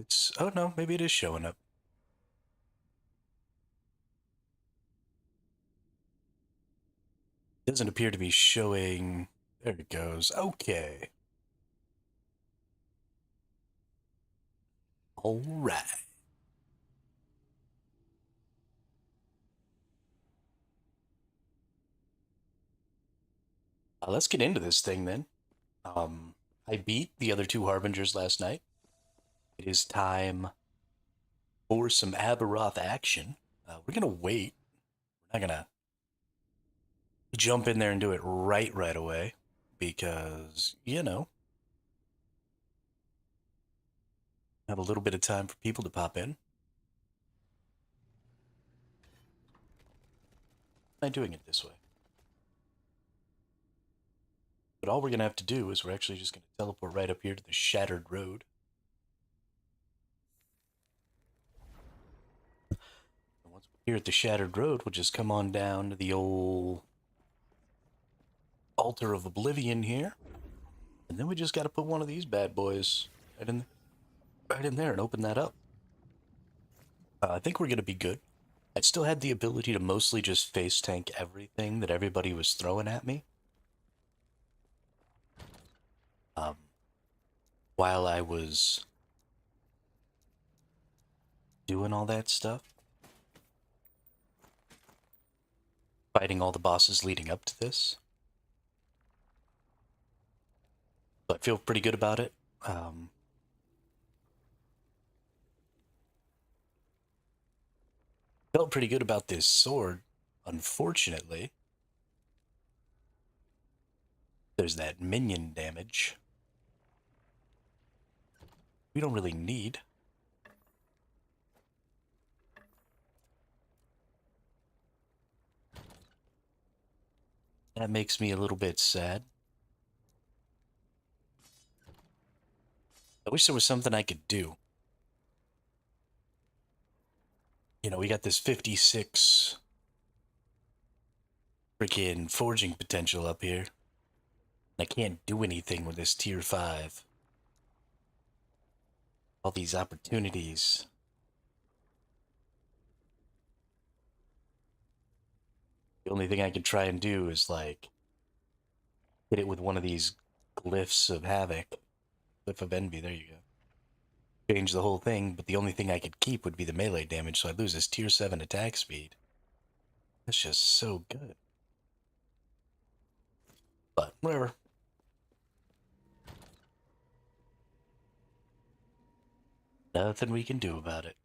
It's, oh no, maybe it is showing up. Doesn't appear to be showing. There it goes. Okay. All right. Let's get into this thing then. I beat the other two Harbingers last night. It is time for some Aberroth action. We're gonna wait. We're not gonna jump in there and do it right away because have a little bit of time for people to pop in. I'm not doing it this way. But all we're gonna have to do is we're actually just gonna teleport right up here to the Shattered Road. And once we're here at the Shattered Road, we'll just come on down to the old Altar of Oblivion here. And then we just gotta put one of these bad boys right in there and open that up. I think we're gonna be good. I still had the ability to mostly just face tank everything that everybody was throwing at me. Um, while I was doing all that stuff, fighting all the bosses leading up to this. So I feel pretty good about it. Felt pretty good about this sword. Unfortunately, there's that minion damage. We don't really need. That makes me a little bit sad. I wish there was something I could do. We got this 56 freaking forging potential up here. I can't do anything with this tier 5. All these opportunities. The only thing I can try and do is, like, hit it with one of these glyphs of havoc. Glyph of envy, there you go. Change the whole thing, but the only thing I could keep would be the melee damage, so I'd lose this tier 7 attack speed. That's just so good. But, whatever. Nothing we can do about it.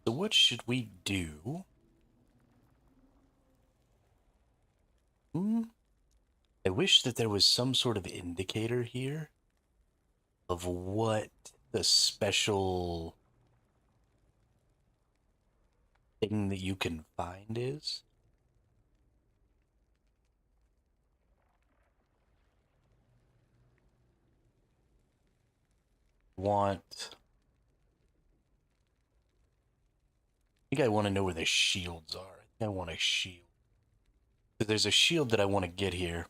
So what should we do? I wish that there was some sort of indicator here of what the special thing that you can find is. I think I want to know where the shields are. I think I want a shield. There's a shield that I want to get here.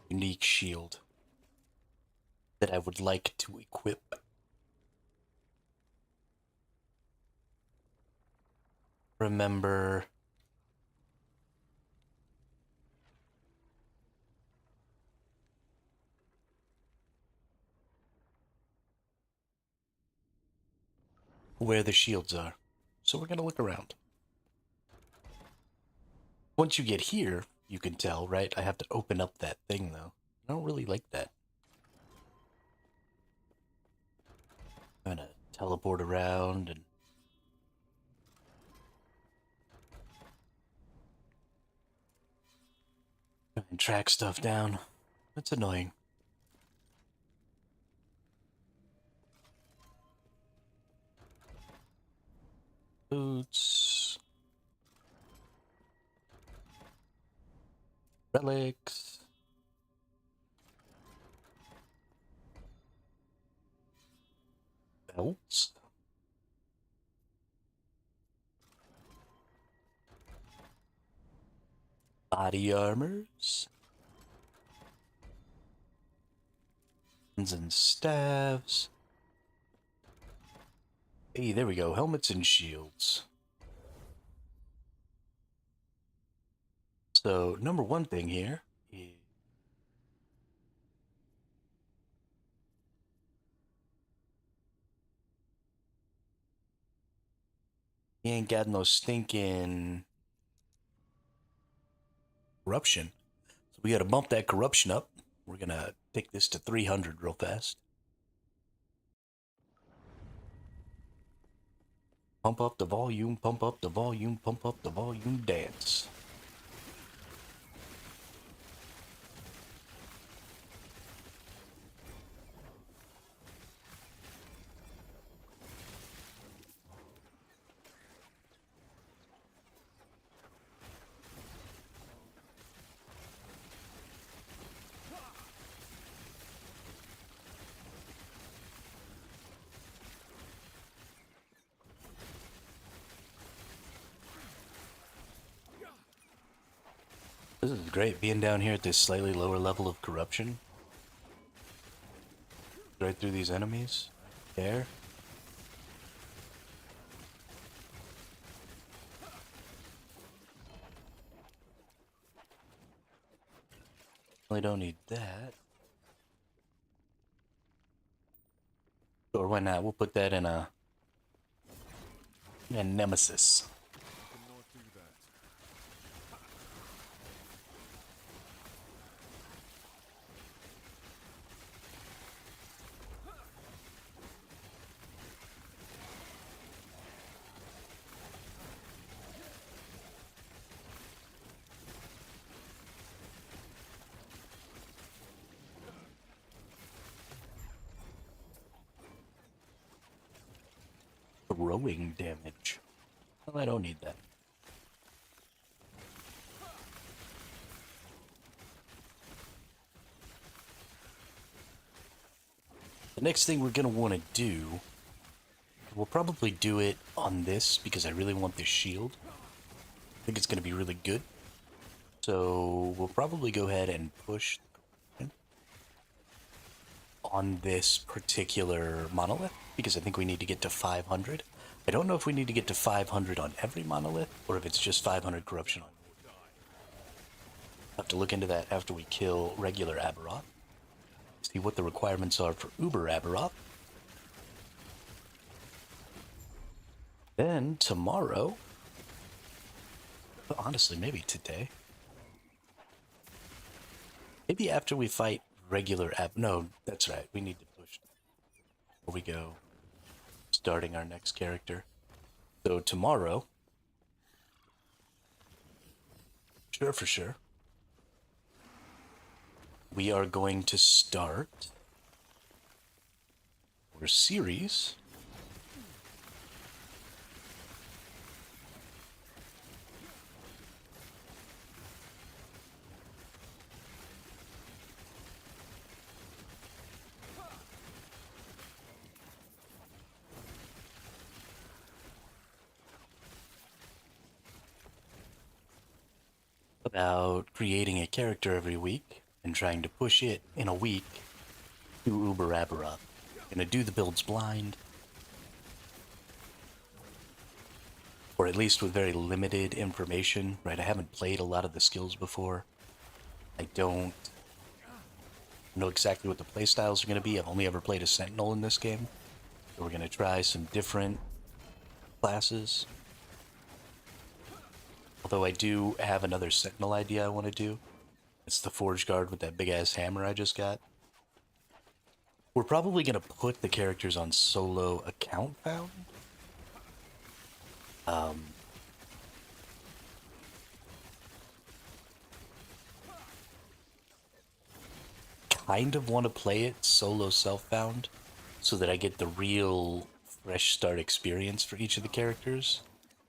Unique shield that I would like to equip. Remember. Where the shields are. So we're going to look around. Once you get here, you can tell, right? I have to open up that thing, though. I don't really like that. I'm gonna teleport around and track stuff down. That's annoying. Boots. Relics. belts. Body armors. And staves. Hey, there we go. Helmets and shields. So, number one thing here is he ain't got no stinking corruption. So we gotta bump that corruption up. We're gonna take this to 300 real fast. Pump up the volume, pump up the volume, pump up the volume, dance. This is great, being down here at this slightly lower level of corruption. Right through these enemies. There. Really don't need that. Or why not? We'll put that in a nemesis. Throwing damage. Well, I don't need that. The next thing we're going to want to do, we'll probably do it on this because I really want this shield. I think it's going to be really good. So we'll probably go ahead and push on this particular monolith because I think we need to get to 500. I don't know if we need to get to 500 on every monolith or if it's just 500 corruption on. Have to look into that after we kill regular Aberroth. See what the requirements are for Uber Aberroth. Then tomorrow, honestly, maybe today. Maybe after we fight regular no, that's right. We need to push before we go starting our next character. So tomorrow, sure for sure, we are going to start our series about creating a character every week and trying to push it in a week to Uber Aberroth. Gonna do the builds blind, or at least with very limited information, right? I haven't played a lot of the skills before. I don't know exactly what the playstyles are going to be. I've only ever played a Sentinel in this game. So we're going to try some different classes. Although I do have another Sentinel idea I want to do. It's the Forge Guard with that big-ass hammer I just got. We're probably going to put the characters on solo account found. Kind of want to play it solo self-found so that I get the real fresh start experience for each of the characters.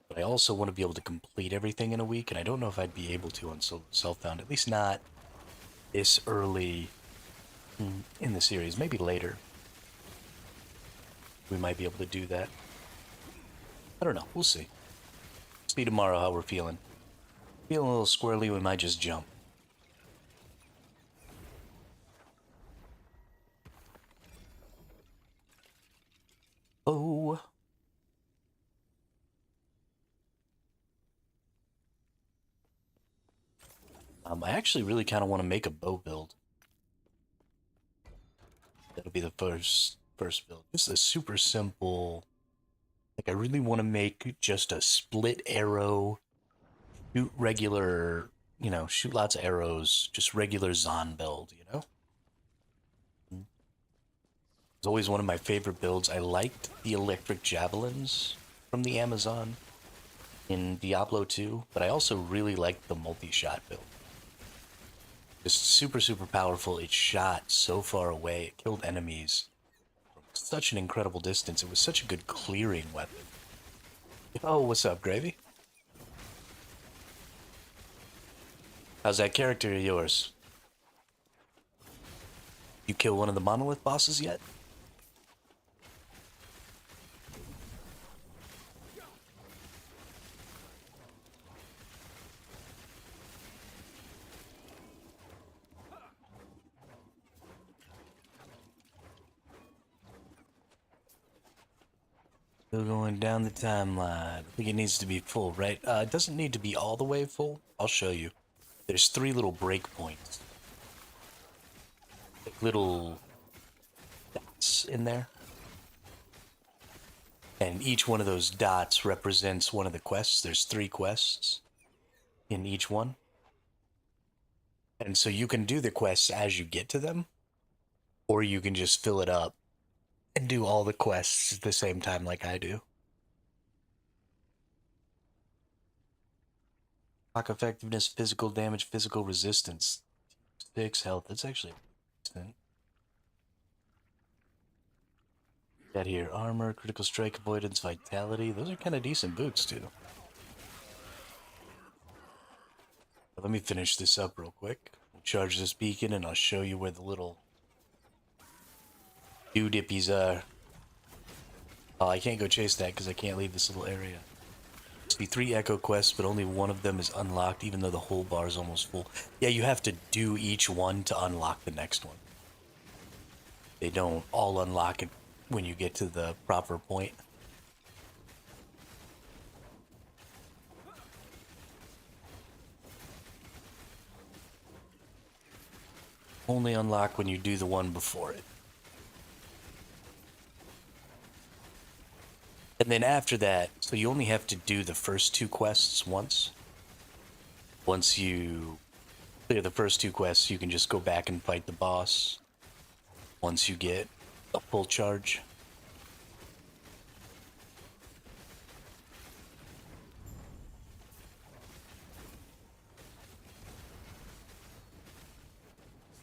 But I also want to be able to complete everything in a week, and I don't know if I'd be able to on solo self-found, at least not this early in the series, maybe later. we might be able to do that. I don't know. We'll see. See tomorrow how we're feeling. Feeling a little squirrely, we might just jump. Oh. I actually really kind of want to make a bow build. That'll be the first build. Just a super simple. Like, I really want to make just a split arrow, shoot regular, shoot lots of arrows, just regular Zon build, It's always one of my favorite builds. I liked the electric javelins from the Amazon in Diablo 2, but I also really liked the multi-shot build. Just super, super powerful. It shot so far away. It killed enemies from such an incredible distance. It was such a good clearing weapon. Oh, what's up, Gravy? How's that character of yours? You kill one of the monolith bosses yet? Still going down the timeline. I think it needs to be full, right? It doesn't need to be all the way full. I'll show you. There's 3 little breakpoints. Like little dots in there. And each one of those dots represents one of the quests. There's 3 quests in each one. And so you can do the quests as you get to them, or you can just fill it up and do all the quests at the same time like I do. Shock effectiveness, physical damage, physical resistance. 6 health. That's actually decent. Got here armor, critical strike avoidance, vitality. Those are kind of decent boots too. Let me finish this up real quick. We'll charge this beacon and I'll show you where the little dippies are. Oh, I can't go chase that because I can't leave this little area. Be 3 echo quests, but only one of them is unlocked, even though the whole bar is almost full. Yeah, you have to do each one to unlock the next one. They don't all unlock it when you get to the proper point. Only unlock when you do the one before it. And then after that, so you only have to do the first 2 quests once. Once you clear the first 2 quests, you can just go back and fight the boss once you get a full charge.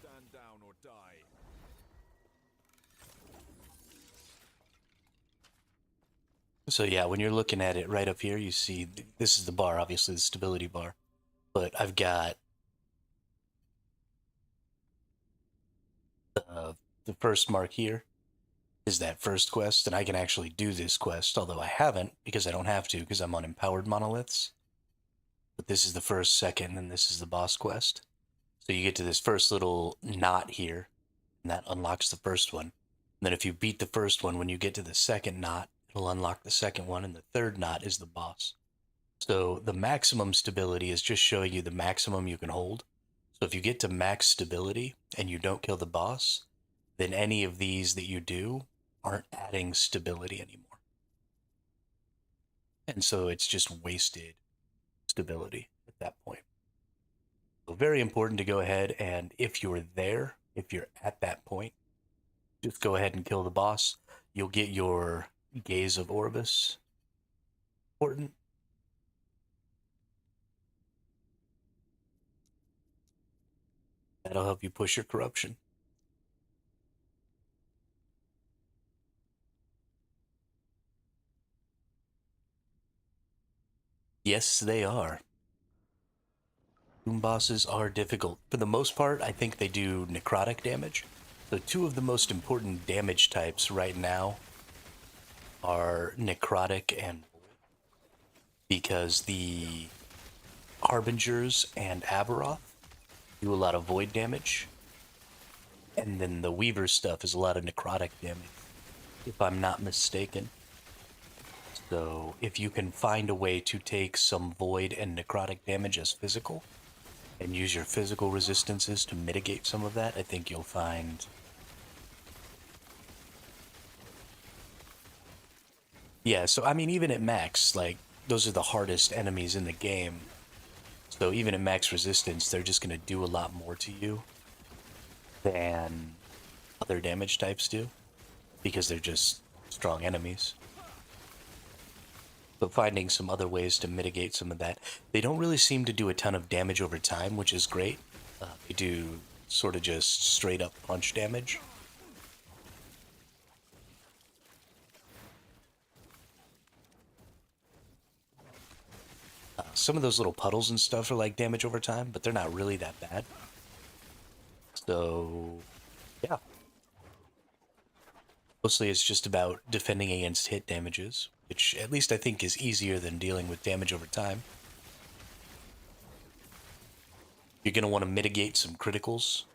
Stand down or die. So yeah, when you're looking at it right up here, you see this is the bar, obviously the stability bar. But I've got the first mark here is that first quest, and I can actually do this quest, although I haven't because I don't have to because I'm on empowered monoliths. But this is the first, second, and this is the boss quest. So you get to this first little knot here, and that unlocks the first one. And then if you beat the first one, when you get to the second knot, it'll unlock the second one, and the third knot is the boss. So the maximum stability is just showing you the maximum you can hold. So if you get to max stability and you don't kill the boss, then any of these that you do aren't adding stability anymore. And so it's just wasted stability at that point. So very important to go ahead and if you're there, if you're at that point, just go ahead and kill the boss. You'll get your Gaze of Orbis. Important. That'll help you push your corruption. Yes, they are. Doom bosses are difficult. For the most part, I think they do necrotic damage. So 2 of the most important damage types right now are necrotic and void, because the harbingers and Aberroth do a lot of void damage, and then the weaver stuff is a lot of necrotic damage, if I'm not mistaken. So if you can find a way to take some void and necrotic damage as physical and use your physical resistances to mitigate some of that, I think you'll find... Yeah, so I mean, even at max, like, those are the hardest enemies in the game. So even at max resistance, they're just going to do a lot more to you than other damage types do, because they're just strong enemies. So finding some other ways to mitigate some of that. They don't really seem to do a ton of damage over time, which is great. They do sort of just straight up punch damage. Some of those little puddles and stuff are like damage over time, but they're not really that bad. So, yeah. Mostly it's just about defending against hit damages, which at least I think is easier than dealing with damage over time. You're going to want to mitigate some criticals.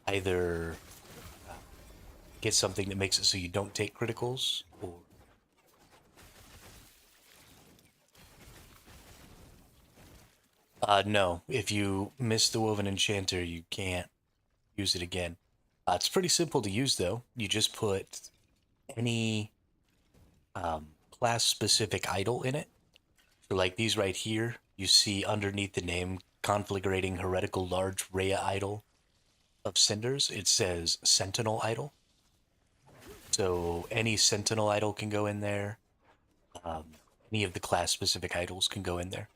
Either get something that makes it so you don't take criticals, or no. If you miss the Woven Enchanter, you can't use it again. It's pretty simple to use, though. You just put any class-specific idol in it. So like these right here, you see underneath the name Conflagrating Heretical Large Rhea Idol of Cinders, it says Sentinel Idol. So any Sentinel Idol can go in there. Any of the class-specific idols can go in there.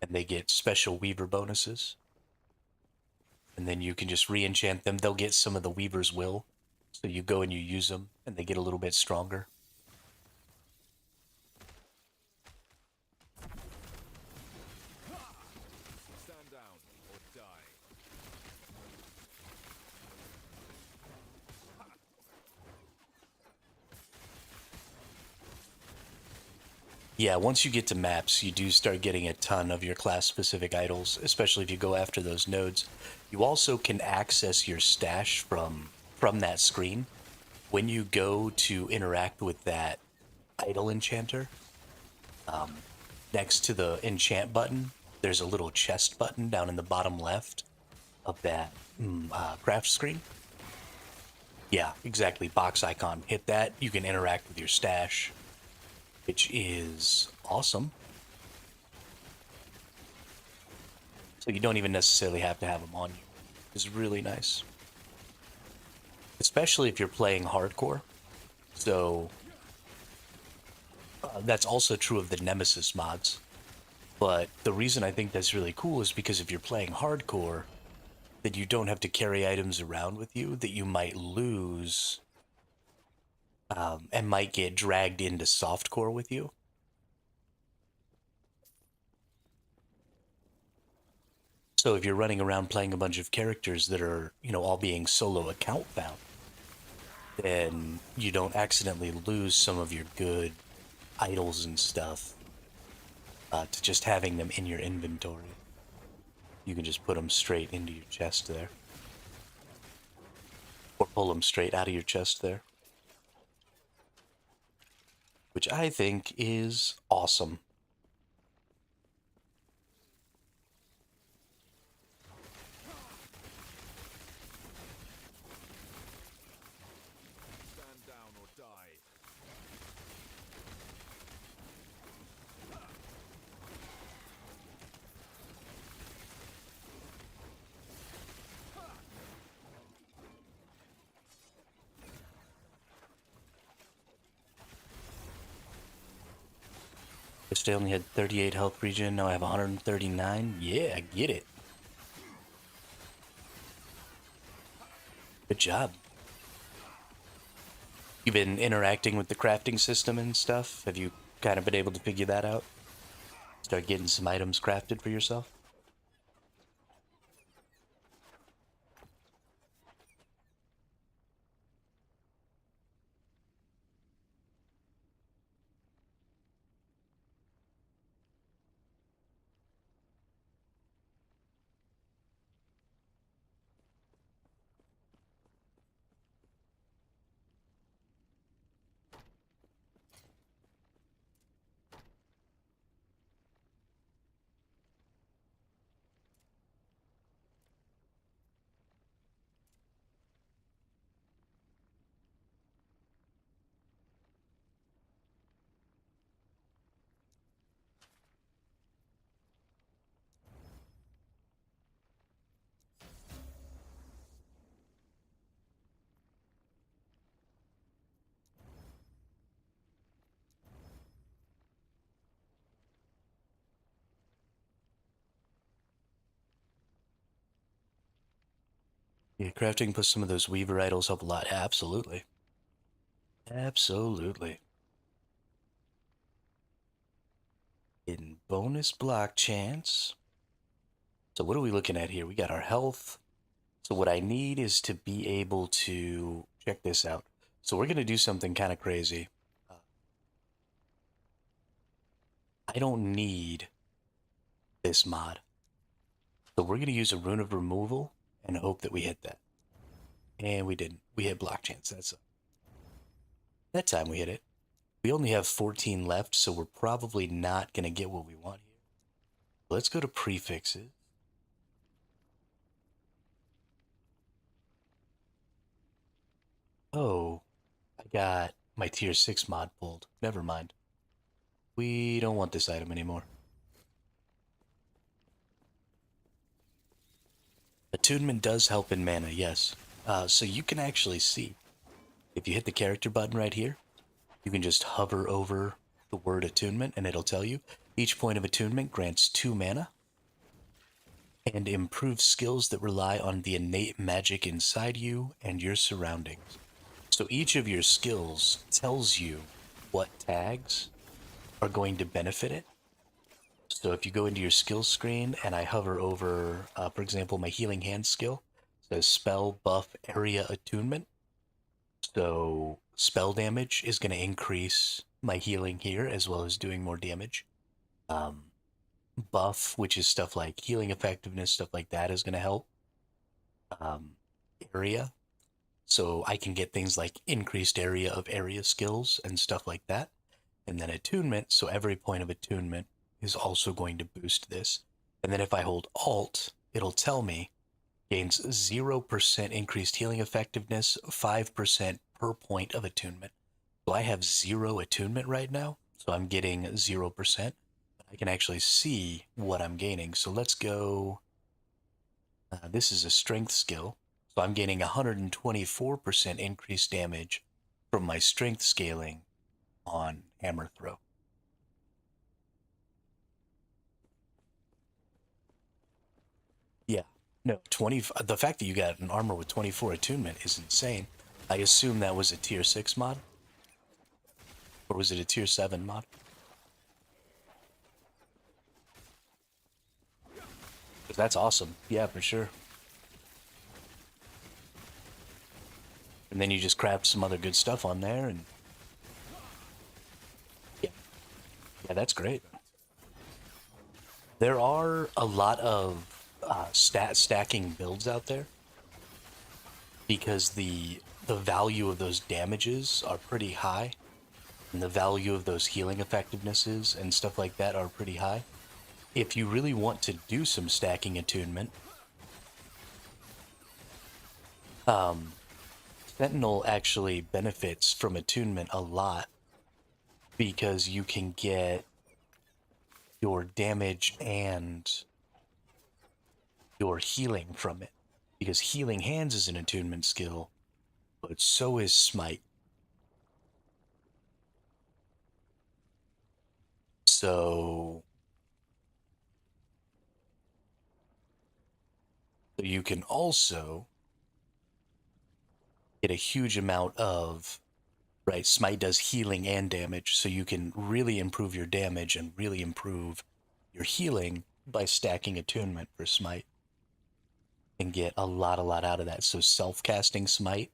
And they get special Weaver bonuses. And then you can just re-enchant them. They'll get some of the Weaver's Will. So you go and you use them, and they get a little bit stronger. Stand down or die. Yeah, once you get to maps, you do start getting a ton of your class-specific idols, especially if you go after those nodes. You also can access your stash from that screen. When you go to interact with that idol enchanter, next to the enchant button, there's a little chest button down in the bottom left of that craft screen. Yeah, exactly. Box icon. Hit that. You can interact with your stash, which is awesome. So you don't even necessarily have to have them on you. It's really nice. Especially if you're playing hardcore. So that's also true of the Nemesis mods. But the reason I think that's really cool is because if you're playing hardcore, then you don't have to carry items around with you that you might lose and might get dragged into softcore with you. So if you're running around playing a bunch of characters that are, all being solo account bound, then you don't accidentally lose some of your good idols and stuff to just having them in your inventory. You can just put them straight into your chest there. Or pull them straight out of your chest there. Which I think is awesome. Stand down or die. First I only had 38 health regen, now I have 139. Yeah, get it. Good job. You've been interacting with the crafting system and stuff? Have you kind of been able to figure that out? Start getting some items crafted for yourself? Yeah, crafting plus some of those Weaver idols help a lot. Absolutely. Absolutely. In bonus block chance. So what are we looking at here? We got our health. So what I need is to be able to check this out. So we're going to do something kind of crazy. I don't need this mod. So we're going to use a rune of removal and hope that we hit that. And we didn't. We hit block chance. That time we hit it. We only have 14 left, so we're probably not going to get what we want here. Let's go to prefixes. Oh, I got my tier 6 mod pulled. Never mind. We don't want this item anymore. Attunement does help in mana, yes. So you can actually see, if you hit the character button right here, you can just hover over the word attunement and it'll tell you each point of attunement grants 2 mana and improves skills that rely on the innate magic inside you and your surroundings. So each of your skills tells you what tags are going to benefit it. So if you go into your skills screen and I hover over, for example, my healing hand skill, it says spell buff area attunement. So spell damage is going to increase my healing here as well as doing more damage. Buff, which is stuff like healing effectiveness, stuff like that, is going to help. Area, so I can get things like increased area of area skills and stuff like that. And then attunement, so every point of attunement is also going to boost this. And then if I hold Alt, it'll tell me gains 0% increased healing effectiveness, 5% per point of attunement. So I have 0 attunement right now, so I'm getting 0%. I can actually see what I'm gaining. So let's go. This is a strength skill. So I'm gaining 124% increased damage from my strength scaling on hammer throw. Yeah. No, 20. The fact that you got an armor with 24 attunement is insane. I assume that was a tier 6 mod? Or was it a tier 7 mod? That's awesome. Yeah, for sure. And then you just craft some other good stuff on there, and yeah, yeah, that's great. There are a lot of stacking builds out there because the value of those damages are pretty high, and the value of those healing effectivenesses and stuff like that are pretty high. If you really want to do some stacking attunement, Sentinel actually benefits from attunement a lot because you can get your damage and your healing from it. Because healing hands is an attunement skill, but so is smite. So you can also get a huge amount of, right, smite does healing and damage, so you can really improve your damage and really improve your healing by stacking attunement for smite and get a lot out of that. So self-casting smite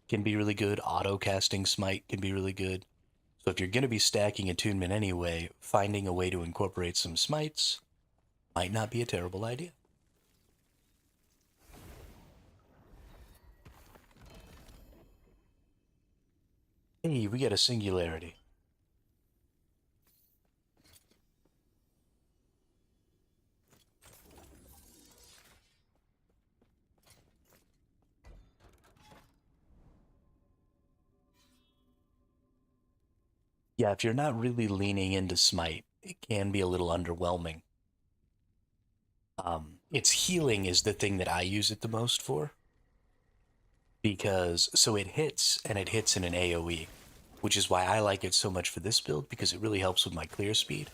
can be really good, auto-casting smite can be really good. So if you're going to be stacking attunement anyway, finding a way to incorporate some smites might not be a terrible idea. Hey, we got a singularity. Yeah, if you're not really leaning into smite, it can be a little underwhelming. Its healing is the thing that I use it the most for. Because, so it hits, and it hits in an AoE, which is why I like it so much for this build, because it really helps with my clear speed.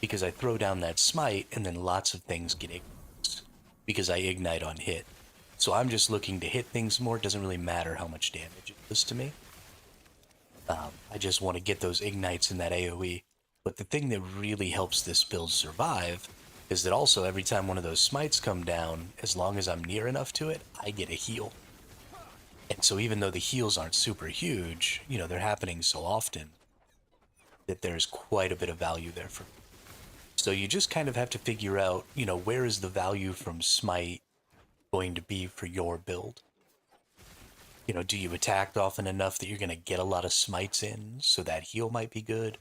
Because I throw down that smite, and then lots of things get ignited, because I ignite on hit. So I'm just looking to hit things more. It doesn't really matter how much damage it does to me. I just want to get those ignites in that AoE. But the thing that really helps this build survive is that also every time one of those smites come down, as long as I'm near enough to it, I get a heal. And so even though the heals aren't super huge, you know, they're happening so often that there's quite a bit of value there for me. So you just kind of have to figure out, you know, where is the value from smite going to be for your build? You know, do you attack often enough that you're going to get a lot of smites in, so that heal might be good?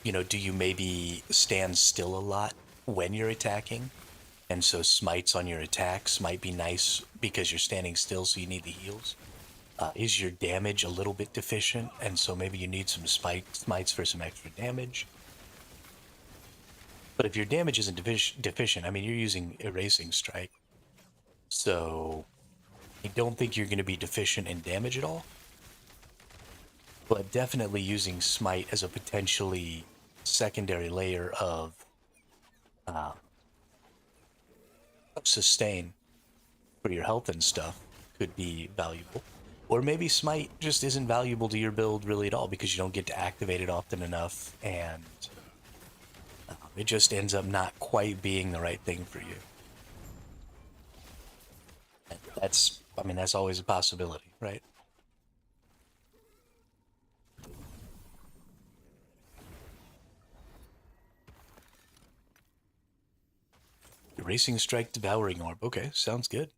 You know, do you maybe stand still a lot when you're attacking? And so smites on your attacks might be nice because you're standing still, so you need the heals. Is your damage a little bit deficient? And so maybe you need some smites for some extra damage. But if your damage isn't deficient, I mean, you're using Erasing Strike. So I don't think you're going to be deficient in damage at all. But definitely using Smite as a potentially secondary layer uh, sustain for your health and stuff could be valuable. Or maybe Smite just isn't valuable to your build really at all because you don't get to activate it often enough, and it just ends up not quite being the right thing for you. And that's, I mean, that's always a possibility, right? Racing Strike, Devouring Orb. Okay, sounds good.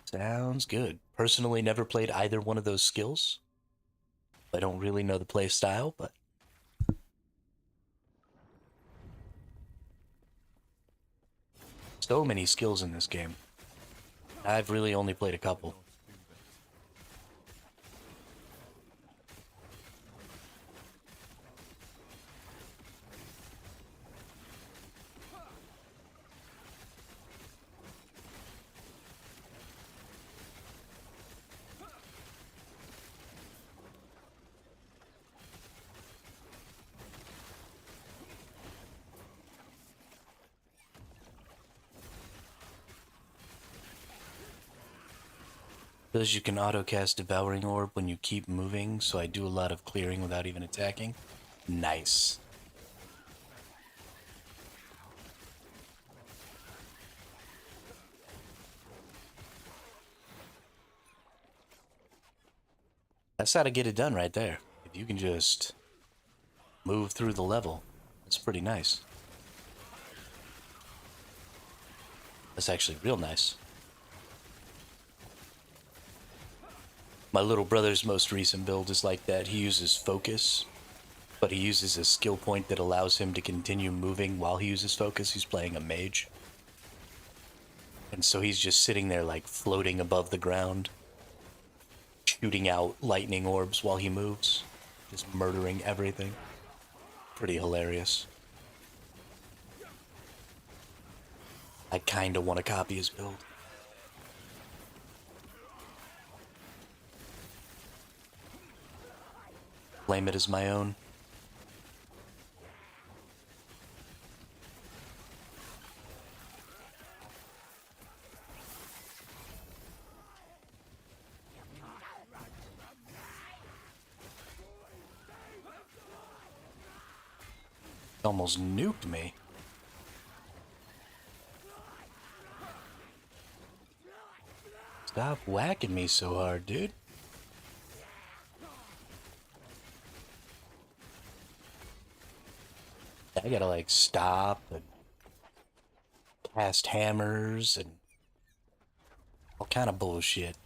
Sounds good. Personally, never played either one of those skills. I don't really know the play style, but so many skills in this game. I've really only played a couple. Says you can autocast Devouring Orb when you keep moving, so I do a lot of clearing without even attacking. Nice. That's how to get it done right there. If you can just move through the level, that's pretty nice. That's actually real nice. My little brother's most recent build is like that. He uses focus, but he uses a skill point that allows him to continue moving while he uses focus. He's playing a mage. And so he's just sitting there like floating above the ground, shooting out lightning orbs while he moves, just murdering everything. Pretty hilarious. I kinda want to copy his build. Claim it as my own. Almost nuked me. Stop whacking me so hard, dude. I gotta like stop and cast hammers and all kind of bullshit.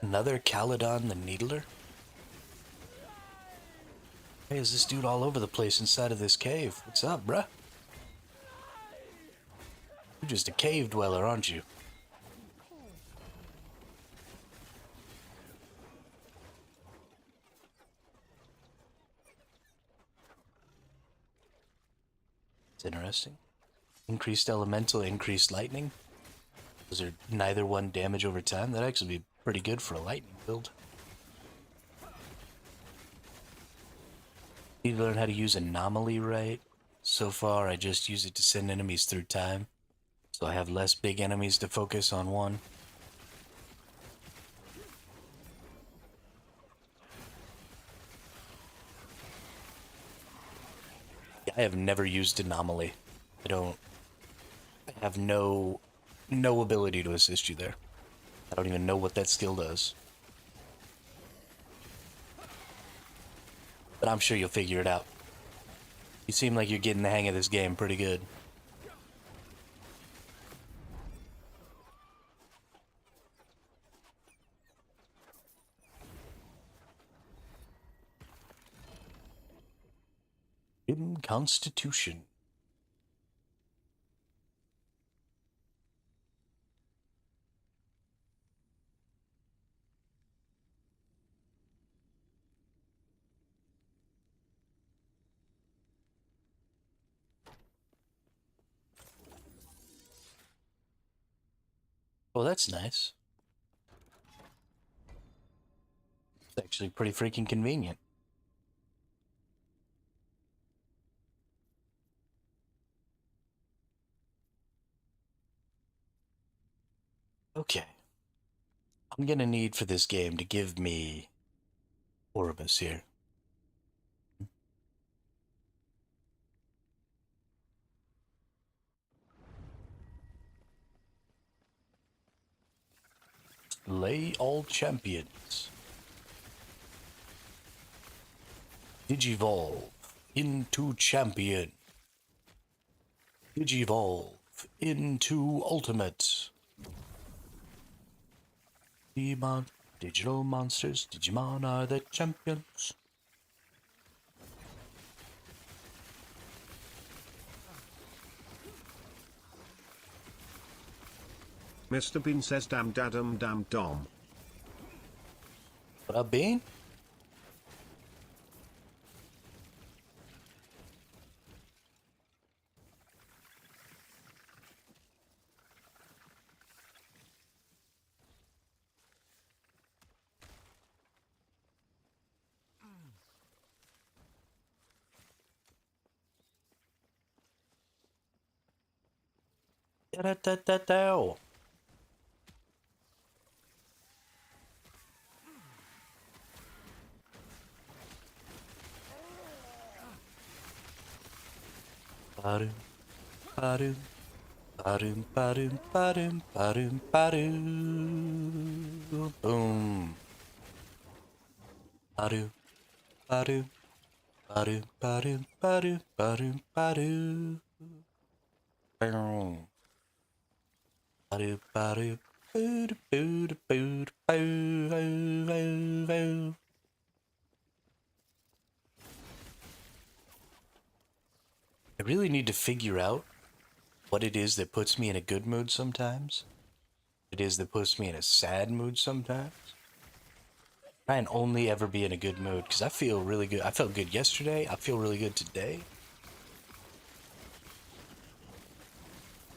Another Caledon the Needler? Hey, is this dude all over the place inside of this cave? What's up, bruh? You're just a cave dweller, aren't you? It's interesting. Increased elemental, increased lightning. Those are neither one damage over time. That'd actually be pretty good for a lightning build. Need to learn how to use anomaly right. So far, I just use it to send enemies through time. So I have less big enemies to focus on one. I have never used anomaly. I have no ability to assist you there. I don't even know what that skill does. But I'm sure you'll figure it out. You seem like you're getting the hang of this game pretty good. In Constitution. Oh, that's nice. It's actually pretty freaking convenient. Okay. I'm gonna need for this game to give me Orbis here. Lay all champions. Digivolve into champion. Digivolve into ultimate. Digimon, digital monsters, Digimon are the champions. Mr. Bean says damn dadum damn dom. What up, Bean? Da-da-da-da-da. Ba-dum, ba-dum, ba-dum, ba-dum, ba-dum, ba-dum, ba-dum. Boom. Ba-dum, ba-dum, ba-dum, ba-dum, ba-dum, ba-dum, ba-dum. Boom. Ba-dum, ba-dum, boo-dum, boo-dum, boo-dum, boo-dum. I really need to figure out what it is that puts me in a good mood sometimes. What it is that puts me in a sad mood sometimes. Try and only ever be in a good mood because I feel really good. I felt good yesterday. I feel really good today.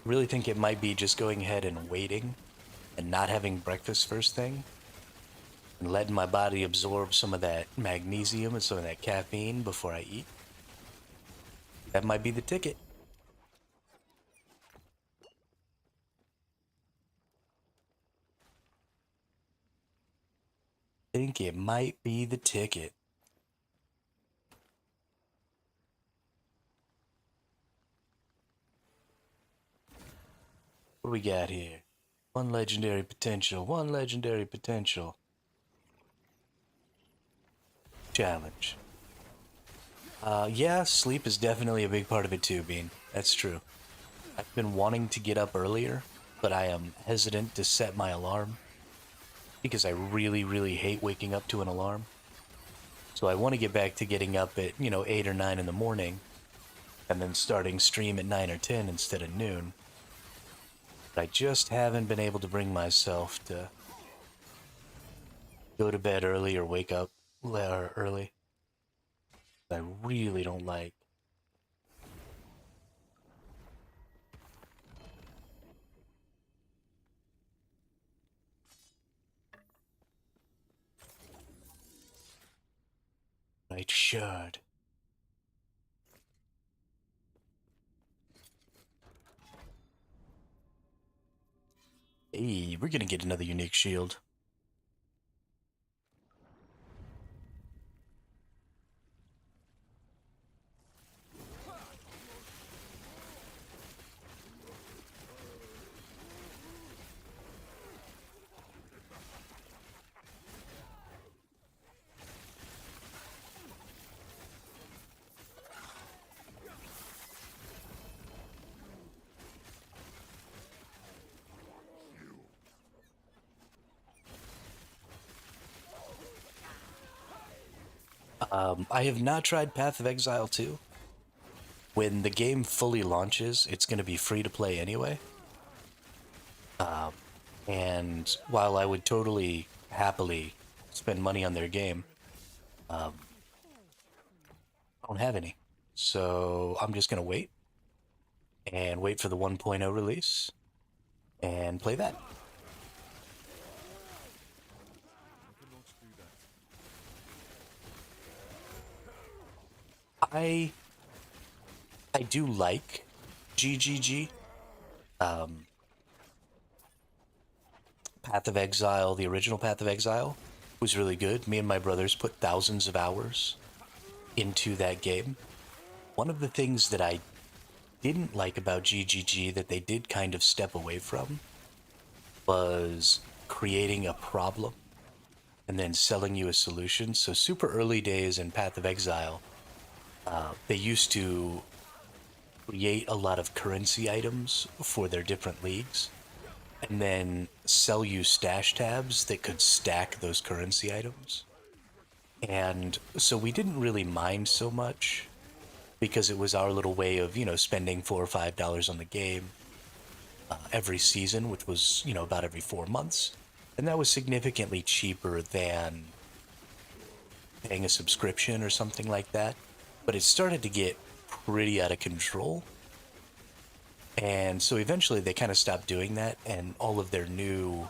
I really think it might be just going ahead and waiting and not having breakfast first thing and letting my body absorb some of that magnesium and some of that caffeine before I eat. That might be the ticket. I think it might be the ticket. What do we got here? One legendary potential. One legendary potential. Challenge. Yeah, sleep is definitely a big part of it too, Bean. That's true. I've been wanting to get up earlier, but I am hesitant to set my alarm. because I really, really hate waking up to an alarm. So I want to get back to getting up at, 8 or 9 in the morning and then starting stream at 9 or 10 instead of noon. But I just haven't been able to bring myself to go to bed early or wake up early. I really don't like. I should. Hey, we're gonna get another unique shield. I have not tried Path of Exile 2. When the game fully launches, it's going to be free to play anyway. And while I would totally happily spend money on their game, I don't have any. So I'm just going to wait for the 1.0 release and play that. I do like GGG. Path of Exile, the original Path of Exile, was really good. Me and my brothers put thousands of hours into that game. One of the things that I didn't like about GGG that they did kind of step away from was creating a problem and then selling you a solution. So super early days in Path of Exile, they used to create a lot of currency items for their different leagues and then sell you stash tabs that could stack those currency items. And so we didn't really mind so much because it was our little way of, spending $4 or $5 on the game every season, which was, about every 4 months. And that was significantly cheaper than paying a subscription or something like that. But it started to get pretty out of control. And so eventually they kind of stopped doing that, and all of their new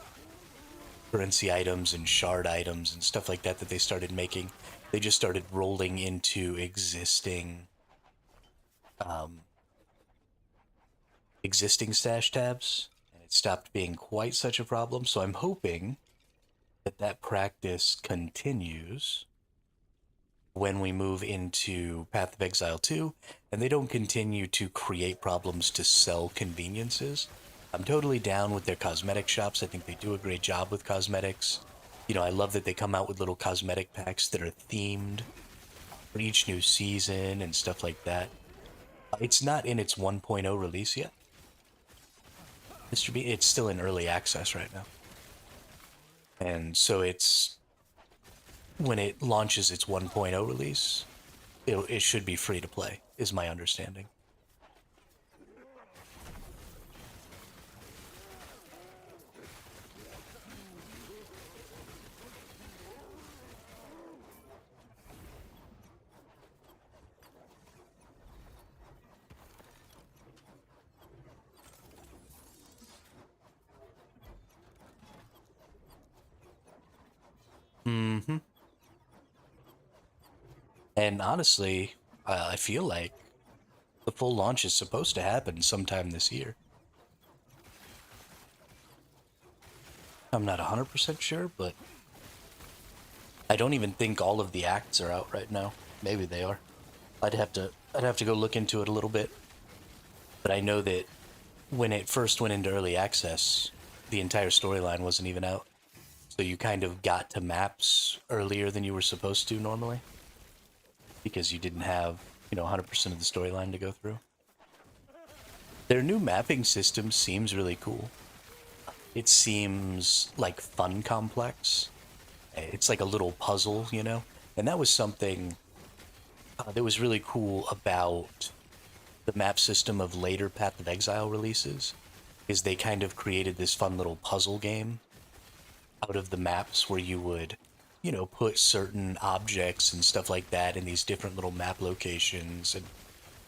currency items and shard items and stuff like that that they started making, they just started rolling into existing stash tabs, and it stopped being quite such a problem. So I'm hoping that that practice continues when we move into Path of Exile 2, and they don't continue to create problems to sell conveniences. I'm totally down with their cosmetic shops. I think they do a great job with cosmetics. I love that they come out with little cosmetic packs that are themed for each new season and stuff like that. It's not in its 1.0 release yet. Mr. B, it's still in early access right now. And so it's when it launches its 1.0 release, it should be free to play, is my understanding. Mm-hmm. And honestly, I feel like the full launch is supposed to happen sometime this year. I'm not 100% sure, but I don't even think all of the acts are out right now. Maybe they are. I'd have to go look into it a little bit. But I know that when it first went into early access, the entire storyline wasn't even out. So you kind of got to maps earlier than you were supposed to normally, because you didn't have, 100% of the storyline to go through. Their new mapping system seems really cool. it seems like fun complex. It's like a little puzzle, you know? And that was something that was really cool about the map system of later Path of Exile releases, is they kind of created this fun little puzzle game out of the maps where you would, you know, put certain objects and stuff like that in these different little map locations and,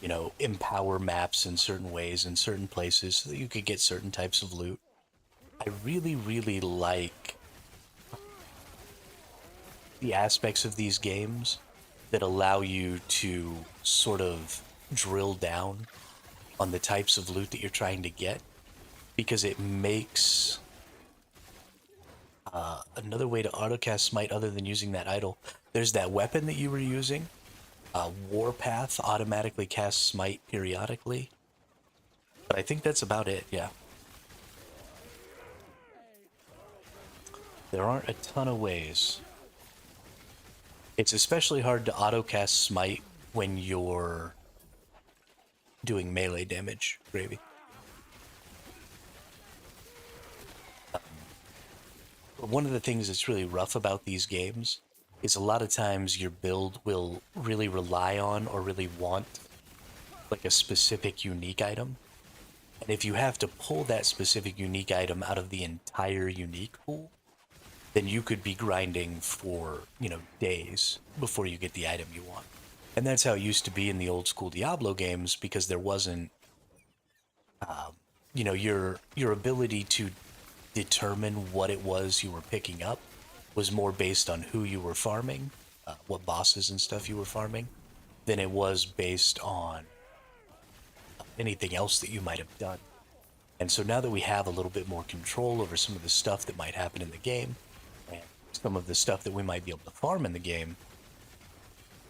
you know, empower maps in certain ways in certain places so that you could get certain types of loot. I really, really like the aspects of these games that allow you to sort of drill down on the types of loot that you're trying to get, because it makes another way to autocast smite other than using that idol. There's that weapon that you were using. Warpath automatically casts smite periodically. But I think that's about it, yeah. There aren't a ton of ways. It's especially hard to autocast smite when you're doing melee damage, Gravy. One of the things that's really rough about these games is a lot of times your build will really rely on or really want like a specific unique item. And if you have to pull that specific unique item out of the entire unique pool, then you could be grinding for, you know, days before you get the item you want. And that's how it used to be in the old school Diablo games, because there wasn't, you know, your ability to determine what it was you were picking up was more based on who you were farming, what bosses and stuff you were farming, than it was based on anything else that you might have done. And so now that we have a little bit more control over some of the stuff that might happen in the game, and some of the stuff that we might be able to farm in the game,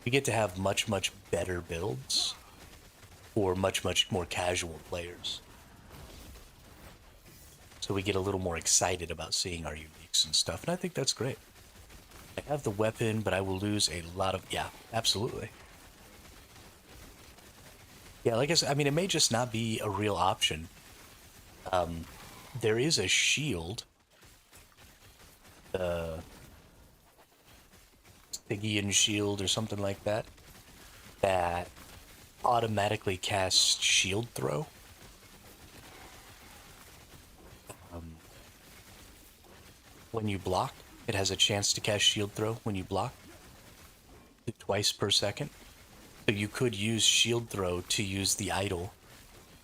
we get to have much, much better builds for much, much more casual players. So we get a little more excited about seeing our uniques and stuff, and I think that's great. I have the weapon, but I will lose a lot of... Yeah, absolutely. Yeah, like I said, I mean, it may just not be a real option. There is a shield. Stygian shield or something like that. That automatically casts shield throw. When you block, it has a chance to cast shield throw when you block. Twice per second. So you could use shield throw to use the idol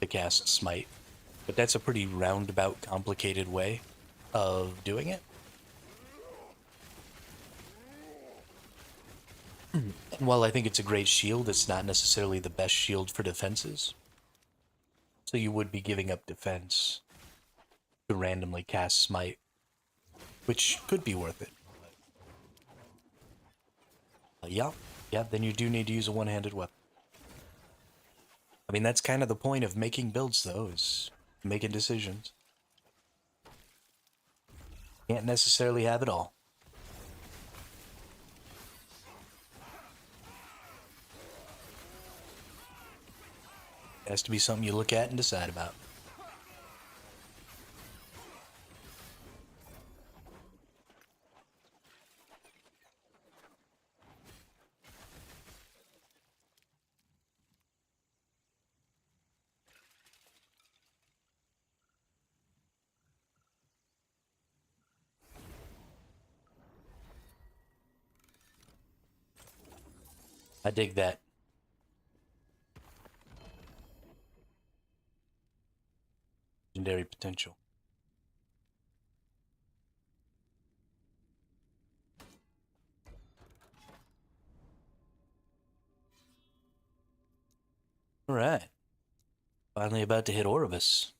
to cast smite. But that's a pretty roundabout, complicated way of doing it. And while I think it's a great shield, it's not necessarily the best shield for defenses. So you would be giving up defense to randomly cast smite, which could be worth it. Yeah, then you do need to use a one-handed weapon. I mean, that's kind of the point of making builds, though, is making decisions. Can't necessarily have it all. It has to be something you look at and decide about. I dig that. Legendary potential. All right. Finally about to hit Oribus.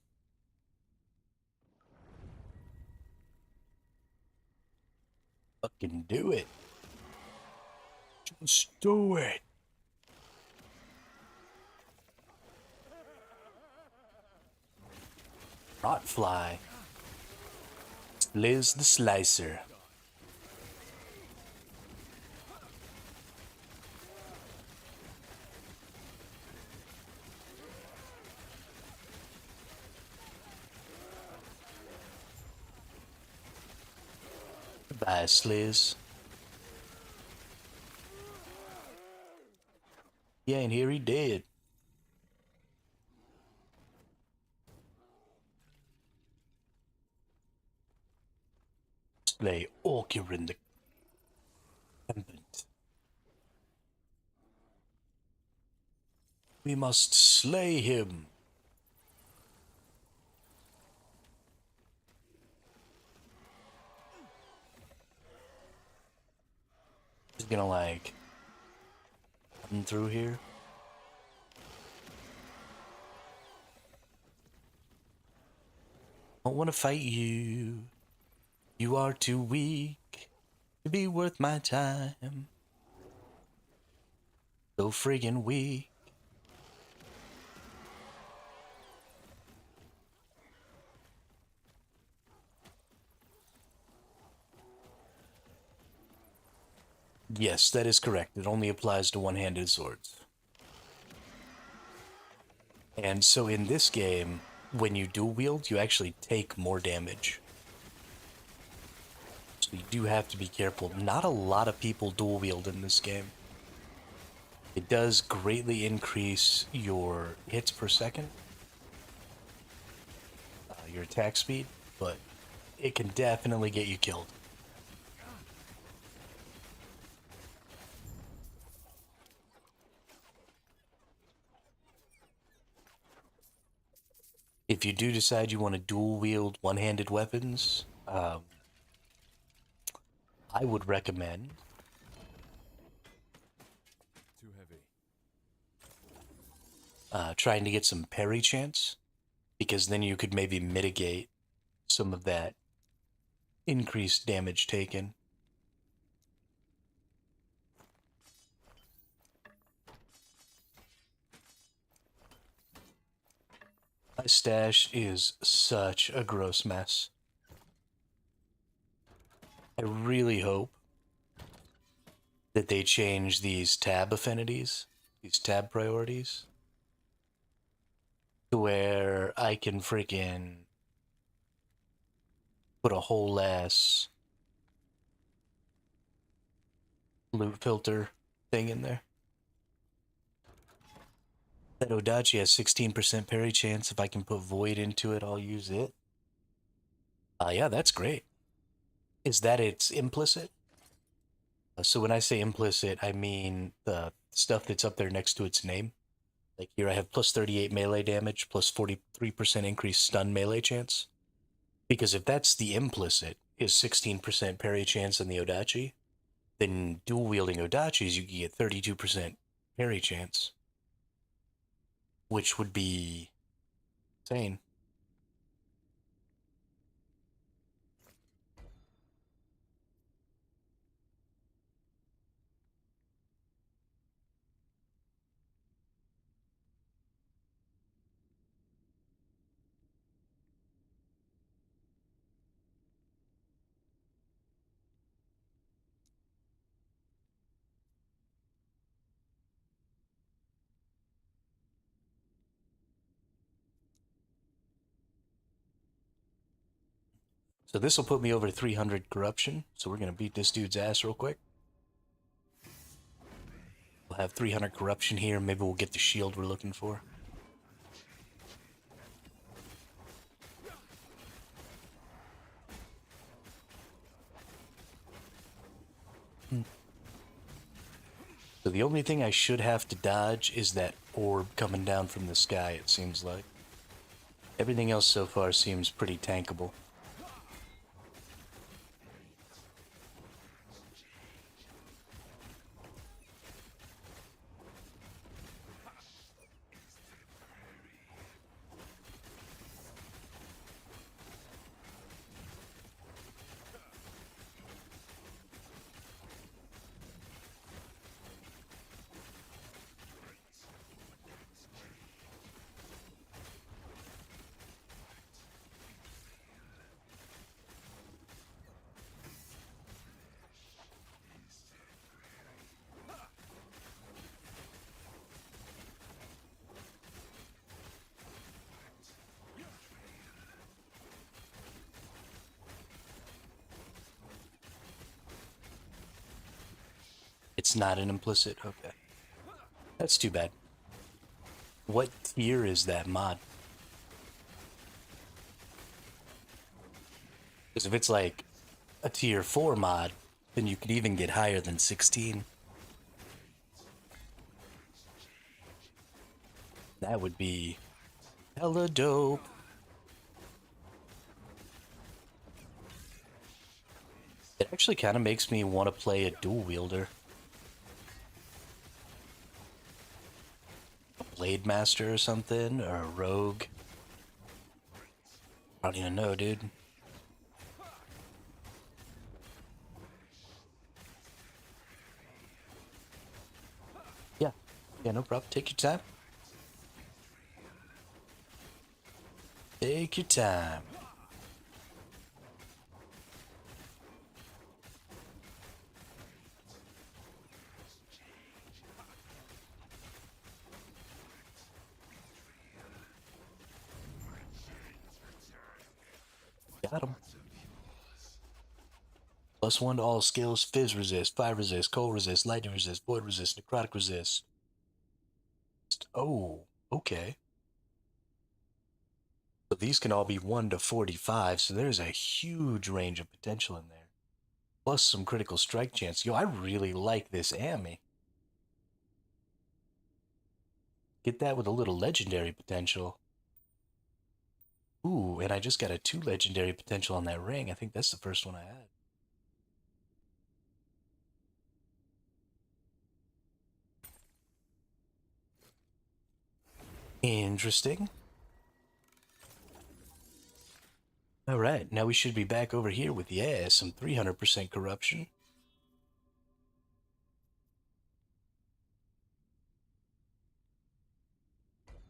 Fucking do it. Just do it. Rotfly. Liz the Slicer. Bye, Sliz. Yeah, and here he did. Slay Orkirin the Rampant. We must slay him. He's gonna like run through here. Don't wanna fight you. You are too weak to be worth my time. So friggin' weak. Yes, that is correct. It only applies to one-handed swords. And so in this game, when you dual wield, you actually take more damage. So you do have to be careful. Not a lot of people dual wield in this game. It does greatly increase your hits per second, your attack speed, but it can definitely get you killed. If you do decide you want to dual wield one-handed weapons, I would recommend Too heavy. trying to get some parry chance, because then you could maybe mitigate some of that increased damage taken. My stash is such a gross mess. I really hope that they change these tab affinities, these tab priorities, to where I can freaking put a whole ass loot filter thing in there. That Odachi has 16% parry chance. If I can put Void into it, I'll use it. Yeah, that's great. Is that it's implicit? So when I say implicit, I mean the stuff that's up there next to its name. Like here I have plus 38 melee damage, plus 43% increased stun melee chance. Because if that's the implicit, is 16% parry chance in the Odachi, then dual wielding Odachis, you can get 32% parry chance, which would be insane. So this will put me over 300 corruption. So we're going to beat this dude's ass real quick. We'll have 300 corruption here. Maybe we'll get the shield we're looking for. So the only thing I should have to dodge is that orb coming down from the sky, it seems like. Everything else so far seems pretty tankable. It's not an implicit? Okay. That's too bad. What tier is that mod? Because if it's like a tier 4 mod, then you could even get higher than 16. That would be hella dope. It actually kind of makes me want to play a dual wielder. A Blade Master or something, or a Rogue. I don't even know, dude. Yeah. Yeah, no problem. Take your time. Take your time. Got him. +1 to all skills, fizz resist, fire resist, cold resist, lightning resist, void resist, necrotic resist. Oh, okay. So these can all be 1 to 45, so there's a huge range of potential in there. Plus some critical strike chance. Yo, I really like this Ami. Get that with a little legendary potential. Ooh, and I just got a 2 legendary potential on that ring. I think that's the first one I had. Interesting. Alright, now we should be back over here with, yeah, some 300% corruption.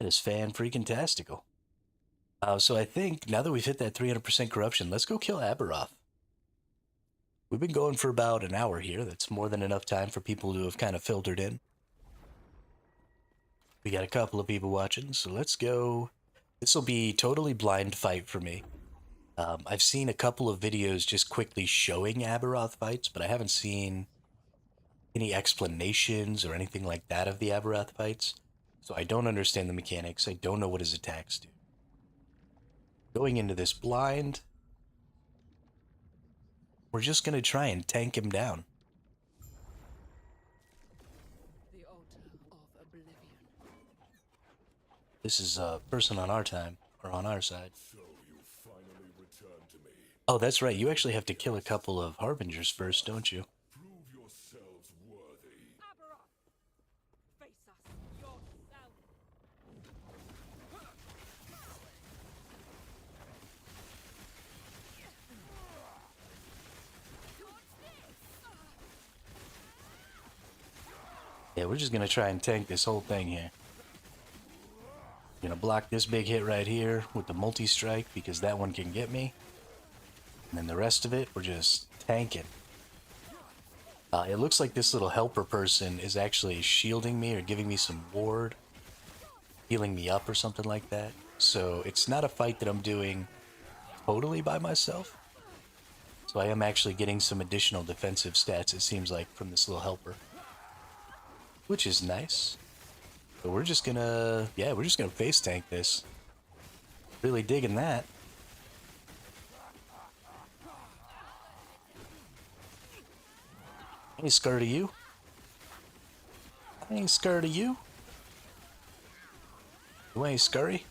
That is fan-freaking-tastical. So I think, now that we've hit that 300% corruption, let's go kill Aberroth. We've been going for about an hour here. That's more than enough time for people to have kind of filtered in. We got a couple of people watching, so let's go. This will be totally blind fight for me. I've seen a couple of videos just quickly showing Aberroth fights, but I haven't seen any explanations or anything like that of the Aberroth fights. So I don't understand the mechanics. I don't know what his attacks do. Going into this blind, we're just going to try and tank him down. The altar of oblivion. This is a person on our time, or on our side. So you finally returned to me. Oh, that's right. You actually have to kill a couple of Harbingers first, don't you? Prove yourselves worthy. Aberroth! Face us yourself! Yeah, we're just going to try and tank this whole thing here. Gonna block this big hit right here with the multi-strike because that one can get me. And then the rest of it, we're just tanking. It looks like this little helper person is actually shielding me or giving me some ward, healing me up or something like that. So it's not a fight that I'm doing totally by myself. So I am actually getting some additional defensive stats, it seems like, from this little helper. Which is nice. But we're just gonna, yeah, we're just gonna face tank this. Really digging that. I ain't scared of you. I ain't scared of you. You ain't scurry.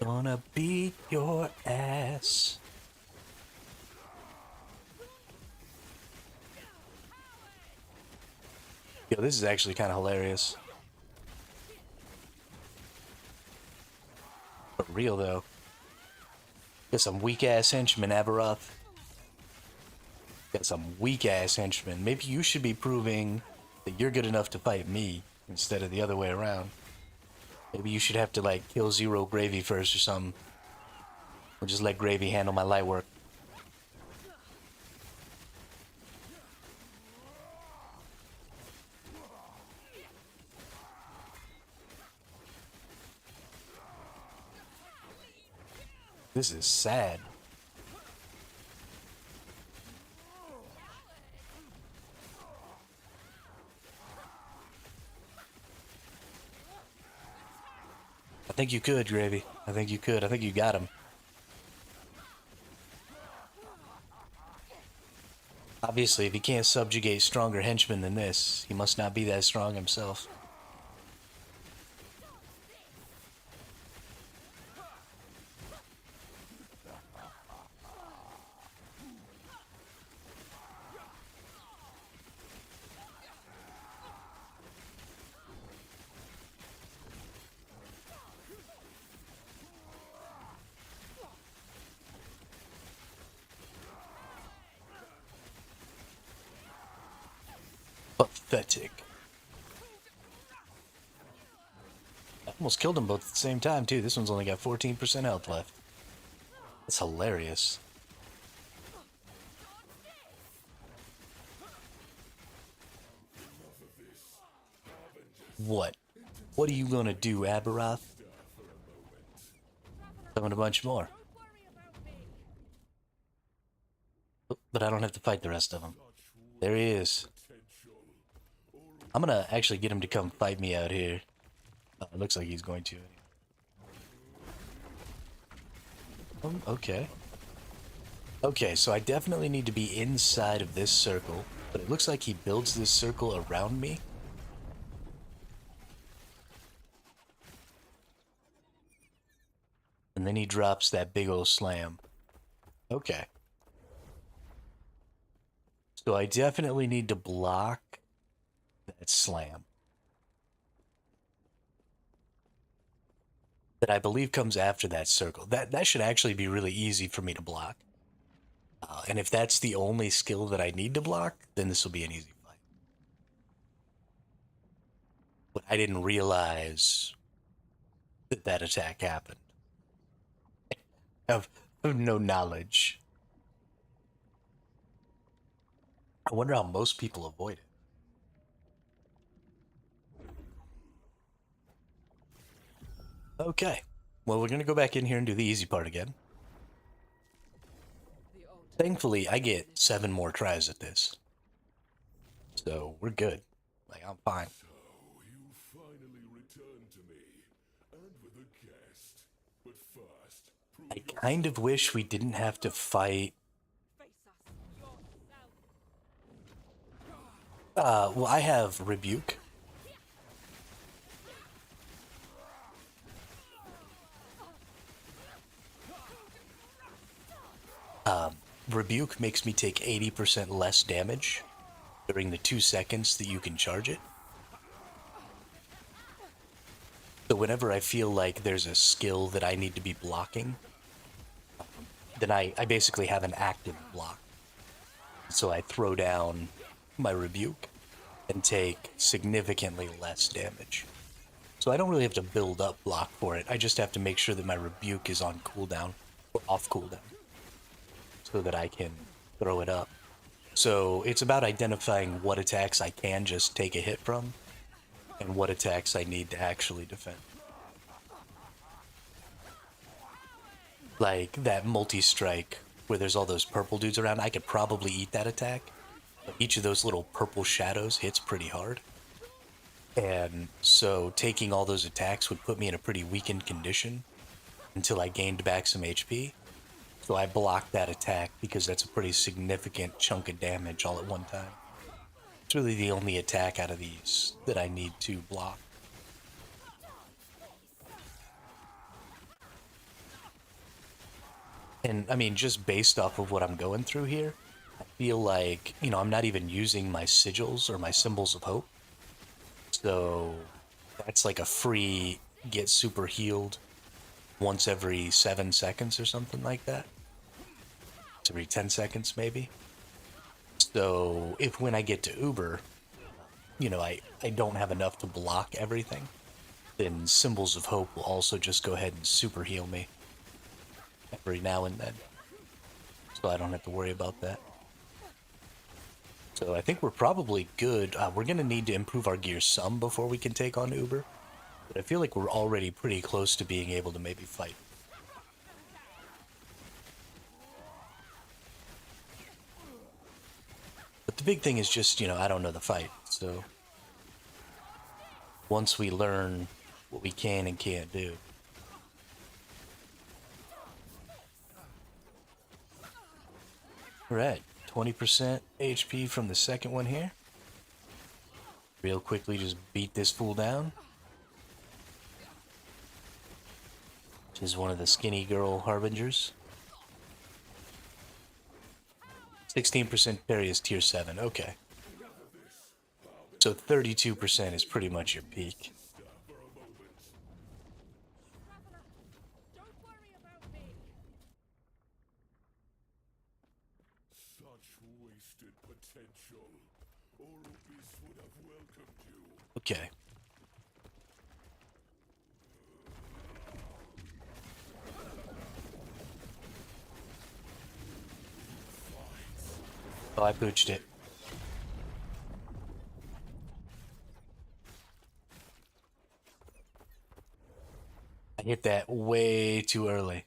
Gonna beat your ass. Yo, this is actually kind of hilarious. For real, though. Got some weak-ass henchmen, Aberroth. Got some weak-ass henchmen. Maybe you should be proving that you're good enough to fight me instead of the other way around. Maybe you should have to, like, kill Zero Gravy first or something. Or just let Gravy handle my light work. This is sad. think you could, Gravy. I think you could. I think you got him. Obviously, if he can't subjugate stronger henchmen than this, he must not be that strong himself. Pathetic. I almost killed them both at the same time, too. This one's only got 14% health left. That's hilarious. What? What are you gonna do, Aberroth? Summon a bunch more. Oh, but I don't have to fight the rest of them. There he is. I'm gonna actually get him to come fight me out here. Oh, it looks like he's going to. Okay. Okay, so I definitely need to be inside of this circle, but it looks like he builds this circle around me. And then he drops that big old slam. Okay. So I definitely need to block that slam. That I believe comes after that circle. That should actually be really easy for me to block. And if that's the only skill that I need to block, then this will be an easy fight. But I didn't realize that that attack happened. I have no knowledge. I wonder how most people avoid it. Okay. Well, we're going to go back in here and do the easy part again. Thankfully, I get 7 more tries at this. So, we're good. Like, I'm fine. So you finally returned to me, and with a guest. But first, prove I kind of wish we didn't have to fight. Face us yourself. Well, I have Rebuke. Rebuke makes me take 80% less damage during the 2 seconds that you can charge it. So whenever I feel like there's a skill that I need to be blocking, then I basically have an active block. So I throw down my Rebuke and take significantly less damage. So I don't really have to build up block for it. I just have to make sure that my Rebuke is on cooldown or off cooldown so that I can throw it up. So it's about identifying what attacks I can just take a hit from and what attacks I need to actually defend. Like that multi-strike where there's all those purple dudes around, I could probably eat that attack, but each of those little purple shadows hits pretty hard. And so taking all those attacks would put me in a pretty weakened condition until I gained back some HP. So I blocked that attack because that's a pretty significant chunk of damage all at one time. It's really the only attack out of these that I need to block. And I mean, just based off of what I'm going through here, I feel like, you know, I'm not even using my sigils or my symbols of hope. So that's like a free get super healed once every 7 seconds or something like that. It's every 10 seconds maybe. So if when I get to Uber, you know, I don't have enough to block everything, then Symbols of Hope will also just go ahead and super heal me every now and then. So I don't have to worry about that. So I think we're probably good. We're going to need to improve our gear some before we can take on Uber. But I feel like we're already pretty close to being able to maybe fight. But the big thing is just, you know, I don't know the fight. So once we learn what we can and can't do, Alright, 20% HP from the second one here. Real quickly, just beat this fool down. Which is one of the skinny girl harbingers. 16% parry is tier 7, okay. So 32% is pretty much your peak. Traveler, don't worry about me. Such wasted potential. Oropis would have welcomed you. Okay. Oh, I pooched it. I hit that way too early.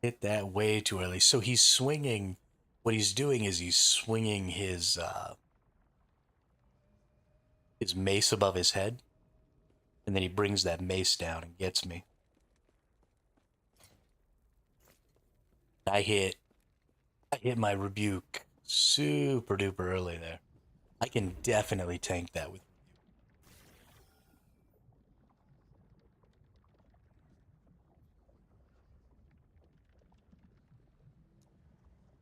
Hit that way too early. So he's swinging. What he's doing is he's swinging his mace above his head, and then he brings that mace down and gets me. I hit my rebuke super duper early there. I can definitely tank that with.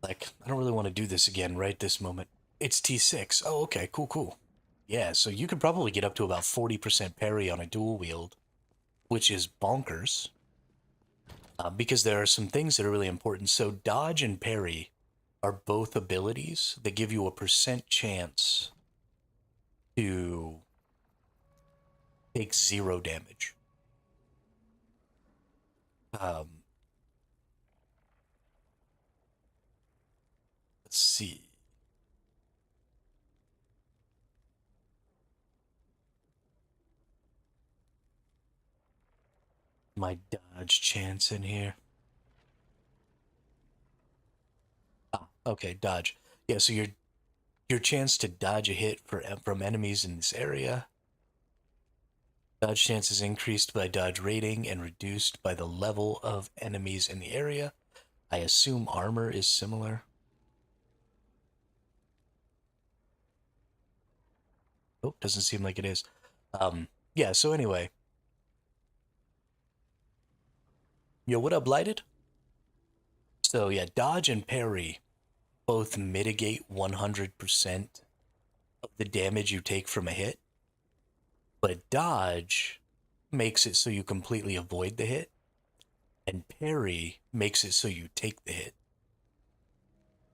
Like, I don't really want to do this again right this moment. It's T6. Oh, okay, cool. Yeah, so you could probably get up to about 40% parry on a dual wield, which is bonkers. Because there are some things that are really important. So dodge and parry are both abilities that give you a percent chance to take 0 damage. Let's see. My dodge chance in here. Ah, okay, dodge. Yeah, so your chance to dodge a hit from enemies in this area. Dodge chance is increased by dodge rating and reduced by the level of enemies in the area. I assume armor is similar. Oh, doesn't seem like it is. Yeah, so anyway. Yo, what up, Blighted? So yeah, dodge and parry both mitigate 100% of the damage you take from a hit, but dodge makes it so you completely avoid the hit, and parry makes it so you take the hit.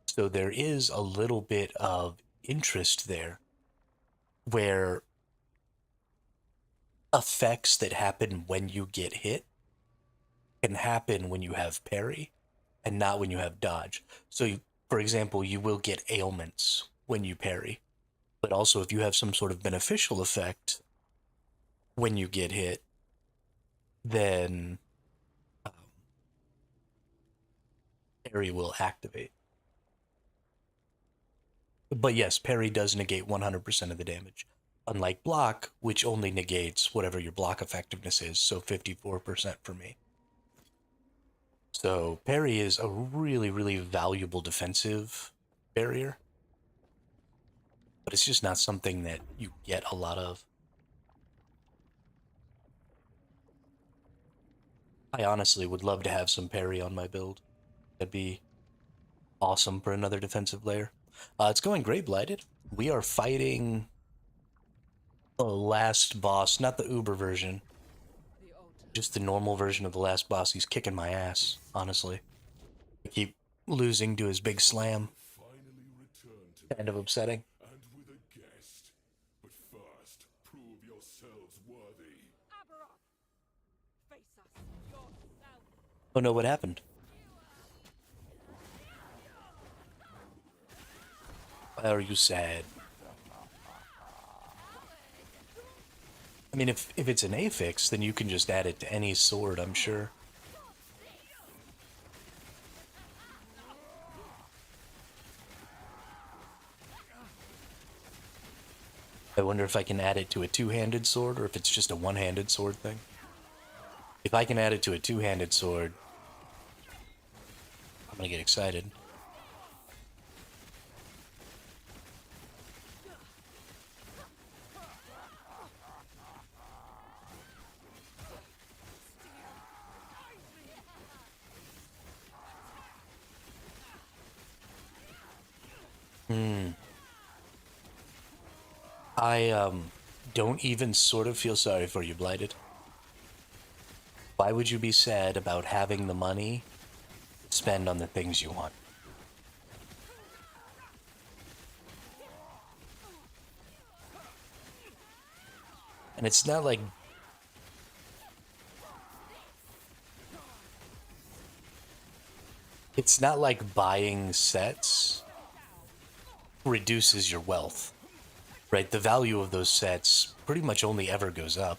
So there is a little bit of interest there where effects that happen when you get hit can happen when you have parry and not when you have dodge. So, for example, you will get ailments when you parry, but also if you have some sort of beneficial effect when you get hit, then parry will activate. But yes, parry does negate 100% of the damage, unlike block, which only negates whatever your block effectiveness is, so 54% for me. So parry is a really, really valuable defensive barrier, but it's just not something that you get a lot of. I honestly would love to have some parry on my build. That'd be awesome for another defensive layer. It's going great, Blighted. We are fighting the last boss, not the Uber version, The altar. just the normal version of the last boss. He's kicking my ass, honestly. I keep losing to his big slam. Finally return to Kind of upsetting. and with a guest. But first, prove yourselves worthy. Aberroth, face us yourself. Oh no, what happened? Why are you sad? I mean, if it's an affix, then you can just add it to any sword, I'm sure. I wonder if I can add it to a two-handed sword, or if it's just a one-handed sword thing. If I can add it to a two-handed sword, I'm gonna get excited. I don't even sort of feel sorry for you, Blighted. Why would you be sad about having the money to spend on the things you want? And it's not like buying sets reduces your wealth, right? The value of those sets pretty much only ever goes up.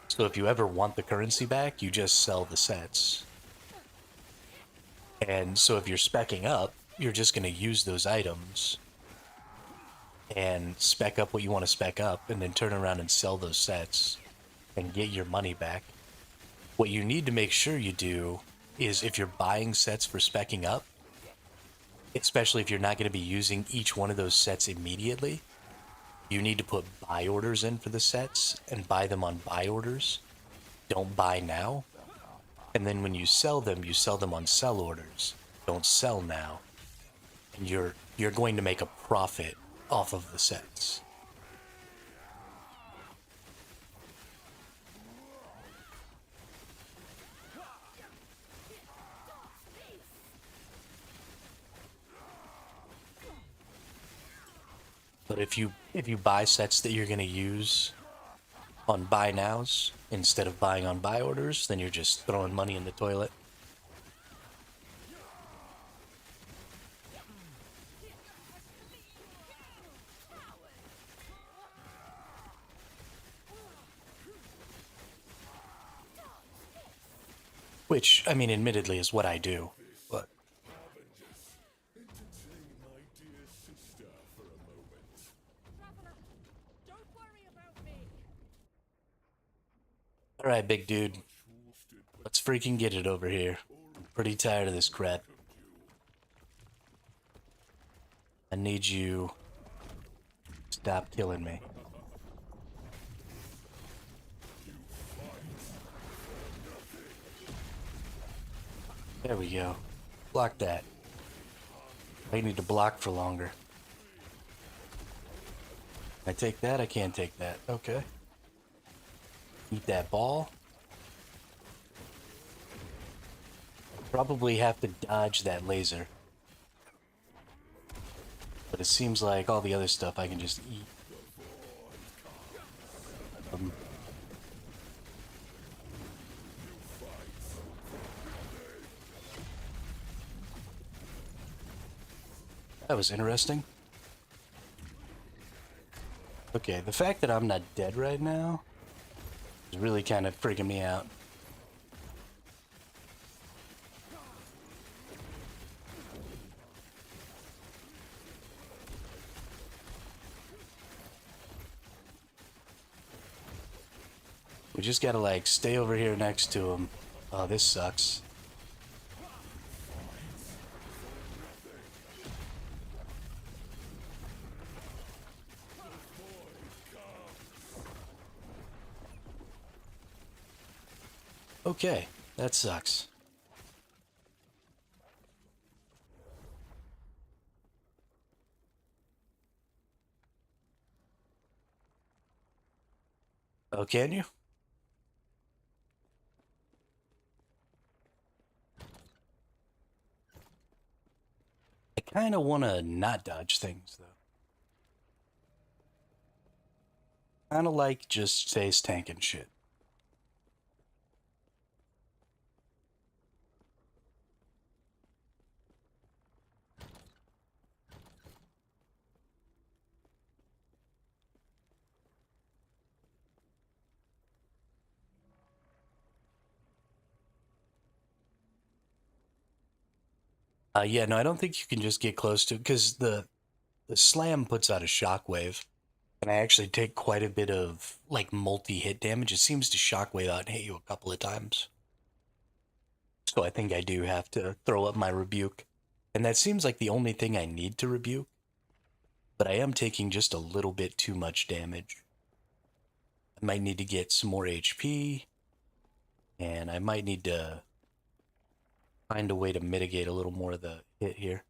So if you ever want the currency back, you just sell the sets. And so if you're speccing up, you're just going to use those items and spec up what you want to spec up and then turn around and sell those sets and get your money back. What you need to make sure you do is if you're buying sets for specking up, especially if you're not going to be using each one of those sets immediately, you need to put buy orders in for the sets and buy them on buy orders. Don't buy now. And then when you sell them on sell orders. Don't sell now. And you're going to make a profit off of the sets. But if you buy sets that you're going to use on buy nows instead of buying on buy orders, then you're just throwing money in the toilet. Which, I mean, admittedly is what I do. But Entertain my dear sister for a moment. Traveler, don't worry about me. alright, big dude. Let's freaking get it over here. I'm pretty tired of this crap. I need you to stop killing me. There we go. Block that. I need to block for longer. Can I take that? I can't take that. Okay. Eat that ball. Probably have to dodge that laser. But it seems like all the other stuff I can just eat. That was interesting. Okay, the fact that I'm not dead right now is really kind of freaking me out. We just gotta, like, stay over here next to him. Oh, this sucks. Okay, that sucks. Oh, can you? I kind of want to not dodge things, though. Kind of like just face tanking shit. Yeah, no, I don't think you can just get close to, because the slam puts out a shockwave, and I actually take quite a bit of, like, multi-hit damage. It seems to shockwave out and hit you a couple of times. So I think I do have to throw up my rebuke. And that seems like the only thing I need to rebuke. But I am taking just a little bit too much damage. I might need to get some more HP. And I might need to find a way to mitigate a little more of the hit here.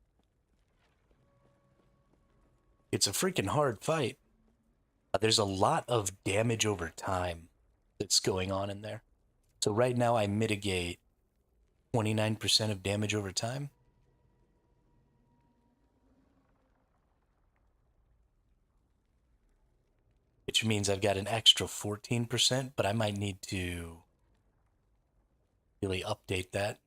It's a freaking hard fight. There's a lot of damage over time that's going on in there. So right now I mitigate 29% of damage over time. Which means I've got an extra 14%, but I might need to really update that.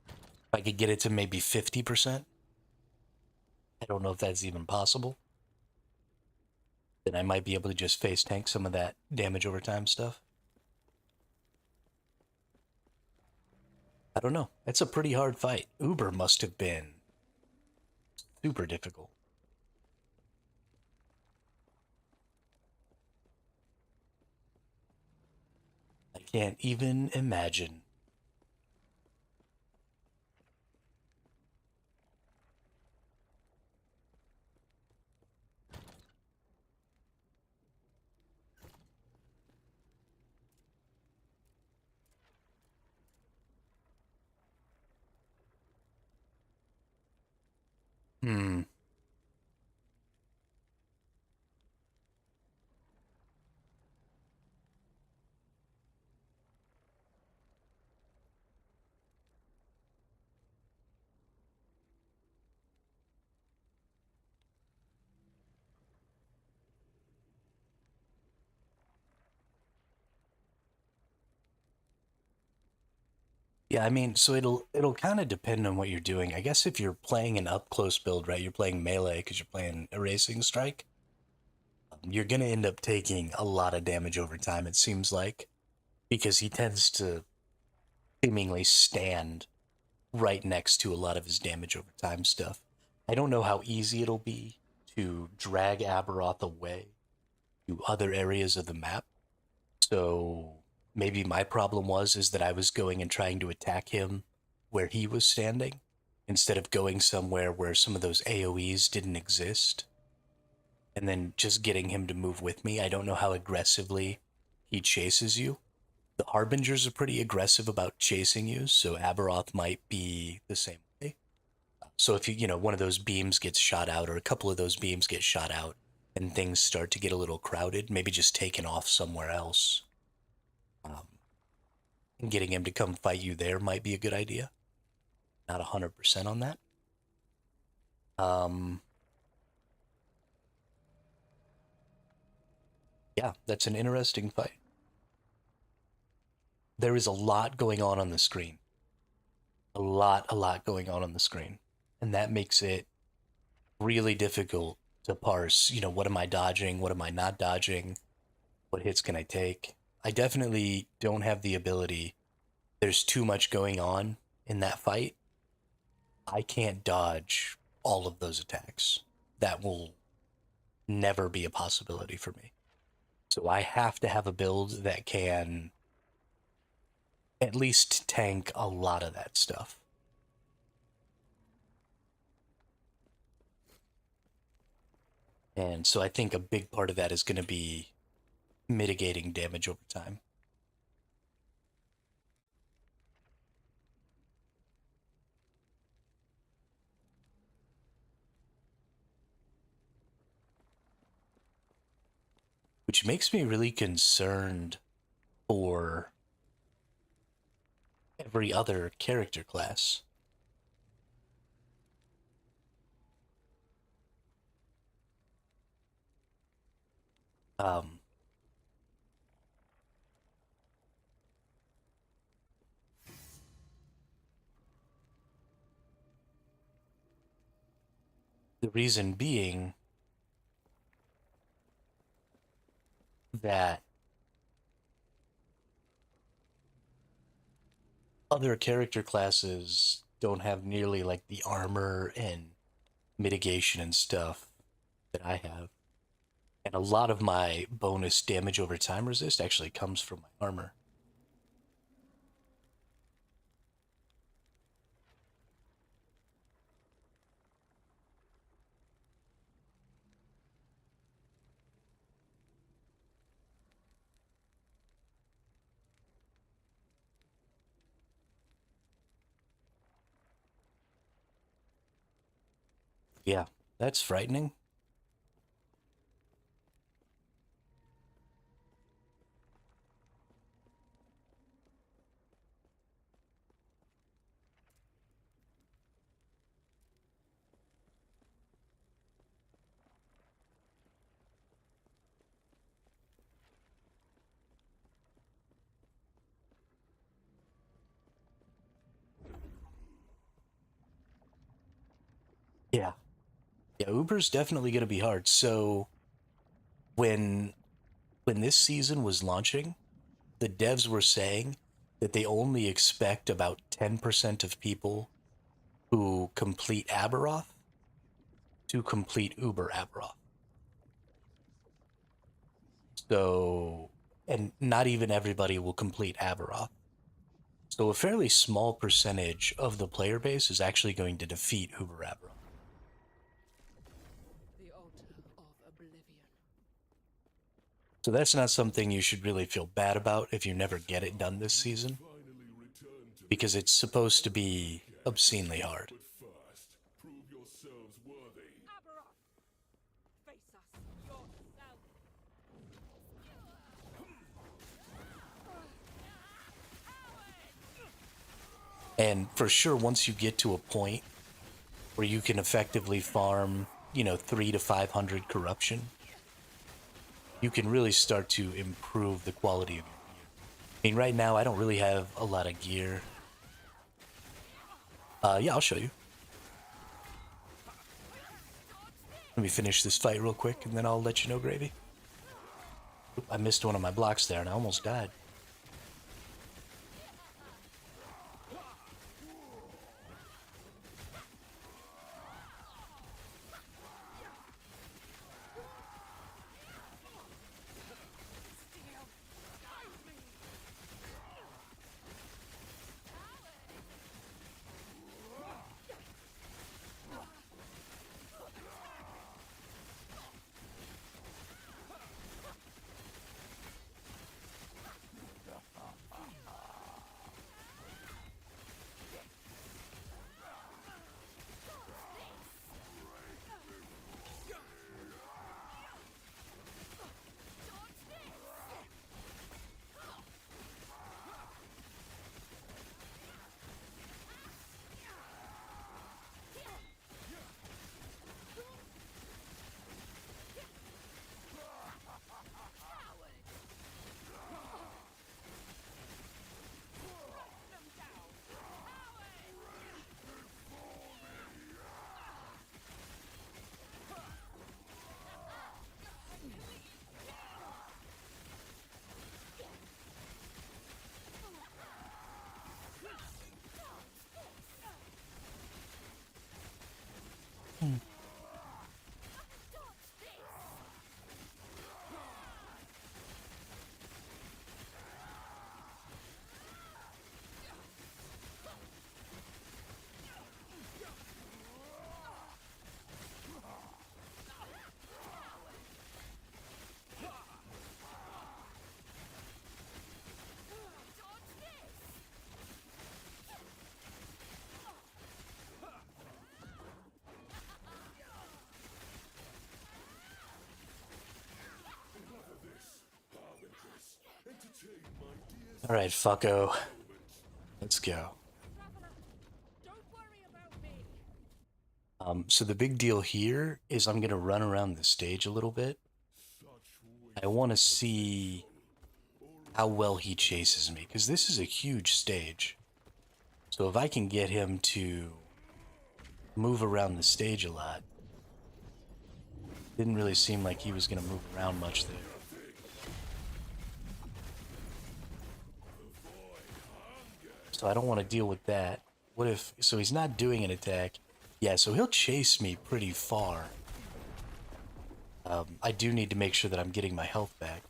If I could get it to maybe 50%, I don't know if that's even possible. Then I might be able to just face tank some of that damage over time stuff. I don't know. It's a pretty hard fight. Uber must have been super difficult. I can't even imagine. Hmm. Yeah, I mean, so it'll kind of depend on what you're doing. I guess if you're playing an up close build, right? You're playing melee because you're playing erasing strike. You're gonna end up taking a lot of damage over time. It seems like because he tends to seemingly stand right next to a lot of his damage over time stuff. I don't know how easy it'll be to drag Aberroth away to other areas of the map. So maybe my problem is that I was going and trying to attack him where he was standing instead of going somewhere where some of those AoEs didn't exist and then just getting him to move with me. I don't know how aggressively he chases you. The Harbingers are pretty aggressive about chasing you, so Aberroth might be the same way. So if one of those beams gets shot out or a couple of those beams get shot out and things start to get a little crowded, maybe just taking off somewhere else. And getting him to come fight you there might be a good idea. Not 100% on that. Yeah, that's an interesting fight. There is a lot going on the screen. A lot going on the screen. And that makes it really difficult to parse, what am I dodging? What am I not dodging? What hits can I take? I definitely don't have the ability. There's too much going on in that fight. I can't dodge all of those attacks. That will never be a possibility for me. So I have to have a build that can at least tank a lot of that stuff. And so I think a big part of that is going to be mitigating damage over time. Which makes me really concerned for every other character class. Um, the reason being that other character classes don't have nearly like the armor and mitigation and stuff that I have. And a lot of my bonus damage over time resist actually comes from my armor. Yeah, that's frightening. Yeah. Yeah, Uber's definitely going to be hard. So when this season was launching, the devs were saying that they only expect about 10% of people who complete Aberroth to complete Uber Aberroth. So, and not even everybody will complete Aberroth. So, a fairly small percentage of the player base is actually going to defeat Uber Aberroth. The altar of oblivion. So, that's not something you should really feel bad about if you never get it done this season, Finally return to me. because it's supposed to be obscenely hard. But first, prove yourselves worthy. Aberroth! Face us yourself! And for sure, once you get to a point where you can effectively farm, 3 to 500 corruption, you can really start to improve the quality of your gear. I mean, right now, I don't really have a lot of gear. Yeah, I'll show you. Let me finish this fight real quick, and then I'll let you know, Gravy. Oop, I missed one of my blocks there, and I almost died. All right, fucko. Let's go. Traveler, don't worry about me. So the big deal here is I'm going to run around the stage a little bit. I want to see how well he chases me, because this is a huge stage. So if I can get him to move around the stage a lot, didn't really seem like he was going to move around much there. So I don't want to deal with that. What if, so he's not doing an attack. Yeah, so he'll chase me pretty far. I do need to make sure that I'm getting my health back.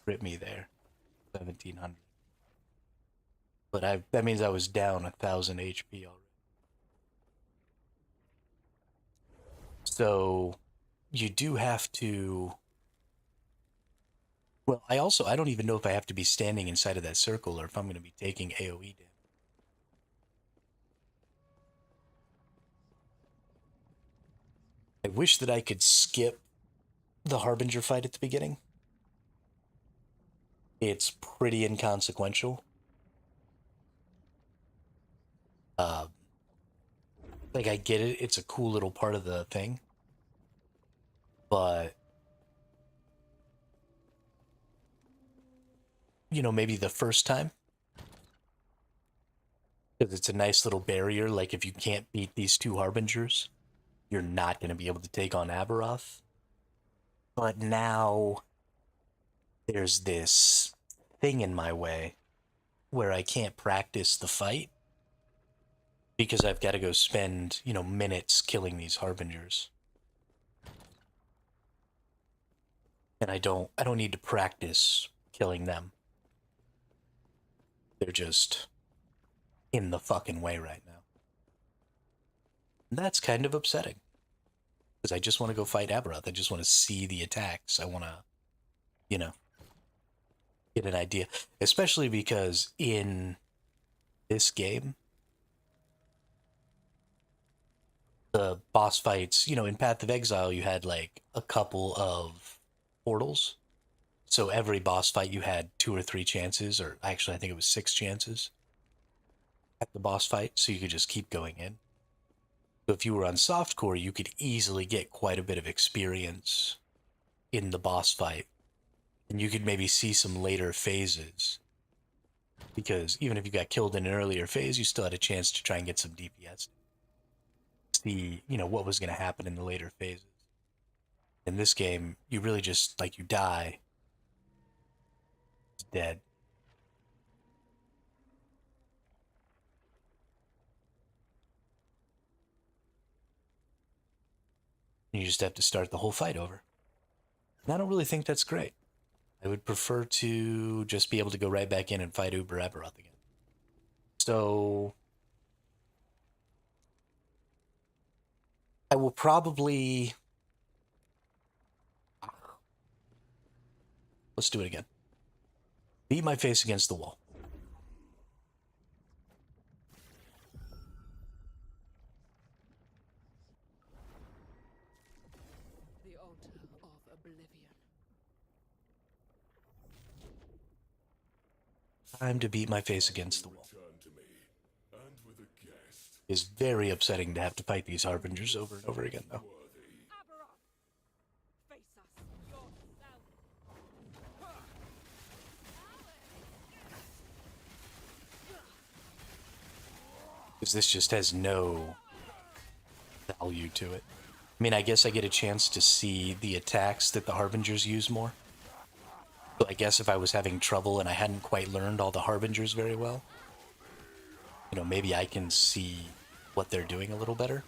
Rip me there. 1700. But that means I was down 1000 HP already. So you do have to. Well, I don't even know if I have to be standing inside of that circle or if I'm going to be taking AoE damage. wish that I could skip the Harbinger fight at the beginning. It's pretty inconsequential. Uh, like, I get it. It's a cool little part of the thing. But, you know, maybe the first time. Because it's a nice little barrier. Like, if you can't beat these two Harbingers, you're not going to be able to take on Aberroth. But now there's this thing in my way where I can't practice the fight because I've got to go spend, you know, minutes killing these Harbingers. And I don't need to practice killing them. They're just in the fucking way right now. And that's kind of upsetting. Because I just want to go fight Aberroth. I just want to see the attacks. I want to, you know, get an idea. Especially because in this game, the boss fights, you know, in Path of Exile, you had like a couple of portals. So every boss fight you had 2 or 3 chances, or actually I think it was 6 chances at the boss fight, so you could just keep going in. So if you were on softcore, you could easily get quite a bit of experience in the boss fight. And you could maybe see some later phases. Because even if you got killed in an earlier phase, you still had a chance to try and get some DPS. See, you know, what was going to happen in the later phases. In this game, you really just, like, you die. It's dead. And you just have to start the whole fight over. And I don't really think that's great. I would prefer to just be able to go right back in and fight Aberroth again. So I will probably... Let's do it again. Beat my face against the wall. The altar of oblivion. Time to beat my face against the wall. Return to me, and with a guest. It's very upsetting to have to fight these Harbingers over and over again, though. Worthy. Aberroth! Face us yourself! Because this just has no value to it. I mean, I guess I get a chance to see the attacks that the Harbingers use more. So I guess if I was having trouble and I hadn't quite learned all the Harbingers very well, you know, maybe I can see what they're doing a little better.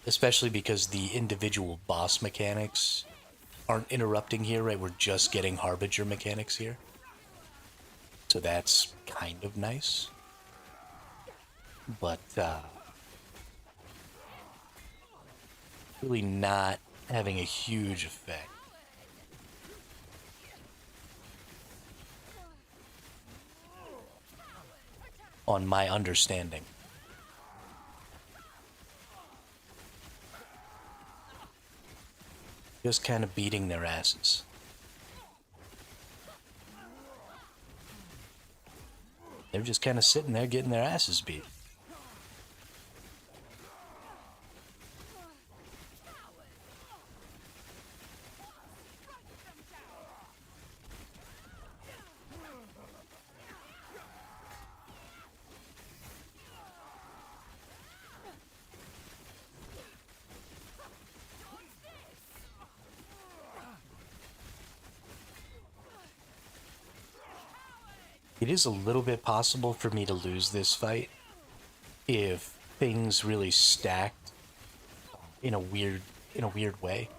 Especially because the individual boss mechanics aren't interrupting here, right? We're just getting Harbinger mechanics here. So that's kind of nice. But, really not having a huge effect. On my understanding. Just kind of beating their asses. They're just kind of sitting there getting their asses beat. It is a little bit possible for me to lose this fight if things really stacked in a weird way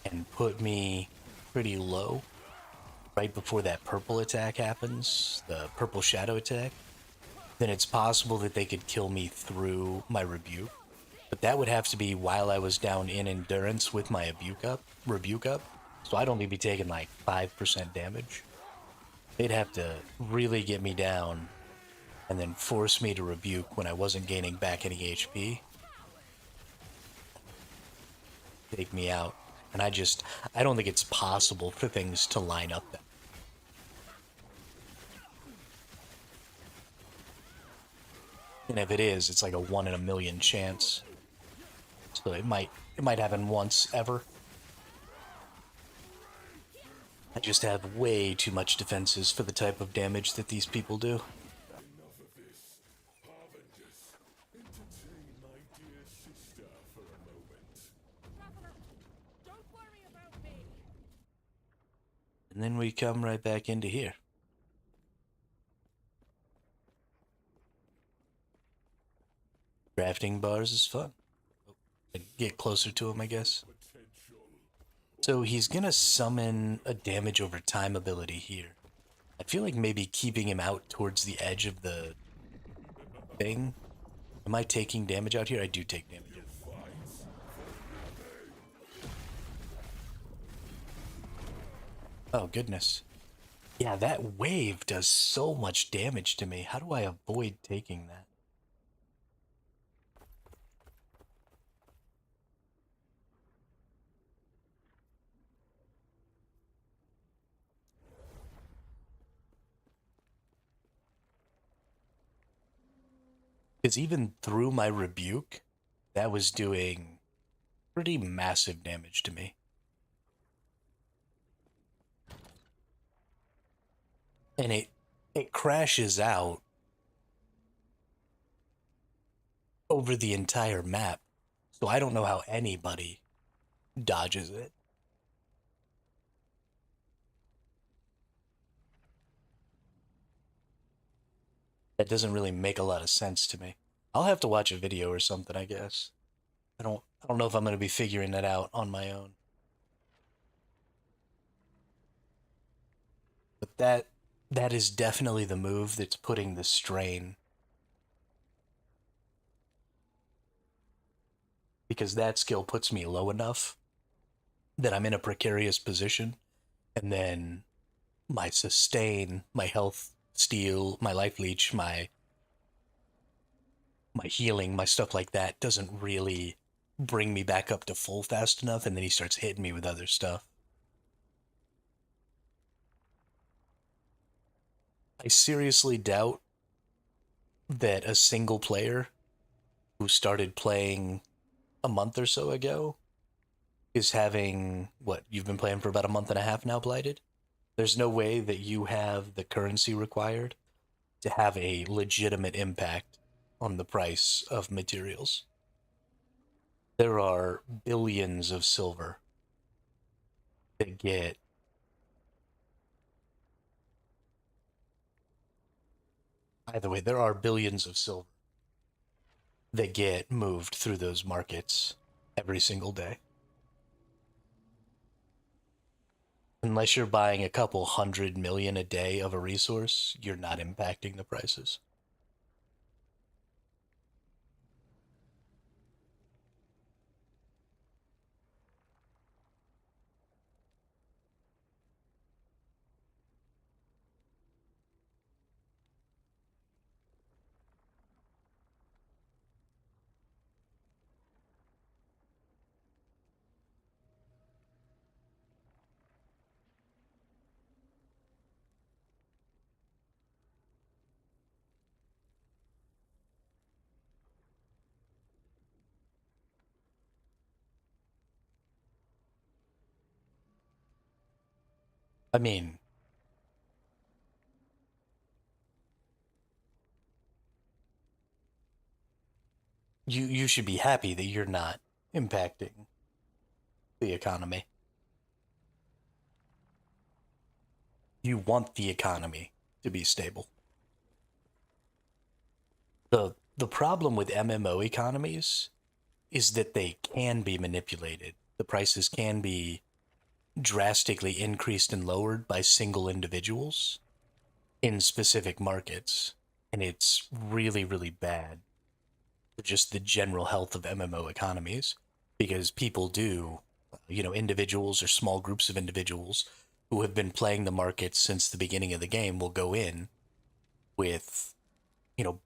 and put me pretty low right before that purple attack happens, the purple shadow attack. Then it's possible that they could kill me through my rebuke. But that would have to be while I was down in endurance with my rebuke up. So I'd only be taking like 5% damage. They'd have to really get me down and then force me to rebuke when I wasn't gaining back any HP. take me out. And I don't think it's possible for things to line up that. And if it is, it's like a 1 in a million chance. So it might happen once ever. I just have way too much defenses for the type of damage that these people do. Enough of this. Harbingers, entertain my dear sister for a moment. Traveler, don't worry about me. And then we come right back into here. Crafting bars is fun. Get closer to him, I guess. Potential. So he's gonna summon a damage over time ability here. I feel like maybe keeping him out towards the edge of the thing. Am I taking damage out here? I do take damage out. Oh, goodness. Yeah, that wave does so much damage to me. How do I avoid taking that? Because even through my rebuke, that was doing pretty massive damage to me. And it crashes out over the entire map. So I don't know how anybody dodges it. That doesn't really make a lot of sense to me. I'll have to watch a video or something, I guess. I don't know if I'm going to be figuring that out on my own. But that is definitely the move that's putting the strain, because that skill puts me low enough that I'm in a precarious position, and then my sustain, my health steal, my life leech, my healing, my stuff like that doesn't really bring me back up to full fast enough, and then he starts hitting me with other stuff. I seriously doubt that a single player who started playing a month or so ago is having, what, you've been playing for about a month and a half now, Blighted? There's no way that you have the currency required to have a legitimate impact on the price of materials. There are billions of silver that get either way, there are billions of silver that get moved through those markets every single day. Unless you're buying a couple 100 million a day of a resource, you're not impacting the prices. I mean, you should be happy that you're not impacting the economy. You want the economy to be stable. The problem with MMO economies is that they can be manipulated. The prices can be drastically increased and lowered by single individuals in specific markets. And it's really, really bad for just the general health of MMO economies, because people do, individuals or small groups of individuals who have been playing the markets since the beginning of the game will go in with, you know,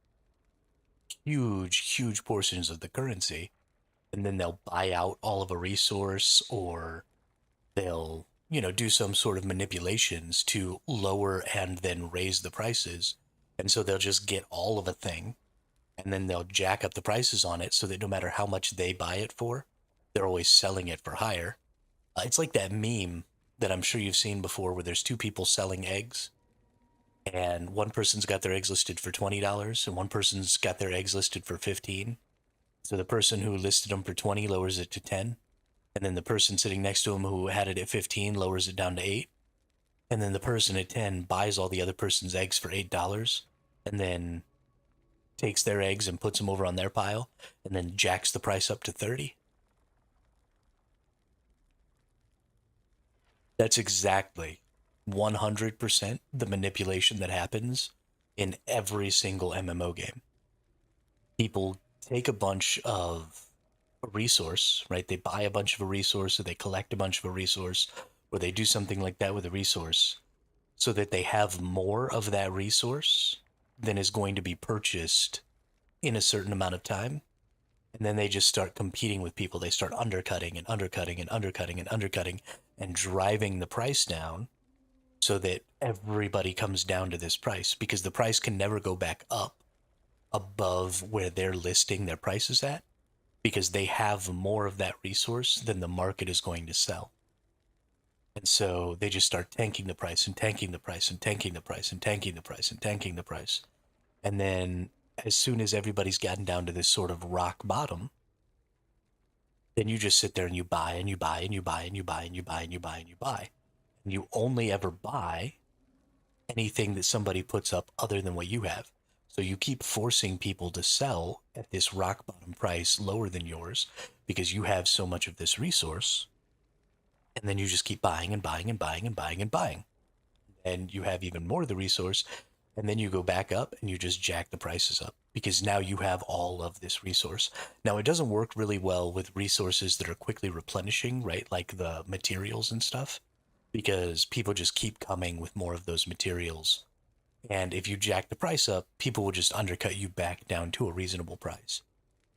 huge, huge portions of the currency and then they'll buy out all of a resource, or they'll, do some sort of manipulations to lower and then raise the prices. And so they'll just get all of a thing, and then they'll jack up the prices on it so that no matter how much they buy it for, they're always selling it for higher. It's like that meme that I'm sure you've seen before where there's two people selling eggs, and one person's got their eggs listed for $20 and one person's got their eggs listed for 15. So the person who listed them for 20 lowers it to 10, and then the person sitting next to him who had it at 15 lowers it down to 8, and then the person at 10 buys all the other person's eggs for $8, and then takes their eggs and puts them over on their pile, and then jacks the price up to 30. That's exactly 100% the manipulation that happens in every single MMO game. People take a bunch of a resource, right? They buy a bunch of a resource, or they collect a bunch of a resource, or they do something like that with a resource so that they have more of that resource than is going to be purchased in a certain amount of time. And then they just start competing with people. They start undercutting and undercutting and undercutting and undercutting and driving the price down so that everybody comes down to this price, because the price can never go back up above where they're listing their prices at, because they have more of that resource than the market is going to sell. And so they just start tanking the price and tanking the price and tanking the price and tanking the price and tanking the price. And then as soon as everybody's gotten down to this sort of rock bottom, then you just sit there and you buy and you buy and you buy and you buy and you buy and you buy and you buy. And you only ever buy anything that somebody puts up other than what you have. So you keep forcing people to sell at this rock bottom price lower than yours because you have so much of this resource. And then you just keep buying and buying and buying and buying and buying. And you have even more of the resource. And then you go back up and you just jack the prices up because now you have all of this resource. Now, it doesn't work really well with resources that are quickly replenishing, right? Like the materials and stuff, because people just keep coming with more of those materials. And if you jack the price up, people will just undercut you back down to a reasonable price.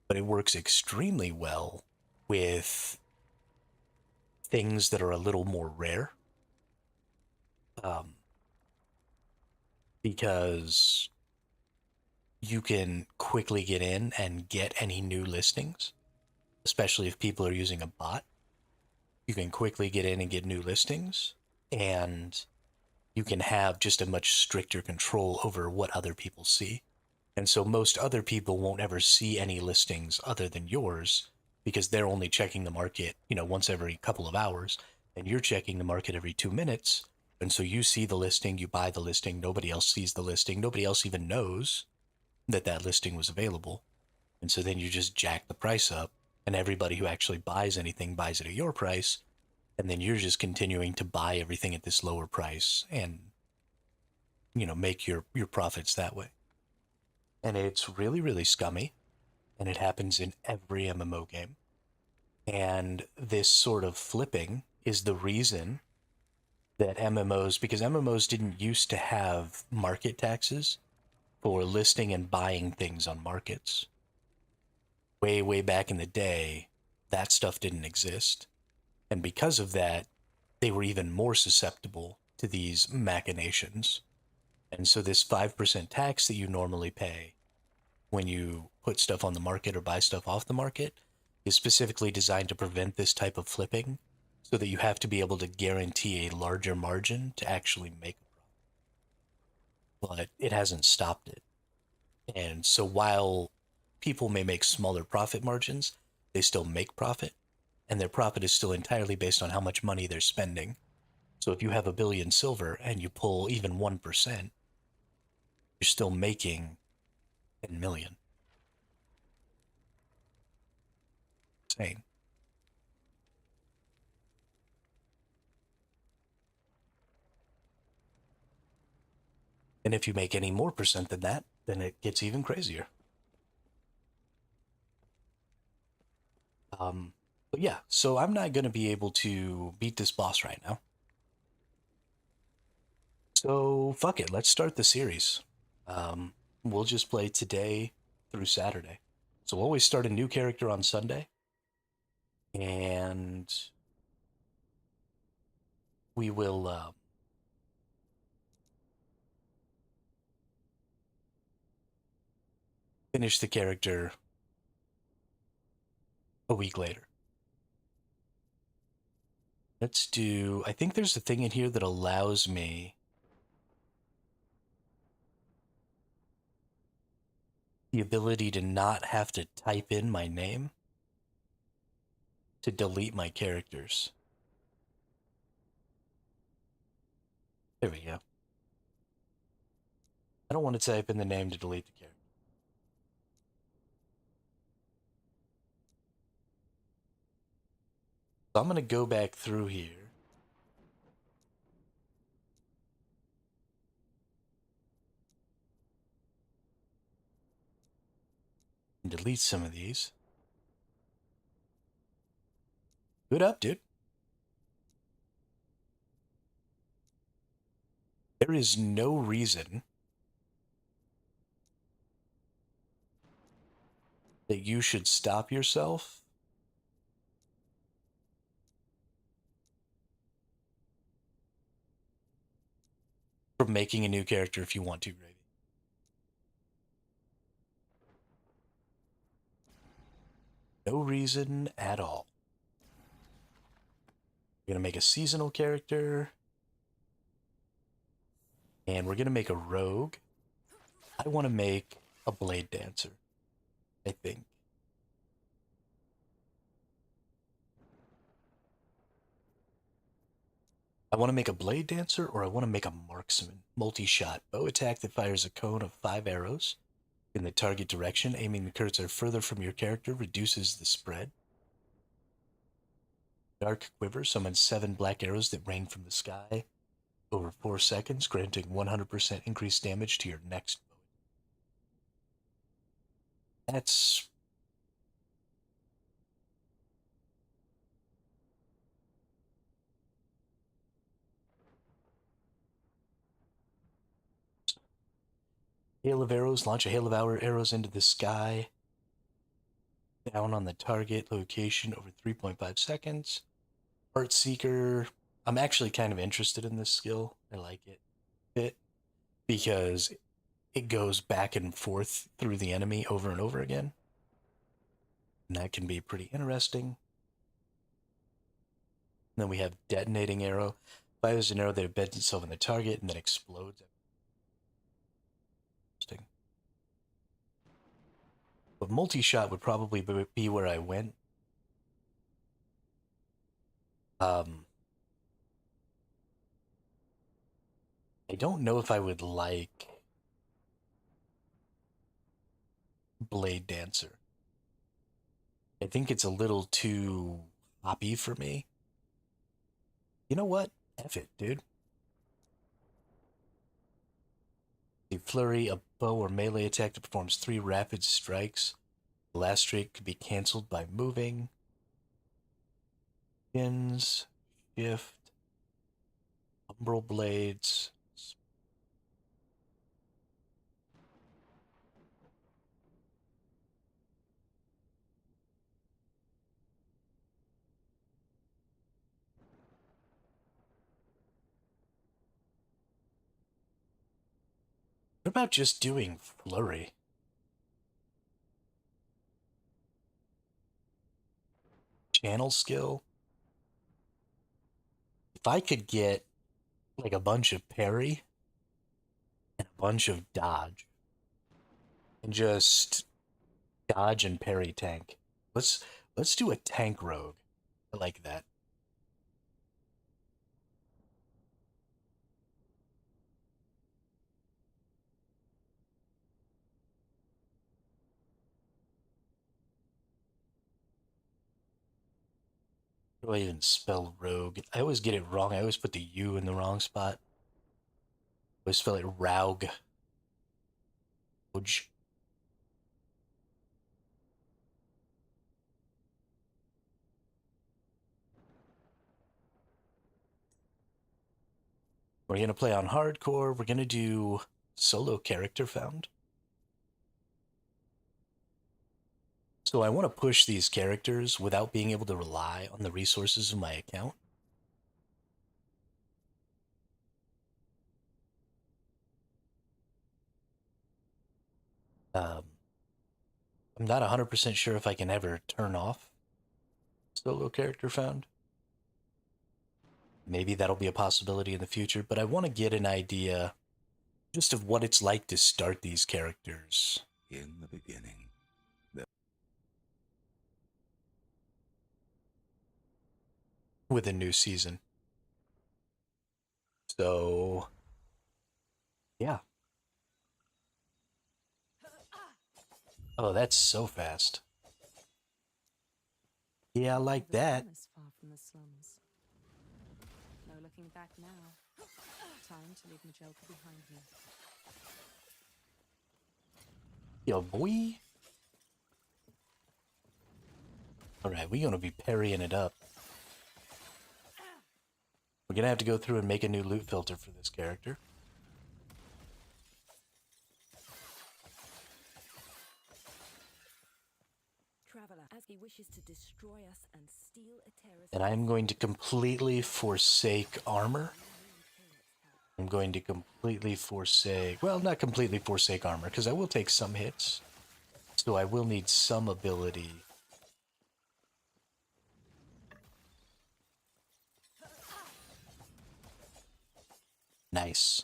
But it works extremely well with things that are a little more rare. Because you can quickly get in and get any new listings, especially if people are using a bot. You can quickly get in and get new listings, and you can have just a much stricter control over what other people see. And so most other people won't ever see any listings other than yours because they're only checking the market, once every couple of hours, and you're checking the market every 2 minutes. And so you see the listing, you buy the listing, nobody else sees the listing, nobody else even knows that that listing was available. And so then you just jack the price up, and everybody who actually buys anything buys it at your price, and then you're just continuing to buy everything at this lower price and, make your profits that way. And it's really, really scummy, and it happens in every MMO game. And this sort of flipping is the reason that because MMOs didn't used to have market taxes for listing and buying things on markets. Way, way back in the day, that stuff didn't exist. And because of that, they were even more susceptible to these machinations. And so this 5% tax that you normally pay when you put stuff on the market or buy stuff off the market is specifically designed to prevent this type of flipping, so that you have to be able to guarantee a larger margin to actually make a profit. But it hasn't stopped it. And so while people may make smaller profit margins, they still make profit, and their profit is still entirely based on how much money they're spending. So if you have $1 billion silver and you pull even 1%, you're still making 10 million. Insane. And if you make any more percent than that, then it gets even crazier. But yeah, so I'm not going to be able to beat this boss right now. So fuck it, let's start the series. We'll just play today through Saturday. So we'll always start a new character on Sunday, And we will finish the character a week later. Let's do, I think there's a thing in here that allows me the ability to not have to type in my name to delete my characters. There we go. I don't want to type in the name to delete the character. So I'm going to go back through here. And delete some of these. Good up, dude. There is no reason that you should stop yourself from making a new character if you want to, Gravy. No reason at all. We're going to make a seasonal character. And we're going to make a rogue. I want to make a blade dancer, I think. I want to make a blade dancer, or I want to make a marksman. Multi-shot bow attack that fires a cone of 5 arrows in the target direction. Aiming the cursor further from your character reduces the spread. Dark quiver summons 7 black arrows that rain from the sky over 4 seconds, granting 100% increased damage to your next bow. That's hail of arrows. Launch a hail of arrows into the sky. Down on the target location over 3.5 seconds. Heart Seeker. I'm actually kind of interested in this skill. I like it because it goes back and forth through the enemy over and over again. And that can be pretty interesting. And then we have Detonating Arrow. Fires an arrow that embeds itself in the target and then explodes. Interesting. But multi-shot would probably be where I went. I don't know if I would like Blade Dancer. I think it's a little too hoppy for me. You know what? F it, dude. The flurry, a bow or melee attack that performs 3 rapid strikes. The last strike could be cancelled by moving. Pins, shift, umbral blades. What about just doing flurry? Channel skill? If I could get like a bunch of parry and a bunch of dodge and just dodge and parry tank. Let's do a tank rogue. I like that. How do I even spell rogue? I always get it wrong. I always put the U in the wrong spot. I always spell it rogue. Rogue. We're going to play on hardcore. We're going to do solo character found. So I want to push these characters without being able to rely on the resources of my account. Um, I'm not 100% sure if I can ever turn off solo character found. Maybe that'll be a possibility in the future, but I want to get an idea just of what it's like to start these characters. In the beginning. With a new season. So, yeah. Oh, that's so fast. Yeah, I like Never that. been this far from the slums. No looking back now. Time to leave Majelka behind me. Yo, boy. Alright, we're gonna be parrying it up. We're gonna have to go through and make a new loot filter for this character. Traveler, as he wishes to destroy us and steal a terrace. And I'm going to completely forsake armor. I'm going to completely forsake... Well, not completely forsake armor, because I will take some hits. So I will need some ability. Nice.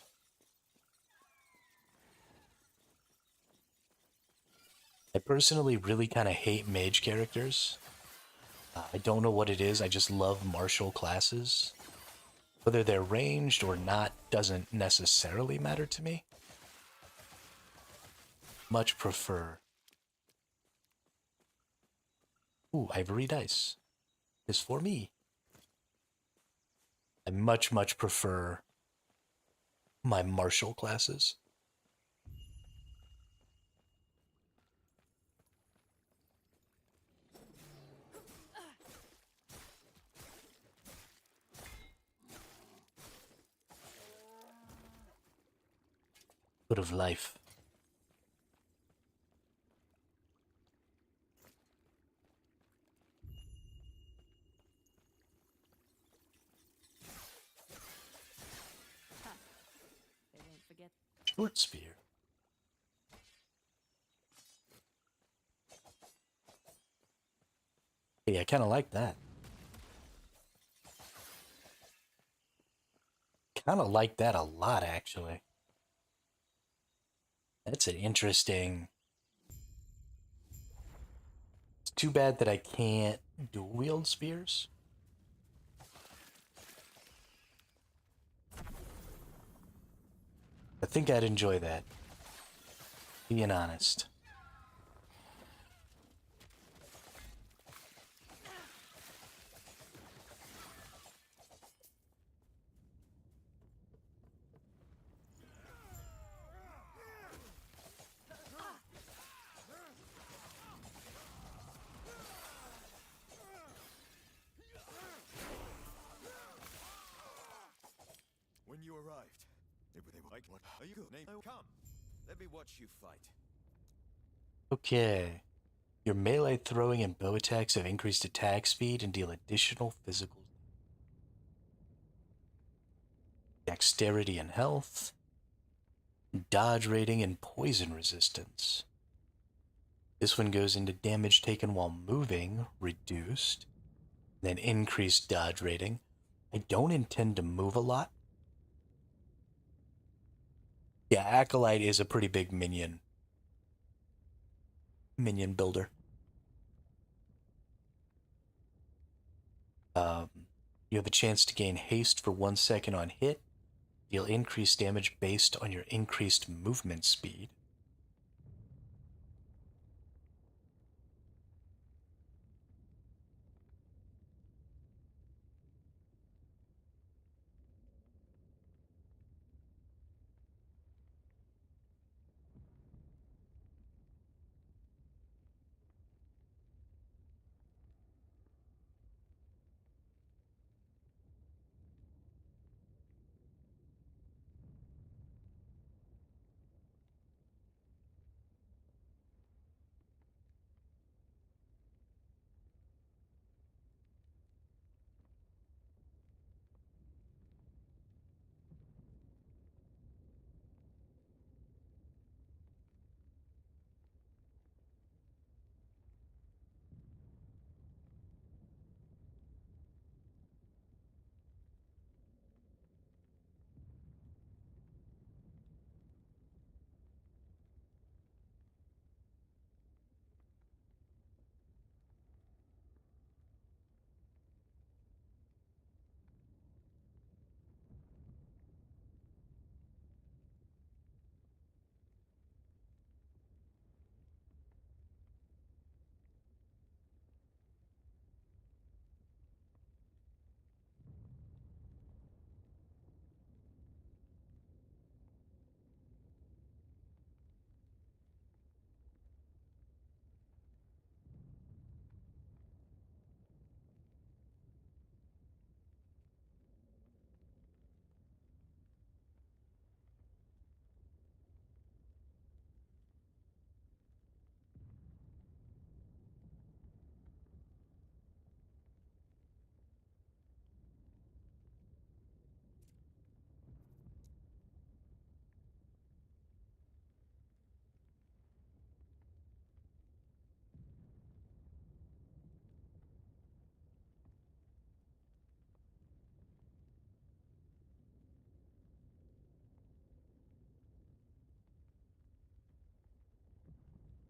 I personally really kind of hate mage characters. I don't know what it is, I just love martial classes. Whether they're ranged or not doesn't necessarily matter to me. Much prefer... Ooh, ivory dice. Is for me. I much prefer my martial classes. Foot of life. They won't forget. Short spear. Hey, I kind of like that. Kind of like that a lot, actually. That's an interesting... It's too bad that I can't dual wield spears. I think I'd enjoy that. Being honest. When you arrived, they were like, "What are you? Name? Oh, come, let me watch you fight." Okay. Your melee throwing and bow attacks have increased attack speed and deal additional physical dexterity and health, dodge rating, and poison resistance. This one goes into damage taken while moving, reduced, then increased dodge rating. I don't intend to move a lot. Yeah, Acolyte is a pretty big minion builder. You have a chance to gain haste for 1 second on hit. Deal increased damage based on your increased movement speed.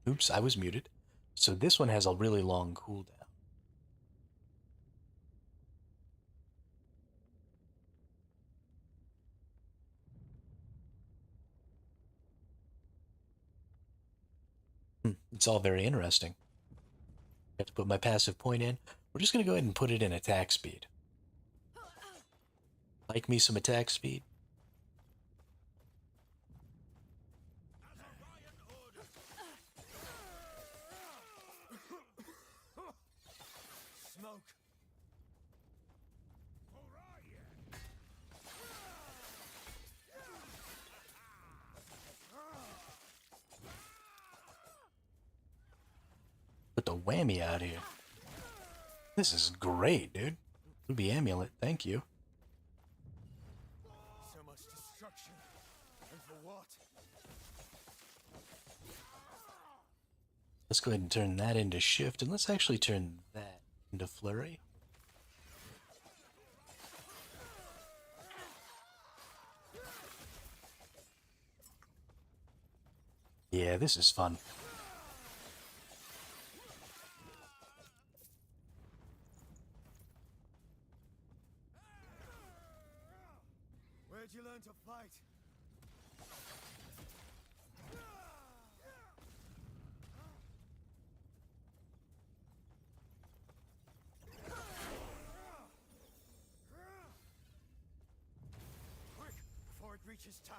Oops, I was muted. So this one has a really long cooldown. It's all very interesting. I have to put my passive point in. We're just going to go ahead and put it in attack speed. Like me some attack speed. Smoke. Put the whammy out here. This is great, dude. Ruby Amulet, thank you. So much destruction. And for what? Let's go ahead and turn that into shift, and let's actually turn that into flurry. Yeah, this is fun. Where'd you learn to fight? Quick, before it reaches town.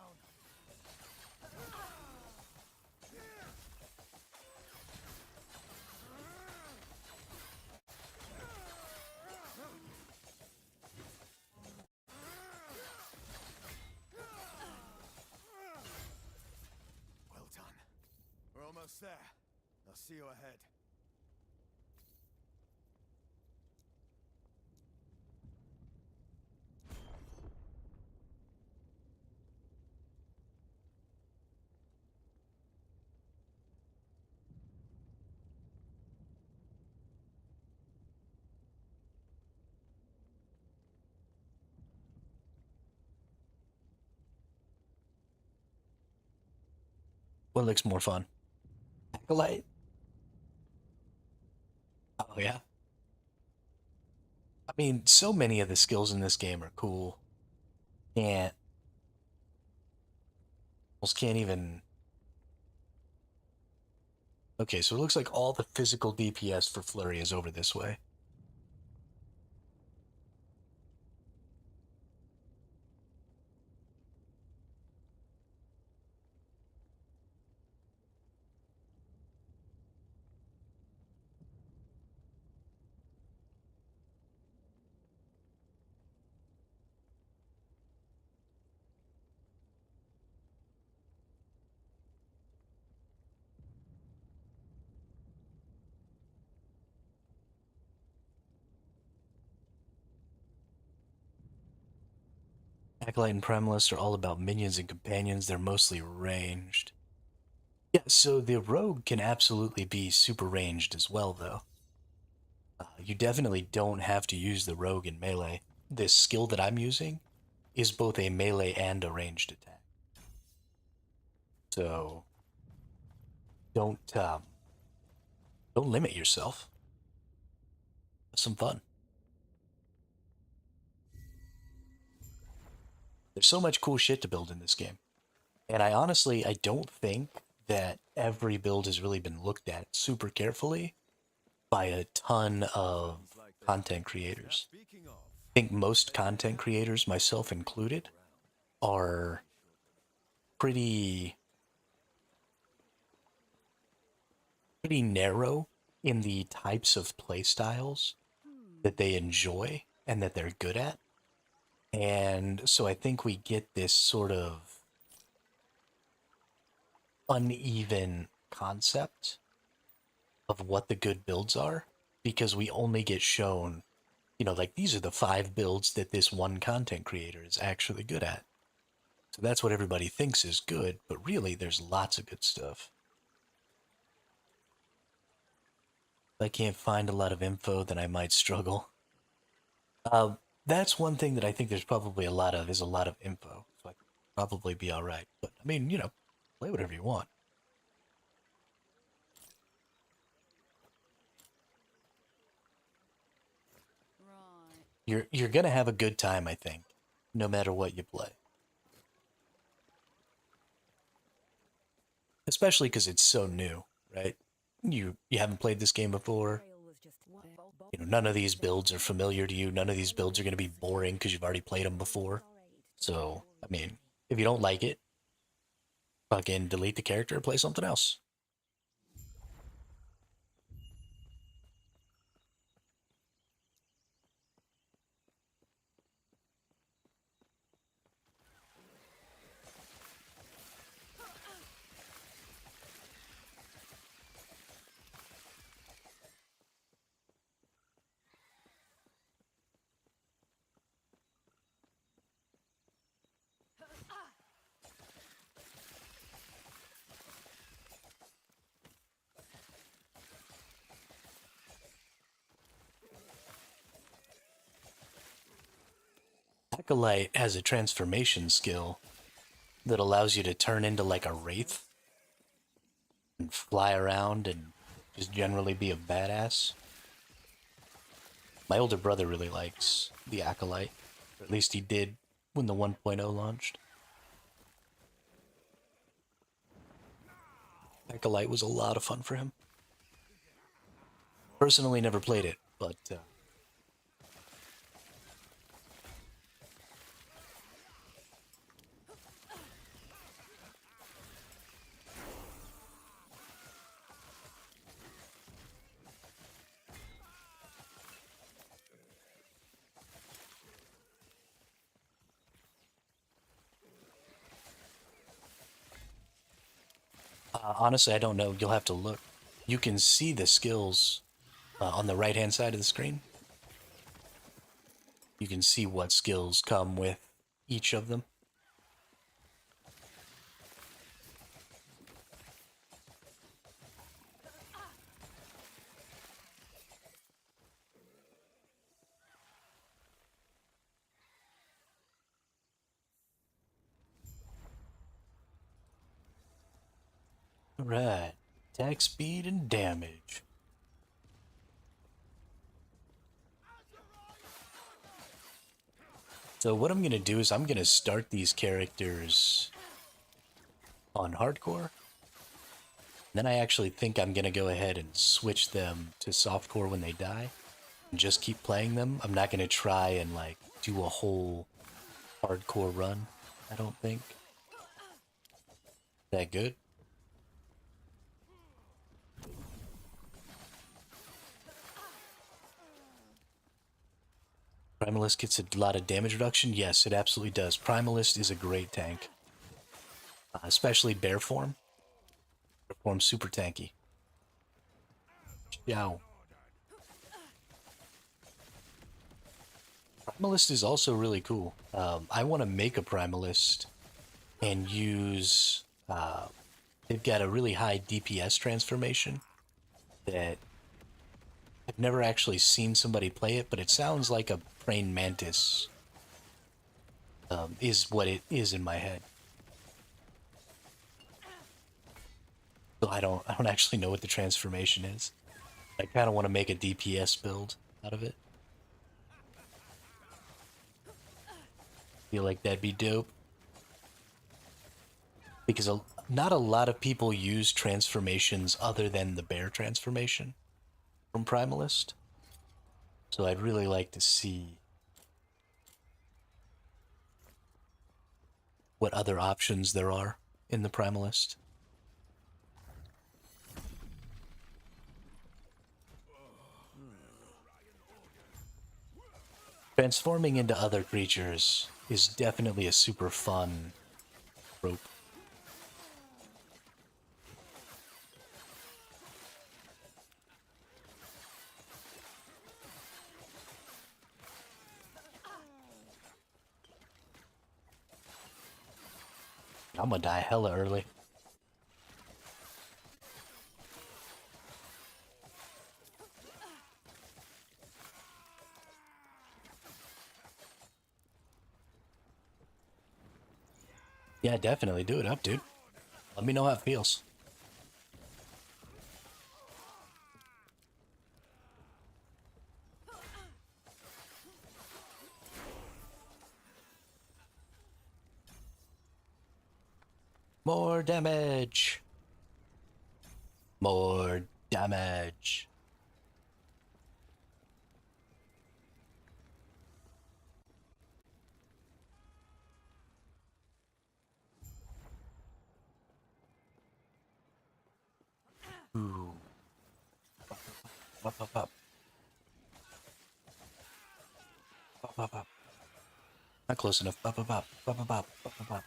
Well done. We're almost there. I'll see you ahead. What looks more fun? Acolyte? Oh, yeah. I mean, so many of the skills in this game are cool. Can't. Almost can't even. Okay, so it looks like all the physical DPS for Flurry is over this way. Acolyte and Primalist are all about minions and companions. They're mostly ranged. Yeah, so the rogue can absolutely be super ranged as well, though. You definitely don't have to use the rogue in melee. This skill that I'm using is both a melee and a ranged attack. So don't limit yourself. Have some fun. There's so much cool shit to build in this game. And I don't think that every build has really been looked at super carefully by a ton of content creators. Speaking of, I think most content creators, myself included, are pretty narrow in the types of playstyles that they enjoy and that they're good at. And so I think we get this sort of uneven concept of what the good builds are because we only get shown, like these are the 5 builds that this one content creator is actually good at. So that's what everybody thinks is good, but really there's lots of good stuff. If I can't find a lot of info, then I might struggle. That's one thing that I think there's probably a lot of info. So I could probably be all right. But I mean, play whatever you want. You're gonna have a good time, I think, no matter what you play. Especially because it's so new, right? You haven't played this game before. Trail was just You know, none of these builds are familiar to you. None of these builds are going to be boring because you've already played them before. So, I mean, if you don't like it, fucking delete the character and play something else. Acolyte has a transformation skill that allows you to turn into like a wraith and fly around and just generally be a badass. My older brother really likes the Acolyte, or at least he did when the 1.0 launched. Acolyte was a lot of fun for him. Personally, never played it, but honestly, I don't know. You'll have to look. You can see the skills on the right-hand side of the screen. You can see what skills come with each of them. Right. Attack speed and damage. So what I'm going to do is I'm going to start these characters on hardcore. Then I actually think I'm going to go ahead and switch them to softcore when they die. And just keep playing them. I'm not going to try and like do a whole hardcore run, I don't think. That good? Primalist gets a lot of damage reduction? Yes, it absolutely does. Primalist is a great tank. Especially bear form. Bear form's super tanky. Yow. Primalist is also really cool. I want to make a Primalist and use... they've got a really high DPS transformation that I've never actually seen somebody play it, but it sounds like a praying mantis is what it is in my head. So I don't actually know what the transformation is. I kind of want to make a DPS build out of it. Feel like that'd be dope. Because not a lot of people use transformations other than the bear transformation from Primalist. So I'd really like to see what other options there are in the Primalist. Transforming into other creatures is definitely a super fun trope. I'm gonna die hella early. Yeah, definitely do it up, dude. Let me know how it feels. More damage. More damage. Ooh. Up, up, up. Up, up, up. Not close enough. Up, up, up. Up, up, up. Up, up, up.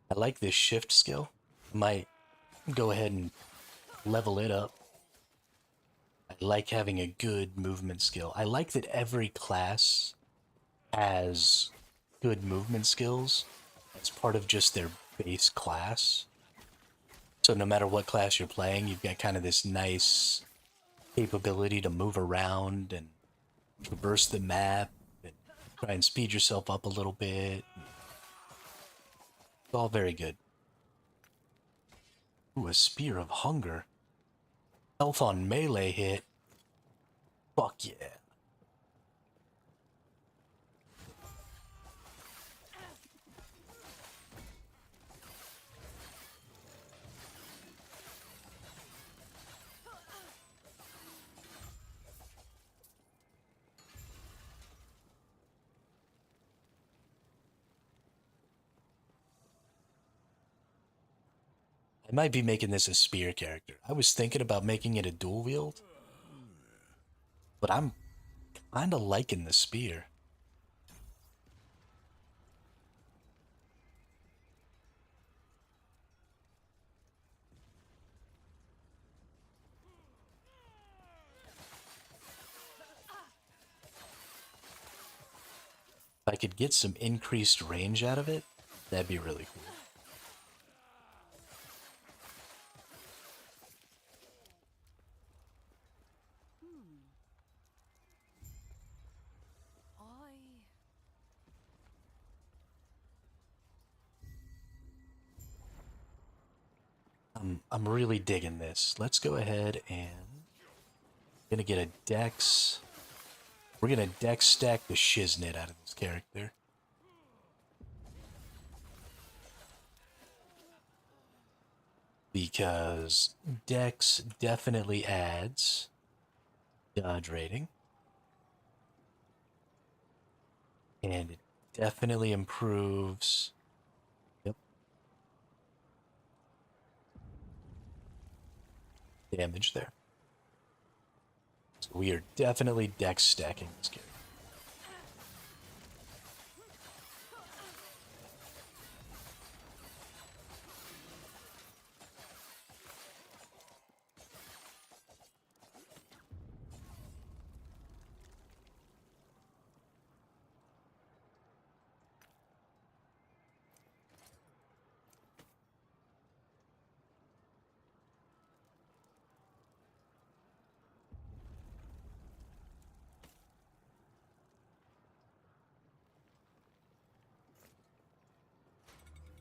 I like this shift skill. Might go ahead and level it up. I like having a good movement skill. I like that every class has good movement skills as part of just their base class. So no matter what class you're playing, you've got kind of this nice capability to move around and traverse the map and try and speed yourself up a little bit. It's all very good. Ooh, a Spear of Hunger. Health on melee hit. Fuck yeah. I might be making this a spear character. I was thinking about making it a dual wield, but I'm kind of liking the spear. If I could get some increased range out of it, that'd be really cool. I'm really digging this. Let's go ahead and gonna get a dex. We're gonna dex stack the shiznit out of this character. Because dex definitely adds dodge rating. And it definitely improves. Yep. Damage there. So we are definitely dex stacking this character.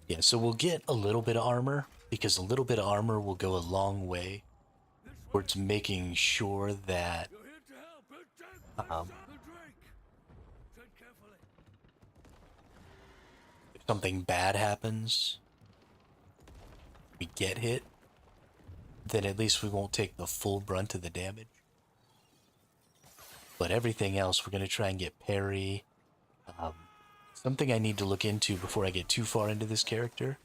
Yeah, so we'll get a little bit of armor, because a little bit of armor will go a long way towards making sure that if something bad happens, we get hit, then at least we won't take the full brunt of the damage. But everything else, we're going to try and get parry. Something I need to look into before I get too far into this character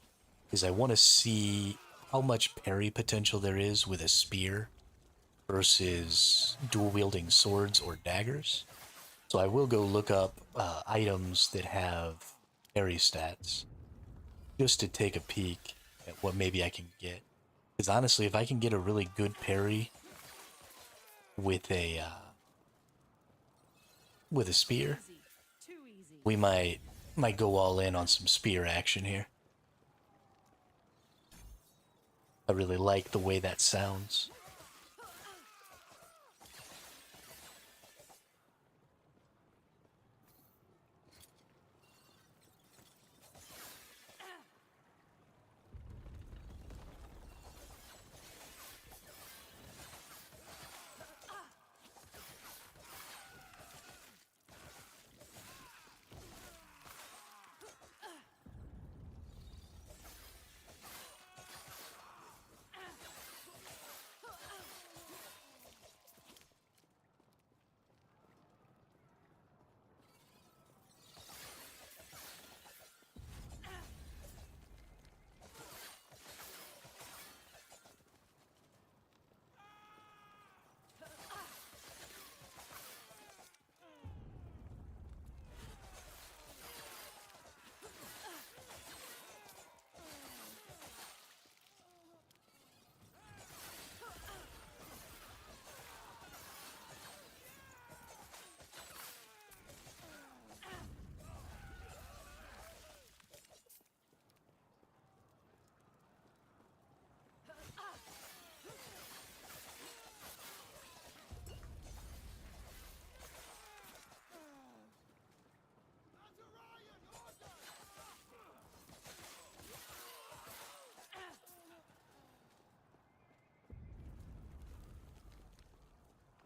is I want to see how much parry potential there is with a spear versus dual-wielding swords or daggers. So I will go look up items that have parry stats just to take a peek at what maybe I can get. Because honestly, if I can get a really good parry with a spear, we might go all in on some spear action here. I really like the way that sounds.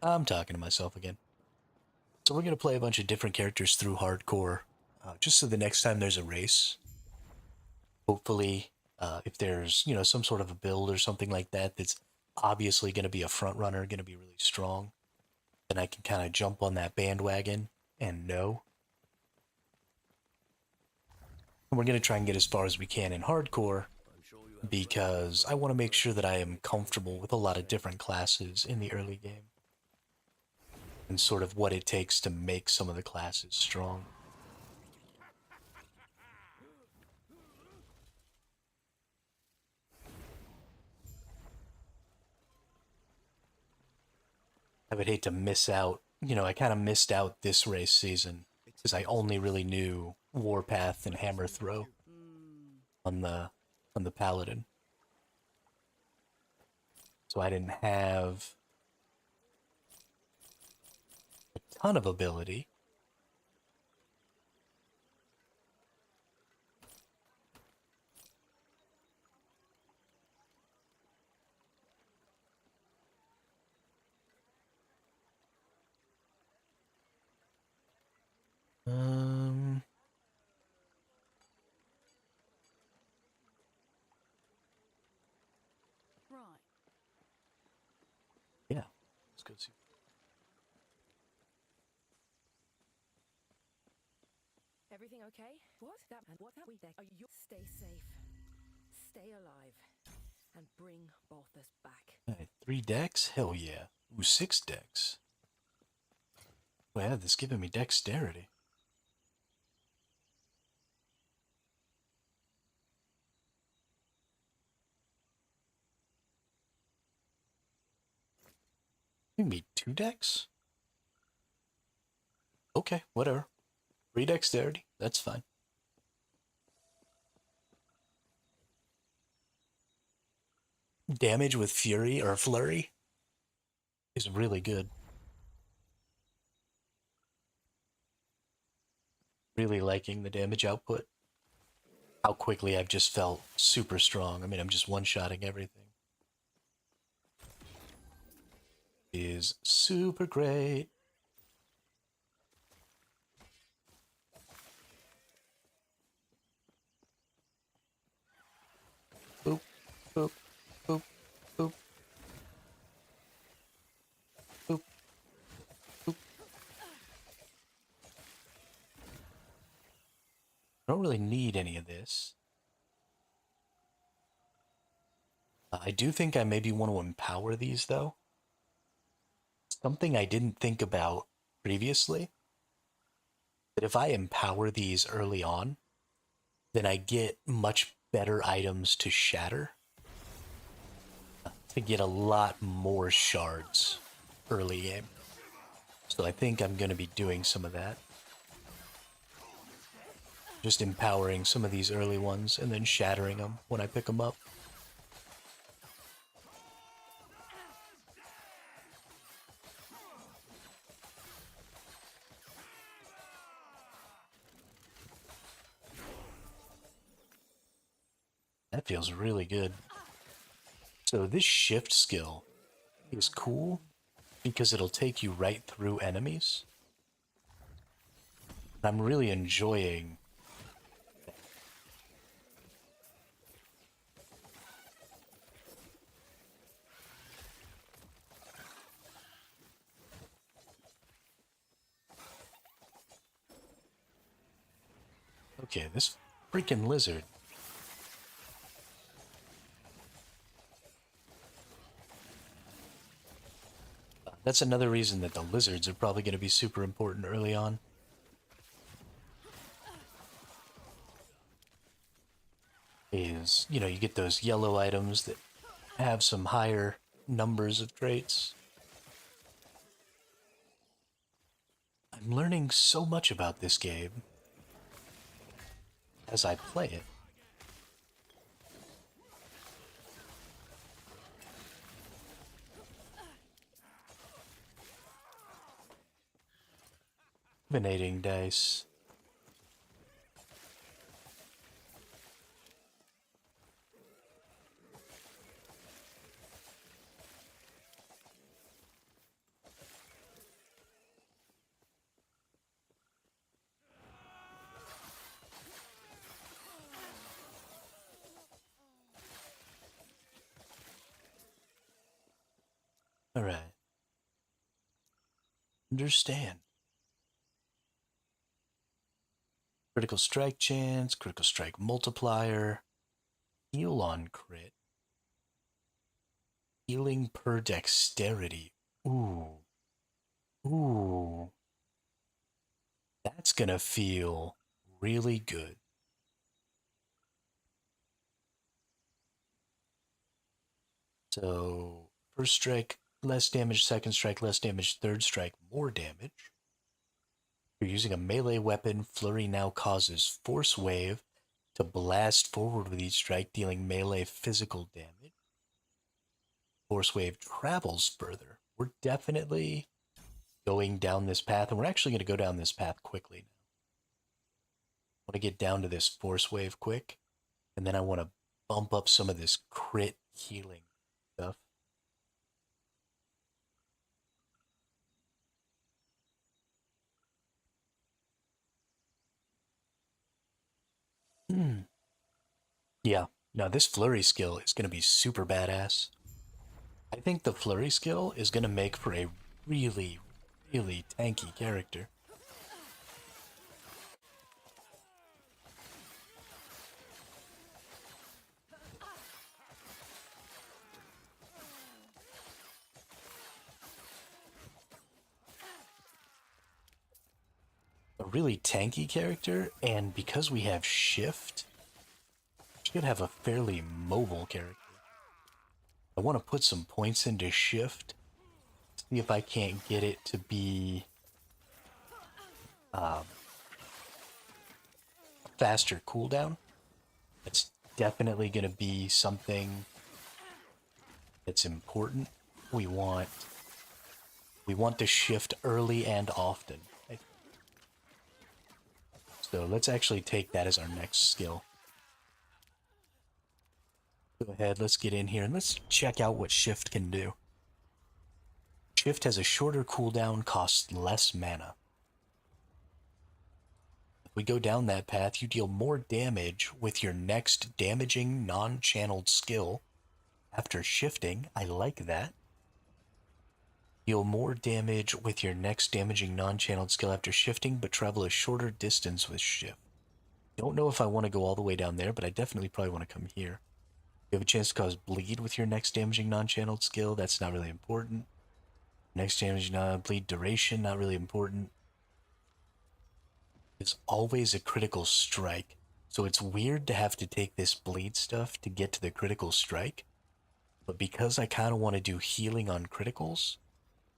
I'm talking to myself again. So we're going to play a bunch of different characters through hardcore, just so the next time there's a race, hopefully, if there's, some sort of a build or something like that that's obviously going to be a front runner, going to be really strong, then I can kind of jump on that bandwagon and know. And we're going to try and get as far as we can in hardcore, because I want to make sure that I am comfortable with a lot of different classes in the early game, and sort of what it takes to make some of the classes strong. I would hate to miss out. I kind of missed out this race season because I only really knew Warpath and Hammer Throw on the Paladin. So I didn't have a ton of ability. Right. Yeah, let's go see. Everything okay? What? That and what that we there? You stay safe, stay alive, and bring Balthus back. All right, 3 decks? Hell yeah. Ooh, 6 decks. Well, yeah, this is giving me dexterity. You can be 2 decks? Okay, whatever. 3 dexterity, that's fine. Damage with Fury or Flurry is really good. Really liking the damage output. How quickly I've just felt super strong. I mean, I'm just one-shotting everything. Is super great. Boop, boop, boop, boop. Boop, boop. I don't really need any of this. I do think I maybe want to empower these, though. Something I didn't think about previously. That if I empower these early on, then I get much better items to shatter. To get a lot more shards early game. So I think I'm going to be doing some of that. Just empowering some of these early ones and then shattering them when I pick them up. That feels really good. So this shift skill is cool because it'll take you right through enemies. I'm really enjoying that. Okay, this freaking lizard. That's another reason that the lizards are probably going to be super important early on. Is, you know, you get those yellow items that have some higher numbers of traits. I'm learning so much about this game as I play it. Eliminating dice. All right. Understand. Critical strike chance, critical strike multiplier, heal on crit, healing per dexterity. Ooh. Ooh. That's gonna feel really good. So, first strike, less damage, second strike, less damage, third strike, more damage. You're using a melee weapon. Flurry now causes Force Wave to blast forward with each strike, dealing melee physical damage. Force Wave travels further. We're definitely going down this path, and we're actually going to go down this path quickly now. I want to get down to this Force Wave quick, and then I want to bump up some of this crit healing stuff. Yeah, now this flurry skill is going to be super badass. I think the flurry skill is going to make for a really, really tanky character. A really tanky character, and because we have shift, should have a fairly mobile character. I want to put some points into shift, see if I can't get it to be a faster cooldown. That's definitely going to be something that's important. We want to shift early and often. So let's actually take that as our next skill. Go ahead, let's get in here and let's check out what shift can do. Shift has a shorter cooldown, costs less mana. If we go down that path, you deal more damage with your next damaging non-channeled skill. After shifting, I like that. Deal more damage with your next damaging non-channeled skill after shifting, but travel a shorter distance with shift. Don't know if I want to go all the way down there, but I definitely probably want to come here. You have a chance to cause bleed with your next damaging non-channeled skill. That's not really important. Next damaging bleed duration, not really important. It's always a critical strike. So it's weird to have to take this bleed stuff to get to the critical strike. But because I kind of want to do healing on criticals,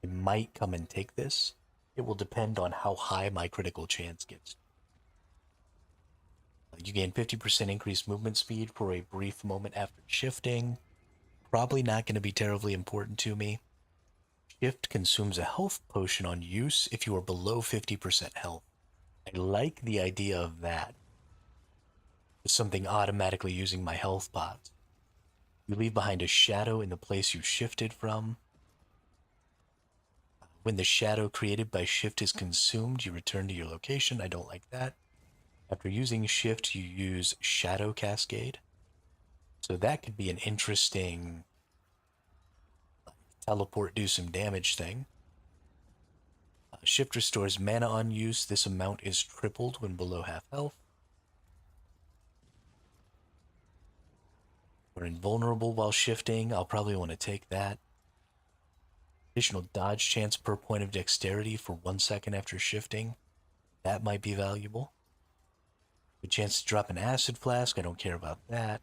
I might come and take this. It will depend on how high my critical chance gets. You gain 50% increased movement speed for a brief moment after shifting. Probably not going to be terribly important to me. Shift consumes a health potion on use if you are below 50% health. I like the idea of that. It's something automatically using my health pots. You leave behind a shadow in the place you shifted from. When the shadow created by shift is consumed, you return to your location. I don't like that. After using shift, you use shadow cascade. So that could be an interesting teleport, do some damage thing. Shift restores mana on use. This amount is tripled when below half health. We're invulnerable while shifting. I'll probably want to take that. Additional dodge chance per point of dexterity for 1 second after shifting. That might be valuable. A chance to drop an acid flask. I don't care about that.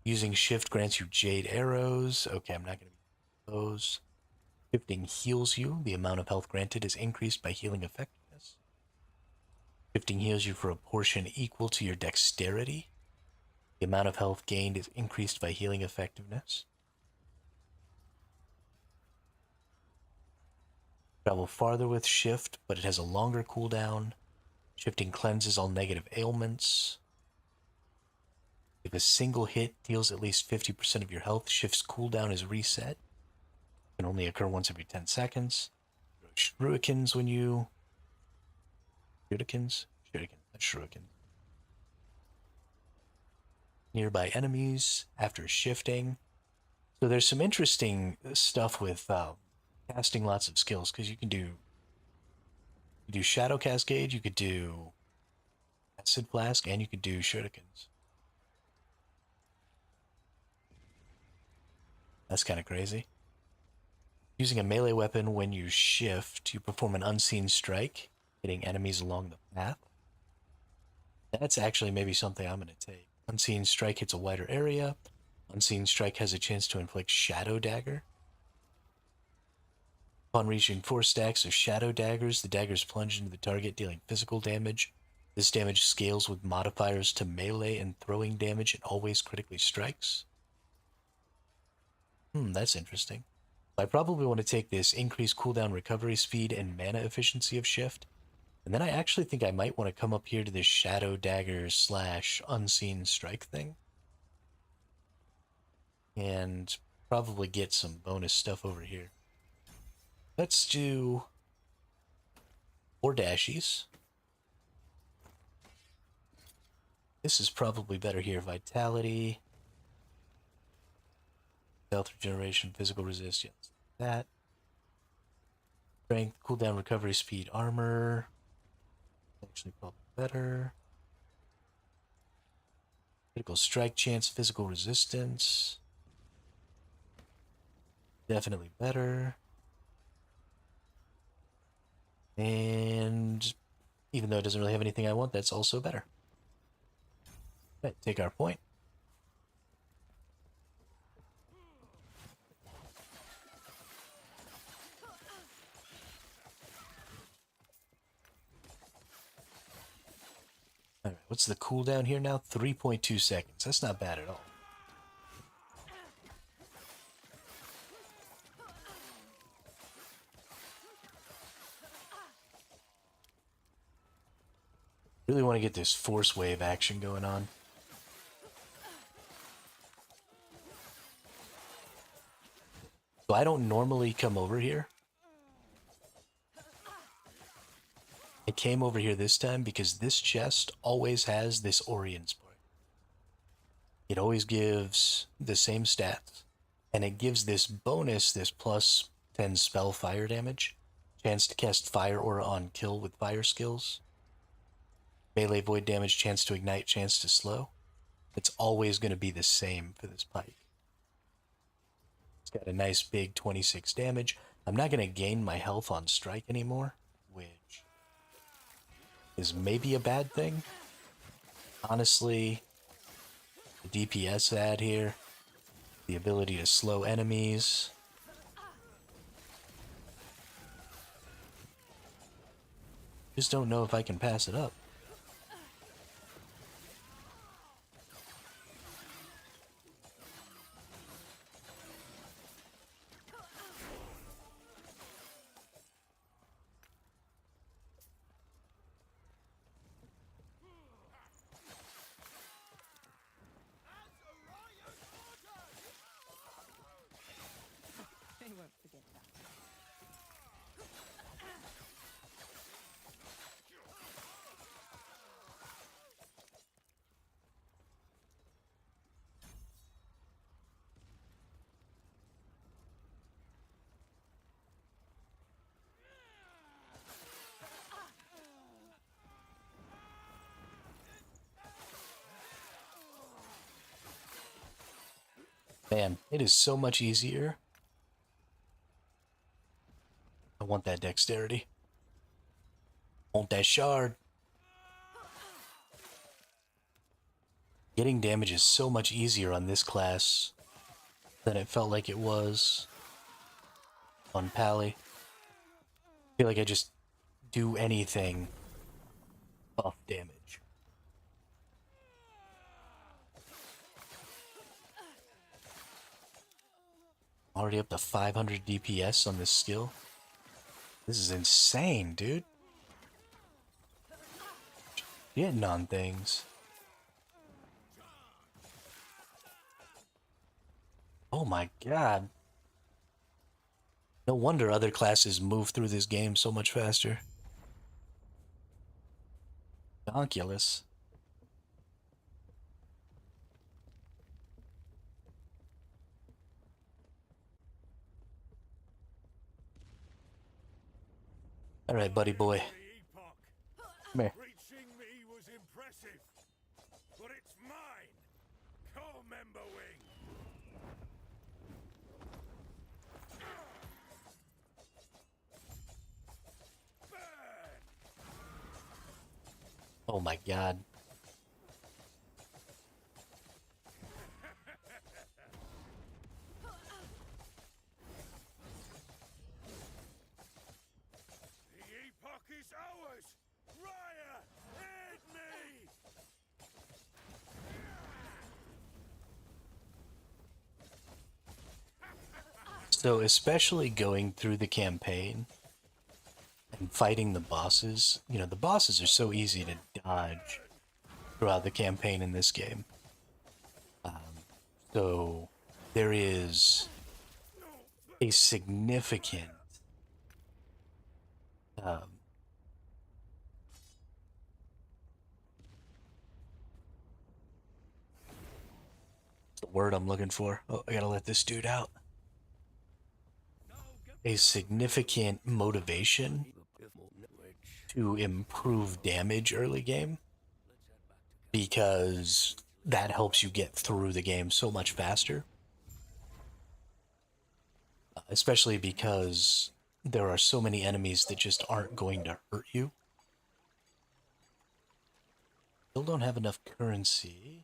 Using shift grants you jade arrows. Okay, I'm not going to use those. Shifting heals you. The amount of health granted is increased by healing effectiveness. Shifting heals you for a portion equal to your dexterity. The amount of health gained is increased by healing effectiveness. Travel farther with shift, but it has a longer cooldown. Shifting cleanses all negative ailments. If a single hit deals at least 50% of your health, shift's cooldown is reset. It can only occur once every 10 seconds. Shurikens when you... Shurikens, not shurikens. Nearby enemies after shifting. So there's some interesting stuff with casting lots of skills, because you can do Shadow Cascade, you could do Acid Flask, and you could do Shurikens. That's kind of crazy. Using a melee weapon when you shift, you perform an unseen strike, hitting enemies along the path. That's actually maybe something I'm going to take. Unseen strike hits a wider area. Unseen strike has a chance to inflict Shadow Dagger. Upon reaching 4 stacks of Shadow Daggers, the daggers plunge into the target, dealing physical damage. This damage scales with modifiers to melee and throwing damage and always critically strikes. That's interesting. I probably want to take this increased cooldown recovery speed and mana efficiency of shift. And then I actually think I might want to come up here to this Shadow Dagger / Unseen Strike thing. And probably get some bonus stuff over here. Let's do 4 dashies. This is probably better here. Vitality. Health regeneration, physical resistance. That. Strength, cooldown, recovery, speed, armor. Actually probably better. Critical strike chance, physical resistance. Definitely better. And even though it doesn't really have anything I want, that's also better. Right, take our point. Alright, what's the cooldown here now? 3.2 seconds. That's not bad at all. Really want to get this force wave action going on. So I don't normally come over here. I came over here this time because this chest always has this Orion's point. It always gives the same stats, and it gives this bonus, this plus 10 spell fire damage, chance to cast fire aura on kill with fire skills, melee void damage, chance to ignite, chance to slow. It's always going to be the same for this pike. It's got a nice big 26 damage. I'm not going to gain my health on strike anymore, which is maybe a bad thing. Honestly, the DPS ad here, the ability to slow enemies. Just don't know if I can pass it up. Man, it is so much easier. I want that dexterity. Want that shard. Getting damage is so much easier on this class than it felt like it was on Pally. I feel like I just do anything, buff damage. Already up to 500 DPS on this skill. This is insane, dude. Getting on things. Oh my god. No wonder other classes move through this game so much faster. Ridiculous. Alright, buddy boy. Come here. Reaching me was impressive, but it's mine. Co-member wing. Oh my god. The epoch is ours. Raya, aid me. So, especially going through the campaign and fighting the bosses, you know, the bosses are so easy to dodge throughout the campaign in this game. So, there is a significant what's the word I'm looking for? Oh, I gotta let this dude out. A significant motivation to improve damage early game because that helps you get through the game so much faster. Especially because there are so many enemies that just aren't going to hurt you. Still don't have enough currency.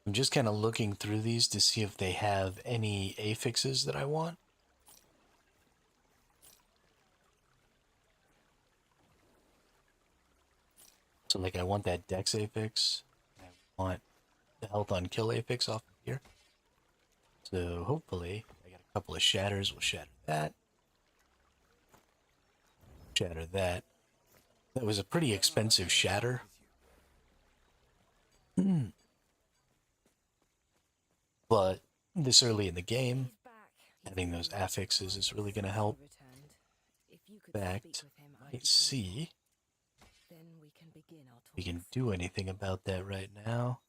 I'm just kind of looking through these to see if they have any affixes that I want. So like I want that dex affix. I want the health on kill affix off of here. So hopefully I got a couple of shatters. We'll shatter that. Shatter that. That was a pretty expensive shatter. But this early in the game, He's back. having those affixes is really going to help. Returned. If you could In speak fact, with him, I'd let's be see grateful. Then we can begin our talk. if we can do anything about that right now.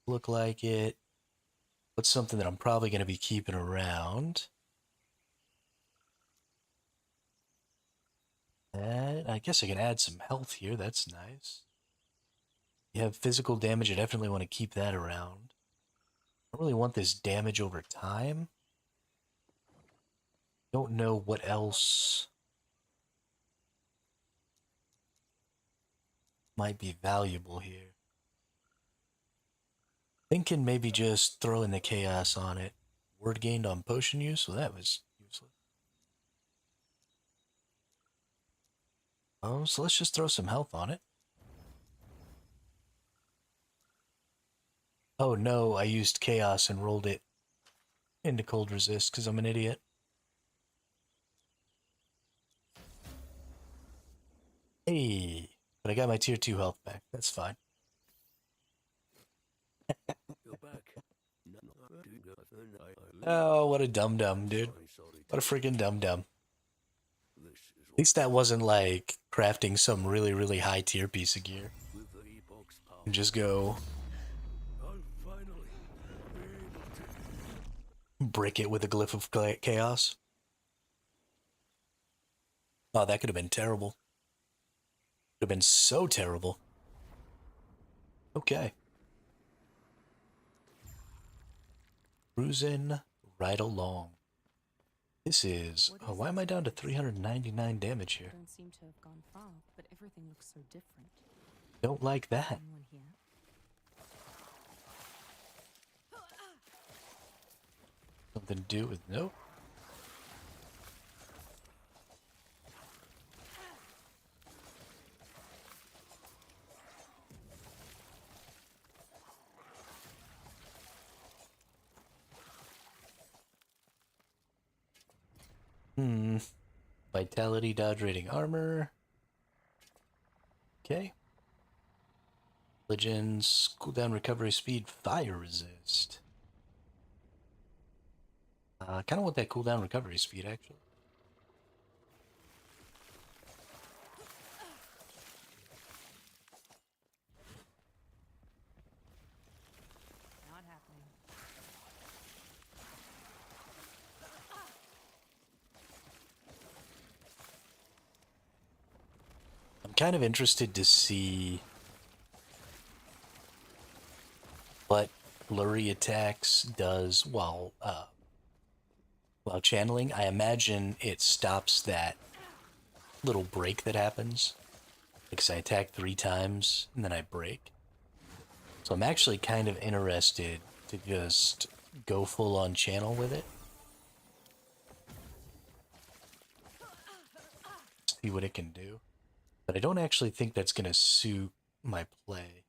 Look like it. What's something that I'm probably going to be keeping around? That, I guess I can add some health here. That's nice. You have physical damage. I definitely want to keep that around. I don't really want this damage over time. Don't know what else might be valuable here. Thinking maybe just throwing the chaos on it. Word gained on potion use, so that was useless. Oh, so let's just throw some health on it. Oh no, I used chaos and rolled it into cold resist because I'm an idiot. Hey, but I got my tier 2 health back. That's fine. Oh, what a dum-dum, dude. What a freaking dum-dum. At least that wasn't like crafting some really, really high tier piece of gear. And just go brick it with a glyph of chaos. Oh, that could have been terrible. Could have been so terrible. Okay. Cruising right along. This is... Oh, why am I down to 399 damage here? Don't seem to have gone far, but everything looks so different. Don't like that. Anyone here? Something to do with... Nope. Vitality, dodge rating, armor. Okay. Legends, cooldown, recovery speed, fire resist. I kind of want that cooldown recovery speed, actually. Not happening. I'm kind of interested to see what flurry attacks does while channeling. I imagine it stops that little break that happens. Because I attack 3 times and then I break. So I'm actually kind of interested to just go full on channel with it. See what it can do. But I don't actually think that's going to suit my play.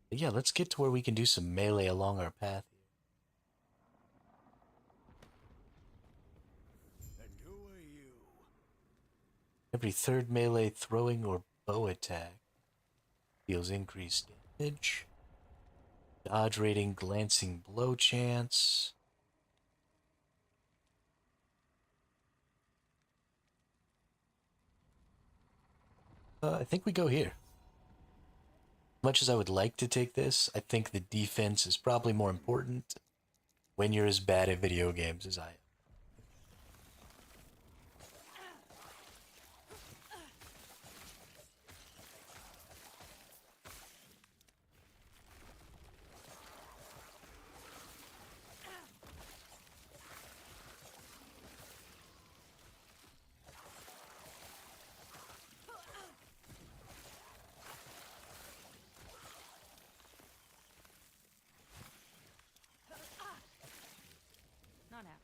But yeah, let's get to where we can do some melee along our path. And who are you? Every third melee throwing or bow attack deals increased damage. Dodge rating, glancing blow chance. I think we go here. Much as I would like to take this, I think the defense is probably more important when you're as bad at video games as I am. Not happening.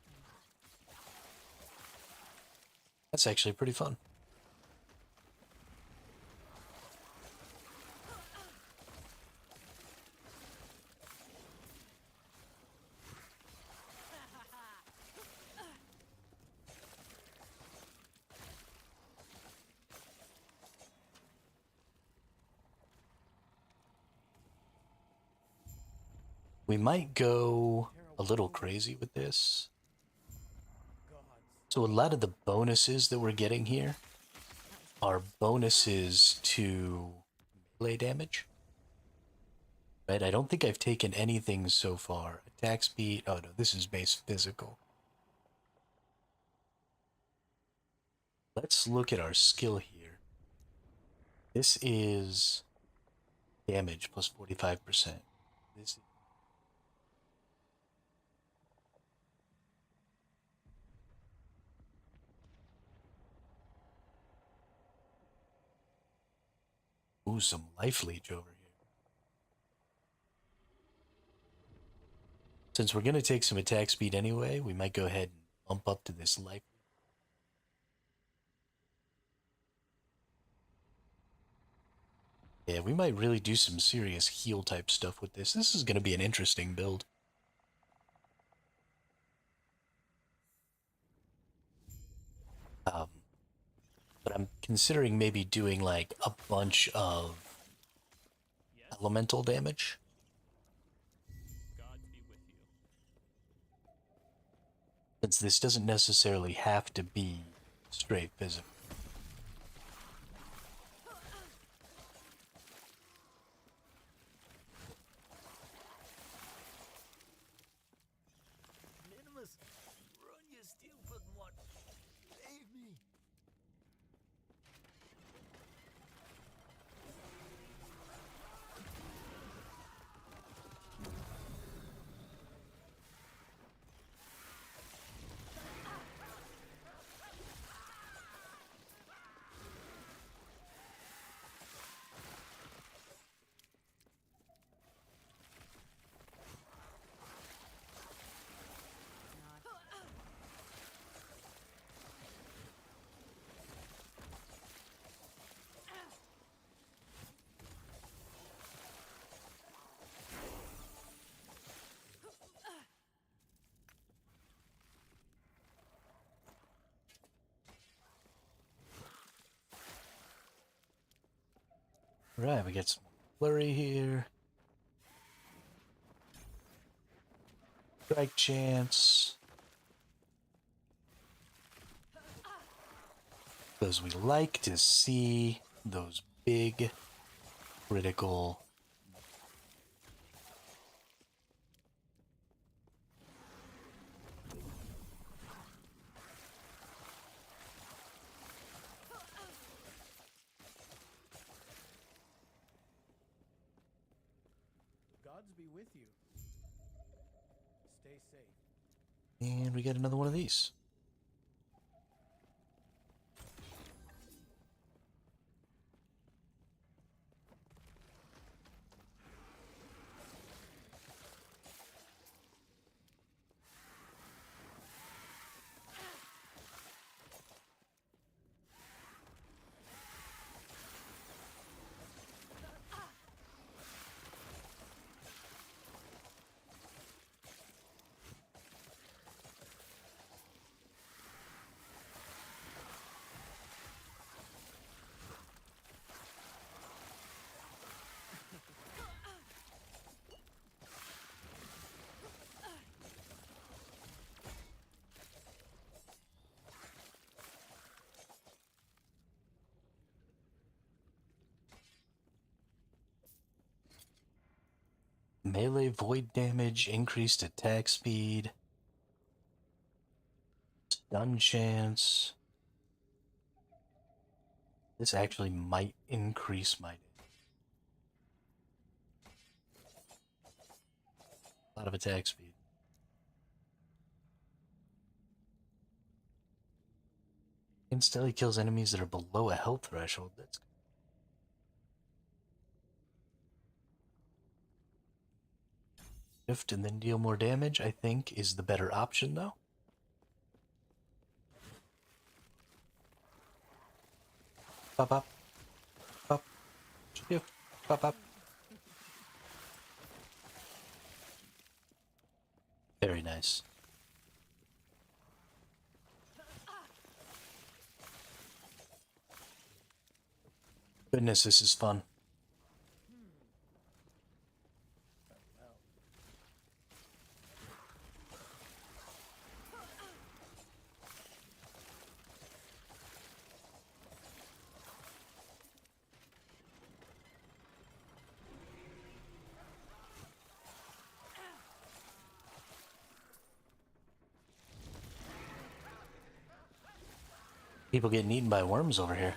That's actually pretty fun. We might go a little crazy with this. So a lot of the bonuses that we're getting here are bonuses to melee damage. Right? I don't think I've taken anything so far. Attack speed. Oh no, this is base physical. Let's look at our skill here. This is damage plus 45%. This Ooh, some life leech over here. Since we're going to take some attack speed anyway, we might go ahead and bump up to this life. Yeah, we might really do some serious heal type stuff with this. This is going to be an interesting build. But I'm considering maybe doing like a bunch of elemental damage. Gods be with you. Since this doesn't necessarily have to be straight physical. Minimus, run, you stupid one. Save me. Right, we get some flurry here. Strike chance. Because we like to see those big critical. Gods be with you. Stay safe. And we get another one of these. Melee void damage, increased attack speed, stun chance. This actually might increase my a lot of attack speed. Instantly kills enemies that are below a health threshold. That's good. Shift and then deal more damage, I think, is the better option, though. Pop up. Pop. Shift. Pop up. Very nice. Goodness, this is fun. People getting eaten by worms over here.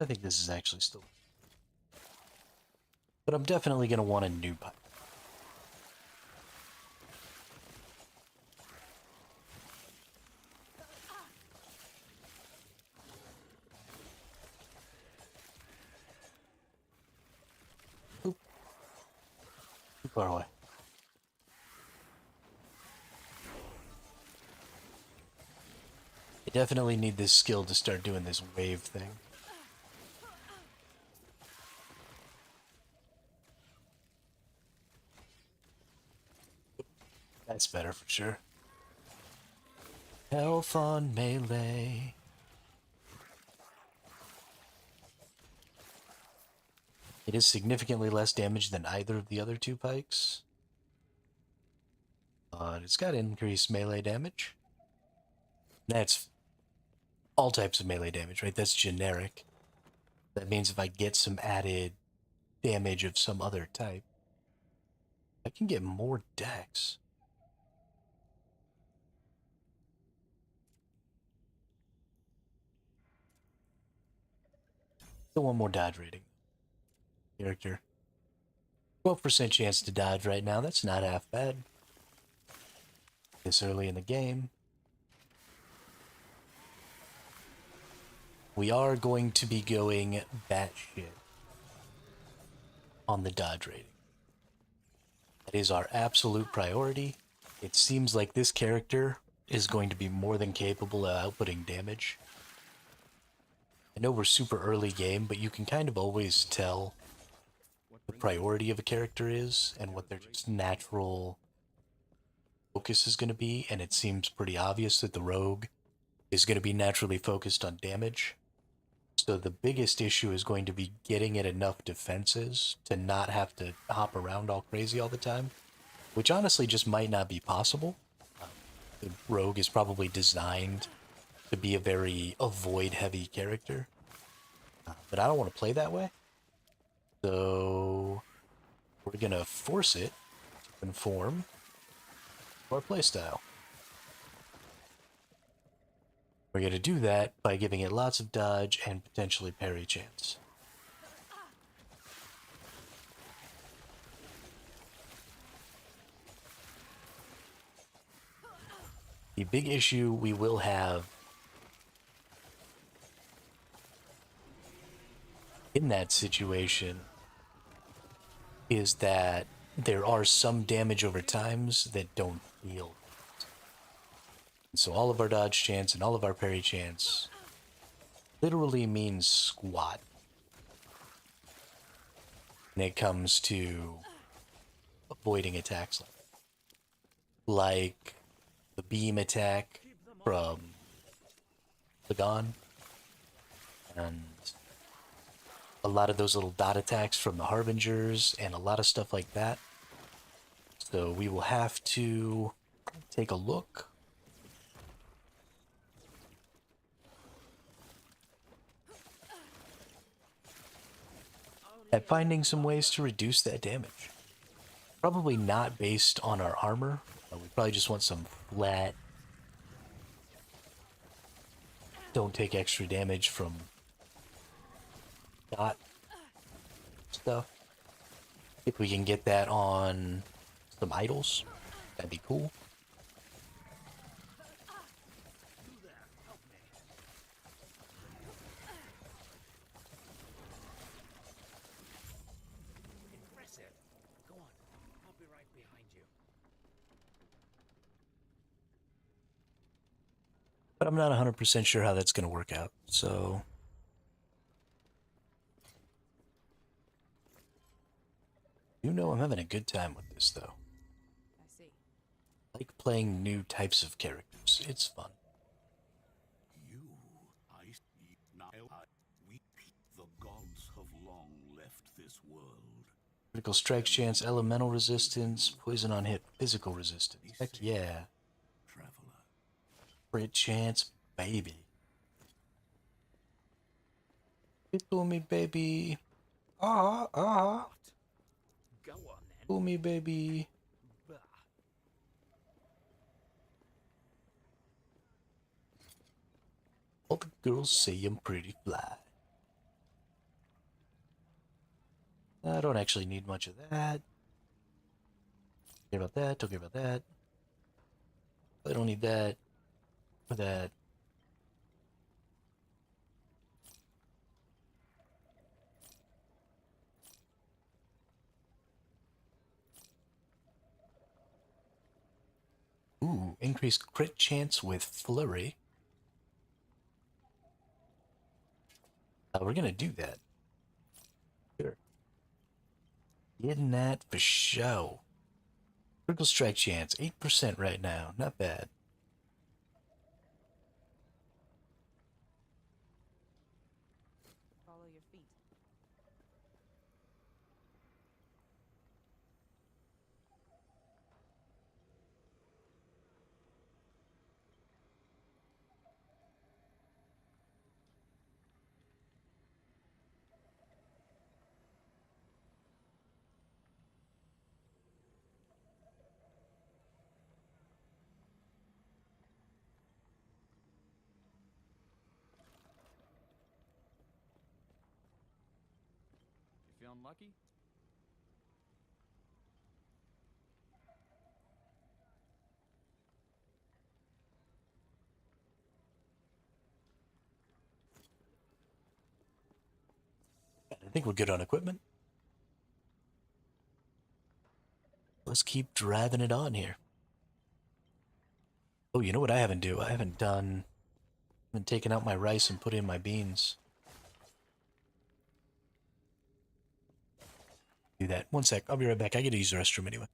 I think this is actually still... But I'm definitely going to want a new pipe. far away. I definitely need this skill to start doing this wave thing. That's better for sure. Health on melee. It is significantly less damage than either of the other two pikes. But it's got increased melee damage. That's all types of melee damage, right? That's generic. That means if I get some added damage of some other type, I can get more dex. Still one more dodge rating. Character. 12% chance to dodge right now. That's not half bad. This early in the game. We are going to be going batshit on the dodge rating. That is our absolute priority. It seems like this character is going to be more than capable of outputting damage. I know we're super early game, but you can kind of always tell the priority of a character is and what their just natural focus is going to be, and it seems pretty obvious that the rogue is going to be naturally focused on damage. So the biggest issue is going to be getting it enough defenses to not have to hop around all crazy all the time, which honestly just might not be possible. The rogue is probably designed to be a very avoid-heavy character, but I don't want to play that way. So we're going to force it to conform to our playstyle. We're going to do that by giving it lots of dodge and potentially parry chance. The big issue we will have in that situation is that there are some damage over times that don't heal. And so all of our dodge chance and all of our parry chance literally means squat when it comes to avoiding attacks like the beam attack from Lagon and a lot of those little dot attacks from the Harbingers and a lot of stuff like that. So we will have to take a look at finding some ways to reduce that damage. Probably not based on our armor. We probably just want some flat, don't take extra damage from dot stuff. If we can get that on some idols, that'd be cool. Impressive. Go on. I'll be right behind you. But I'm not 100% sure how that's going to work out, so you know I'm having a good time with this, though. I see. I like playing new types of characters. It's fun. The gods have long left this world. Critical strike chance, elemental resistance, poison on hit, physical resistance. Heck yeah. Traveler. Crit chance, baby. Tickle me, baby. Ah, ah. Go on then. Tickle me, baby. Bah. All the girls say I'm pretty fly. I don't actually need much of that. Don't care about that, don't care about that. I don't need that. Or that. Ooh, increased crit chance with flurry. We're gonna do that. Sure. Getting that for show. Critical strike chance, 8% right now. Not bad. Follow your feet. You feeling lucky? I think we're good on equipment. Let's keep driving it on here. Oh, you know what I haven't do? I haven't taken out my rice and put in my beans. Do that. One sec. I'll be right back. I gotta use the restroom anyway.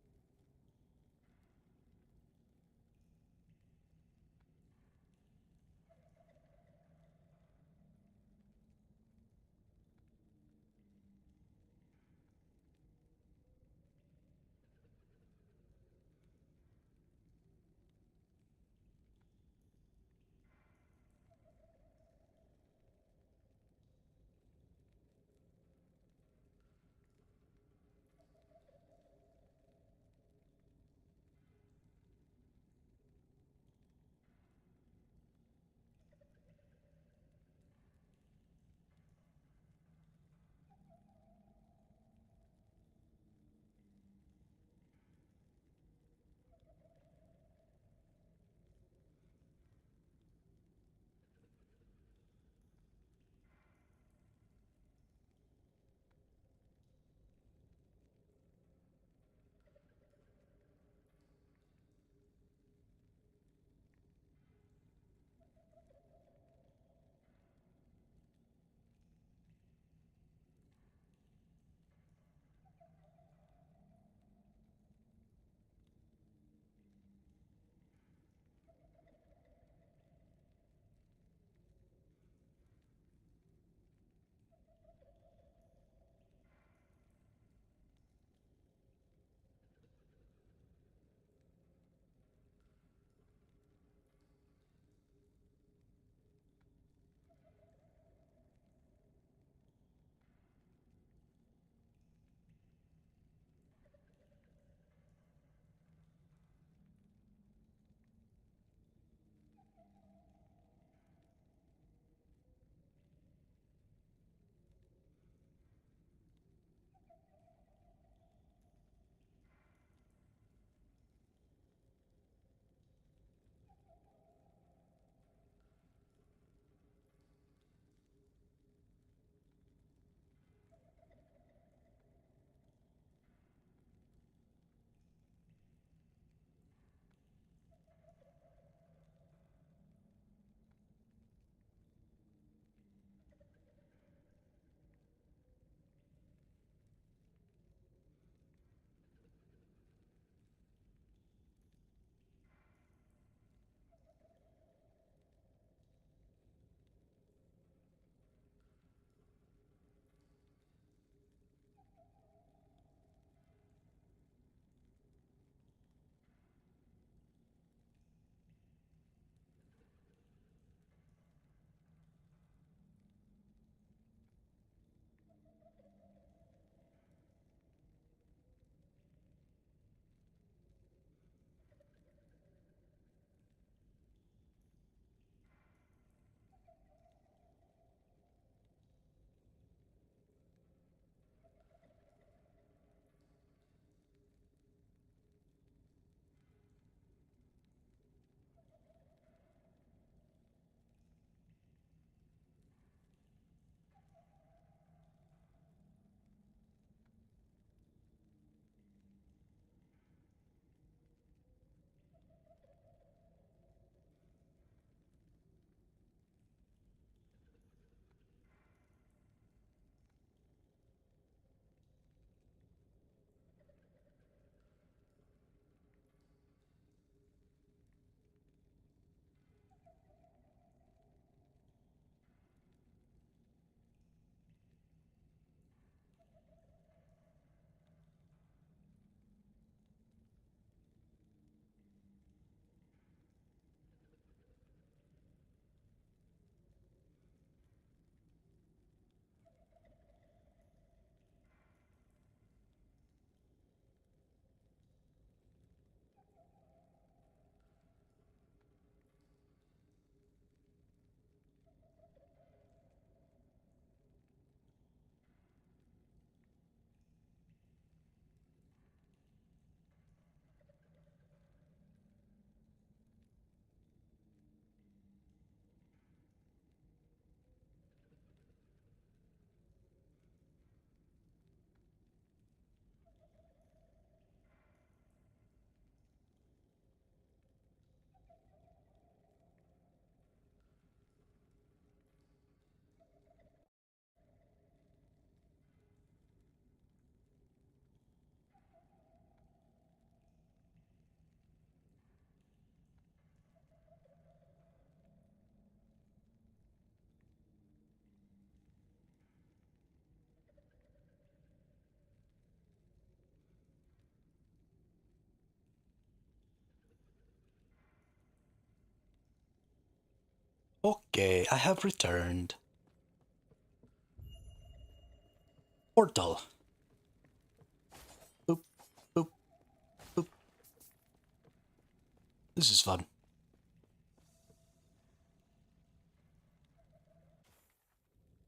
Okay, I have returned. Portal. Boop, boop, boop. This is fun.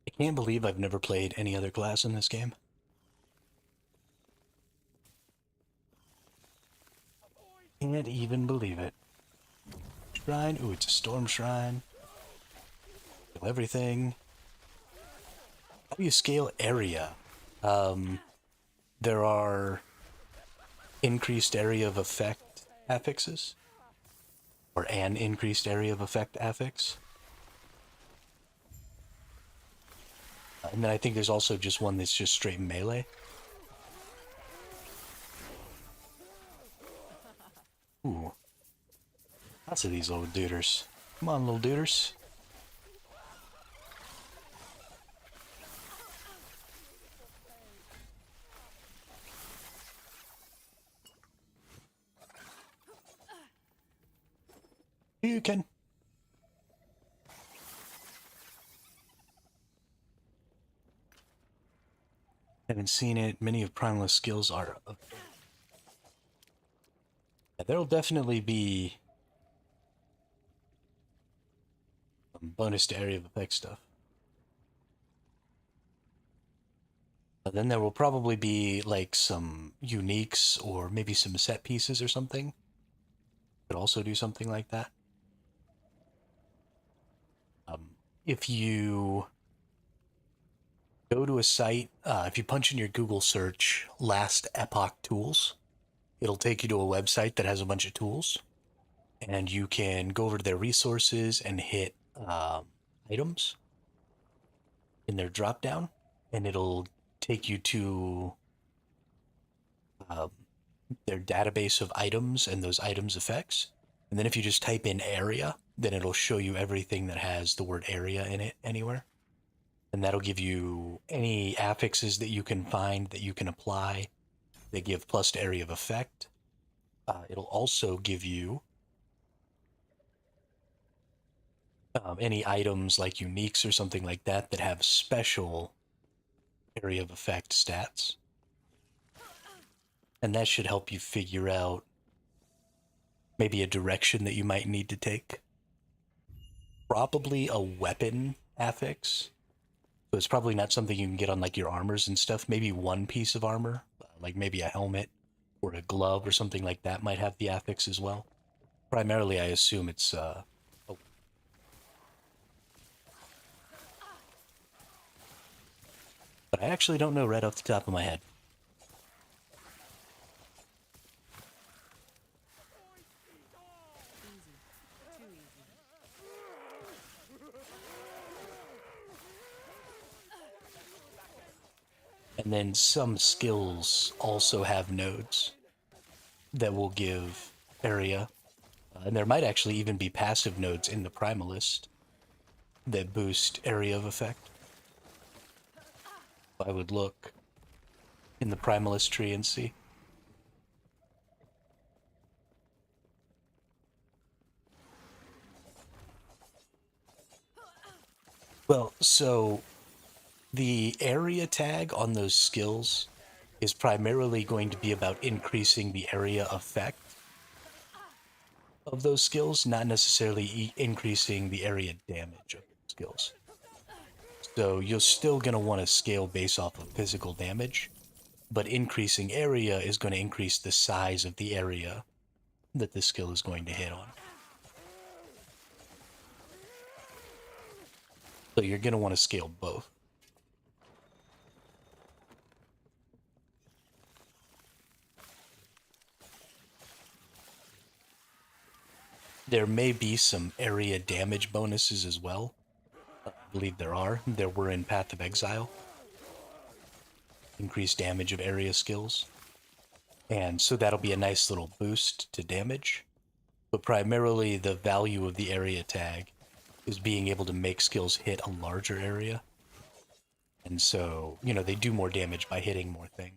I can't believe I've never played any other class in this game. Can't even believe it. Shrine. Ooh, it's a storm shrine. Kill everything. How do you scale area? There are increased area of effect affixes. Or an increased area of effect affix. And then I think there's also just one that's just straight melee. Ooh. Lots of these little duders. Come on, little duders. You can. Haven't seen it. Many of Primalist skills are. Yeah, there'll definitely be some bonus to area of effect stuff. But then there will probably be like some uniques or maybe some set pieces or something. Could also do something like that. If you go to a site, if you punch in your Google search last Epoch tools, it'll take you to a website that has a bunch of tools. And you can go over to their resources and hit items in their drop down, and it'll take you to their database of items and those items effects. And then if you just type in area, then it'll show you everything that has the word area in it anywhere. And that'll give you any affixes that you can find that you can apply. They give plus to area of effect. It'll also give you any items like uniques or something like that that have special area of effect stats. And that should help you figure out maybe a direction that you might need to take. Probably a weapon affix. So it's probably not something you can get on like your armors and stuff. Maybe one piece of armor, like maybe a helmet or a glove or something like that might have the affix as well. Primarily, I assume it's but I actually don't know right off the top of my head. And then some skills also have nodes that will give area. And there might actually even be passive nodes in the Primalist that boost area of effect. I would look in the Primalist tree and see. Well, so the area tag on those skills is primarily going to be about increasing the area effect of those skills, not necessarily increasing the area damage of those skills. So you're still going to want to scale based off of physical damage, but increasing area is going to increase the size of the area that this skill is going to hit on. So you're going to want to scale both. There may be some area damage bonuses as well. I believe there are. There were in Path of Exile. Increased damage of area skills. And so that'll be a nice little boost to damage. But primarily the value of the area tag is being able to make skills hit a larger area. And so, you know, they do more damage by hitting more things.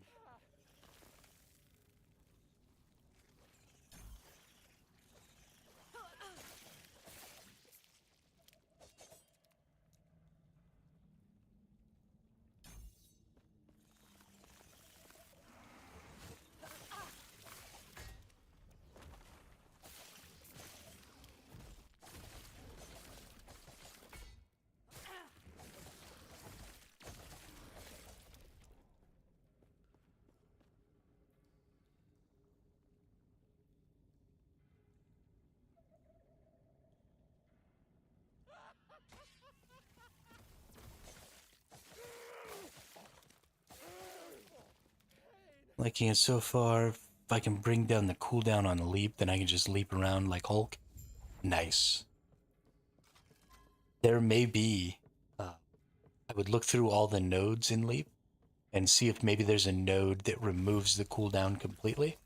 Liking it so far. If I can bring down the cooldown on the leap, then I can just leap around like Hulk. Nice. There may be... I would look through all the nodes in leap and see if maybe there's a node that removes the cooldown completely.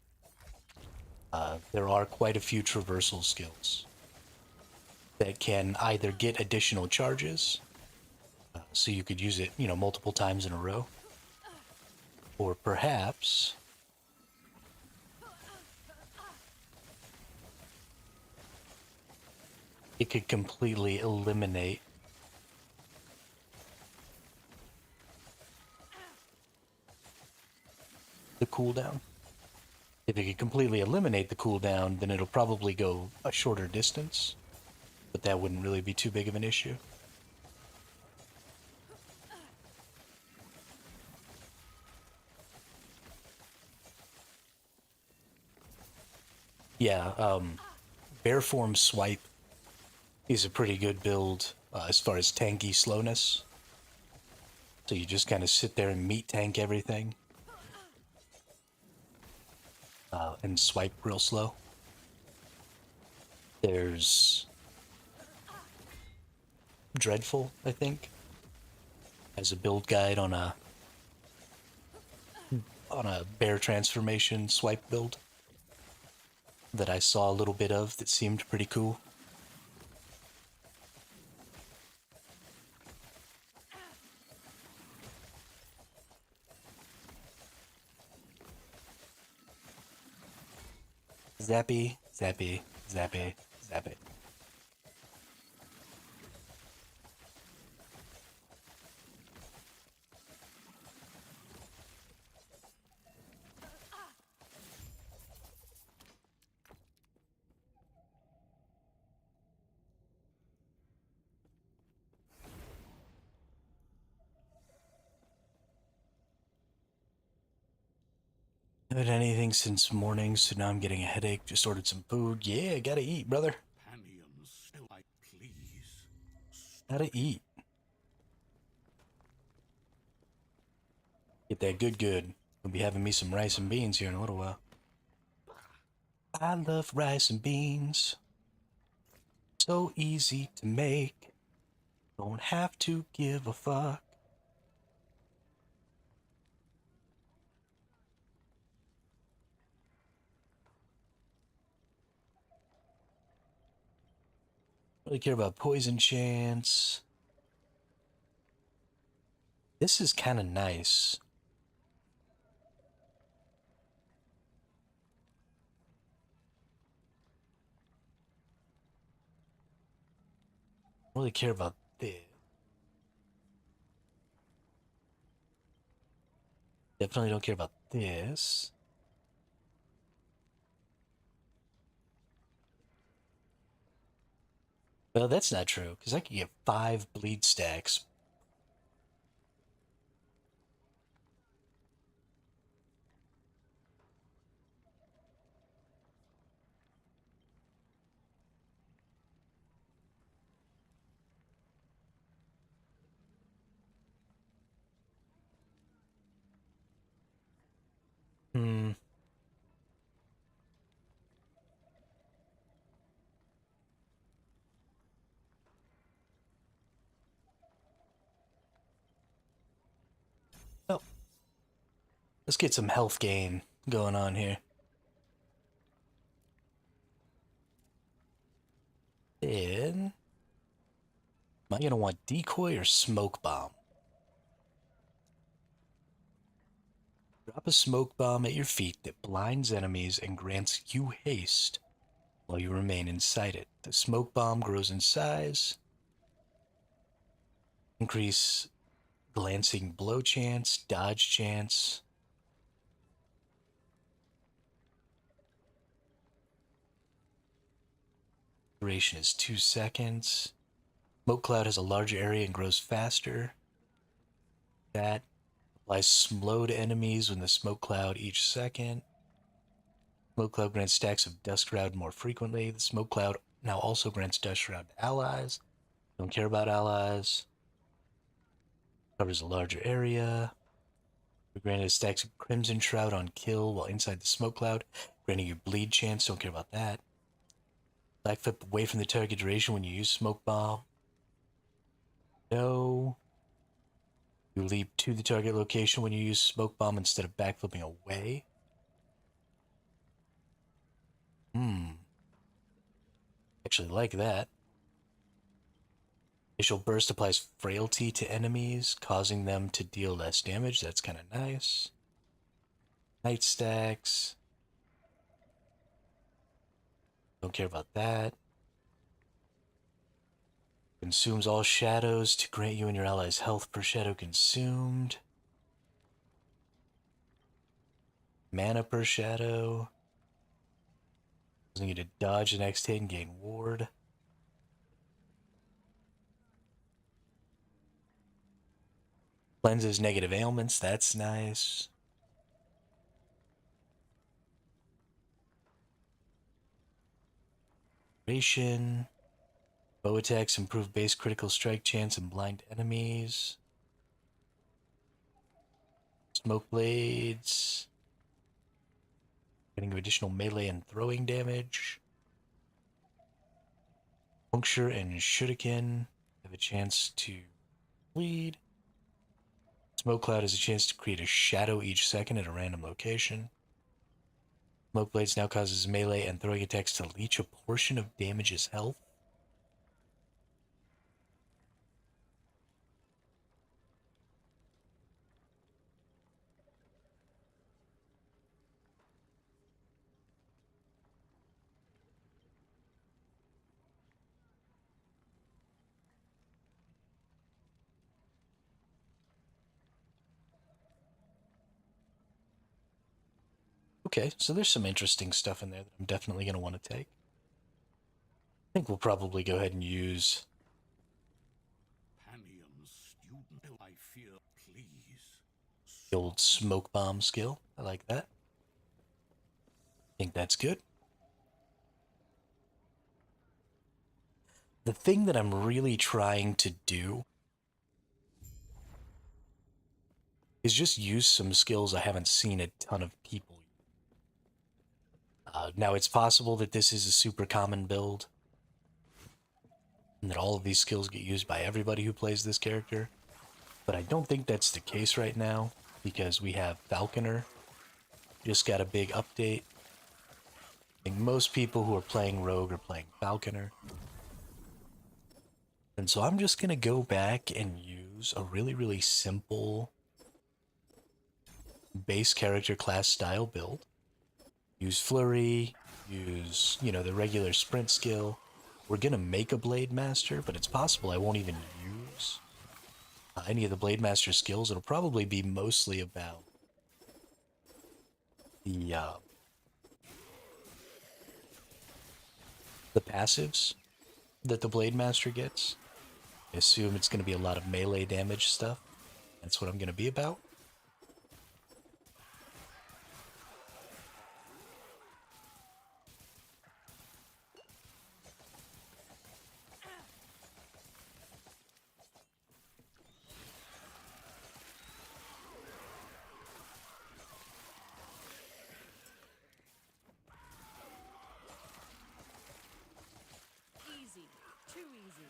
There are quite a few traversal skills that can either get additional charges, so you could use it, multiple times in a row, or perhaps it could completely eliminate the cooldown. If it could completely eliminate the cooldown, then it'll probably go a shorter distance, but that wouldn't really be too big of an issue. Yeah, bear form swipe is a pretty good build as far as tanky slowness. So you just kind of sit there and meat tank everything and swipe real slow. There's Dreadful, I think, as a build guide on a bear transformation swipe build that I saw a little bit of that seemed pretty cool. Zappy, zappy, zappy, zappy. Haven't had anything since morning, so now I'm getting a headache. Just ordered some food. Yeah, gotta eat, brother. Companions, I please. Gotta eat. Get that good. We'll be having me some rice and beans here in a little while. I love rice and beans. So easy to make. Don't have to give a fuck. Really care about poison chance. This is kind of nice. Really care about this. Definitely don't care about this. Well, that's not true, because I could get 5 bleed stacks. Hmm. Well, let's get some health gain going on here. Then, am I going to want decoy or smoke bomb? Drop a smoke bomb at your feet that blinds enemies and grants you haste while you remain inside it. The smoke bomb grows in size. Increase glancing blow chance, dodge chance. Duration is 2 seconds. Smoke cloud has a larger area and grows faster. That applies slow to enemies when the smoke cloud each second. Smoke cloud grants stacks of dust shroud more frequently. The smoke cloud now also grants dust shroud to allies. Don't care about allies. Covers a larger area. We granted a stack of Crimson Shroud on kill while inside the smoke cloud, granting you bleed chance. Don't care about that. Backflip away from the target duration when you use smoke bomb. No. You leap to the target location when you use smoke bomb instead of backflipping away. Actually like that. Initial burst applies frailty to enemies, causing them to deal less damage. That's kind of nice. Night stacks. Don't care about that. Consumes all shadows to grant you and your allies health per shadow consumed. Mana per shadow. Causing you to dodge the next hit and gain ward. Cleanses negative ailments. That's nice. Duration. Bow attacks improve base critical strike chance and blind enemies. Smoke blades. Getting additional melee and throwing damage. Puncture and shuriken have a chance to bleed. Smoke cloud has a chance to create a shadow each second at a random location. Smoke blades now causes melee and throwing attacks to leech a portion of damage's health. Okay, so there's some interesting stuff in there that I'm definitely going to want to take. I think we'll probably go ahead and use Student, I fear, please. the old smoke bomb skill. I like that. I think that's good. The thing that I'm really trying to do is just use some skills I haven't seen a ton of people use. Now, it's possible that this is a super common build, and that all of these skills get used by everybody who plays this character, but I don't think that's the case right now, because we have Falconer. Just got a big update. I think most people who are playing Rogue are playing Falconer. And so I'm just going to go back and use a really, really simple base character class style build. Use Flurry, use, the regular sprint skill. We're going to make a Blade Master, but it's possible I won't even use any of the Blade Master skills. It'll probably be mostly about the passives that the Blade Master gets. I assume it's going to be a lot of melee damage stuff. That's what I'm going to be about. Easy. Too easy.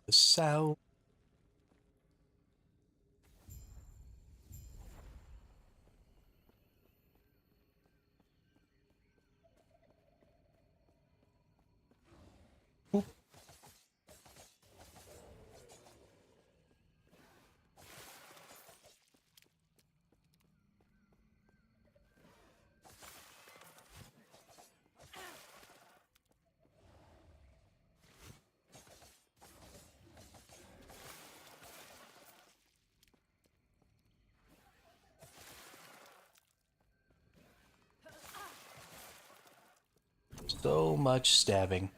the sound. Oop. So much stabbing.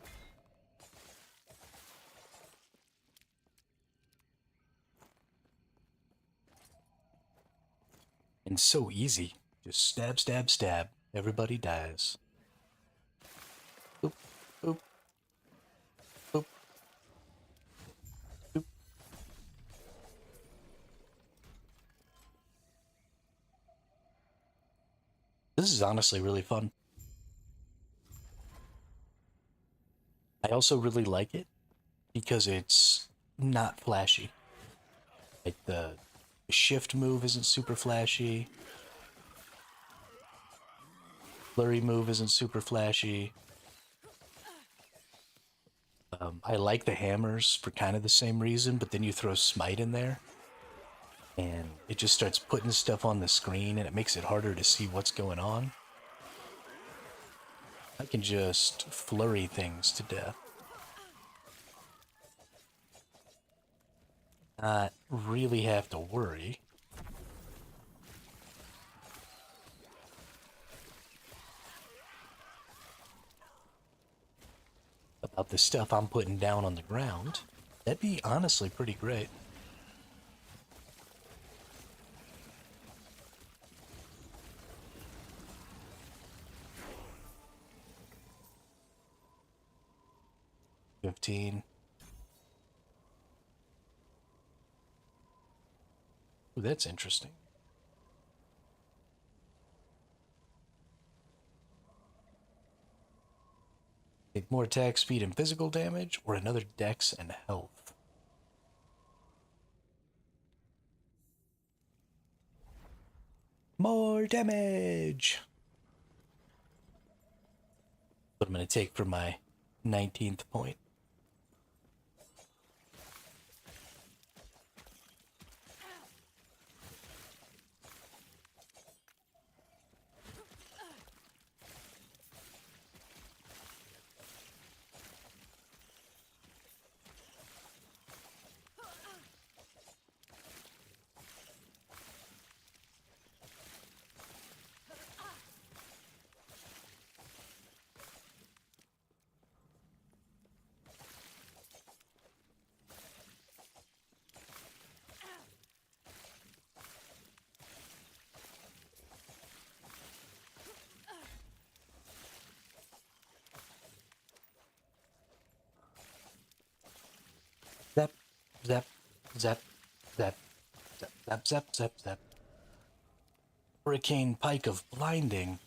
And so easy. Just stab, stab, stab. Everybody dies. Boop, boop, boop, boop. This is honestly really fun. I also really like it because it's not flashy. Like the shift move isn't super flashy. Flurry move isn't super flashy. I like the hammers for kind of the same reason, but then you throw smite in there and it just starts putting stuff on the screen and it makes it harder to see what's going on. I can just flurry things to death. Not really have to worry about the stuff I'm putting down on the ground. That'd be honestly pretty great. $15. Ooh, that's interesting. Take more attack speed and physical damage, or another dex and health. More damage! What I'm going to take for my 19th point. Zap, zap, zap, zap, zap, zap, zap, zap, zap. Hurricane Pike of Blinding.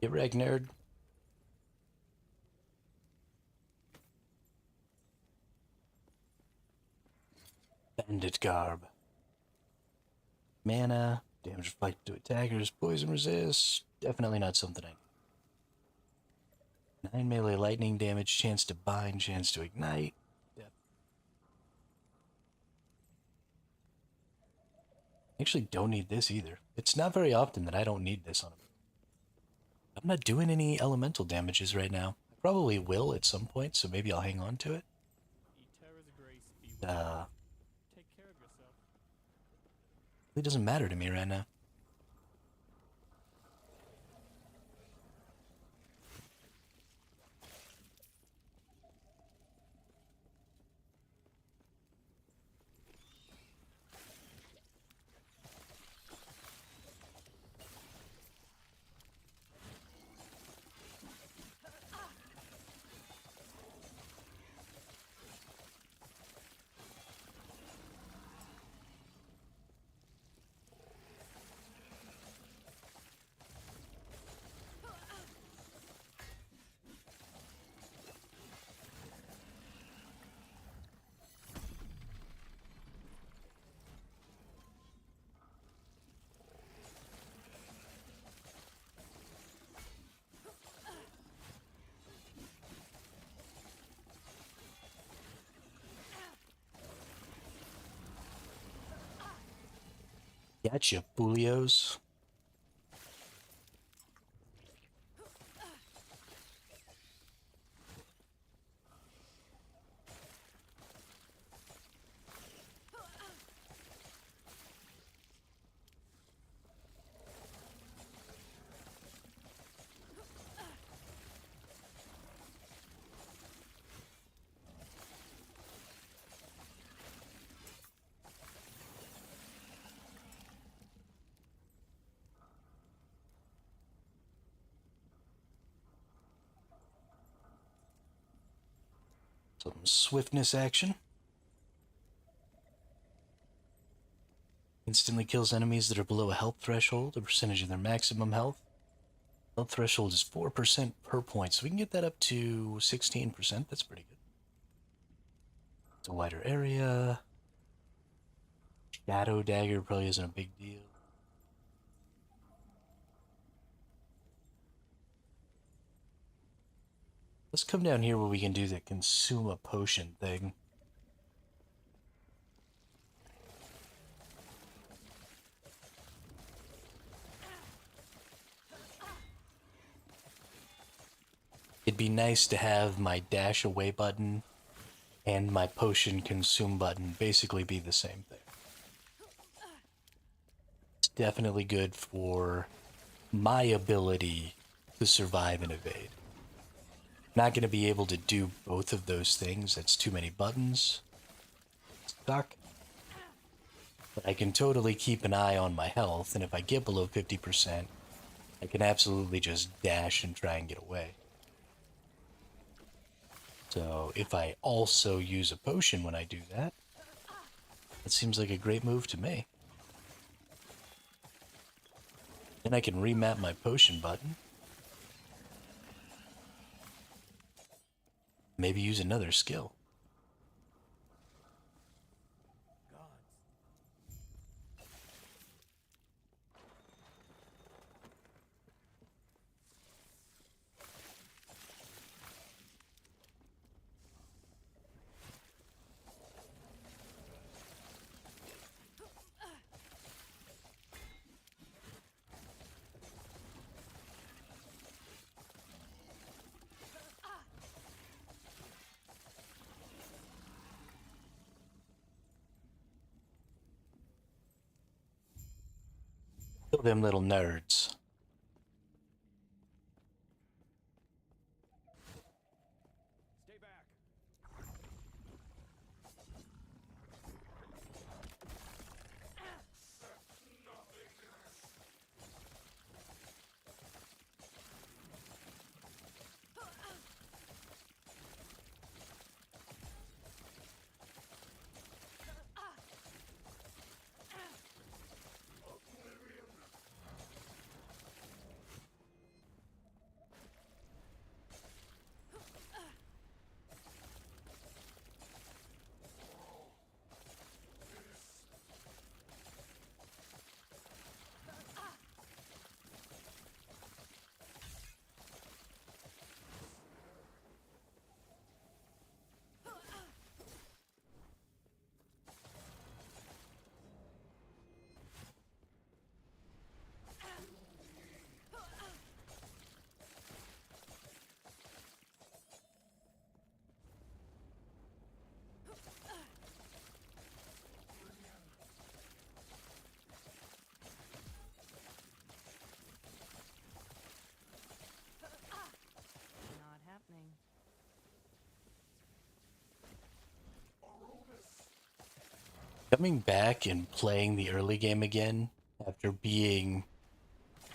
Get wrecked, nerd. Bandit Garb. Mana, damage reflected to attackers, poison resist. Definitely not something I need. 9 melee lightning damage, chance to bind, chance to ignite. Yep. Actually don't need this either. It's not very often that I don't need this on him. I'm not doing any elemental damages right now. I probably will at some point, so maybe I'll hang on to it. Eat Terra's grace be Take care of yourself. It doesn't matter to me right now. Gotcha, Bulios. Some swiftness action. Instantly kills enemies that are below a health threshold, a percentage of their maximum health. Health threshold is 4% per point, so we can get that up to 16%. That's pretty good. It's a wider area. Shadow Dagger probably isn't a big deal. Let's come down here where we can do the consume a potion thing. It'd be nice to have my dash away button and my potion consume button basically be the same thing. It's definitely good for my ability to survive and evade. Not going to be able to do both of those things. That's too many buttons. Stuck. But I can totally keep an eye on my health, and if I get below 50%, I can absolutely just dash and try and get away. So if I also use a potion when I do that, that seems like a great move to me. Then I can remap my potion button. Maybe use another skill. Kill them little nerds. Stay back. Coming back and playing the early game again after being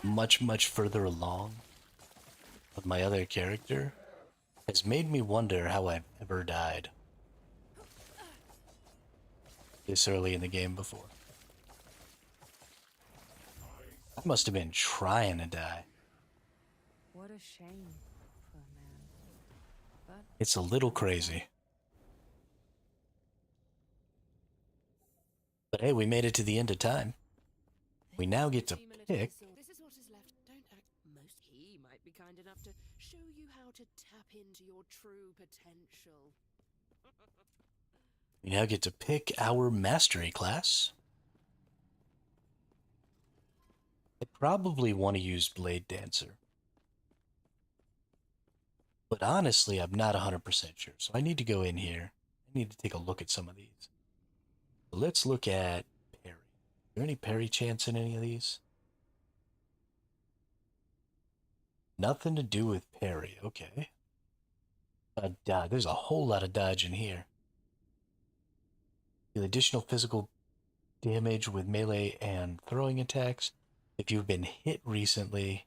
much, much further along with my other character has made me wonder how I've ever died this early in the game before. I must have been trying to die. What a shame, poor man. But It's a little crazy. But hey, we made it to the end of time. We now get to pick. This is what is left. Don't act most. He might be kind enough to show you how to tap into your true potential. We now get to pick our mastery class. I probably want to use Blade Dancer. But honestly, I'm not 100% sure. So I need to go in here. I need to take a look at some of these. So let's look at parry. Is there any parry chance in any of these? Nothing to do with parry. Okay. There's a whole lot of dodge in here. The additional physical damage with melee and throwing attacks. If you've been hit recently,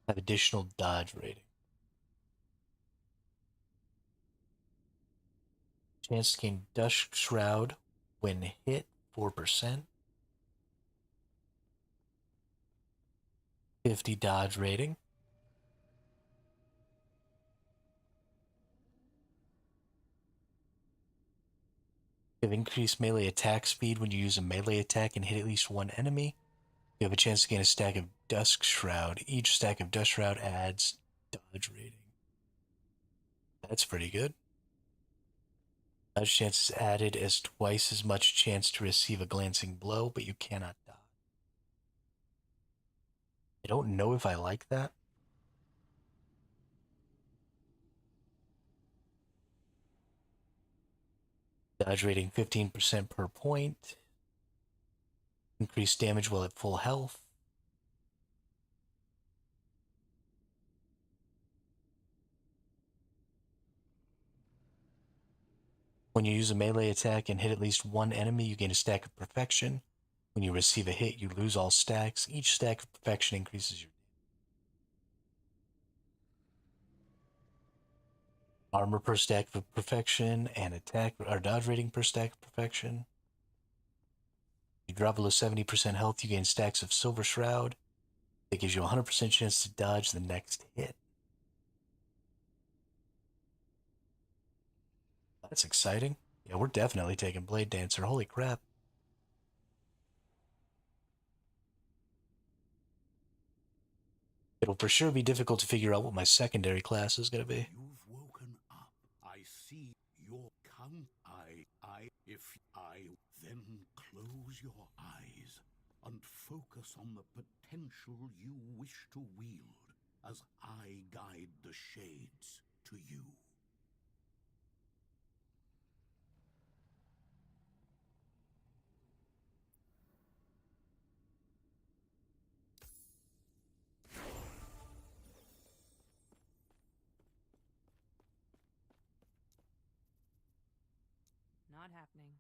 have additional dodge rating. Chance to gain Dusk Shroud when hit, 4%. 50 dodge rating. You have increased melee attack speed when you use a melee attack and hit at least one enemy. You have a chance to gain a stack of Dusk Shroud. Each stack of Dusk Shroud adds dodge rating. That's pretty good. Dodge chance is added as twice as much chance to receive a glancing blow, but you cannot dodge. I don't know if I like that. Dodge rating 15% per point. Increased damage while at full health. When you use a melee attack and hit at least one enemy, you gain a stack of perfection. When you receive a hit, you lose all stacks. Each stack of perfection increases your armor per stack of perfection and attack or dodge rating per stack of perfection. You drop below 70% health, you gain stacks of Silver Shroud. That gives you a 100% chance to dodge the next hit. That's exciting. Yeah, we're definitely taking Blade Dancer. Holy crap. It'll for sure be difficult to figure out what my secondary class is going to be. You've woken up. I see your count. If I then close your eyes and focus on the potential you wish to wield as I guide the shades to you. not happening.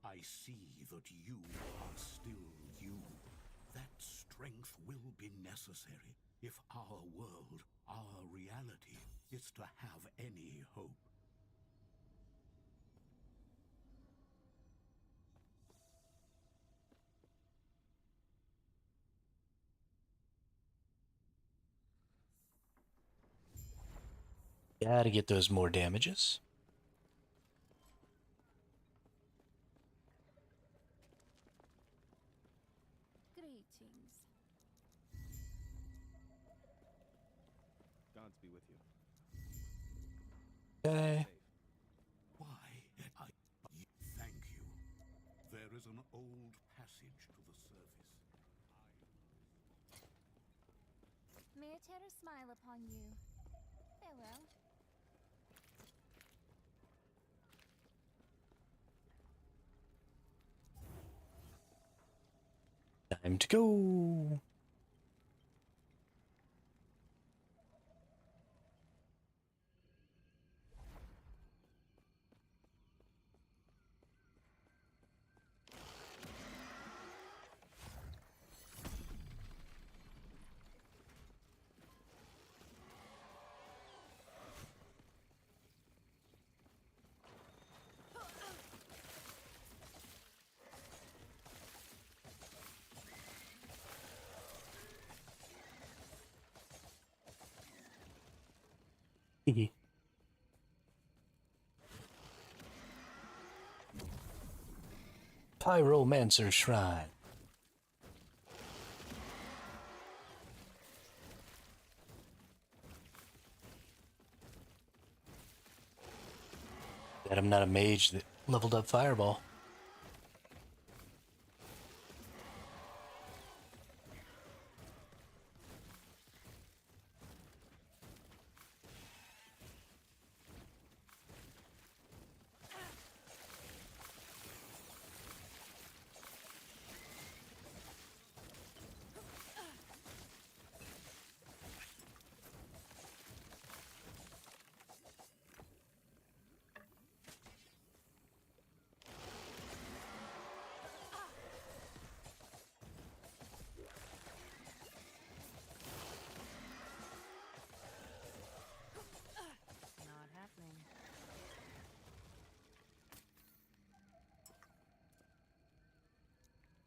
I see that you are still you. That strength will be necessary if our world, our reality, is to have any hope. Gotta get those more damages. Greetings. Gods be with you. Okay. Thank you. There is an old passage to the surface. May a terror smile upon you. Farewell. Time to go. Pyromancer Shrine. That I'm not a mage that leveled up Fireball. Not happening.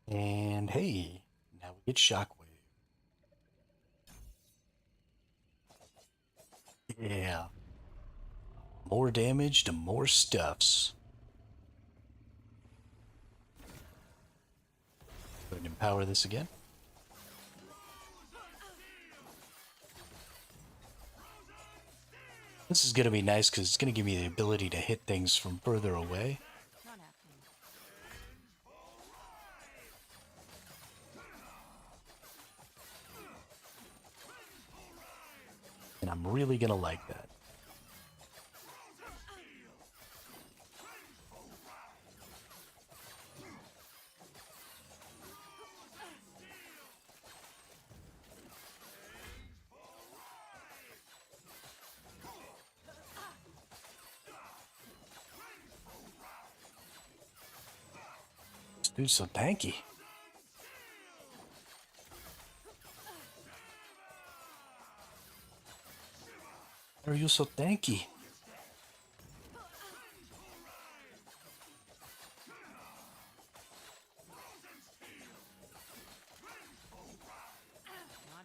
And hey, now we get Shockwave. Yeah. More damage to more stuffs. Go ahead and empower this again. This is going to be nice because it's going to give me the ability to hit things from further away. Not happening. And I'm really going to like that. This dude's so tanky. Why are you so tanky? Not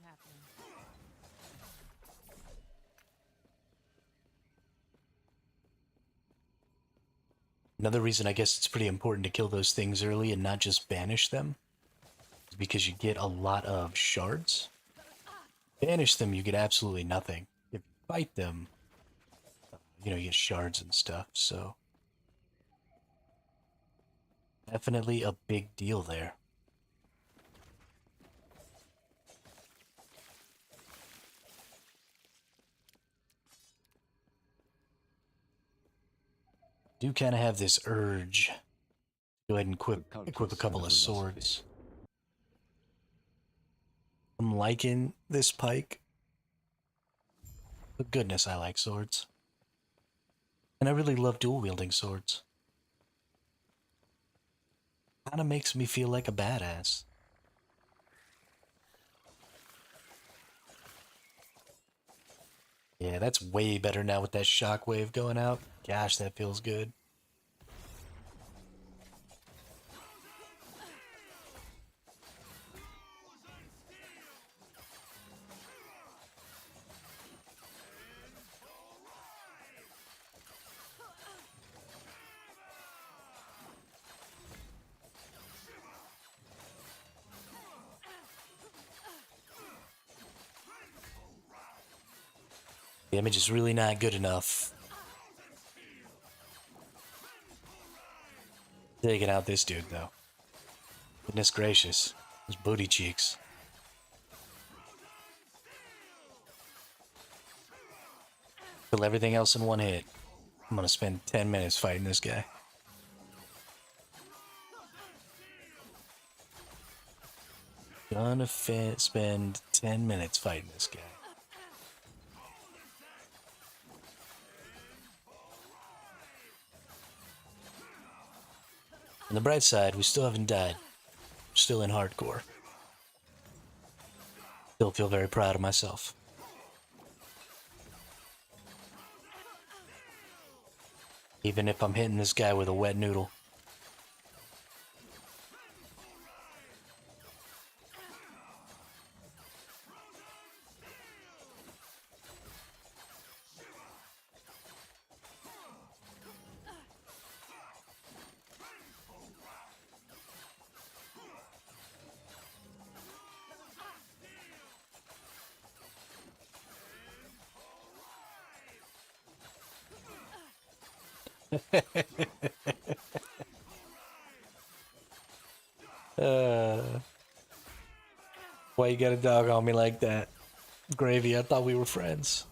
happening. Another reason I guess it's pretty important to kill those things early and not just banish them is because you get a lot of shards. Banish them, you get absolutely nothing. If you fight them, you get shards and stuff, so definitely a big deal there. Do kind of have this urge to go ahead and equip a couple of swords. I'm liking this pike. But goodness, I like swords. And I really love dual wielding swords. Kinda makes me feel like a badass. Yeah, that's way better now with that shockwave going out. Gosh, that feels good. Damage is really not good enough. Taking out this dude, though. Goodness gracious. Those booty cheeks. Kill everything else in one hit. I'm gonna spend 10 minutes fighting this guy. Gonna spend 10 minutes fighting this guy. On the bright side, we still haven't died. We're still in hardcore. Still feel very proud of myself. Even if I'm hitting this guy with a wet noodle. Why you got a dog on me like that? Gravy, I thought we were friends.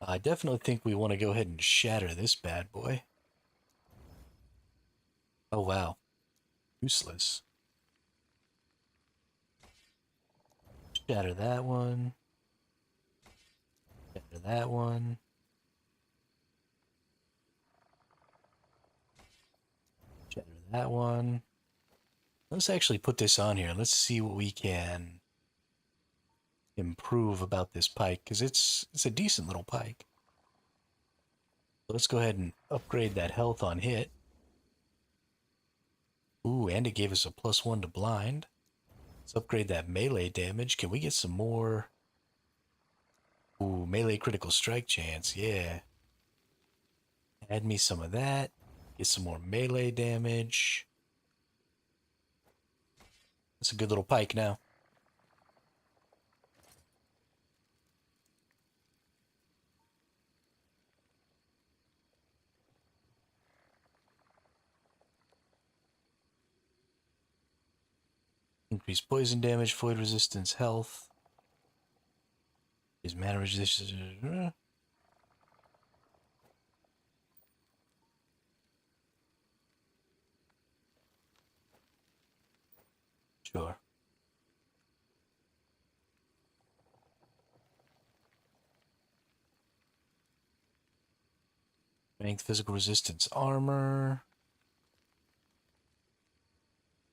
I definitely think we want to go ahead and shatter this bad boy. Oh, wow. Useless. Shatter that one. Shatter that one. Shatter that one. Let's actually put this on here. Let's see what we can improve about this pike, because it's a decent little pike. Let's go ahead and upgrade that health on hit. Ooh, and it gave us a +1 to blind. Let's upgrade that melee damage. Can we get some more? Ooh, melee critical strike chance. Yeah. Add me some of that. Get some more melee damage. That's a good little pike now. Increase poison damage, void resistance, health. Is mana resistance. Sure. Strength, physical resistance, armor.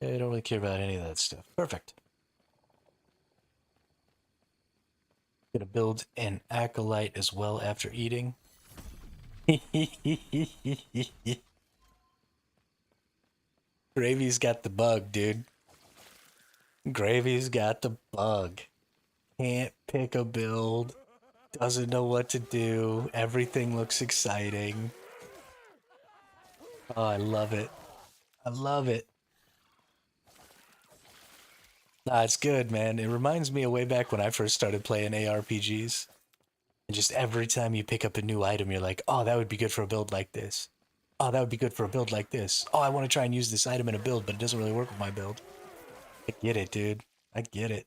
I don't really care about any of that stuff. Perfect. Gonna build an acolyte as well after eating. Gravy's got the bug, dude. Gravy's got the bug. Can't pick a build. Doesn't know what to do. Everything looks exciting. Oh, I love it. I love it. Nah, it's good, man. It reminds me of way back when I first started playing ARPGs. And just every time you pick up a new item, you're like, oh, that would be good for a build like this. Oh, that would be good for a build like this. Oh, I want to try and use this item in a build, but it doesn't really work with my build. I get it, dude. I get it.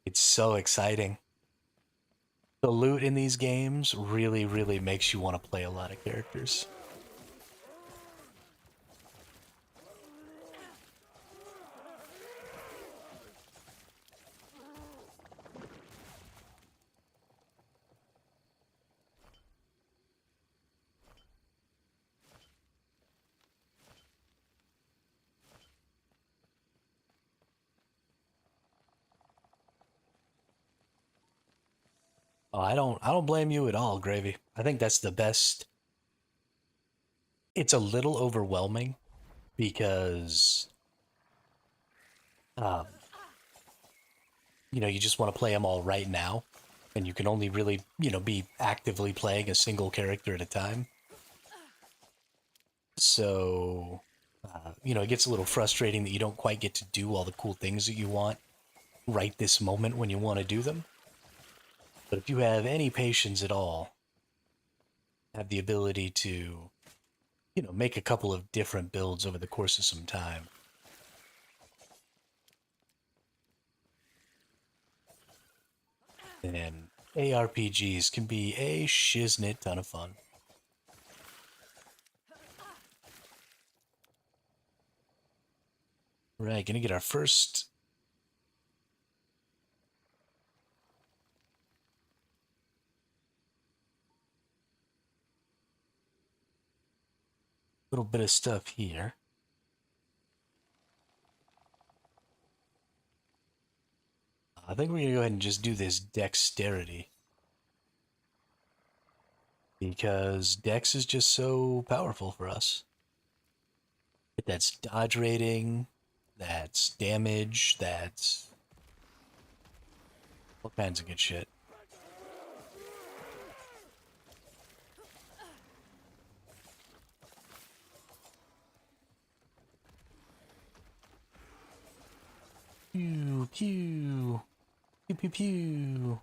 It's so exciting. The loot in these games really, really makes you want to play a lot of characters. Oh, I don't blame you at all, Gravy. I think that's the best. It's a little overwhelming because um, you just want to play them all right now, and you can only really, be actively playing a single character at a time. So, it gets a little frustrating that you don't quite get to do all the cool things that you want right this moment when you want to do them. But if you have any patience at all, have the ability to, make a couple of different builds over the course of some time. And ARPGs can be a shiznit ton of fun. Right, gonna get our first little bit of stuff here. I think we're gonna go ahead and just do this dexterity. Because dex is just so powerful for us. That's dodge rating, that's damage, that's all kinds of good shit. Pew, pew. Pew, pew, pew.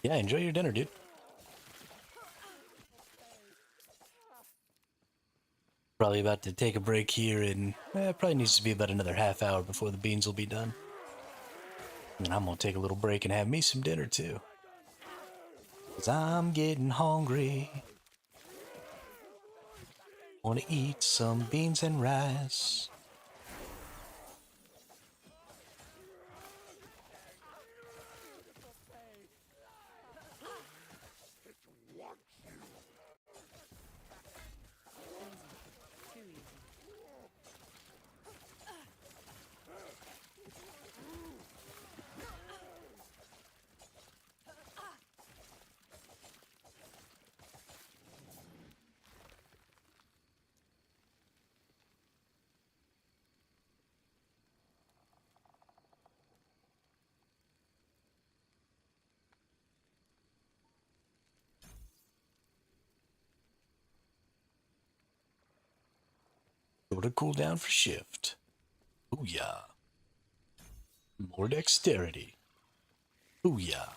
Yeah, enjoy your dinner, dude. Probably about to take a break here, and probably needs to be about another half hour before the beans will be done. And I'm gonna take a little break and have me some dinner too. 'Cause I'm getting hungry. Wanna eat some beans and rice. Too easy. Shorter cooldown for shift. Booyah. More dexterity. Booyah.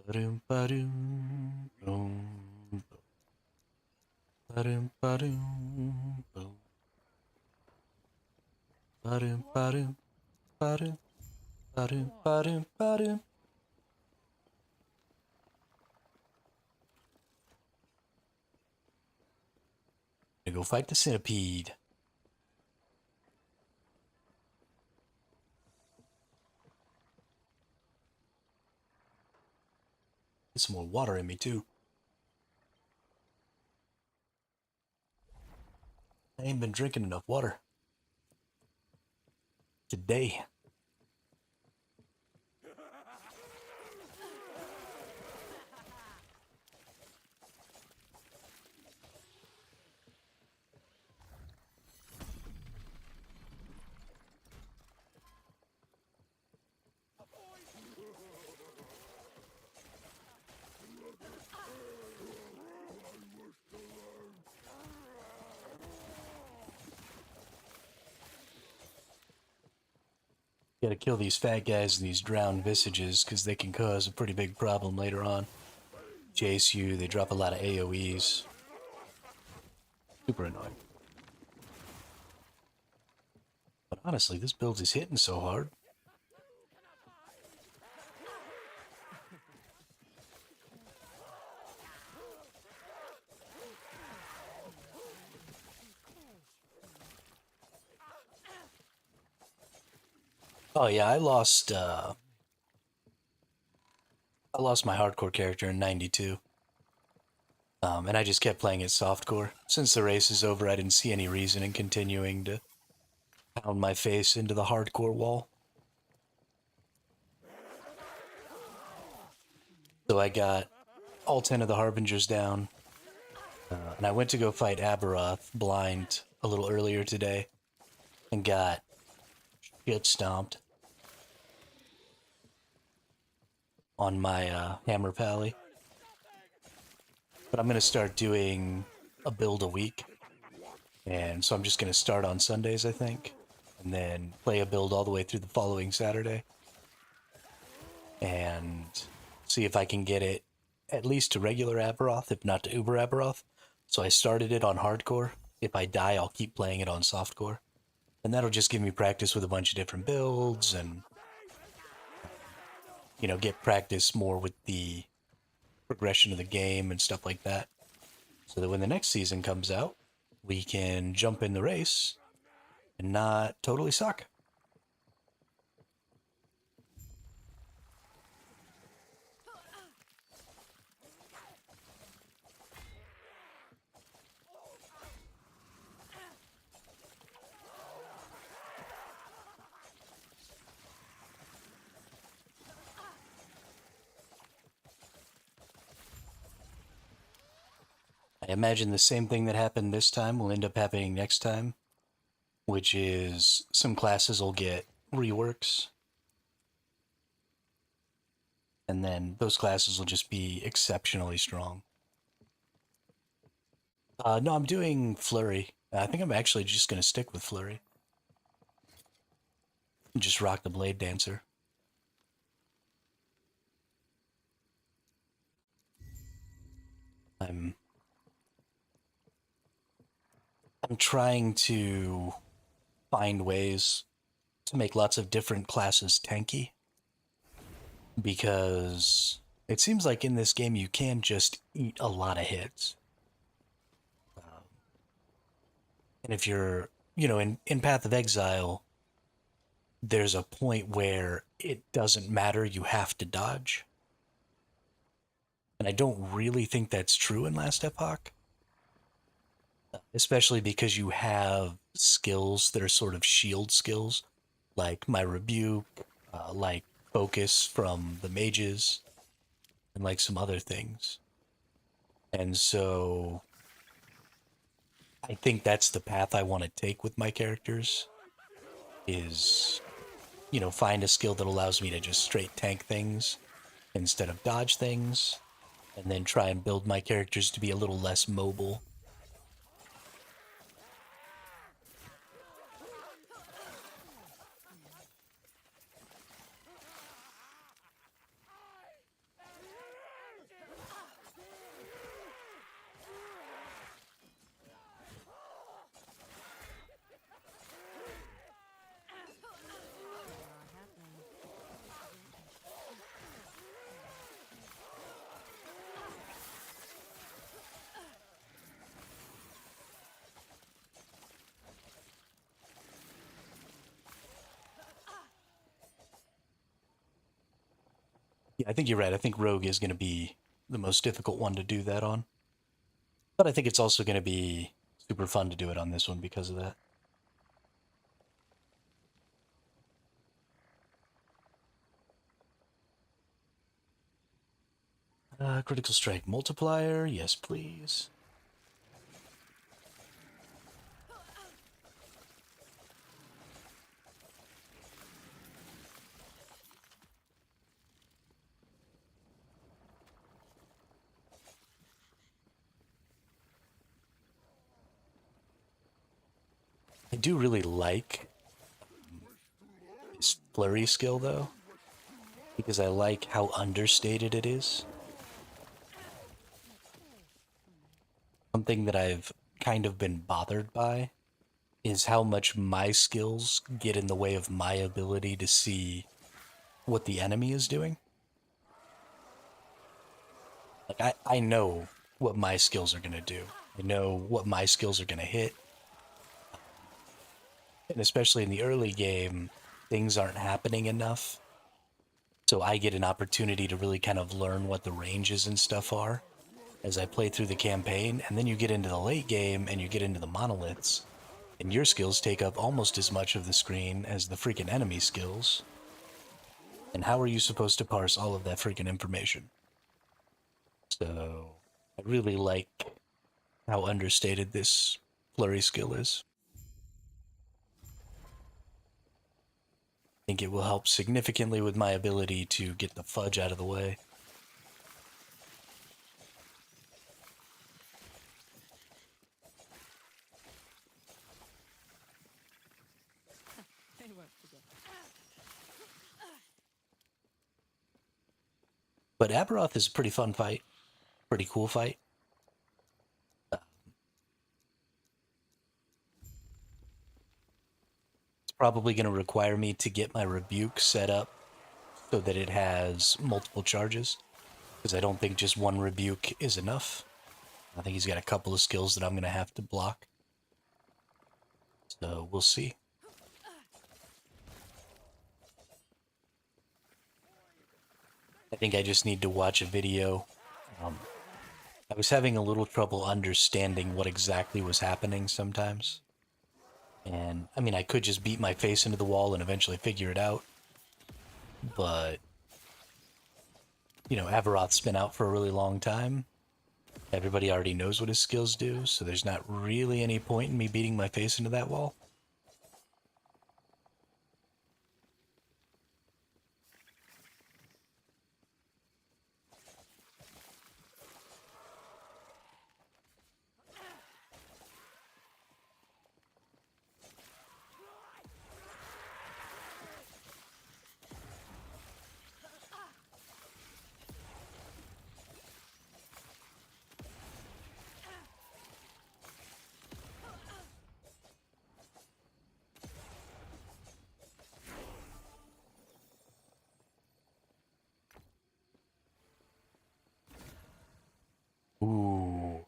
Ba-dum, ba-dum, boom, ba-dum, ba-dum, boom. Ba-dum, ba-dum, ba-dum, ba-dum, ba-dum, ba-dum. Gonna go fight the centipede. Get some more water in me too. I ain't been drinking enough water today. Gotta kill these fat guys and these drowned visages, because they can cause a pretty big problem later on. Chase you, they drop a lot of AoEs. Super annoying. But honestly, this build is hitting so hard. Oh yeah, I lost my hardcore character in 92. And I just kept playing it softcore. Since the race is over, I didn't see any reason in continuing to pound my face into the hardcore wall. So I got all 10 of the Harbingers down. And I went to go fight Aberroth blind a little earlier today. And got shit stomped on my hammer pally. But I'm going to start doing a build a week. And so I'm just going to start on Sundays, I think. And then play a build all the way through the following Saturday. And see if I can get it at least to regular Aberroth, if not to Uber Aberroth. So I started it on hardcore. If I die, I'll keep playing it on softcore. And that'll just give me practice with a bunch of different builds and, you know, get practice more with the progression of the game and stuff like that. So that when the next season comes out, we can jump in the race and not totally suck. I imagine the same thing that happened this time will end up happening next time, which is some classes will get reworks. And then those classes will just be exceptionally strong. No, I'm doing Flurry. I think I'm actually just going to stick with Flurry. And just rock the Blade Dancer. I'm trying to find ways to make lots of different classes tanky. Because it seems like in this game you can just eat a lot of hits. And if you're, you know, in Path of Exile, there's a point where it doesn't matter, you have to dodge. And I don't really think that's true in Last Epoch. Especially because you have skills that are sort of shield skills, like my Rebuke, like Focus from the mages, and like some other things. And so I think that's the path I want to take with my characters, is, you know, find a skill that allows me to just straight tank things instead of dodge things, and then try and build my characters to be a little less mobile. Yeah, I think you're right. I think Rogue is going to be the most difficult one to do that on. But I think it's also going to be super fun to do it on this one because of that. Critical Strike Multiplier, yes please. I do really like this flurry skill, though, because I like how understated it is. Something that I've kind of been bothered by is how much my skills get in the way of my ability to see what the enemy is doing. Like, I know what my skills are going to do. I know what my skills are going to hit. And especially in the early game, things aren't happening enough. So I get an opportunity to really kind of learn what the ranges and stuff are as I play through the campaign. And then you get into the late game and you get into the monoliths. And your skills take up almost as much of the screen as the freaking enemy skills. And how are you supposed to parse all of that freaking information? So I really like how understated this flurry skill is. I think it will help significantly with my ability to get the fudge out of the way. They won't forget. But Aberroth is a pretty fun fight. Pretty cool fight. It's probably going to require me to get my rebuke set up so that it has multiple charges, because I don't think just one rebuke is enough. I think he's got a couple of skills that I'm going to have to block. So we'll see. I think I just need to watch a video. I was having a little trouble understanding what exactly was happening sometimes. And, I mean, I could just beat my face into the wall and eventually figure it out. But, you know, Aberroth's been out for a really long time. Everybody already knows what his skills do, so there's not really any point in me beating my face into that wall. Ooh.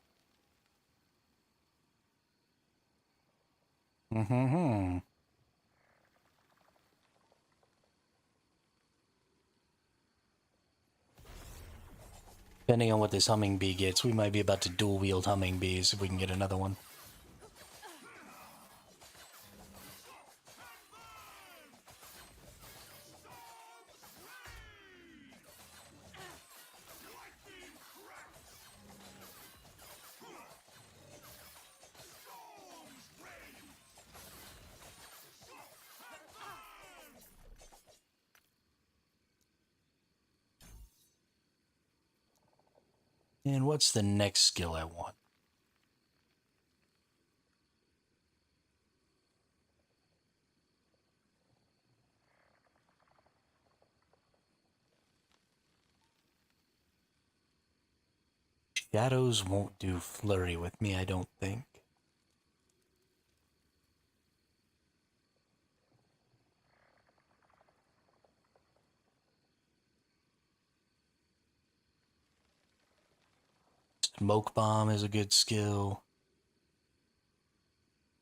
Mm-hmm. Depending on what this humming bee gets, we might be about to dual wield humming bees if we can get another one. And what's the next skill I want? Shadows won't do flurry with me, I don't think. Smoke bomb is a good skill.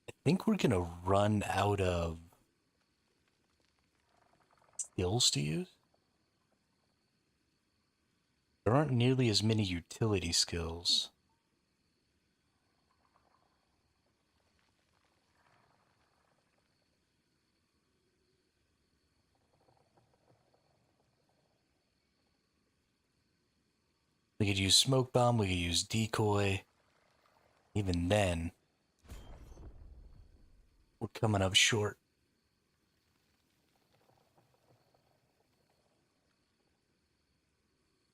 I think we're gonna run out of skills to use. There aren't nearly as many utility skills. We could use smoke bomb, we could use decoy. Even then, we're coming up short.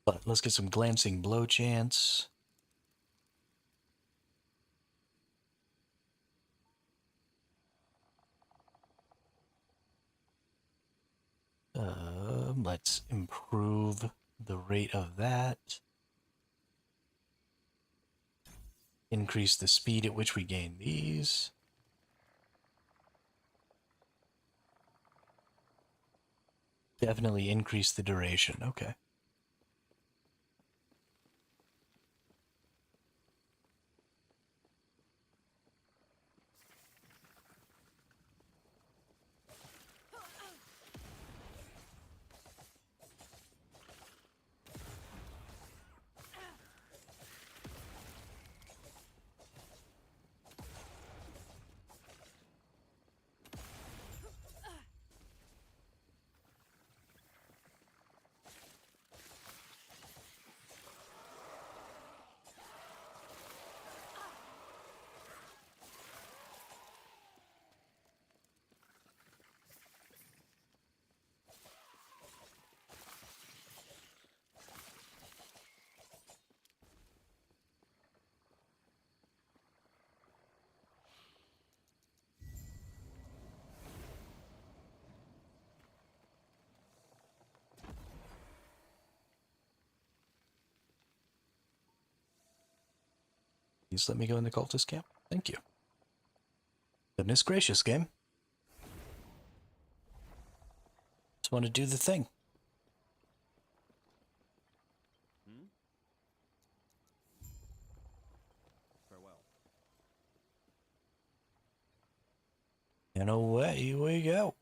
But let's get some glancing blow chance. Let's improve the rate of that. Increase the speed at which we gain these. Definitely increase the duration. Okay. Please let me go in the cultist camp. Thank you. Goodness gracious, game. Just want to do the thing. Farewell. And away we go.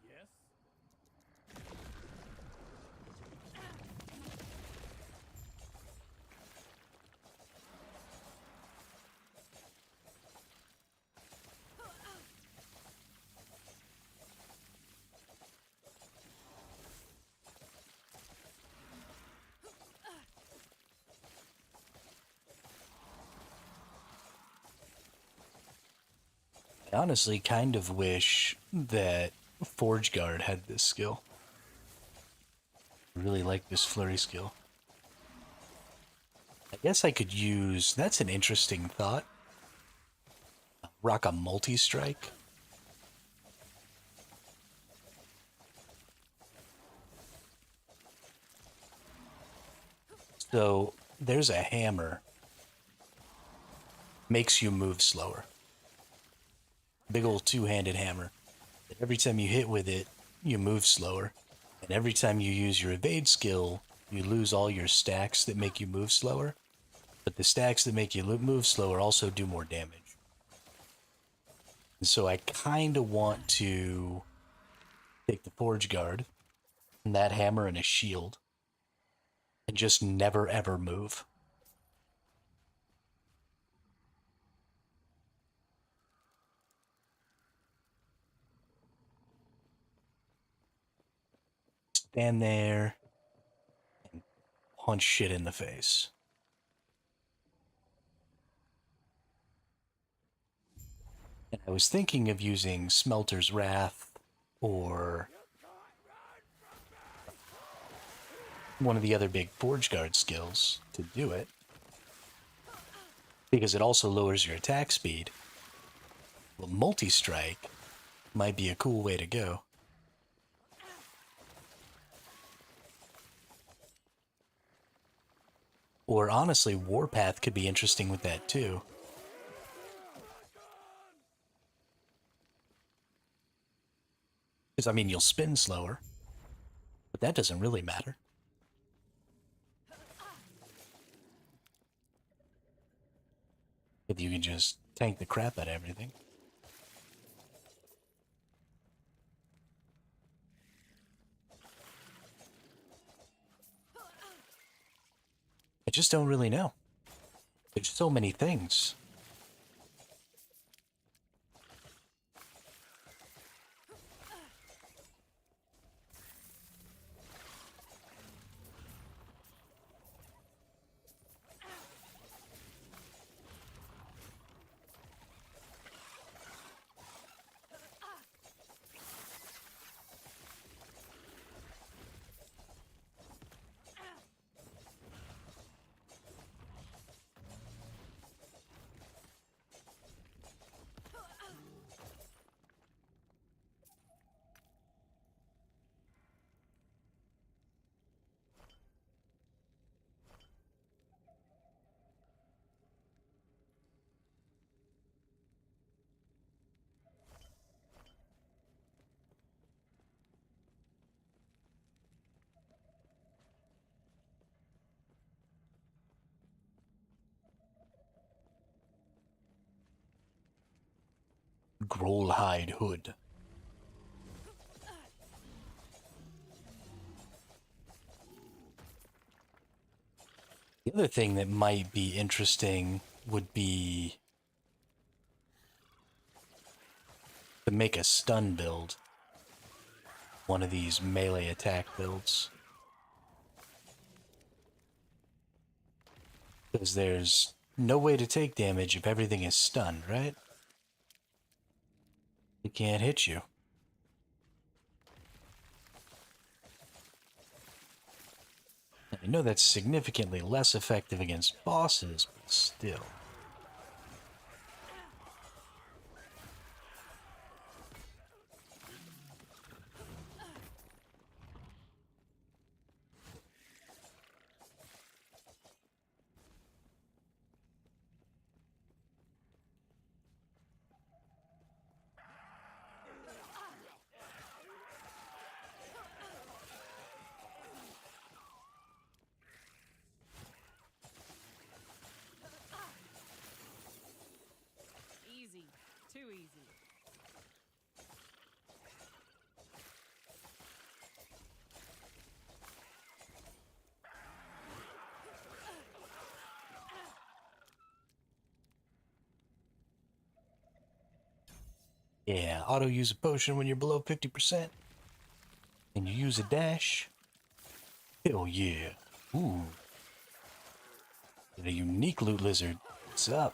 Yes? I honestly kind of wish that Forge Guard had this skill. I really like this flurry skill. I guess I could use... That's an interesting thought. Rock a multi-strike. So, there's a hammer. Makes you move slower. Big old two-handed hammer. Every time you hit with it, you move slower. And every time you use your evade skill, you lose all your stacks that make you move slower. But the stacks that make you move slower also do more damage. And so I kind of want to take the Forge Guard, and that hammer and a shield, and just never ever move. Stand there and punch shit in the face. And I was thinking of using Smelter's Wrath or one of the other big Forge Guard skills to do it, because it also lowers your attack speed. Well, multi-strike might be a cool way to go. Or honestly, Warpath could be interesting with that too. Because, I mean, you'll spin slower, but that doesn't really matter. If you can just tank the crap out of everything. I just don't really know. There's so many things. Grollhide hood. The other thing that might be interesting would be to make a stun build. One of these melee attack builds. Because there's no way to take damage if everything is stunned, right? It can't hit you. I know that's significantly less effective against bosses, but still. Easy. Too easy. Yeah, auto use a potion when you're below 50%. And you use a dash. Hell yeah. Ooh. Get a unique loot lizard. What's up?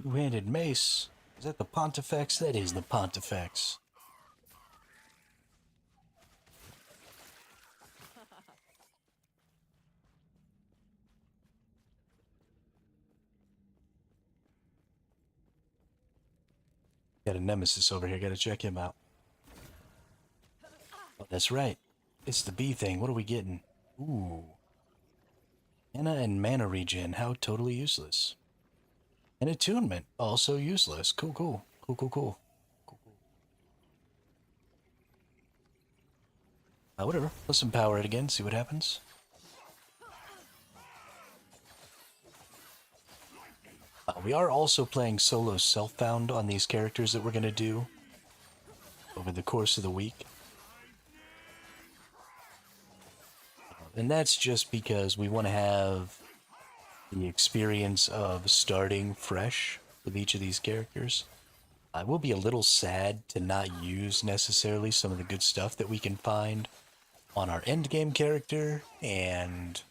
Two-handed mace. Is that the Pontifex? That is the Pontifex. Got a nemesis over here. Gotta check him out. Oh, that's right. It's the bee thing. What are we getting? Ooh. Mana and mana regen. How totally useless. And attunement. Also useless. Cool, cool. Cool, cool, cool. Cool, cool. Whatever. Let's empower it again. See what happens. We are also playing solo self-bound on these characters that we're going to do over the course of the week. And that's just because we want to have the experience of starting fresh with each of these characters. I will be a little sad to not use necessarily some of the good stuff that we can find on our endgame character, and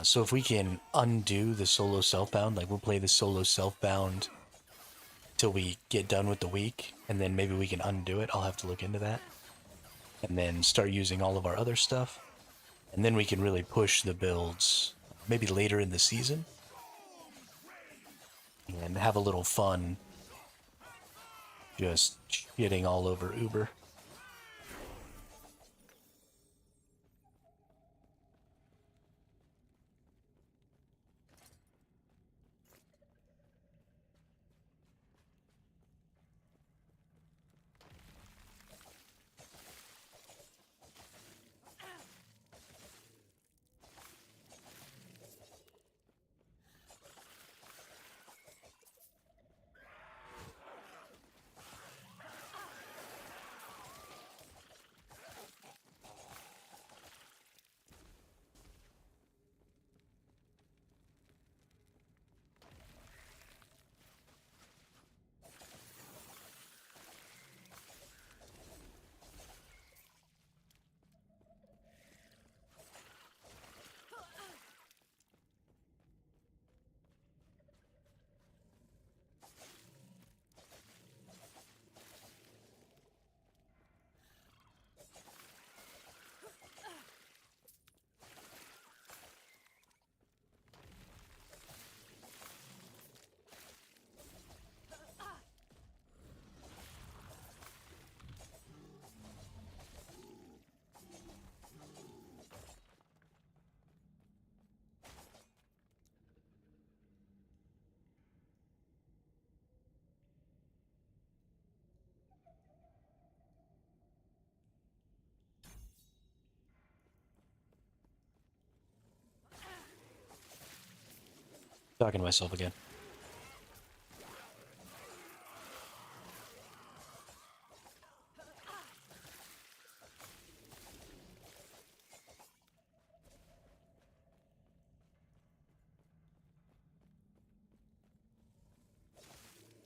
so if we can undo the solo self-bound, like we'll play the solo self-bound till we get done with the week, and then maybe we can undo it. I'll have to look into that. And then start using all of our other stuff. And then we can really push the builds maybe later in the season. And have a little fun just shitting all over Uber. Talking to myself again.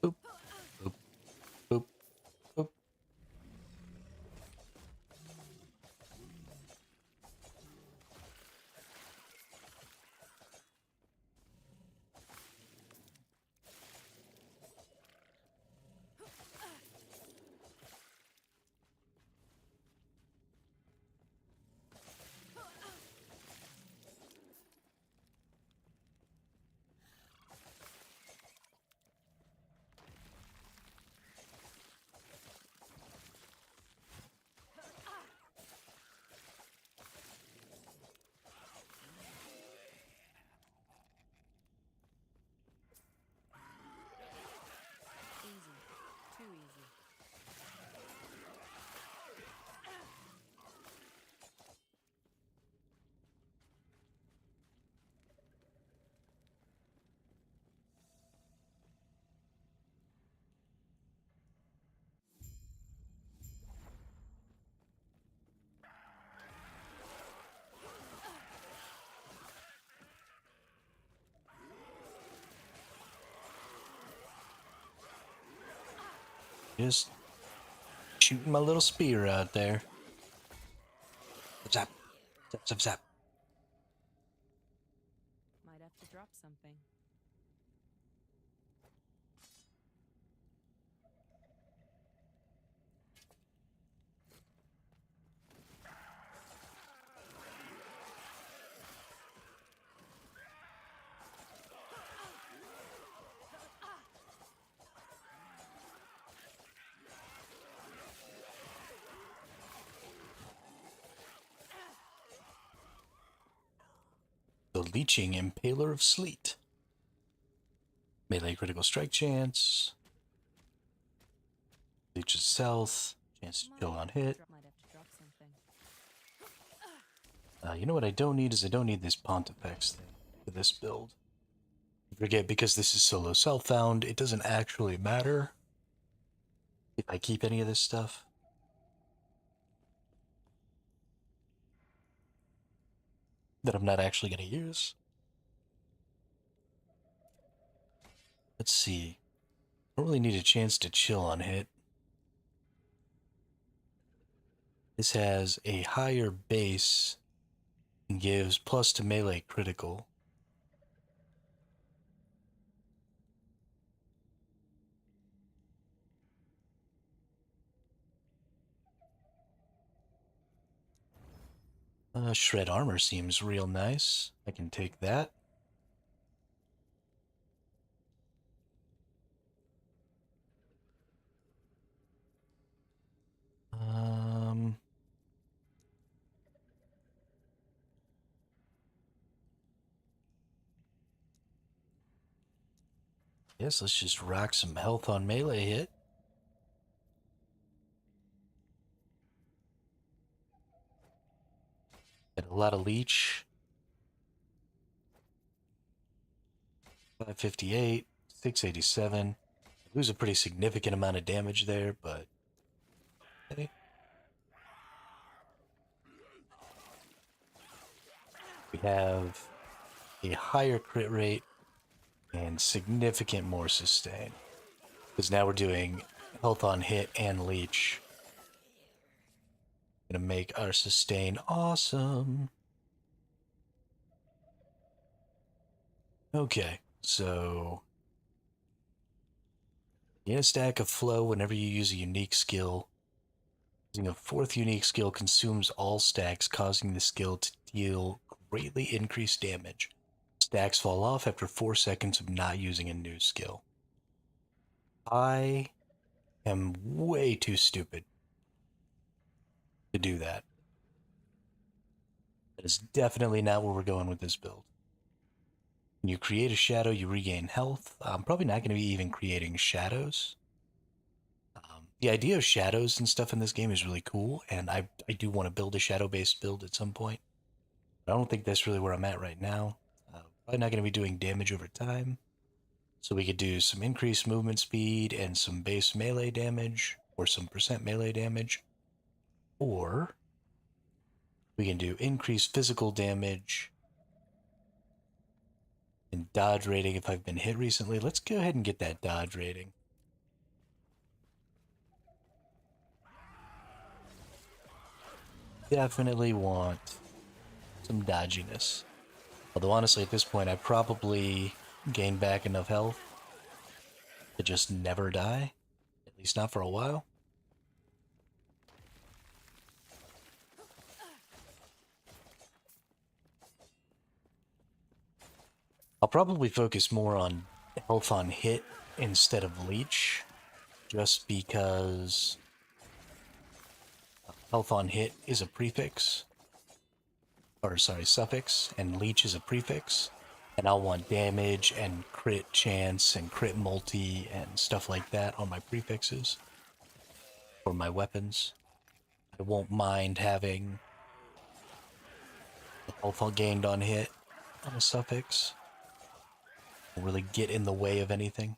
Boop, boop, boop, boop. Easy. Too easy. Just shooting my little spear out there. Zap, zap, zap, zap. Might have to drop something. The Leeching Impaler of Sleet. Melee critical strike chance. Leech's health. Chance to kill on hit. Might have to drop something. You know what I don't need is I don't need this Pontifex thing for this build. Forget, because this is solo self-found, it doesn't actually matter if I keep any of this stuff. That I'm not actually going to use. Let's see. I don't really need a chance to chill on hit. This has a higher base and gives plus to melee critical. Shred armor seems real nice. I can take that. Yes, let's just rock some health on melee hit. Get a lot of leech. 558, 687. Lose a pretty significant amount of damage there, but okay. We have a higher crit rate and significant more sustain. Because now we're doing health on hit and leech. Gonna make our sustain awesome. Okay, so in a stack of flow whenever you use a unique skill. Using a fourth unique skill consumes all stacks, causing the skill to deal greatly increased damage. Stacks fall off after 4 seconds of not using a new skill. I am way too stupid to do that. That is definitely not where we're going with this build. When you create a shadow, you regain health. I'm probably not going to be even creating shadows. The idea of shadows and stuff in this game is really cool, and I do want to build a shadow-based build at some point. But I don't think that's really where I'm at right now. probably not going to be doing damage over time. So we could do some increased movement speed and some base melee damage, or some percent melee damage. Or we can do increased physical damage and dodge rating if I've been hit recently. Let's go ahead and get that dodge rating. Definitely want some dodginess. Although honestly, at this point, I probably gained back enough health to just never die. At least not for a while. I'll probably focus more on health on hit instead of leech, just because health on hit is a prefix, or sorry, suffix, and leech is a prefix, and I'll want damage and crit chance and crit multi and stuff like that on my prefixes for my weapons. I won't mind having the health gained on hit on a suffix. Won't really get in the way of anything.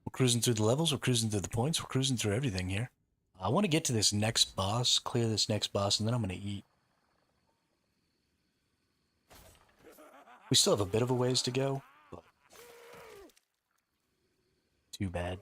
We're cruising through the levels, we're cruising through the points, we're cruising through everything here. I want to get to this next boss, clear this next boss, and then I'm going to eat. We still have a bit of a ways to go, but too bad.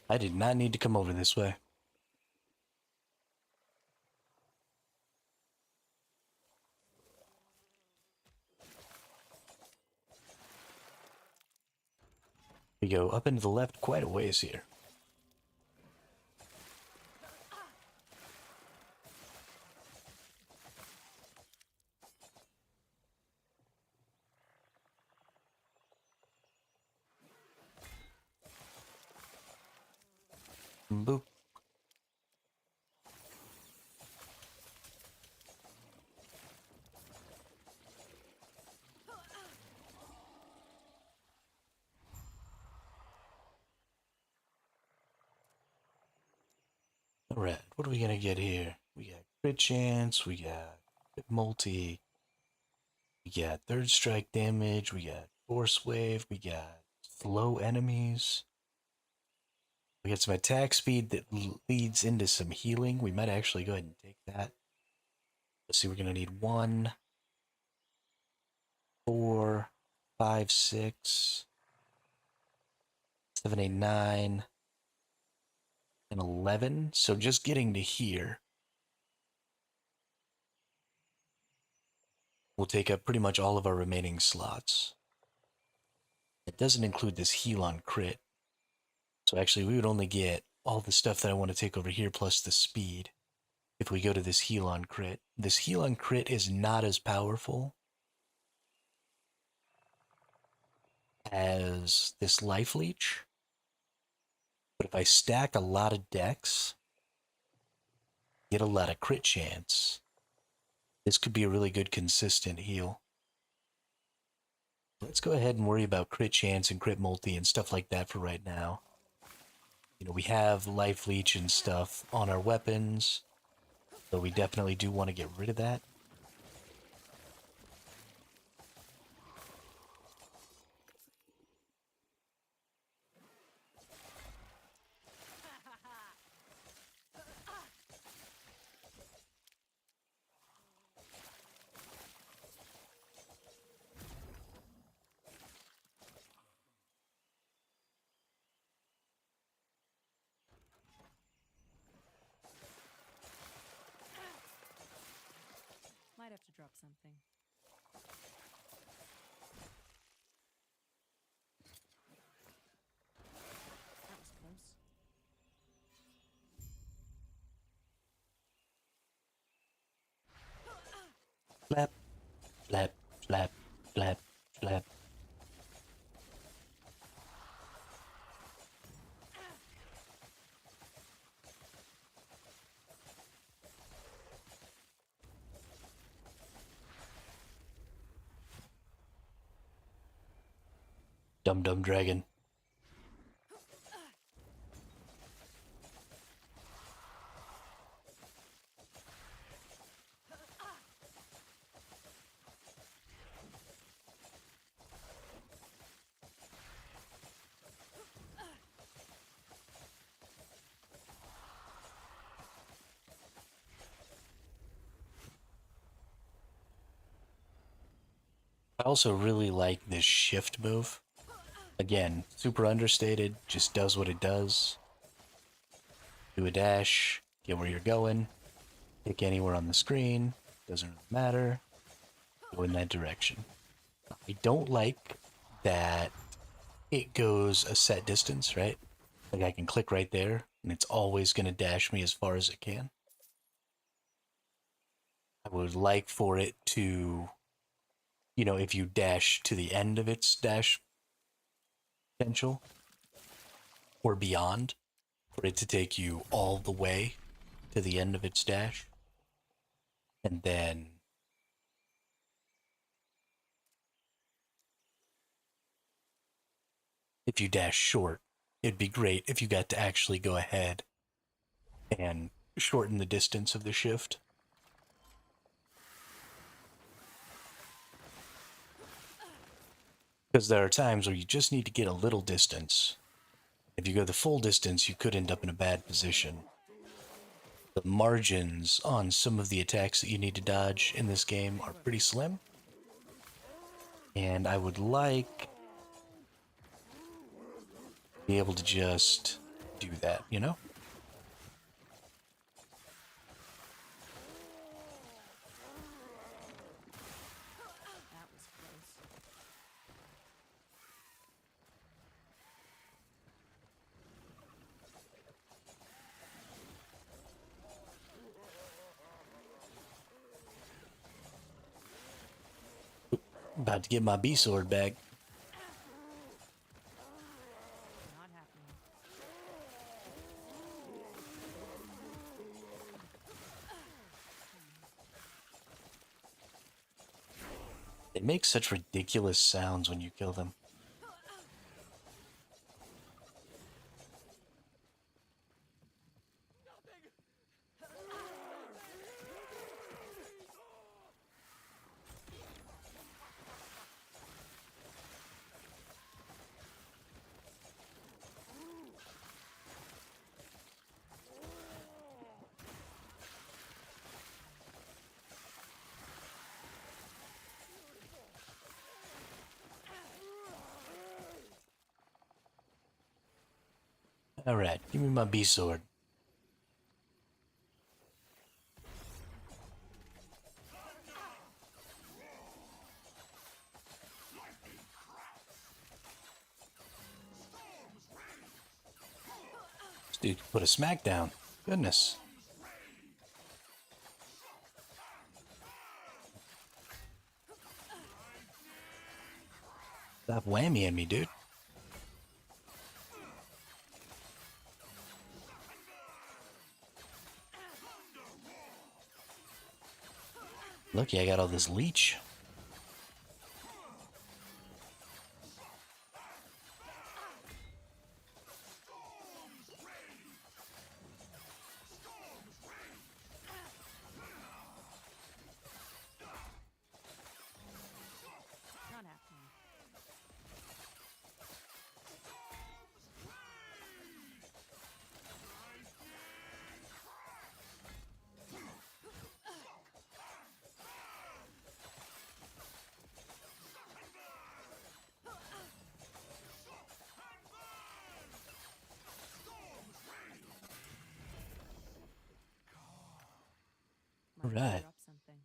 I did not need to come over this way. We go up and to the left quite a ways here. Boop. Alright, what are we gonna get here? We got crit chance, we got crit multi, we got third strike damage, we got force wave, we got slow enemies. We got some attack speed that leads into some healing. We might actually go ahead and take that. Let's see, we're gonna need 1, 4, 5, 6, 7, 8, 9, and 11. So just getting to here will take up pretty much all of our remaining slots. It doesn't include this heal on crit. So actually we would only get all the stuff that I want to take over here plus the speed if we go to this heal on crit. This heal on crit is not as powerful as this life leech. But if I stack a lot of decks, get a lot of crit chance, this could be a really good consistent heal. Let's go ahead and worry about crit chance and crit multi and stuff like that for right now. You know, we have life leech and stuff on our weapons, so we definitely do want to get rid of that. Might have to drop something. That was close. Flap, flap, flap, flap, flap. Dum Dum Dragon. I also really like this shift move. Again, super understated, just does what it does. Do a dash, get where you're going, pick anywhere on the screen, doesn't really matter, go in that direction. I don't like that it goes a set distance, right? Like I can click right there, and it's always going to dash me as far as it can. I would like for it to, you know, if you dash to the end of its dash potential, or beyond, for it to take you all the way to the end of its dash. And then if you dash short, it'd be great if you got to actually go ahead and shorten the distance of the shift. Because there are times where you just need to get a little distance. If you go the full distance, you could end up in a bad position. The margins on some of the attacks that you need to dodge in this game are pretty slim. And I would like to be able to just do that, you know? That was close. About to get my B sword back. Not happening. They make such ridiculous sounds when you kill them. Alright, give me my B sword. This dude put a smackdown. Goodness. Stop whammying me, dude. Lucky I got all this leech. Not happening. Might have to Right. drop something.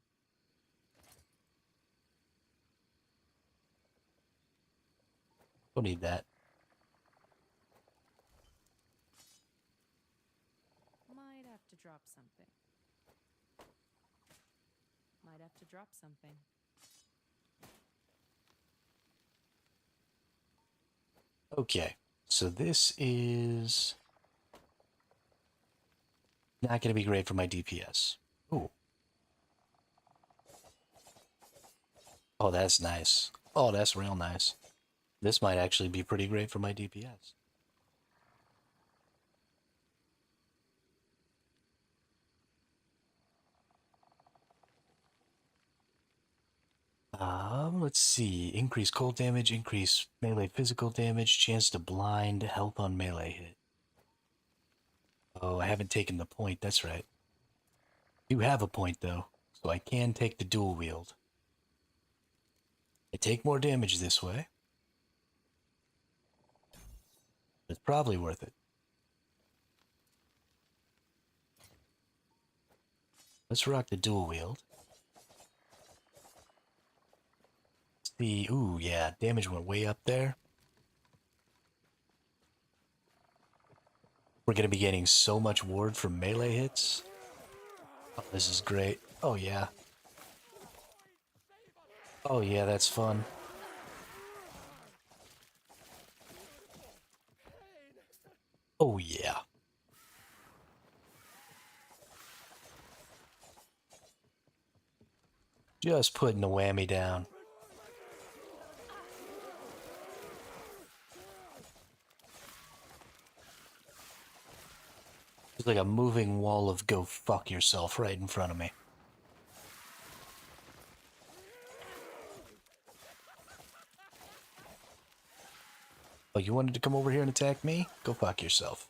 Don't need that. Might have to drop something. Might have to drop something. Okay, so this is not going to be great for my DPS. Ooh. Oh, that's nice. Oh, that's real nice. This might actually be pretty great for my DPS. Let's see. Increase cold damage, increase melee physical damage, chance to blind, health on melee hit. Oh, I haven't taken the point, that's right. Do have a point though, so I can take the dual wield. I take more damage this way. It's probably worth it. Let's rock the dual wield. See, ooh, yeah, damage went way up there. We're gonna be getting so much ward from melee hits. Oh, this is great. Oh, yeah. Oh, yeah, that's fun. Oh, yeah. Just putting the whammy down. It's like a moving wall of go fuck yourself right in front of me. Oh, you wanted to come over here and attack me? Go fuck yourself.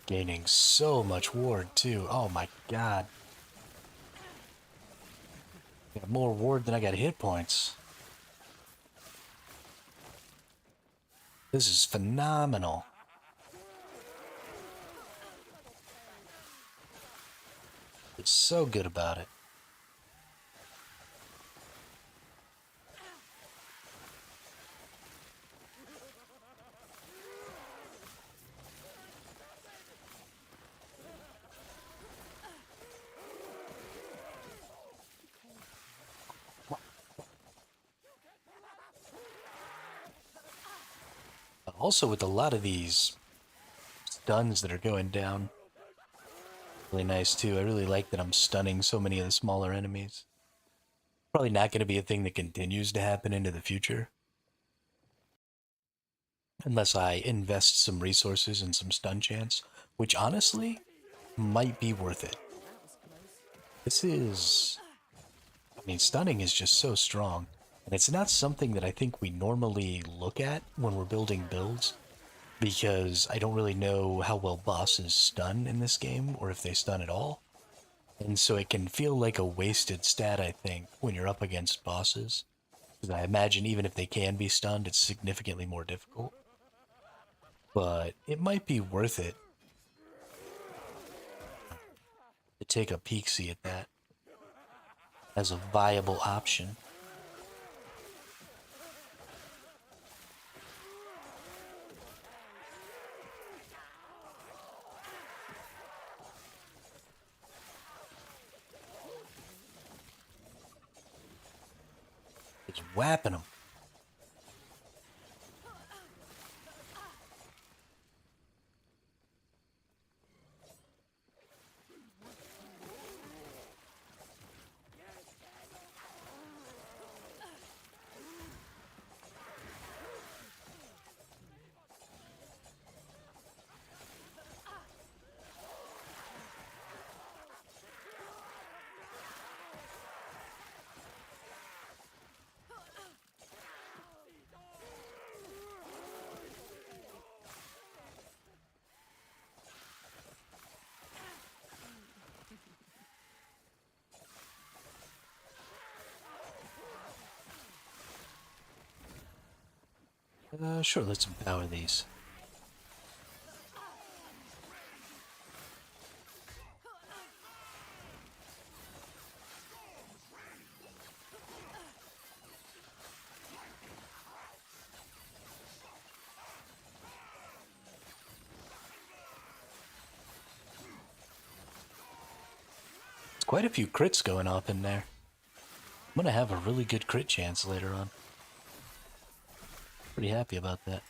Gaining so much ward, too. Oh my god. Got more ward than I got hit points. This is phenomenal. It's so good about it. Also, with a lot of these stuns that are going down, really nice too. I really like that I'm stunning so many of the smaller enemies. Probably not going to be a thing that continues to happen into the future. Unless I invest some resources and some stun chance, which honestly might be worth it. This is... I mean, stunning is just so strong. And it's not something that I think we normally look at when we're building builds, because I don't really know how well bosses stun in this game, or if they stun at all. And so it can feel like a wasted stat, I think, when you're up against bosses. Because I imagine even if they can be stunned, it's significantly more difficult. But it might be worth it to take a peek-see at that as a viable option. Just whapping them. Sure, let's empower these. There's quite a few crits going off in there. I'm gonna have a really good crit chance later on. Pretty happy about that.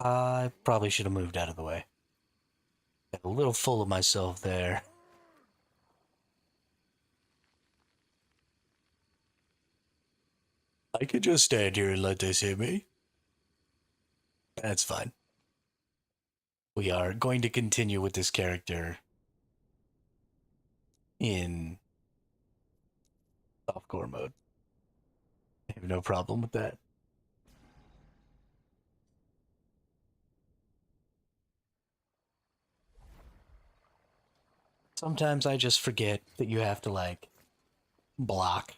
I probably should have moved out of the way. Got a little full of myself there. I could just stand here and let this hit me. That's fine. We are going to continue with this character in softcore mode. I have no problem with that. Sometimes I just forget that you have to, like, block.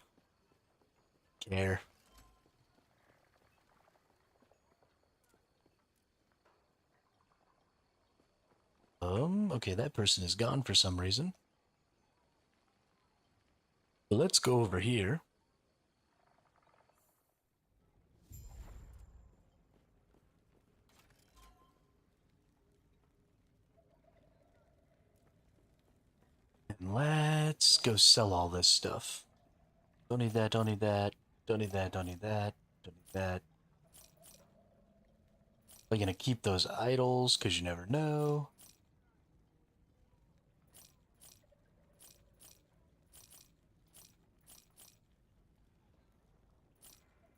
Care. Okay, that person is gone for some reason. But let's go over here. And let's go sell all this stuff. Don't need that, don't need that, don't need that, don't need that, don't need that. We're gonna keep those idols, because you never know.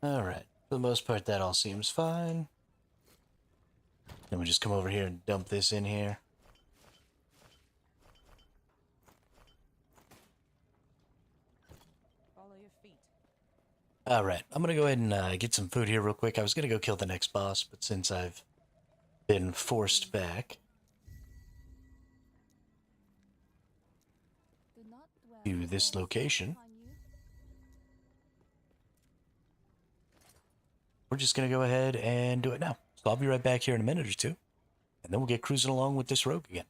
Alright, for the most part that all seems fine. Then we just come over here and dump this in here. Follow your feet. Alright, I'm gonna go ahead and get some food here real quick. I was gonna go kill the next boss, but since I've been forced back Do not dwell to this upon location, you. we're just gonna go ahead and do it now. So I'll be right back here in a minute or two, and then we'll get cruising along with this rogue again.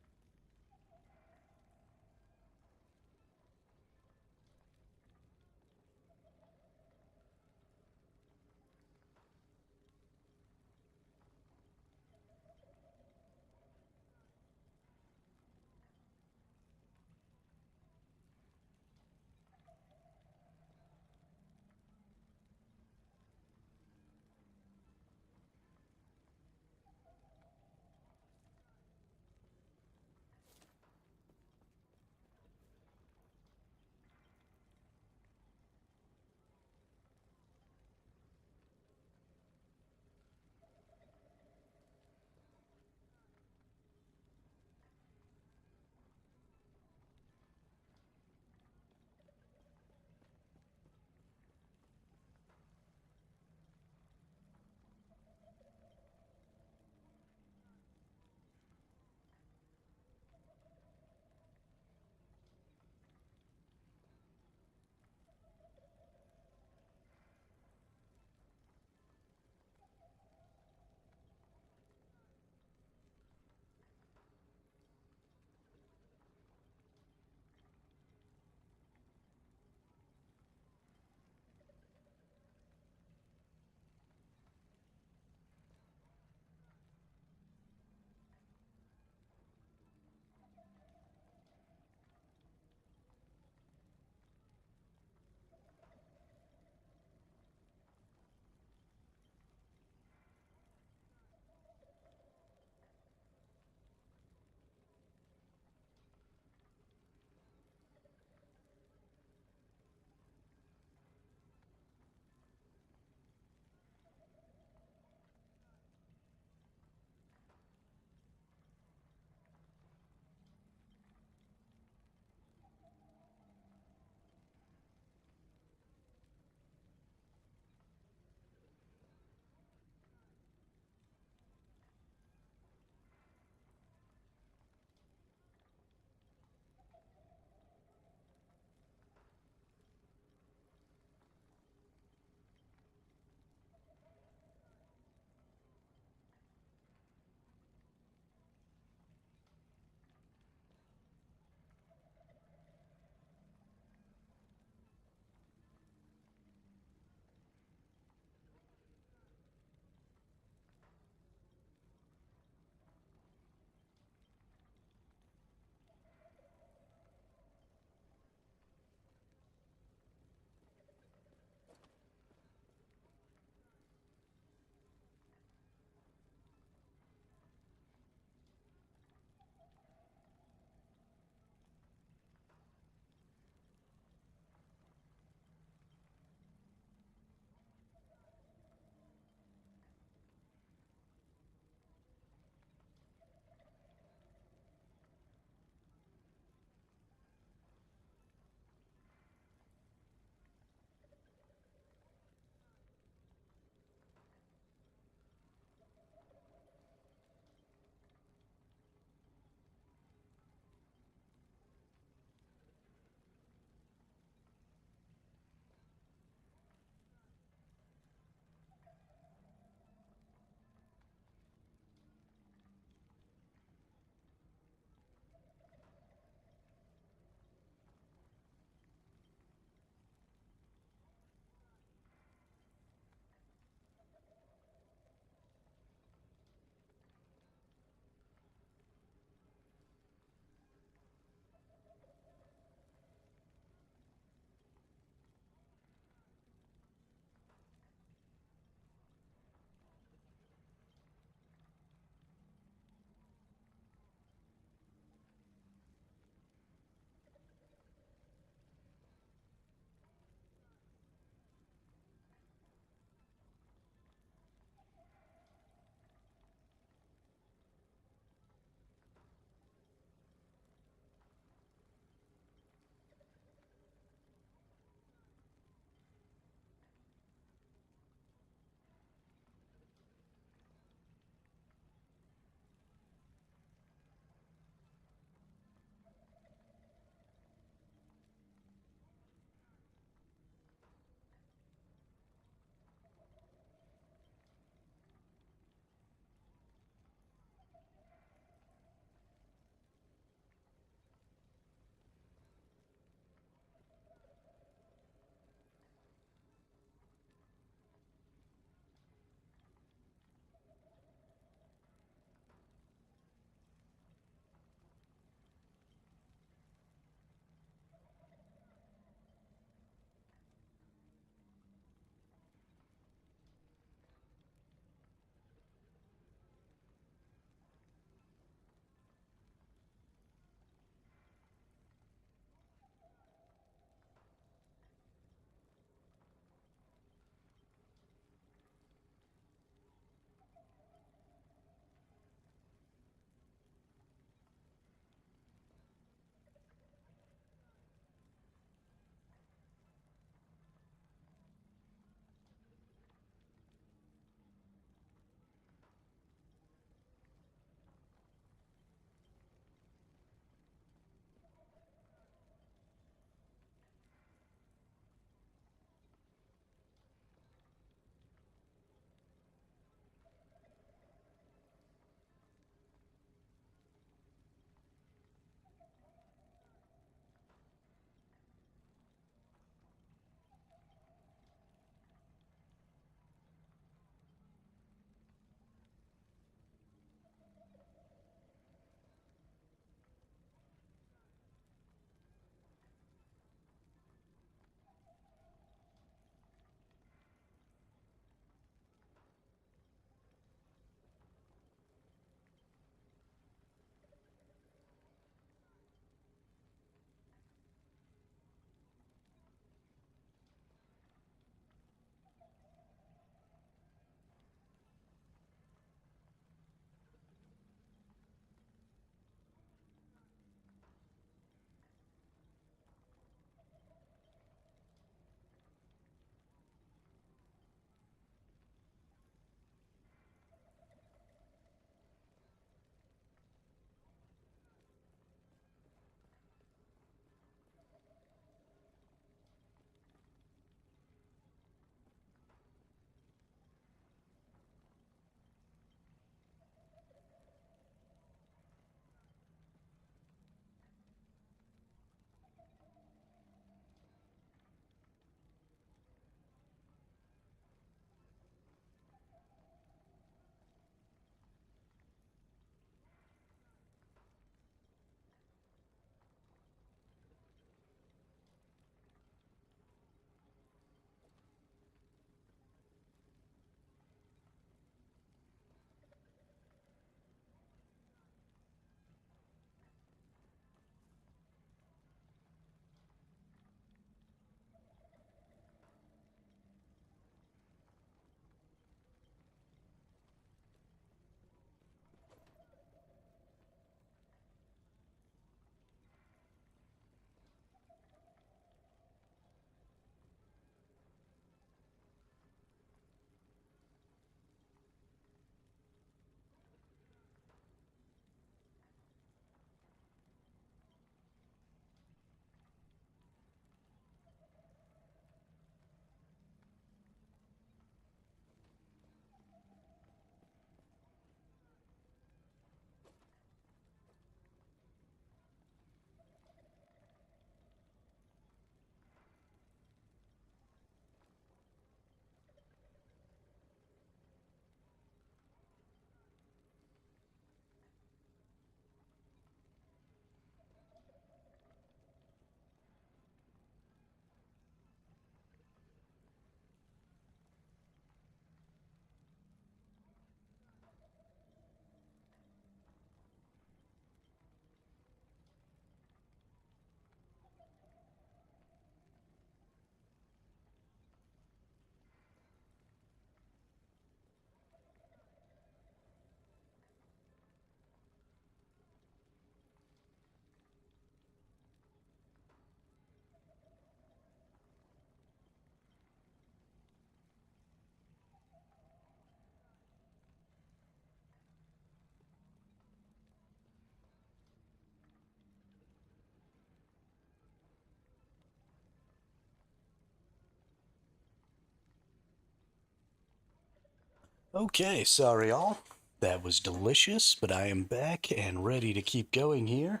Okay, sorry all. That was delicious, but I am back and ready to keep going here.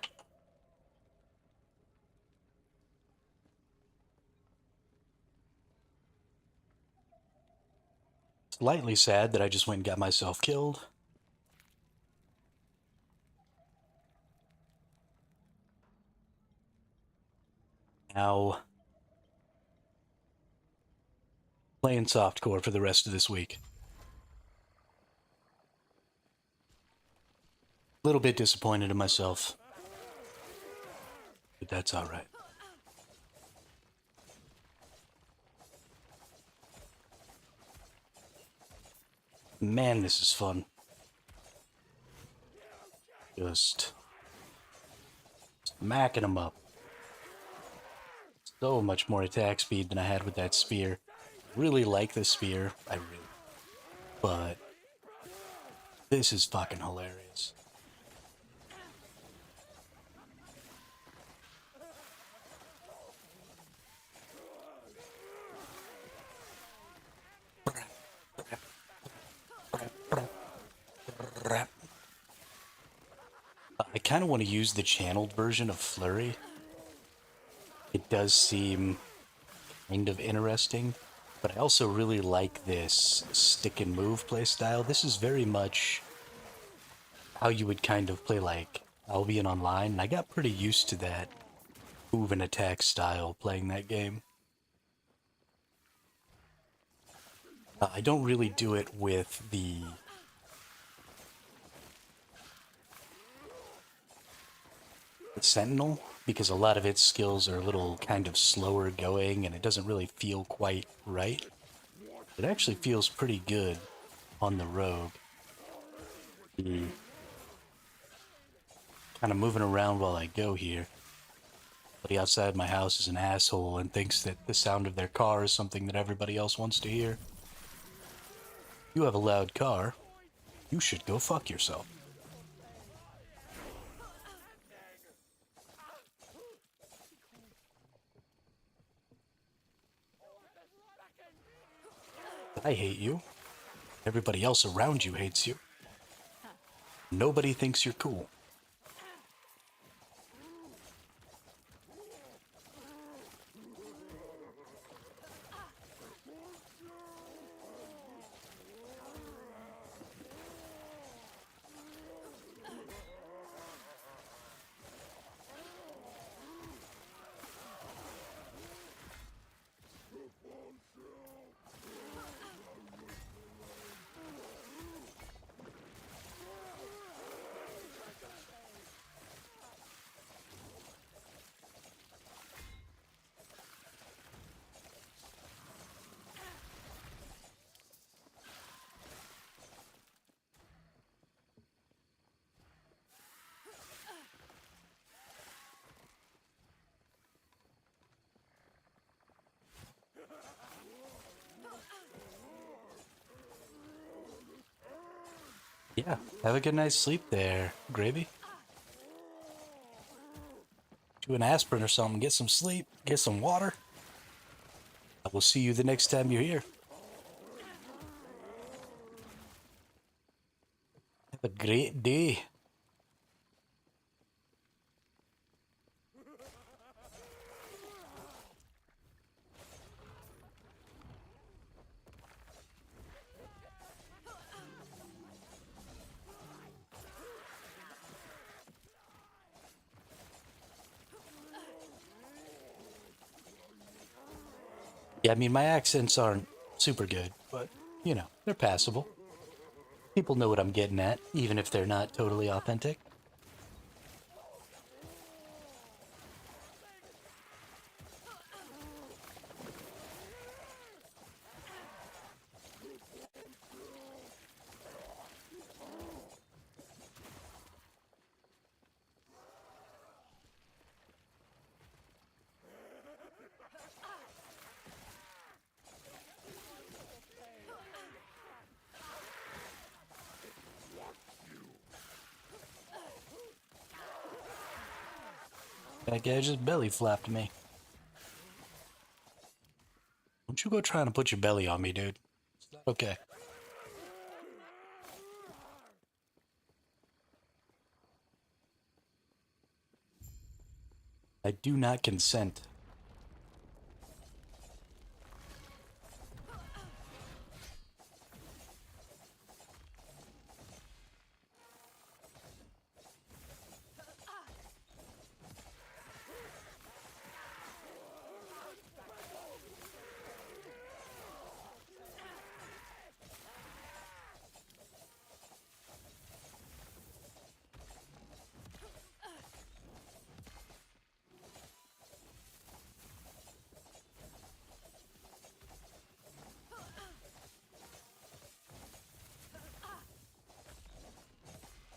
Slightly sad that I just went and got myself killed. Now, playing softcore for the rest of this week. A little bit disappointed in myself, but that's alright. Man, this is fun. Just smacking them up. So much more attack speed than I had with that spear. Really like the spear, but this is fucking hilarious. I kind of want to use the channeled version of Flurry. It does seem kind of interesting, but I also really like this stick and move playstyle. This is very much how you would kind of play like Albion Online, and I got pretty used to that move and attack style playing that game. I don't really do it with the Sentinel, because a lot of its skills are a little kind of slower going and it doesn't really feel quite right. It actually feels pretty good on the Rogue. The kind of moving around while I go here. Somebody outside my house is an asshole and thinks that the sound of their car is something that everybody else wants to hear. You have a loud car, you should go fuck yourself. I hate you. Everybody else around you hates you. Nobody thinks you're cool. Yeah, have a good night's sleep there, Gravy. Do an aspirin or something, get some sleep, get some water. I will see you the next time you're here. Have a great day. Yeah, I mean, my accents aren't super good, but, you know, they're passable. People know what I'm getting at, even if they're not totally authentic. That guy just belly flapped me. Don't you go trying to put your belly on me, dude. It's not okay. I do not consent.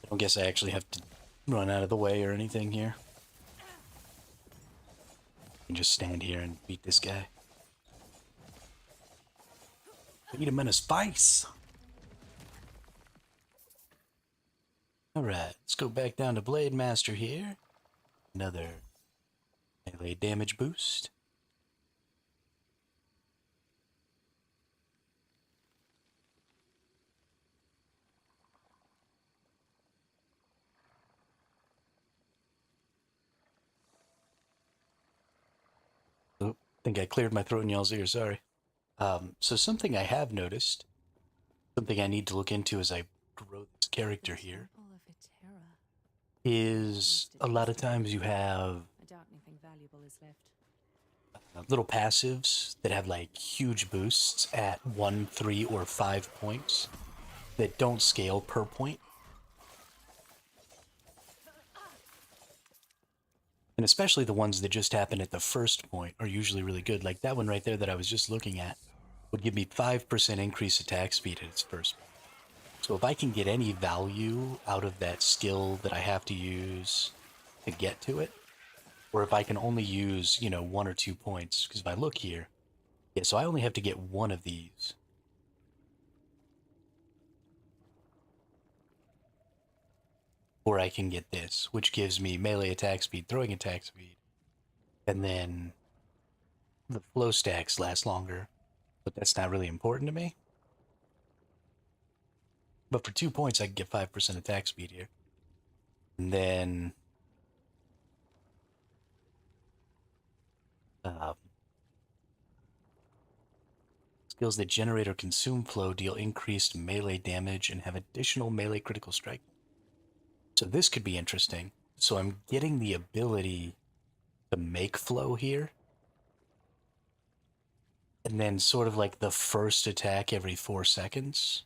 I don't guess I actually have to run out of the way or anything here. I can just stand here and beat this guy. Beat him in his face. Alright, let's go back down to Blade Master here. Another melee damage boost. Oh, I think I cleared my throat in y'all's ear, sorry. So something I have noticed, something I need to look into as I grow this character here, is a lot of times you have I doubt anything valuable is left. little passives that have like huge boosts at 1, 3, or 5 points that don't scale per point. And especially the ones that just happen at the first point are usually really good. Like that one right there that I was just looking at would give me 5% increase attack speed at its first point. So if I can get any value out of that skill that I have to use to get to it, or if I can only use, 1 or 2 points, because if I look here, yeah, so I only have to get one of these. Or I can get this, which gives me melee attack speed, throwing attack speed, and then the flow stacks last longer, but that's not really important to me. But for 2 points, I can get 5% attack speed here. And then skills that generate or consume flow deal increased melee damage and have additional melee critical strike. So this could be interesting. So I'm getting the ability to make flow here. And then sort of like the first attack every 4 seconds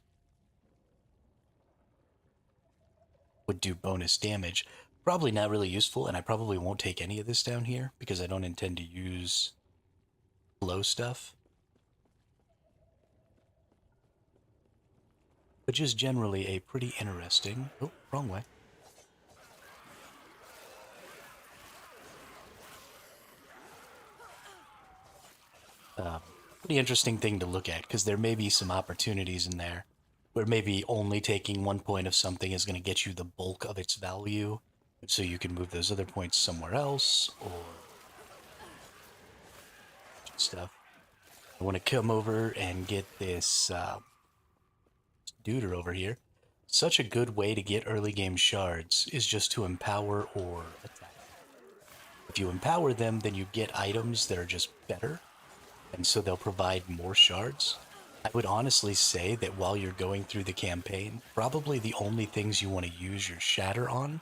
would do bonus damage. Probably not really useful, and I probably won't take any of this down here because I don't intend to use flow stuff. But just generally a pretty interesting... Oh, wrong way. Pretty interesting thing to look at, because there may be some opportunities in there where maybe only taking 1 point of something is going to get you the bulk of its value, so you can move those other points somewhere else, or stuff. I want to come over and get this duder over here. Such a good way to get early game shards is just to empower or attack. If you empower them, then you get items that are just better, and so they'll provide more shards. I would honestly say that while you're going through the campaign, probably the only things you want to use your shatter on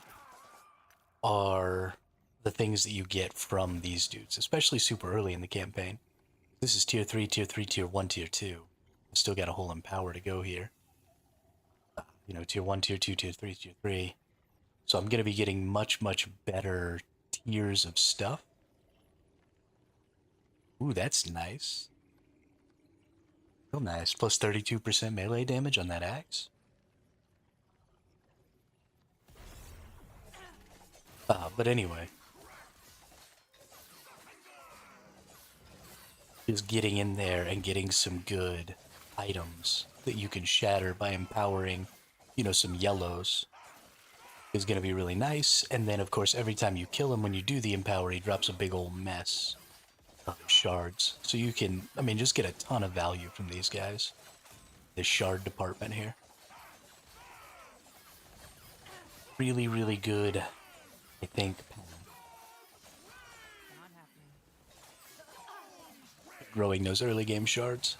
are the things that you get from these dudes, especially super early in the campaign. This is tier 3, tier 3, tier 1, tier 2. I've still got a whole empower to go here. Tier 1, tier 2, tier 3, tier 3. So I'm going to be getting much, much better tiers of stuff. Ooh, that's nice. Real nice. Plus 32% melee damage on that axe. But anyway. Just getting in there and getting some good items that you can shatter by empowering, some yellows is going to be really nice. And then, of course, every time you kill him, when you do the empower, he drops a big old mess of shards. So you can, just get a ton of value from these guys. The shard department here. Really, really good, I think. growing those early game shards.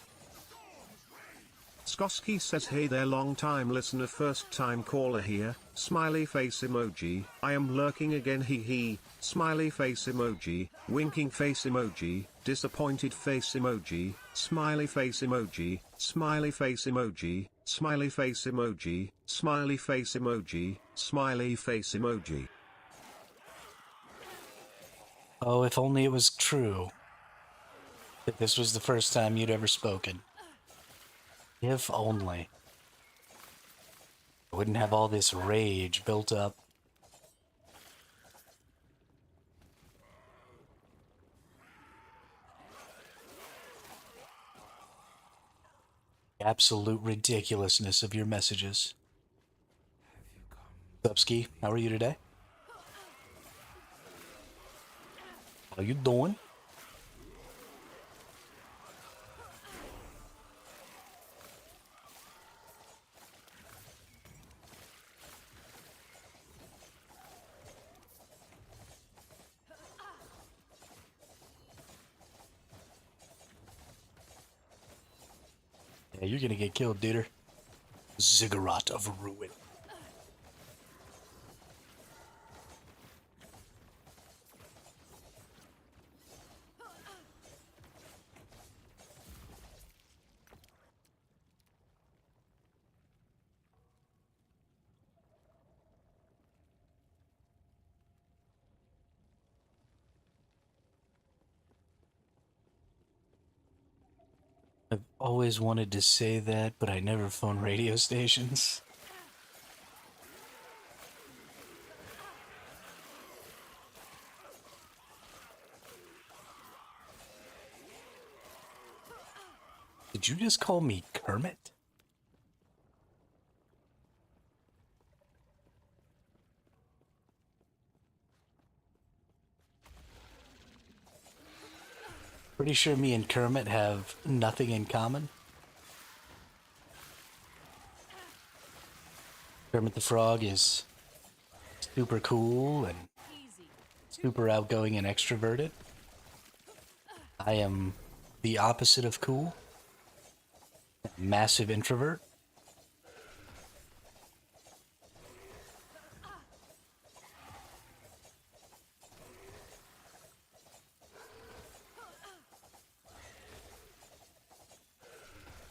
Skoski says hey there, long time listener first time caller here, smiley face emoji, I am lurking again hee hee, smiley face emoji, winking face emoji, disappointed face emoji, smiley face emoji, smiley face emoji, smiley face emoji, smiley face emoji, smiley face emoji. Oh, if only it was true that this was the first time you'd ever spoken. If only. I wouldn't have all this rage built up. The absolute ridiculousness of your messages. Subski, how are you today? How you doing? Yeah, you're gonna get killed, duder. Ziggurat of Ruin. I've always wanted to say that, but I never phone radio stations. Did you just call me Kermit? Pretty sure me and Kermit have nothing in common. Kermit the Frog is super cool and super outgoing and extroverted. I am the opposite of cool. Massive introvert.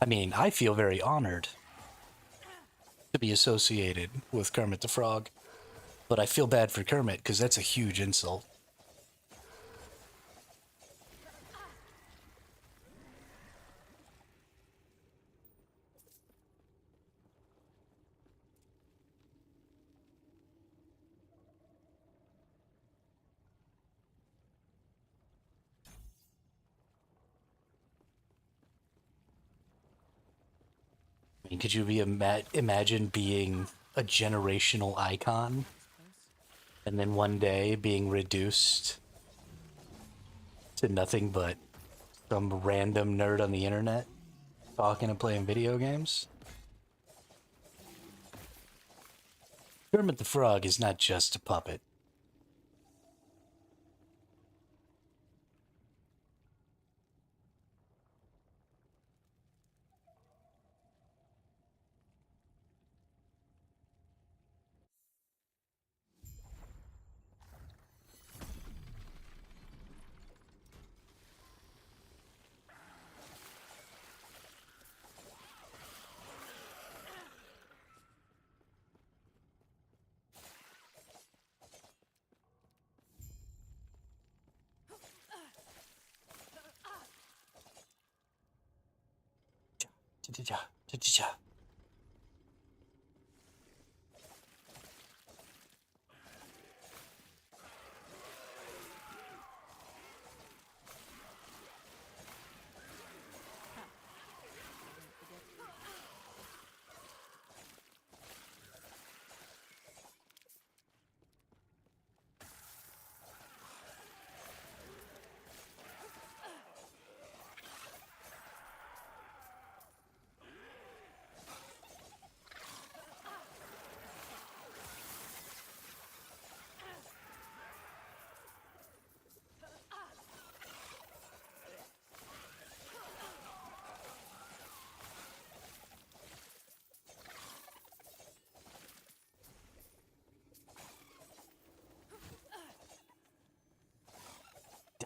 I mean, I feel very honored to be associated with Kermit the Frog, but I feel bad for Kermit because that's a huge insult. I mean, could you imagine being a generational icon and then one day being reduced to nothing but some random nerd on the internet talking and playing video games? Kermit the Frog is not just a puppet.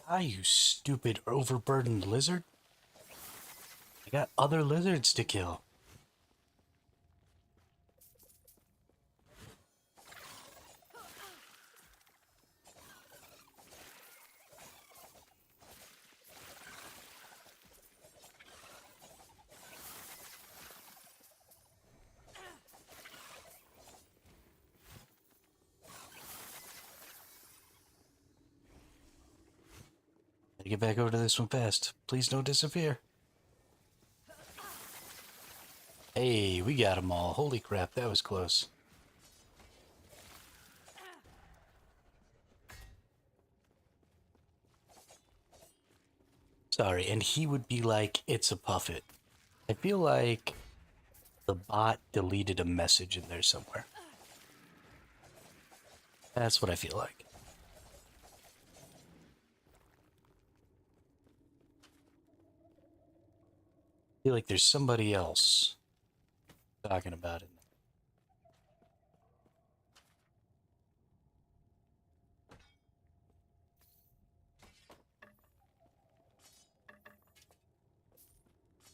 Die, you stupid overburdened lizard. I got other lizards to kill. Gotta get back over to this one fast. Please don't disappear. Hey, we got them all. Holy crap, that was close. Sorry, and he would be like, it's a puffet. I feel like the bot deleted a message in there somewhere. That's what I feel like. I feel like there's somebody else talking about it.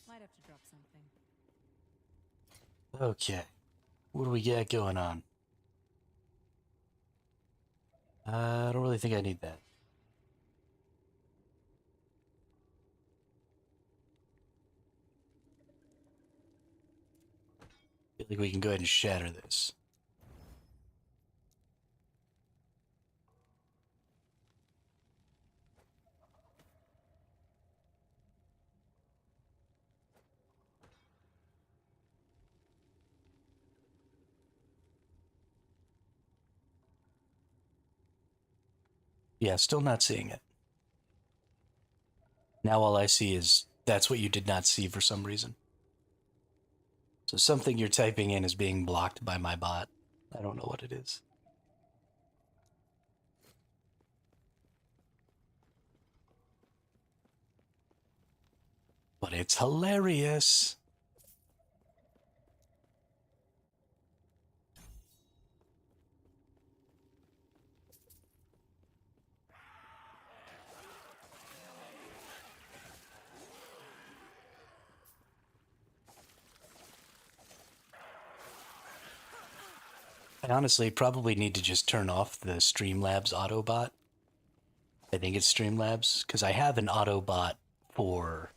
Might have to drop something. Okay. What do we got going on? I don't really think I need that. I feel like we can go ahead and shatter this. Yeah, still not seeing it. Now all I see is that's what you did not see for some reason. So something you're typing in is being blocked by my bot. I don't know what it is. But it's hilarious. I honestly probably need to just turn off the Streamlabs Autobot. I think it's Streamlabs, because I have an Autobot for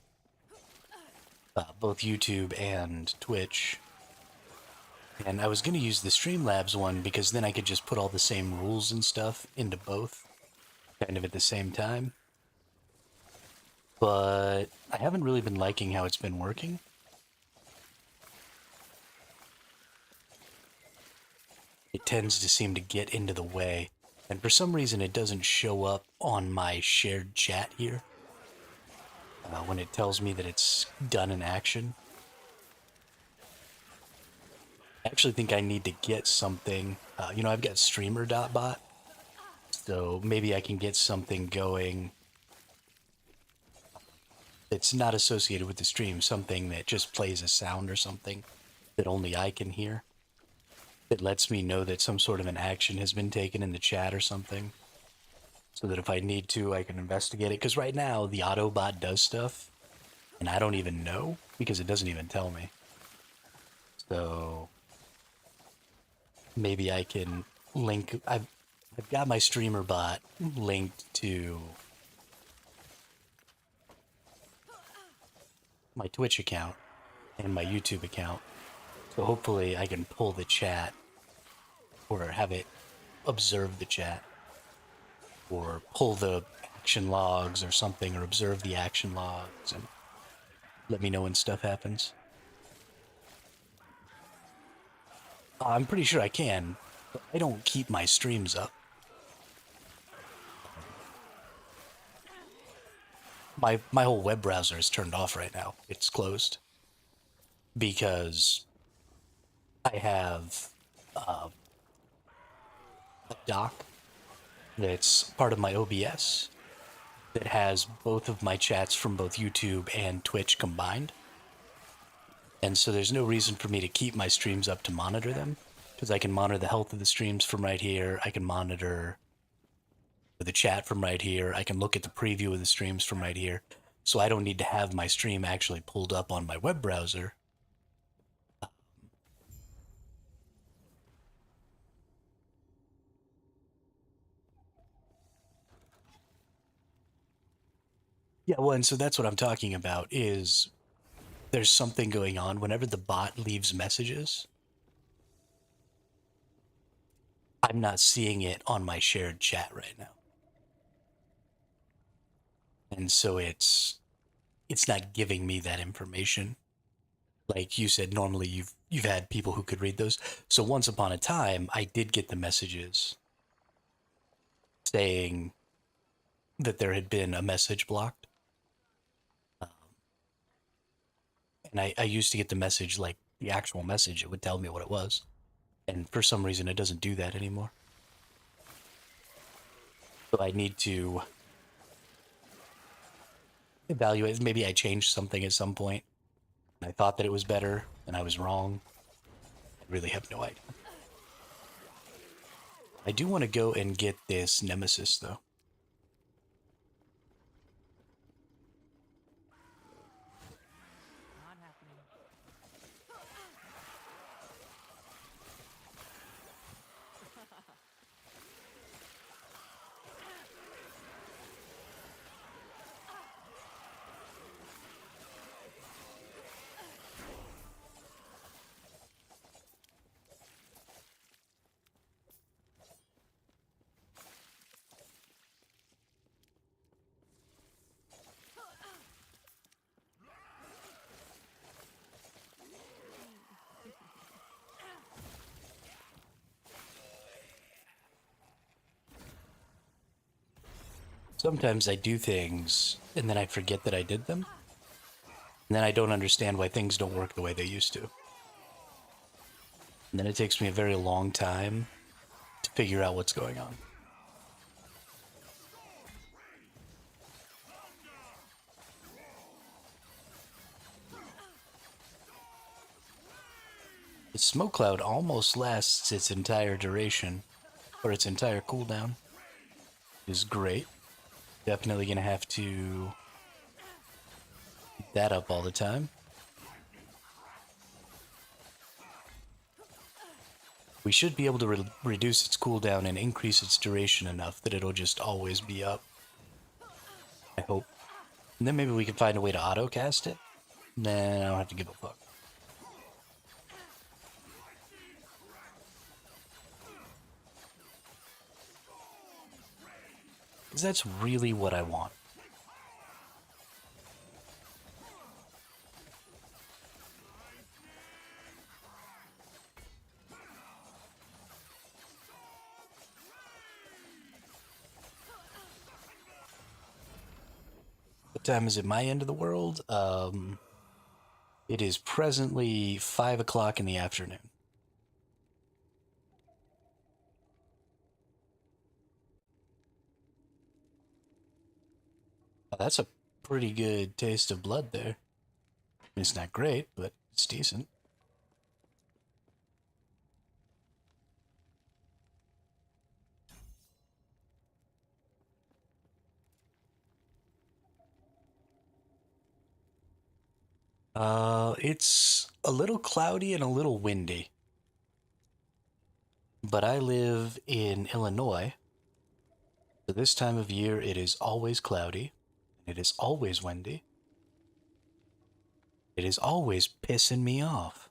both YouTube and Twitch. And I was going to use the Streamlabs one because then I could just put all the same rules and stuff into both, kind of at the same time. But I haven't really been liking how it's been working. It tends to seem to get into the way, and for some reason it doesn't show up on my shared chat here when it tells me that it's done in action. I actually think I need to get something, I've got streamer.bot, so maybe I can get something going that's not associated with the stream, something that just plays a sound or something that only I can hear. That lets me know that some sort of an action has been taken in the chat or something. So that if I need to, I can investigate it. Because right now, the Autobot does stuff, and I don't even know, because it doesn't even tell me. So maybe I can link... I've got my streamer bot linked to my Twitch account and my YouTube account. So hopefully I can pull the chat or have it observe the chat or pull the action logs or something or observe the action logs and let me know when stuff happens. I'm pretty sure I can, but I don't keep my streams up. My whole web browser is turned off right now. It's closed because I have a dock that's part of my OBS that has both of my chats from both YouTube and Twitch combined. And so there's no reason for me to keep my streams up to monitor them, because I can monitor the health of the streams from right here. I can monitor the chat from right here. I can look at the preview of the streams from right here. So I don't need to have my stream actually pulled up on my web browser. Yeah, well, and so that's what I'm talking about is there's something going on whenever the bot leaves messages. I'm not seeing it on my shared chat right now. And so it's not giving me that information. Like you said, normally you've had people who could read those. So once upon a time, I did get the messages saying that there had been a message blocked. And I used to get the message, like the actual message, it would tell me what it was. And for some reason, it doesn't do that anymore. So I need to evaluate. Maybe I changed something at some point. And I thought that it was better, and I was wrong. I really have no idea. I do want to go and get this Nemesis, though. Not happening. Sometimes I do things, and then I forget that I did them. And then I don't understand why things don't work the way they used to. And then it takes me a very long time to figure out what's going on. The smoke cloud almost lasts its entire duration, or its entire cooldown. Is great. Definitely gonna have to keep that up all the time. We should be able to reduce its cooldown and increase its duration enough that it'll just always be up. I hope. And then maybe we can find a way to auto-cast it. Then I don't have to give a fuck. Because that's really what I want. What time is it? My end of the world? It is presently 5 o'clock in the afternoon. Oh, that's a pretty good taste of blood there. It's not great, but it's decent. It's a little cloudy and a little windy. But I live in Illinois. So this time of year, it is always cloudy. It is always windy. It is always pissing me off.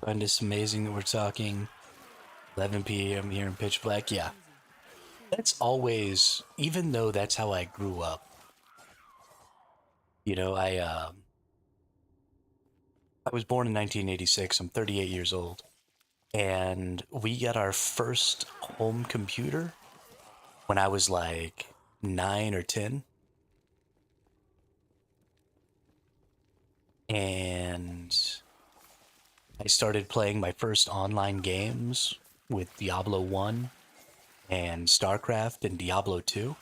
I find this amazing that we're talking 11 p.m. here in pitch black. Yeah, that's always, even though that's how I grew up, You know, I was born in 1986. I'm 38 years old, and we got our first home computer when I was like 9 or 10. And I started playing my first online games with Diablo 1 and StarCraft and Diablo 2.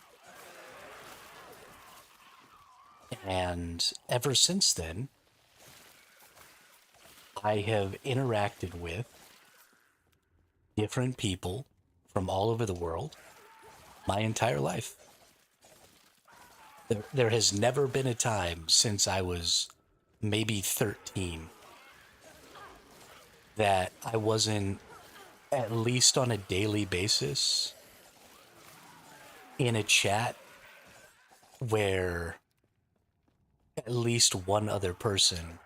And ever since then, I have interacted with different people from all over the world my entire life. There has never been a time since I was maybe 13 that I wasn't at least on a daily basis in a chat where at least one other person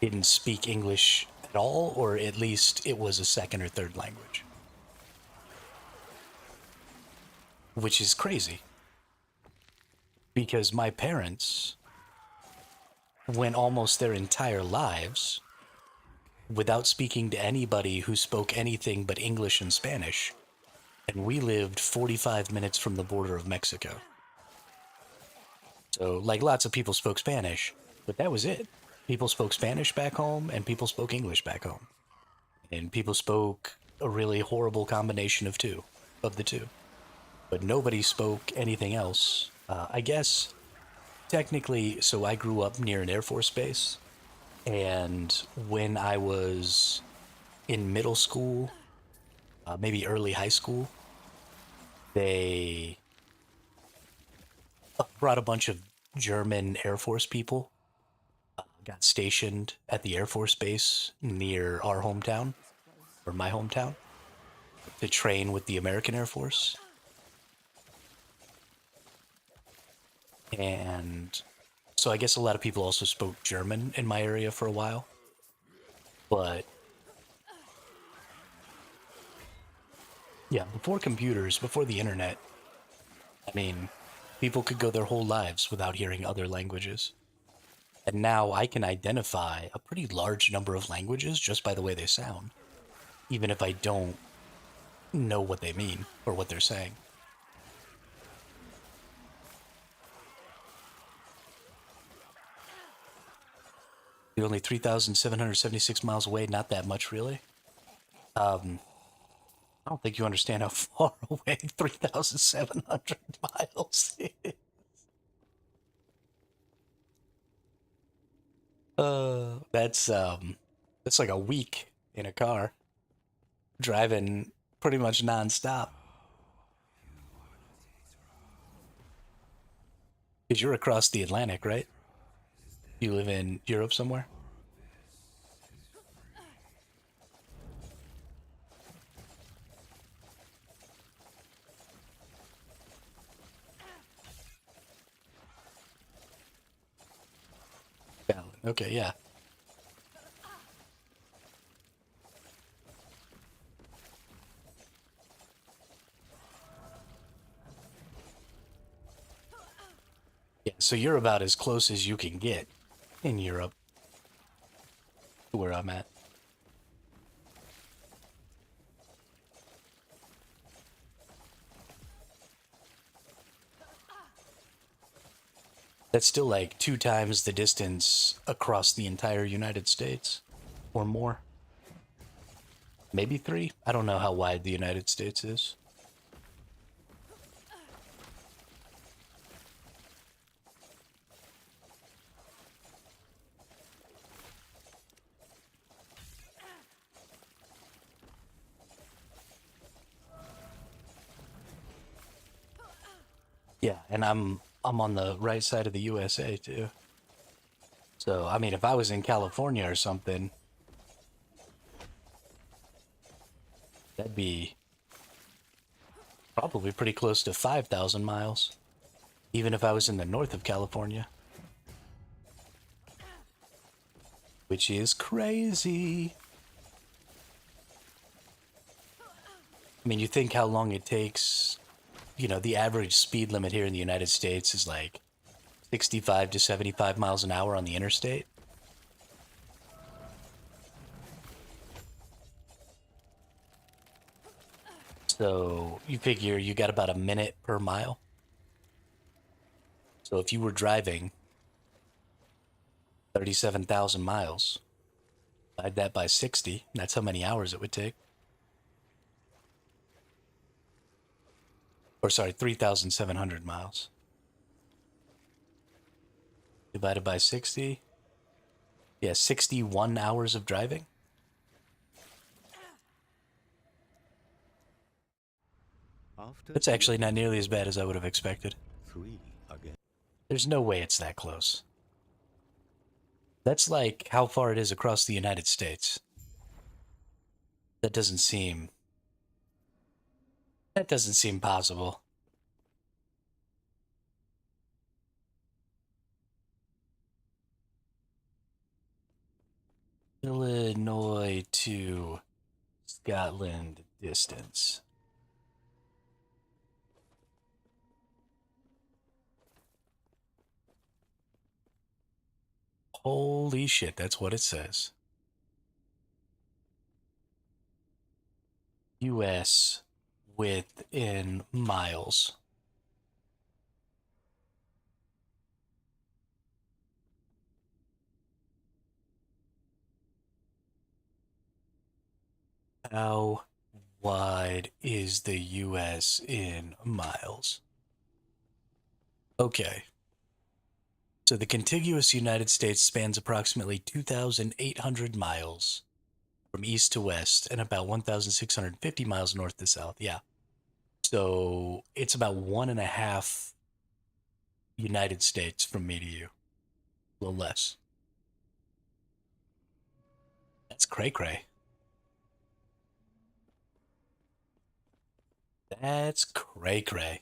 didn't speak English at all, or at least it was a second or third language. Which is crazy. Because my parents went almost their entire lives without speaking to anybody who spoke anything but English and Spanish, and we lived 45 minutes from the border of Mexico. So, like, lots of people spoke Spanish, but that was it. People spoke Spanish back home, and people spoke English back home. And people spoke a really horrible combination of the two. But nobody spoke anything else. I guess, technically, so I grew up near an Air Force base, and when I was in middle school, maybe early high school, they brought a bunch of German Air Force people, got stationed at the Air Force base near our hometown, or my hometown, to train with the American Air Force. And so I guess a lot of people also spoke German in my area for a while. But yeah, before computers, before the internet, I mean, people could go their whole lives without hearing other languages. And now I can identify a pretty large number of languages just by the way they sound, even if I don't know what they mean or what they're saying. You're only 3,776 miles away, not that much, really. I don't think you understand how far away 3,700 miles is. That's like a week in a car, driving pretty much nonstop. Because you're across the Atlantic, right? You live in Europe somewhere? Yeah. Okay, yeah. Yeah, so you're about as close as you can get in Europe to where I'm at. That's still like 2 times the distance across the entire United States, or more. Maybe 3. I don't know how wide the United States is. Yeah, and I'm on the right side of the USA too. So, I mean, if I was in California or something, that'd be probably pretty close to 5,000 miles, even if I was in the north of California. Which is crazy. I mean, you think how long it takes, the average speed limit here in the United States is like 65 to 75 miles an hour on the interstate. So you figure you got about a minute per mile. So if you were driving 37,000 miles, divide that by 60, that's how many hours it would take. Or sorry, 3,700 miles. Divided by 60. Yeah, 61 hours of driving. That's actually not nearly as bad as I would have expected. 3 again. There's no way it's that close. That's like how far it is across the United States. That doesn't seem possible. Illinois to Scotland distance. Holy shit, that's what it says. US within miles. How wide is the US in miles? Okay. So the contiguous United States spans approximately 2,800 miles from east to west and about 1,650 miles north to south. Yeah. So it's about 1.5 United States from me to you. A little less. That's cray-cray. That's cray-cray.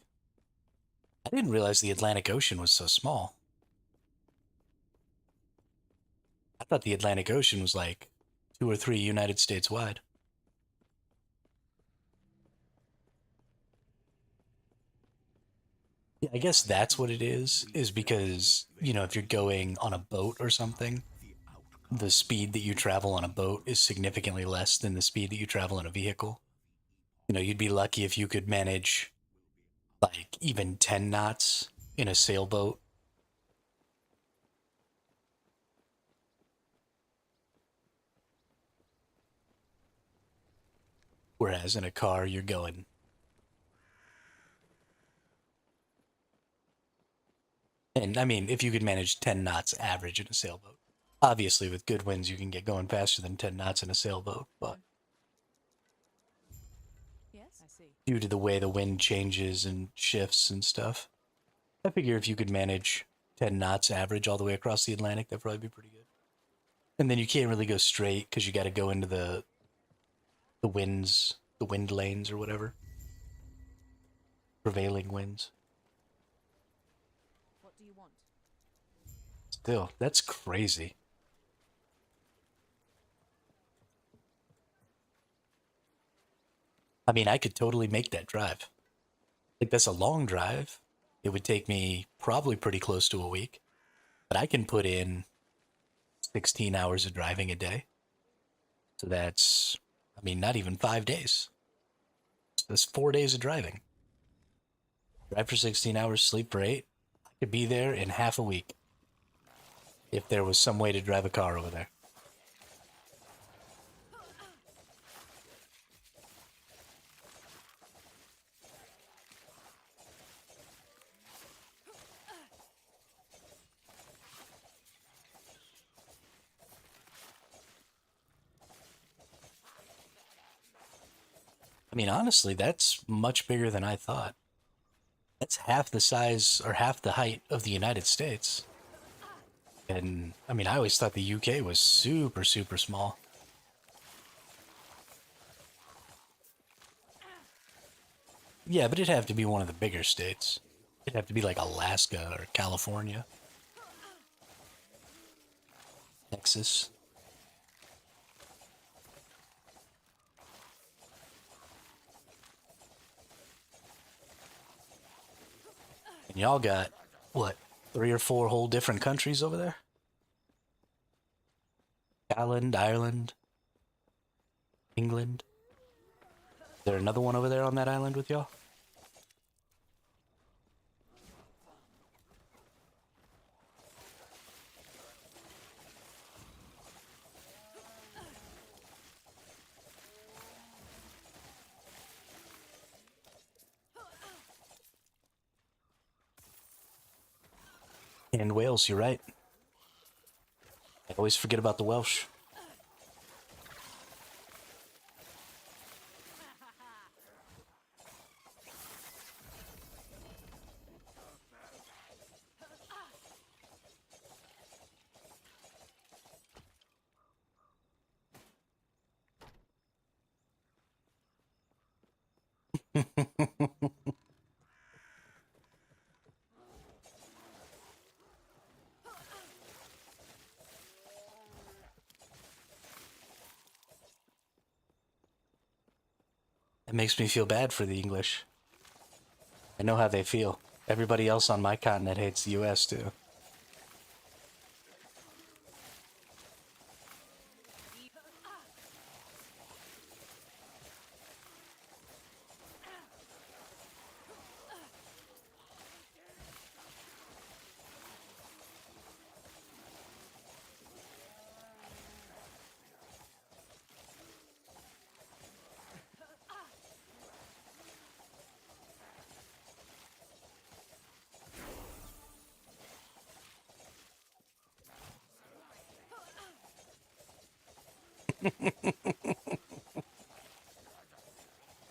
I didn't realize the Atlantic Ocean was so small. I thought the Atlantic Ocean was like 2 or 3 United States wide. Yeah, I guess that's what it is because, you know, if you're going on a boat or something, the speed that you travel on a boat is significantly less than the speed that you travel in a vehicle. You know, you'd be lucky if you could manage like even 10 knots in a sailboat. Whereas in a car, you're going. And I mean, if you could manage 10 knots average in a sailboat. Obviously, with good winds, you can get going faster than 10 knots in a sailboat, but Yes, I see. due to the way the wind changes and shifts and stuff, I figure if you could manage 10 knots average all the way across the Atlantic, that'd probably be pretty good. And then you can't really go straight because you got to go into the wind lanes or whatever. Prevailing winds. What do you want? Still, that's crazy. I mean, I could totally make that drive. Like, that's a long drive. It would take me probably pretty close to a week. But I can put in 16 hours of driving a day. So that's, I mean, not even 5 days. That's 4 days of driving. Drive for 16 hours, sleep for 8. I could be there in half a week if there was some way to drive a car over there. I mean, honestly, that's much bigger than I thought. That's half the size or half the height of the United States. And, I mean, I always thought the UK was super, super small. Yeah, but it'd have to be one of the bigger states. It'd have to be like Alaska or California. Texas. And y'all got, what, 3 or 4 whole different countries over there. Scotland, Ireland, England. Is there another one over there on that island with y'all? And Wales, you're right. I always forget about the Welsh. It makes me feel bad for the English. I know how they feel. Everybody else on my continent hates the US too.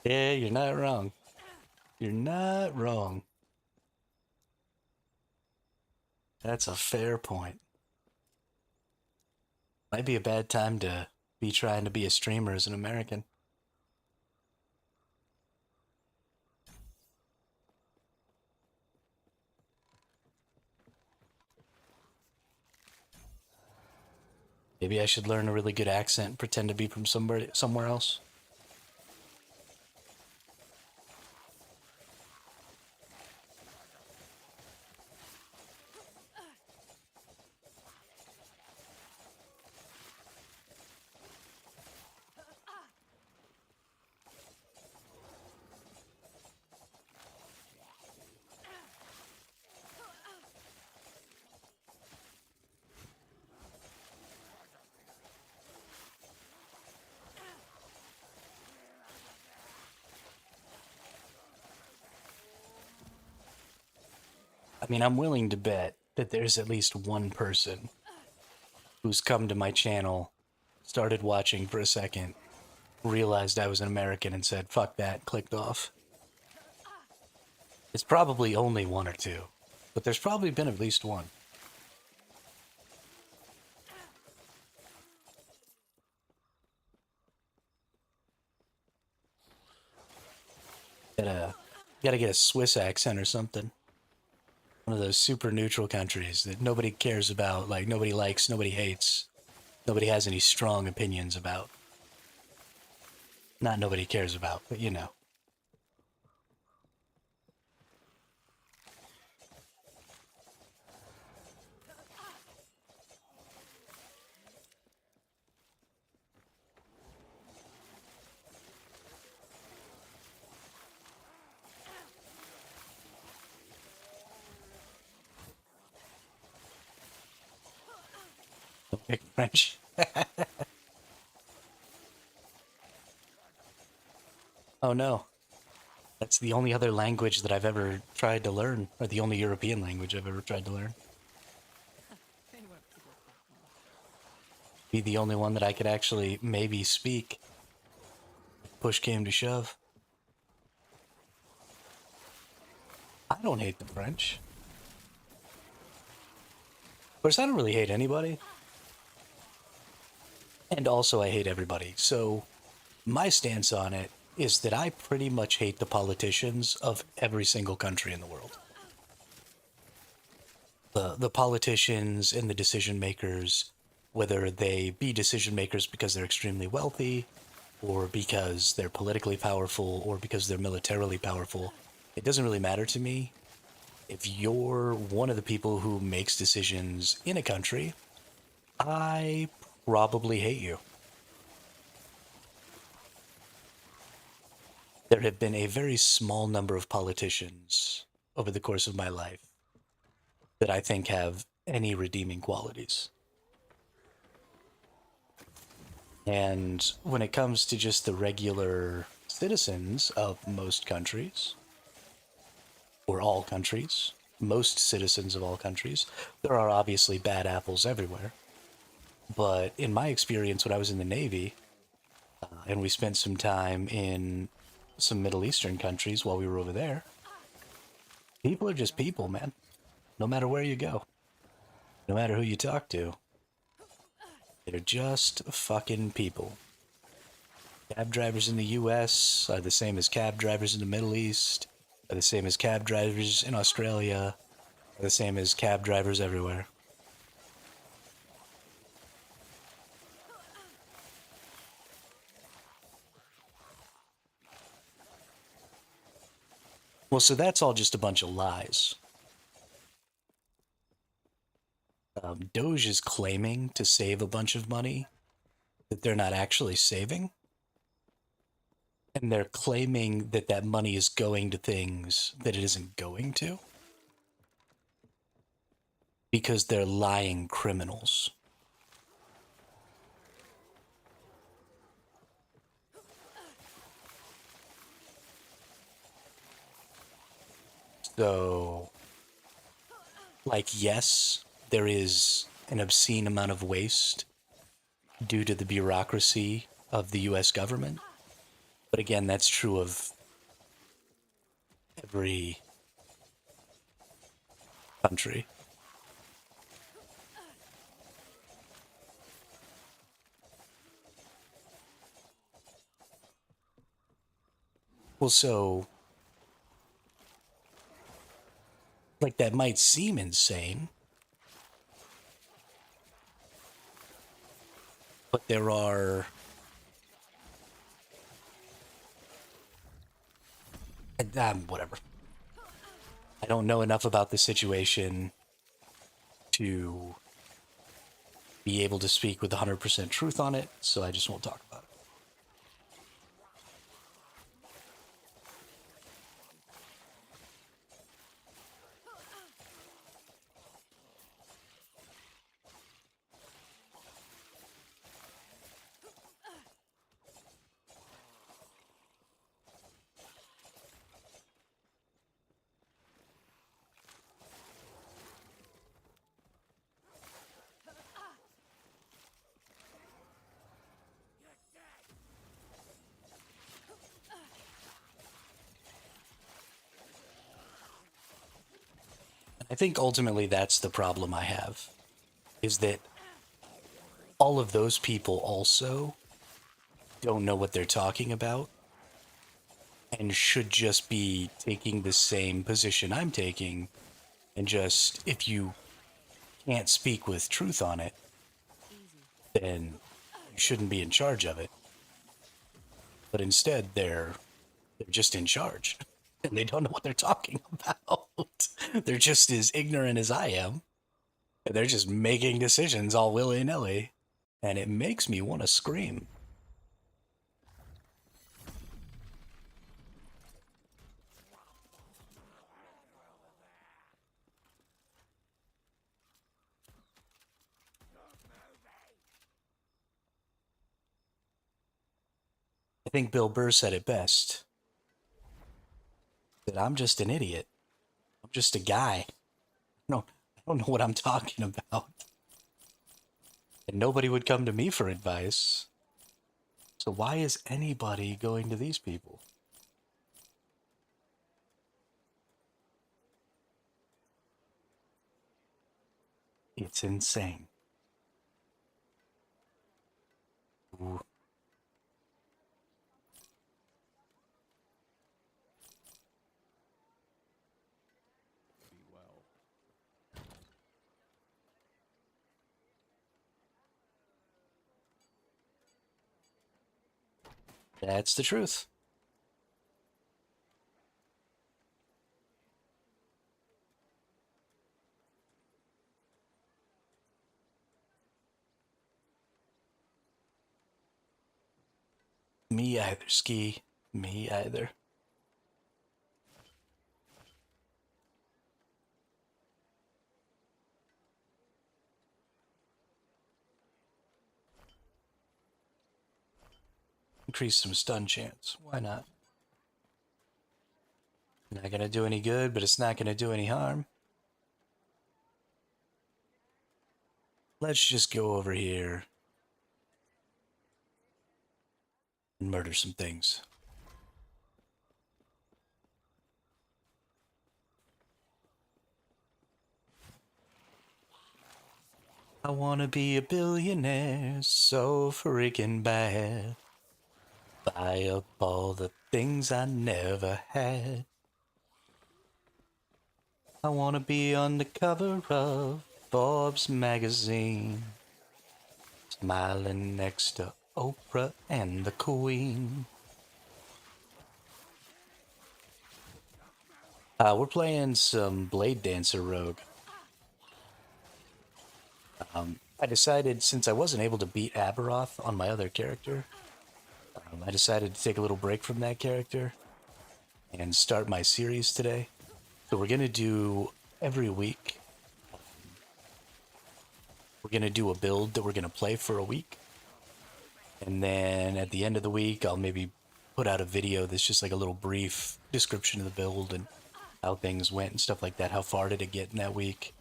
Yeah, you're not wrong. You're not wrong. That's a fair point. Might be a bad time to be trying to be a streamer as an American. Maybe I should learn a really good accent and pretend to be from somewhere else. I mean, I'm willing to bet that there's at least one person who's come to my channel, started watching for a second, realized I was an American and said, fuck that, clicked off. It's probably only one or two, but there's probably been at least one. Gotta get a Swiss accent or something. One of those super neutral countries that nobody cares about, like nobody likes, nobody hates, nobody has any strong opinions about. Not nobody cares about, but you know. Don't pick French. Oh no. That's the only other language that I've ever tried to learn, or the only European language I've ever tried to learn. Be the only one that I could actually maybe speak. If push came to shove. I don't hate the French. Of course, I don't really hate anybody. And also, I hate everybody. So, my stance on it is that I pretty much hate the politicians of every single country in the world. The politicians and the decision makers, whether they be decision makers because they're extremely wealthy, or because they're politically powerful, or because they're militarily powerful, it doesn't really matter to me. if you're one of the people who makes decisions in a country, I probably hate you. There have been a very small number of politicians over the course of my life that I think have any redeeming qualities. And when it comes to just the regular citizens of most countries, or all countries, most citizens of all countries, there are obviously bad apples everywhere. But in my experience, when I was in the Navy, and we spent some time in some Middle Eastern countries while we were over there, people are just people, man. No matter where you go, no matter who you talk to, they're just fucking people. Cab drivers in the US are the same as cab drivers in the Middle East, are the same as cab drivers in Australia, are the same as cab drivers everywhere. Well, so that's all just a bunch of lies. Doge is claiming to save a bunch of money that they're not actually saving. And they're claiming that that money is going to things that it isn't going to. Because they're lying criminals. So, like, yes, there is an obscene amount of waste due to the bureaucracy of the US government. But again, that's true of every country. Well, so, like, that might seem insane, but there are whatever. I don't know enough about the situation to be able to speak with 100% truth on it, so I just won't talk about it. I think ultimately that's the problem I have, is that all of those people also don't know what they're talking about and should just be taking the same position I'm taking, and just, if you can't speak with truth on it, then you shouldn't be in charge of it. But instead, they're just in charge, and they don't know what they're talking about. They're just as ignorant as I am, and they're just making decisions all willy-nilly, and it makes me want to scream. I think Bill Burr said it best, that I'm just an idiot. I'm just a guy. I don't know what I'm talking about. And nobody would come to me for advice. So why is anybody going to these people? It's insane. Ooh. Be well. That's the truth. Me either, Ski. Me either. Increase some stun chance. Why not? Not gonna do any good, but it's not gonna do any harm. Let's just go over here and murder some things. I wanna be a billionaire so freaking bad. Buy up all the things I never had. I wanna be on the cover of Forbes magazine, smiling next to Oprah and the Queen. We're playing some Blade Dancer Rogue. I decided, since I wasn't able to beat Aberroth on my other character, I decided to take a little break from that character and start my series today. So we're going to do every week. We're going to do a build that we're going to play for a week. And then at the end of the week, I'll maybe put out a video that's just like a little brief description of the build and how things went and stuff like that. How far did it get in that week?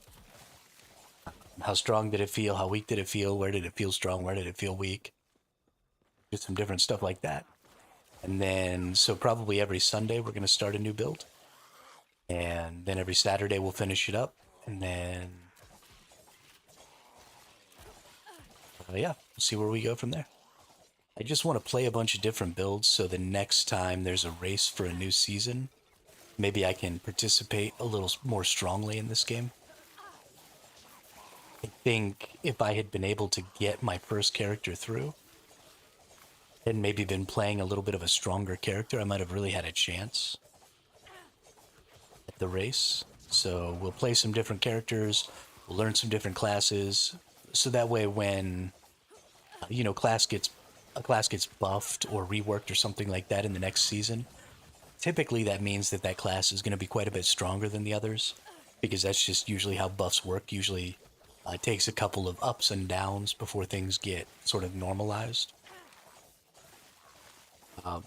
How strong did it feel? How weak did it feel? Where did it feel strong? Where did it feel weak? Just some different stuff like that. And then, so probably every Sunday we're going to start a new build. And then every Saturday we'll finish it up. And then, yeah, we'll see where we go from there. I just want to play a bunch of different builds so the next time there's a race for a new season, maybe I can participate a little more strongly in this game. I think if I had been able to get my first character through, and maybe been playing a little bit of a stronger character, I might have really had a chance at the race. So we'll play some different characters, we'll learn some different classes, so that way when, a class gets buffed or reworked or something like that in the next season, typically that means that class is going to be quite a bit stronger than the others, because that's just usually how buffs work. Usually it takes a couple of ups and downs before things get sort of normalized. So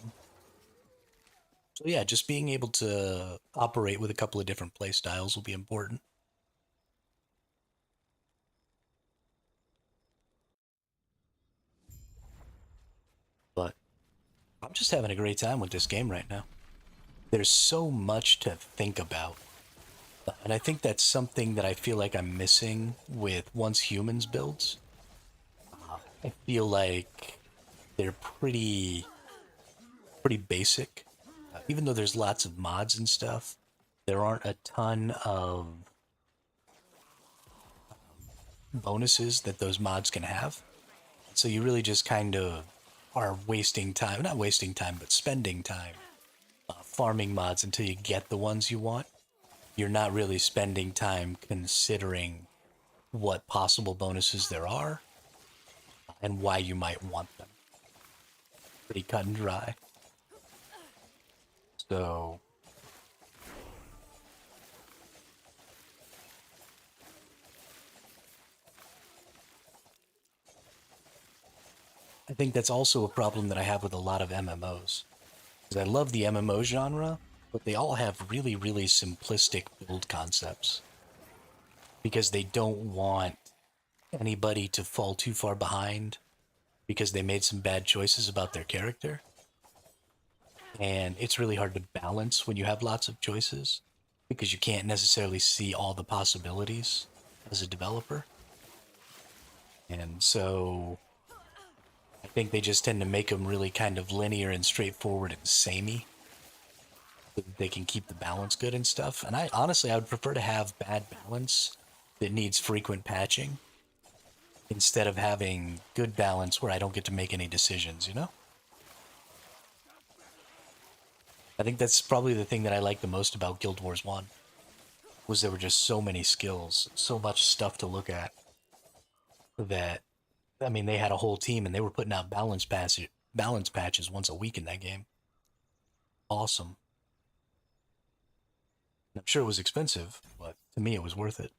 yeah, just being able to operate with a couple of different play styles will be important. But I'm just having a great time with this game right now. There's so much to think about. And I think that's something that I feel like I'm missing with Once Humans builds. I feel like they're pretty basic. Even though there's lots of mods and stuff, there aren't a ton of bonuses that those mods can have. So you really just kind of are wasting time, not wasting time, but spending time farming mods until you get the ones you want. You're not really spending time considering what possible bonuses there are and why you might want them. Pretty cut and dry. So I think that's also a problem that I have with a lot of MMOs. Because I love the MMO genre, but they all have really, really simplistic build concepts. Because they don't want anybody to fall too far behind because they made some bad choices about their character. And it's really hard to balance when you have lots of choices because you can't necessarily see all the possibilities as a developer. And so I think they just tend to make them really kind of linear and straightforward and samey so that they can keep the balance good and stuff. And I would prefer to have bad balance that needs frequent patching instead of having good balance where I don't get to make any decisions, I think that's probably the thing that I like the most about Guild Wars 1, was there were just so many skills, so much stuff to look at, that, I mean, they had a whole team and they were putting out balance balance patches once a week in that game. Awesome. I'm sure it was expensive, but to me it was worth it.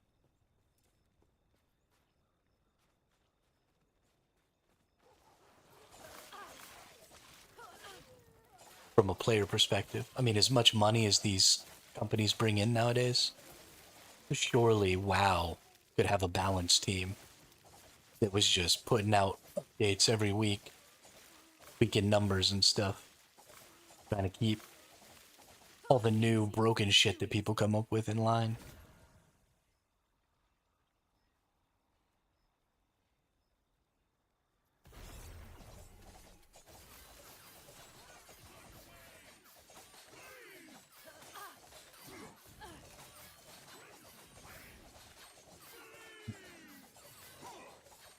From a player perspective, I mean, as much money as these companies bring in nowadays, surely WoW could have a balanced team that was just putting out updates every week, tweaking numbers and stuff, trying to keep all the new broken shit that people come up with in line.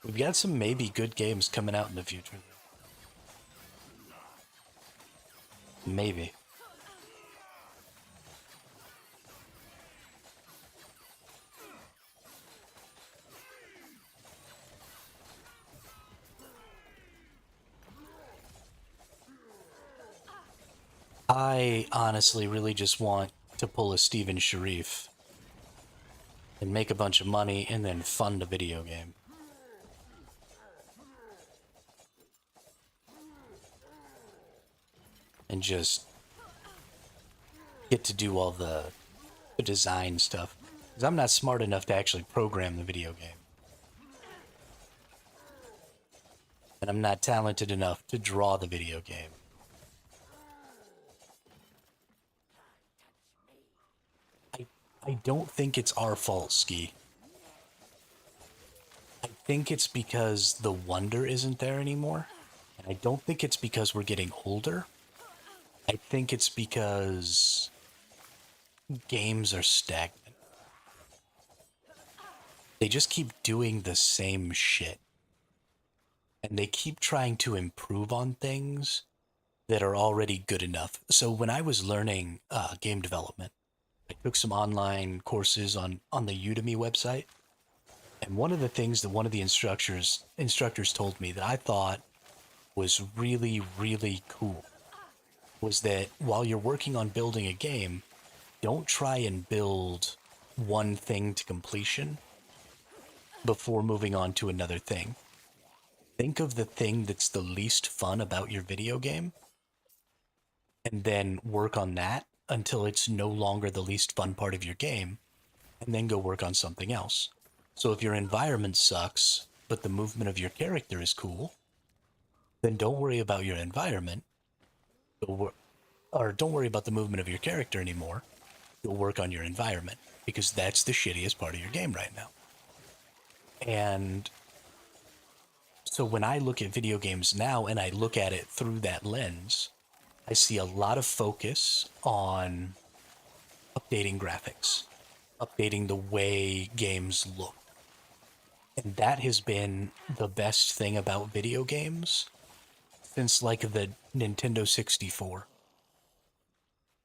We've got some maybe good games coming out in the future. Maybe. I honestly really just want to pull a Steven Sharif and make a bunch of money and then fund a video game. And just get to do all the design stuff. Because I'm not smart enough to actually program the video game. And I'm not talented enough to draw the video game. I don't think it's our fault, Ski. I think it's because the wonder isn't there anymore. And I don't think it's because we're getting older. I think it's because games are stagnant. They just keep doing the same shit. And they keep trying to improve on things that are already good enough. So when I was learning game development, I took some online courses on the Udemy website. And one of the things that one of the instructors told me that I thought was really, really cool was that while you're working on building a game, don't try and build one thing to completion before moving on to another thing. Think of the thing that's the least fun about your video game, and then work on that until it's no longer the least fun part of your game, and then go work on something else. So if your environment sucks, but the movement of your character is cool, then don't worry about your environment, or don't worry about the movement of your character anymore. You'll work on your environment, because that's the shittiest part of your game right now. And so when I look at video games now and I look at it through that lens, I see a lot of focus on updating graphics, updating the way games look. And that has been the best thing about video games since like the Nintendo 64.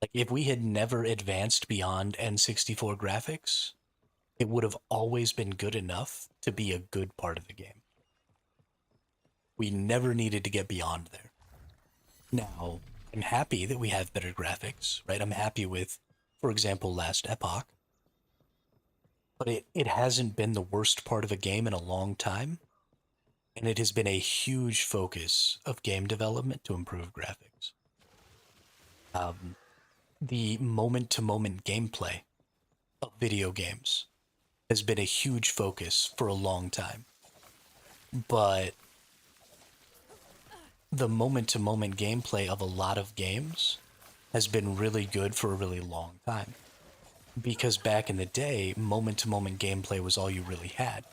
Like if we had never advanced beyond N64 graphics, it would have always been good enough to be a good part of the game. We never needed to get beyond there. Now, I'm happy that we have better graphics, right? I'm happy with, for example, last Epoch. But it hasn't been the worst part of a game in a long time. And it has been a huge focus of game development to improve graphics. The moment-to-moment gameplay of video games has been a huge focus for a long time. But the moment-to-moment gameplay of a lot of games has been really good for a really long time. Because back in the day, moment-to-moment gameplay was all you really had.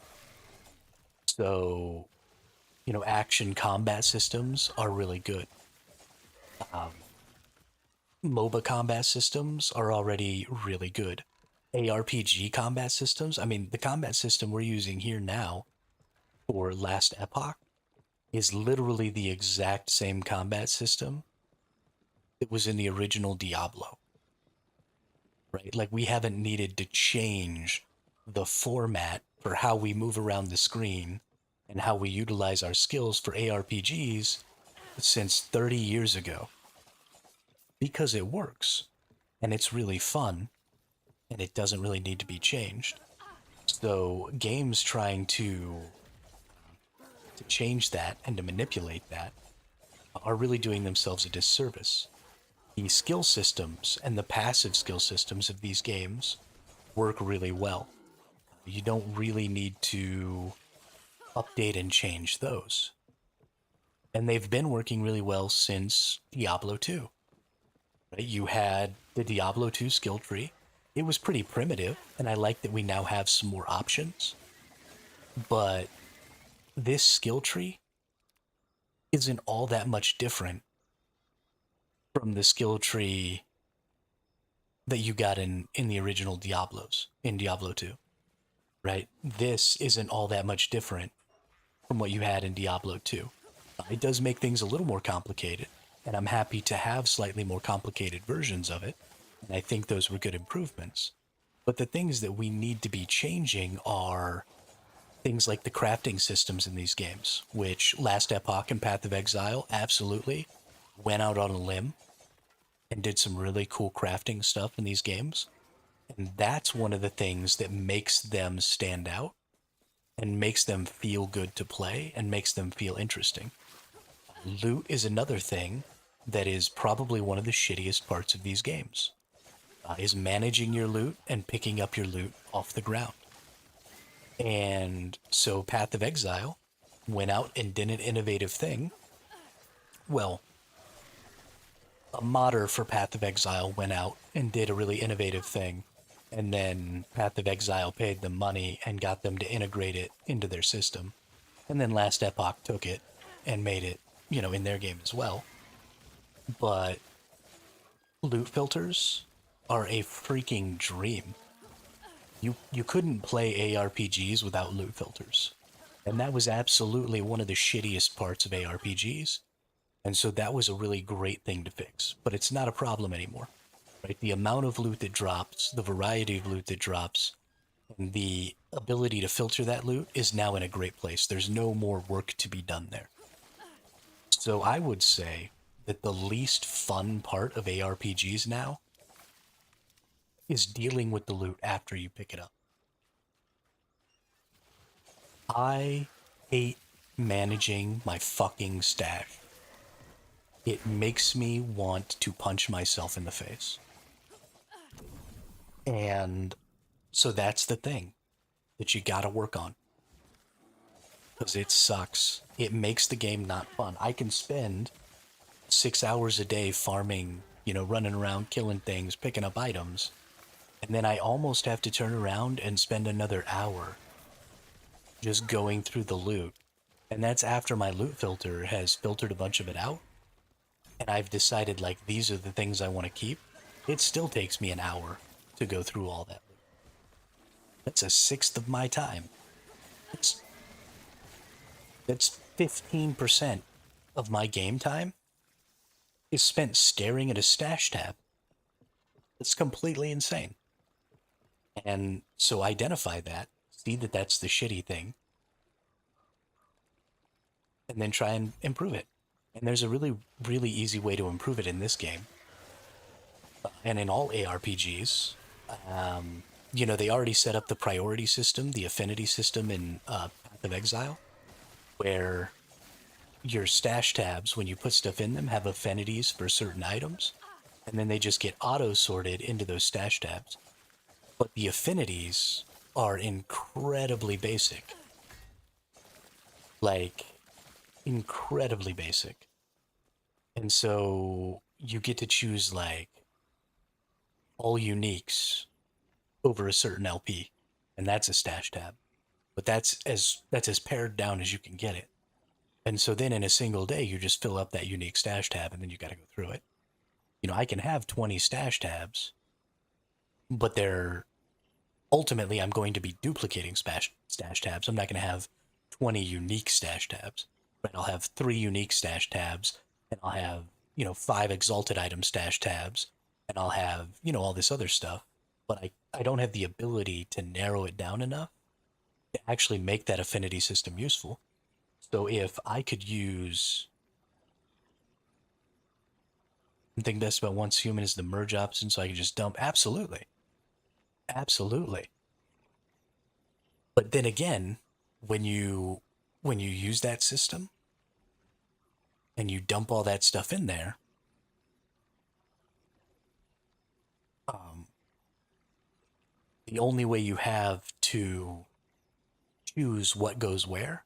So, you know, action combat systems are really good. MOBA combat systems are already really good. ARPG combat systems, I mean, the combat system we're using here now for Last Epoch is literally the exact same combat system that was in the original Diablo. Right? Like, we haven't needed to change the format for how we move around the screen and how we utilize our skills for ARPGs since 30 years ago because it works and it's really fun and it doesn't really need to be changed. So games trying to change that and to manipulate that are really doing themselves a disservice. The skill systems and the passive skill systems of these games work really well. You don't really need to update and change those. And they've been working really well since Diablo 2. Right? You had the Diablo 2 skill tree. It was pretty primitive, and I like that we now have some more options. But this skill tree isn't all that much different from the skill tree that you got in the original Diablos, in Diablo 2. Right? This isn't all that much different from what you had in Diablo 2. It does make things a little more complicated, and I'm happy to have slightly more complicated versions of it, and I think those were good improvements. But the things that we need to be changing are things like the crafting systems in these games, which Last Epoch and Path of Exile absolutely went out on a limb and did some really cool crafting stuff in these games. And that's one of the things that makes them stand out and makes them feel good to play and makes them feel interesting. Loot is another thing that is probably one of the shittiest parts of these games, is managing your loot and picking up your loot off the ground. And so Path of Exile went out and did an innovative thing. Well, a modder for Path of Exile went out and did a really innovative thing, and then Path of Exile paid them money and got them to integrate it into their system. And then Last Epoch took it and made it, in their game as well. But loot filters are a freaking dream. You couldn't play ARPGs without loot filters. And that was absolutely one of the shittiest parts of ARPGs. And so that was a really great thing to fix. But it's not a problem anymore. Right? The amount of loot that drops, the variety of loot that drops, and the ability to filter that loot is now in a great place. There's no more work to be done there. So I would say that the least fun part of ARPGs now is dealing with the loot after you pick it up. I hate managing my fucking stash. It makes me want to punch myself in the face. And so that's the thing that you gotta work on. Because it sucks. It makes the game not fun. I can spend 6 hours a day farming, running around, killing things, picking up items. And then I almost have to turn around and spend another hour just going through the loot. And that's after my loot filter has filtered a bunch of it out. And I've decided, these are the things I want to keep. It still takes me an hour to go through all that loot. That's a sixth of my time. That's 15% of my game time is spent staring at a stash tab. It's completely insane. And so identify that, see that that's the shitty thing, and then try and improve it. And there's a really, really easy way to improve it in this game. And in all ARPGs, they already set up the priority system, the affinity system in Path of Exile, where your stash tabs, when you put stuff in them, have affinities for certain items, and then they just get auto-sorted into those stash tabs. But the affinities are incredibly basic. Incredibly basic. And so you get to choose, all uniques over a certain LP, and that's a stash tab. But that's as pared down as you can get it. And so then in a single day, you just fill up that unique stash tab, and then you got to go through it. I can have 20 stash tabs, but ultimately I'm going to be duplicating stash tabs. I'm not going to have 20 unique stash tabs. Right? I'll have 3 unique stash tabs, and I'll have, 5 exalted item stash tabs, and I'll have, all this other stuff. But I don't have the ability to narrow it down enough to actually make that affinity system useful. So if I could use thing best about Once Human is the merge option, so I can just dump. Absolutely. Absolutely. But then again, when you use that system and you dump all that stuff in there, the only way you have to choose what goes where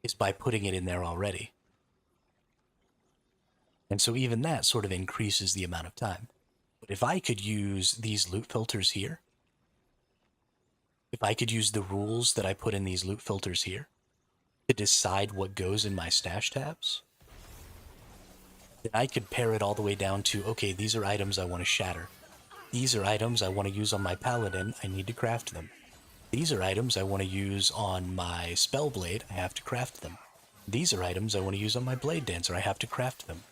is by putting it in there already. And so even that sort of increases the amount of time. But if I could use these loot filters here, if I could use the rules that I put in these loot filters here to decide what goes in my stash tabs, then I could pare it all the way down to, okay, these are items I want to shatter. These are items I want to use on my paladin, I need to craft them. These are items I want to use on my spellblade, I have to craft them. These are items I want to use on my blade dancer, I have to craft them.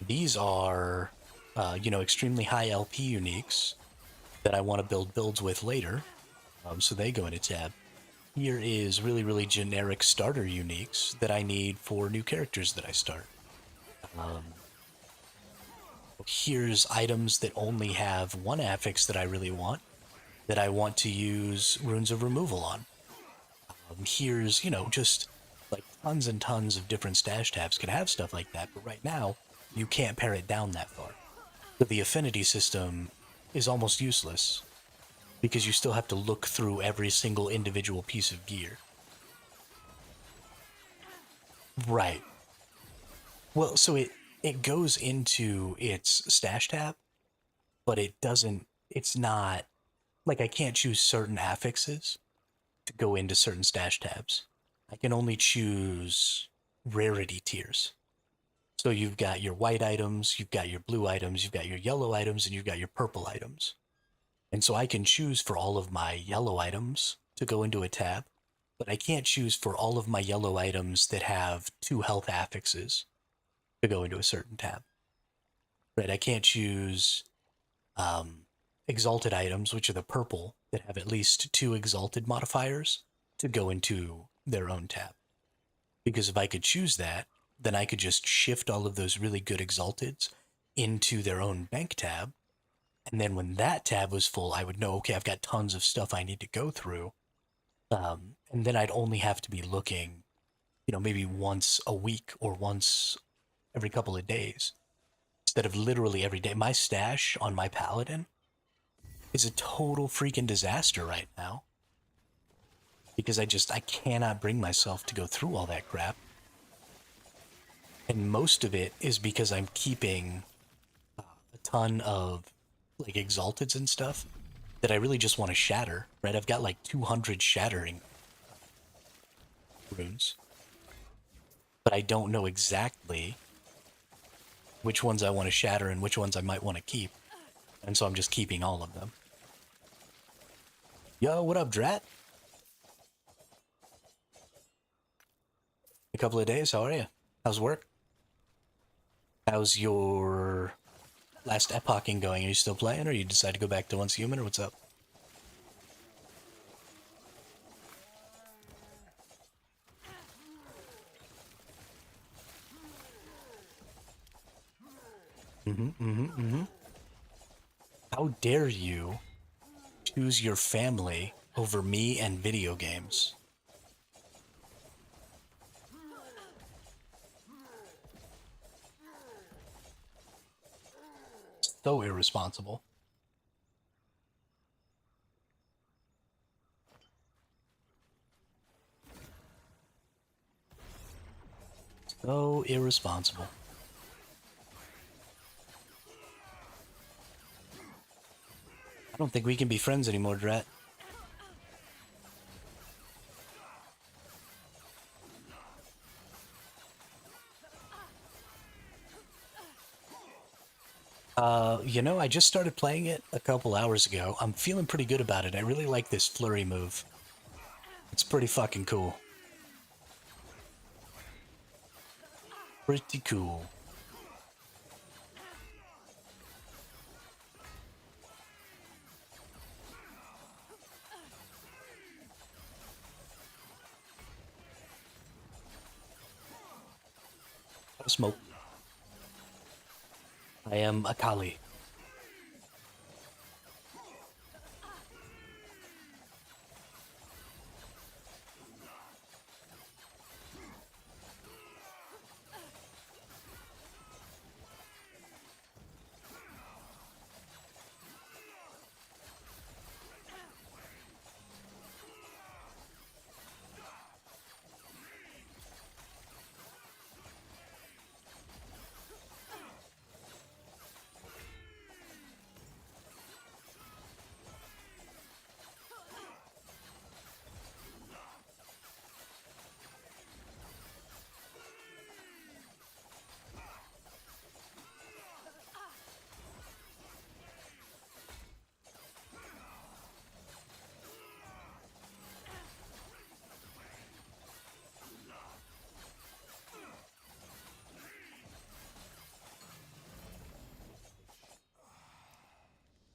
These are, extremely high LP uniques that I want to build builds with later, so they go in a tab. Here is really, really generic starter uniques that I need for new characters that I start. Here's items that only have one affix that I really want, that I want to use Runes of Removal on. Here's, just like tons and tons of different stash tabs can have stuff like that, but right now, you can't pare it down that far. So the affinity system is almost useless, because you still have to look through every single individual piece of gear. Right. Well, so it goes into its stash tab, but it's not, like I can't choose certain affixes to go into certain stash tabs. I can only choose rarity tiers. So you've got your white items, you've got your blue items, you've got your yellow items, and you've got your purple items. And so I can choose for all of my yellow items to go into a tab, but I can't choose for all of my yellow items that have 2 health affixes to go into a certain tab. Right, I can't choose exalted items, which are the purple, that have at least 2 exalted modifiers to go into their own tab. Because if I could choose that, then I could just shift all of those really good exalteds into their own bank tab. And then when that tab was full, I would know, okay, I've got tons of stuff I need to go through. And then I'd only have to be looking, maybe once a week or once every couple of days, instead of literally every day. My stash on my paladin is a total freaking disaster right now, because I cannot bring myself to go through all that crap. And most of it is because I'm keeping a ton of like exalteds and stuff that I really just want to shatter, right? I've got like 200 shattering runes, but I don't know exactly which ones I want to shatter and which ones I might want to keep. And so I'm just keeping all of them. Yo, what up, Drat? A couple of days, how are you? How's work? How's your last epoching going? Are you still playing, or you decide to go back to Once Human, or what's up? How dare you choose your family over me and video games? So irresponsible. So irresponsible. I don't think we can be friends anymore, Drat. I just started playing it a couple hours ago. I'm feeling pretty good about it. I really like this flurry move. It's pretty fucking cool. Pretty cool. Smoke. I am Akali.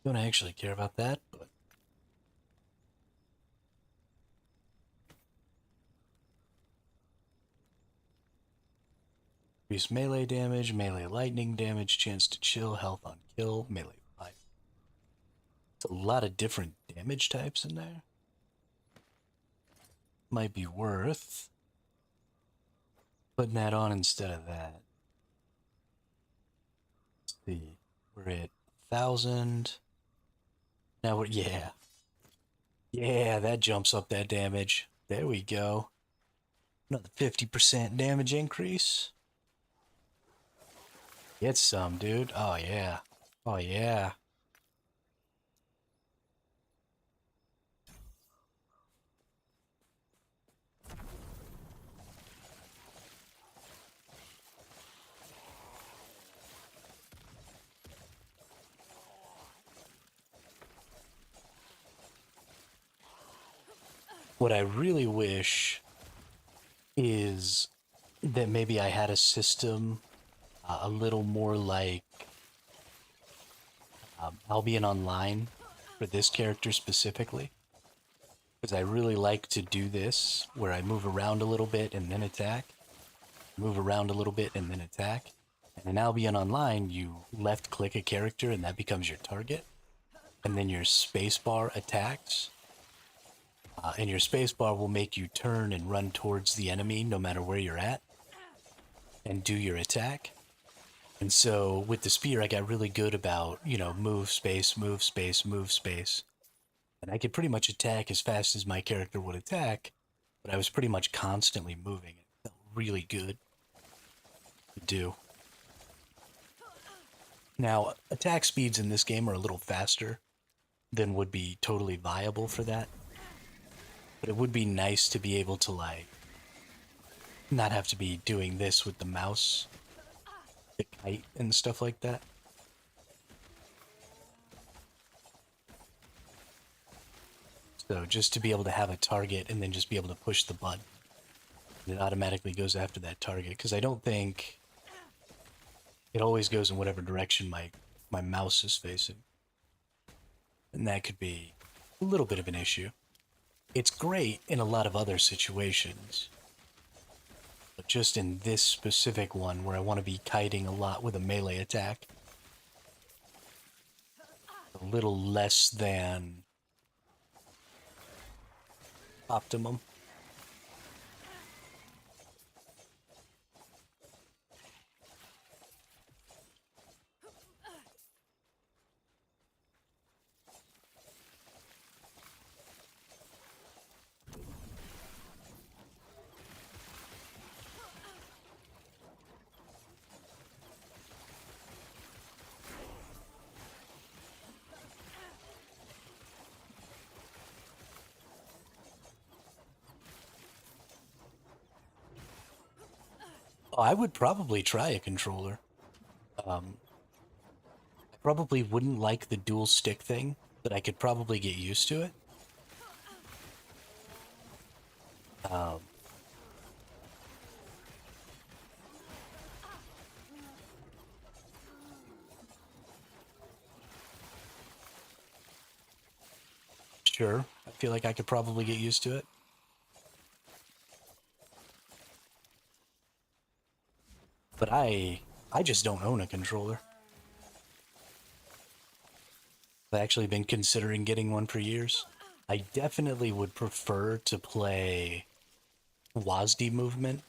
Don't actually care about that, but increase melee damage, melee lightning damage, chance to chill, health on kill, melee fire. It's a lot of different damage types in there. Might be worth putting that on instead of that. Let's see. We're at 1,000. Now we're, yeah. Yeah, that jumps up that damage. There we go. Another 50% damage increase. Get some, dude. Oh, yeah. Oh, yeah. What I really wish is that maybe I had a system a little more like Albion Online for this character specifically. Because I really like to do this, where I move around a little bit and then attack. Move around a little bit and then attack. And in Albion Online, you left-click a character and that becomes your target. And then your spacebar attacks. And your spacebar will make you turn and run towards the enemy no matter where you're at. And do your attack. And so with the spear, I got really good about, you know, move, space, move, space, move, space. And I could pretty much attack as fast as my character would attack, but I was pretty much constantly moving. It felt really good to do. Now, attack speeds in this game are a little faster than would be totally viable for that. But it would be nice to be able to, like, not have to be doing this with the mouse, the kite, and stuff like that. So just to be able to have a target and then just be able to push the button. It automatically goes after that target, because I don't think it always goes in whatever direction my mouse is facing. And that could be a little bit of an issue. It's great in a lot of other situations. But just in this specific one, where I want to be kiting a lot with a melee attack, a little less than optimum. I would probably try a controller. I probably wouldn't like the dual stick thing, but I could probably get used to it. Sure, I feel like I could probably get used to it. But I just don't own a controller. I've actually been considering getting one for years. I definitely would prefer to play WASD movement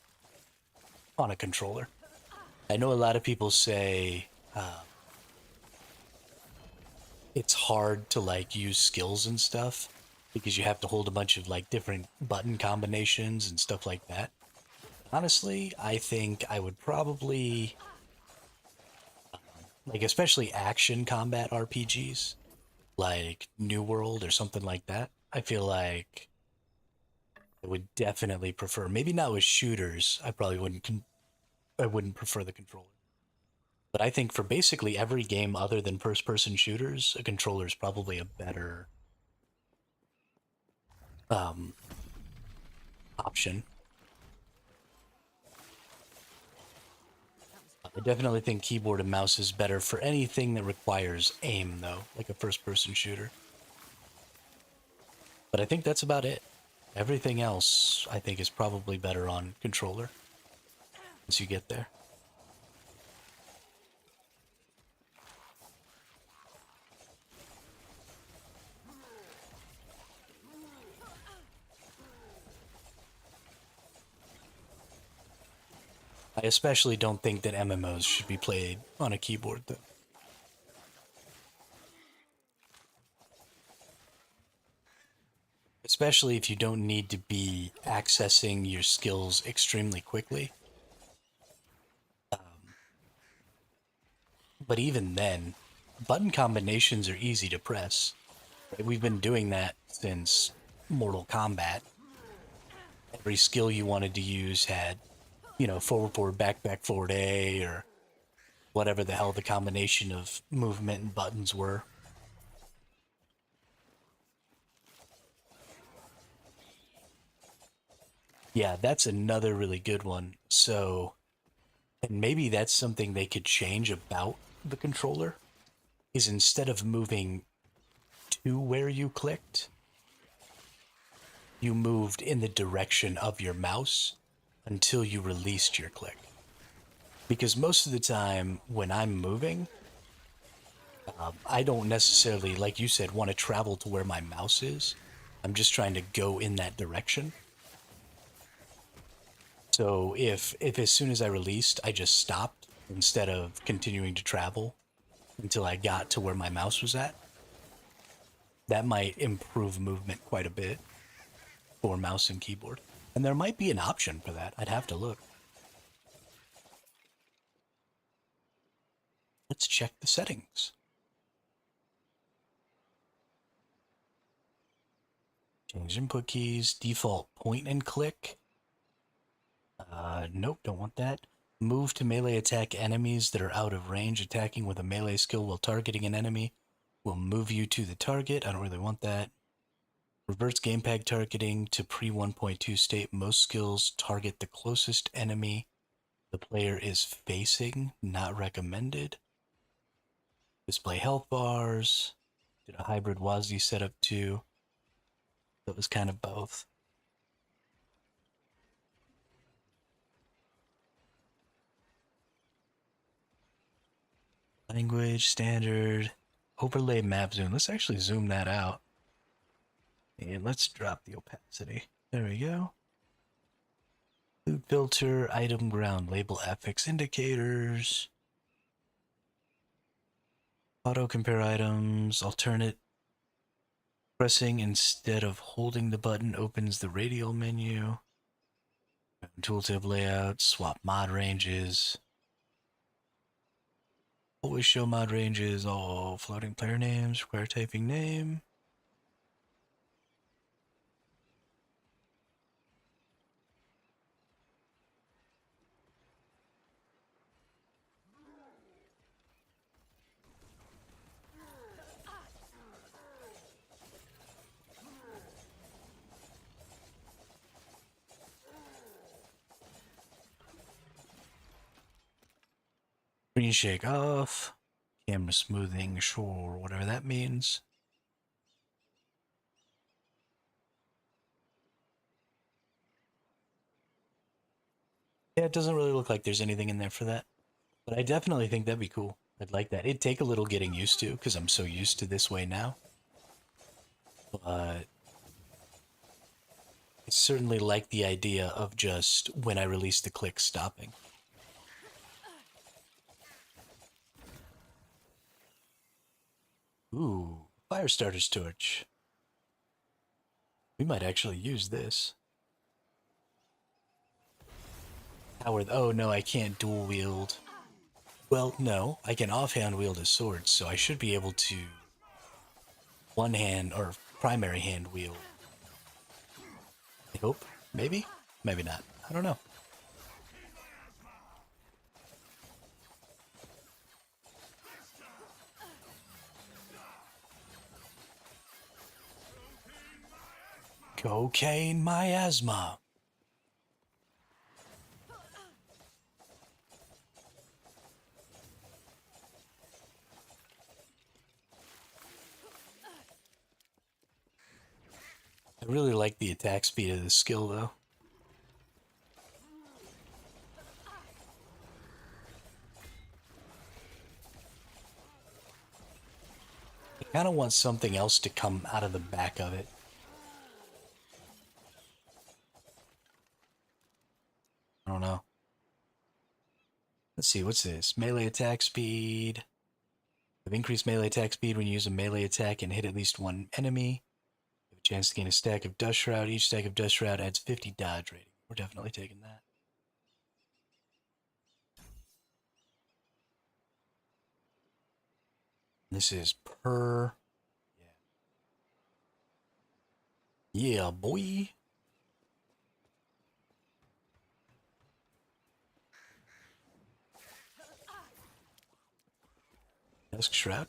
on a controller. I know a lot of people say it's hard to like use skills and stuff because you have to hold a bunch of like different button combinations and stuff like that. Honestly, I think I would probably like, especially action combat RPGs like New World or something like that. I feel like I would definitely prefer, maybe not with shooters. I probably I wouldn't prefer the controller. But I think for basically every game other than first-person shooters, a controller is probably a better um, option. I definitely think keyboard and mouse is better for anything that requires aim, though, like a first-person shooter. But I think that's about it. Everything else, I think, is probably better on controller once you get there. I especially don't think that MMOs should be played on a keyboard, though. Especially if you don't need to be accessing your skills extremely quickly. But even then, button combinations are easy to press. We've been doing that since Mortal Kombat. Every skill you wanted to use had, forward, forward, back, forward A, or whatever the hell the combination of movement and buttons were. Yeah, that's another really good one. So, and maybe that's something they could change about the controller, is instead of moving to where you clicked, you moved in the direction of your mouse until you released your click. Because most of the time when I'm moving, I don't necessarily, like you said, want to travel to where my mouse is. I'm just trying to go in that direction. So if as soon as I released, I just stopped instead of continuing to travel until I got to where my mouse was at, that might improve movement quite a bit for mouse and keyboard. And there might be an option for that. I'd have to look. Let's check the settings. Change input keys, default point and click. Nope, don't want that. Move to melee attack enemies that are out of range. Attacking with a melee skill while targeting an enemy will move you to the target. I don't really want that. Reverse gamepad targeting to pre 1.2 state. Most skills target the closest enemy the player is facing. Not recommended. Display health bars. Did a hybrid WASD setup too. That was kind of both. Language, standard, overlay map zoom. Let's actually zoom that out. And let's drop the opacity. There we go. Food filter, item ground, label affix indicators. Auto compare items, alternate. Pressing instead of holding the button opens the radial menu. Tooltip layout, swap mod ranges. Always show mod ranges, all floating player names, require typing name. Screen shake off. Camera smoothing, sure, whatever that means. Yeah, it doesn't really look like there's anything in there for that. But I definitely think that'd be cool. I'd like that. It'd take a little getting used to, because I'm so used to this way now. But I certainly like the idea of just, when I release the click, stopping. Ooh, Firestarter's torch. We might actually use this. Howard, oh no, I can't dual wield. Well, no, I can offhand wield a sword, so I should be able to one hand, or primary hand wield. I hope. Maybe? Maybe not. I don't know. Cocaine miasma. I really like the attack speed of this skill, though. I kind of want something else to come out of the back of it. I don't know. Let's see, what's this? Melee attack speed. Have increased melee attack speed when you use a melee attack and hit at least one enemy. You have a chance to gain a stack of Dust Shroud. Each stack of Dust Shroud adds 50 dodge rating. We're definitely taking that. This is per... Yeah, boy. Dusk Shroud.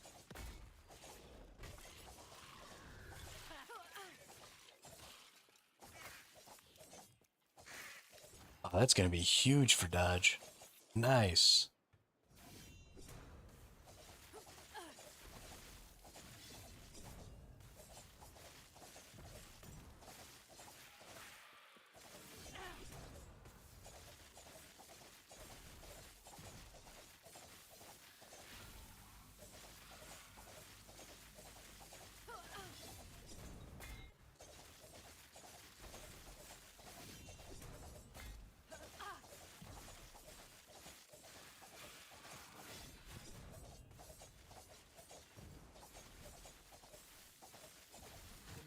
Oh, that's going to be huge for dodge. Nice.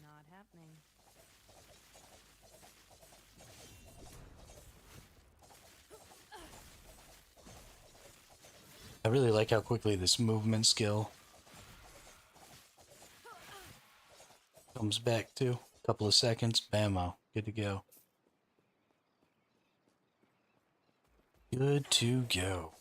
Not happening. I really like how quickly this movement skill comes back too. Couple of seconds, bammo, good to go. Good to go.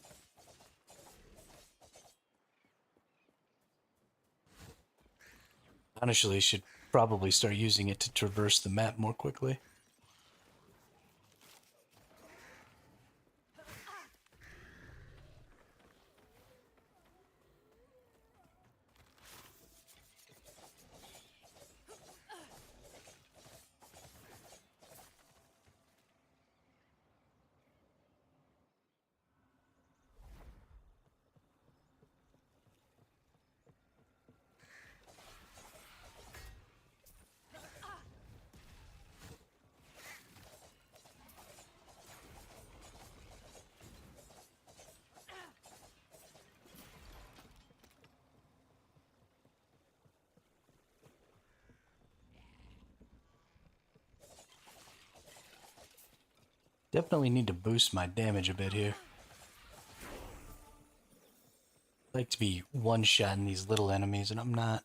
Honestly, should probably start using it to traverse the map more quickly. Definitely need to boost my damage a bit here. I like to be one-shotting these little enemies, and I'm not.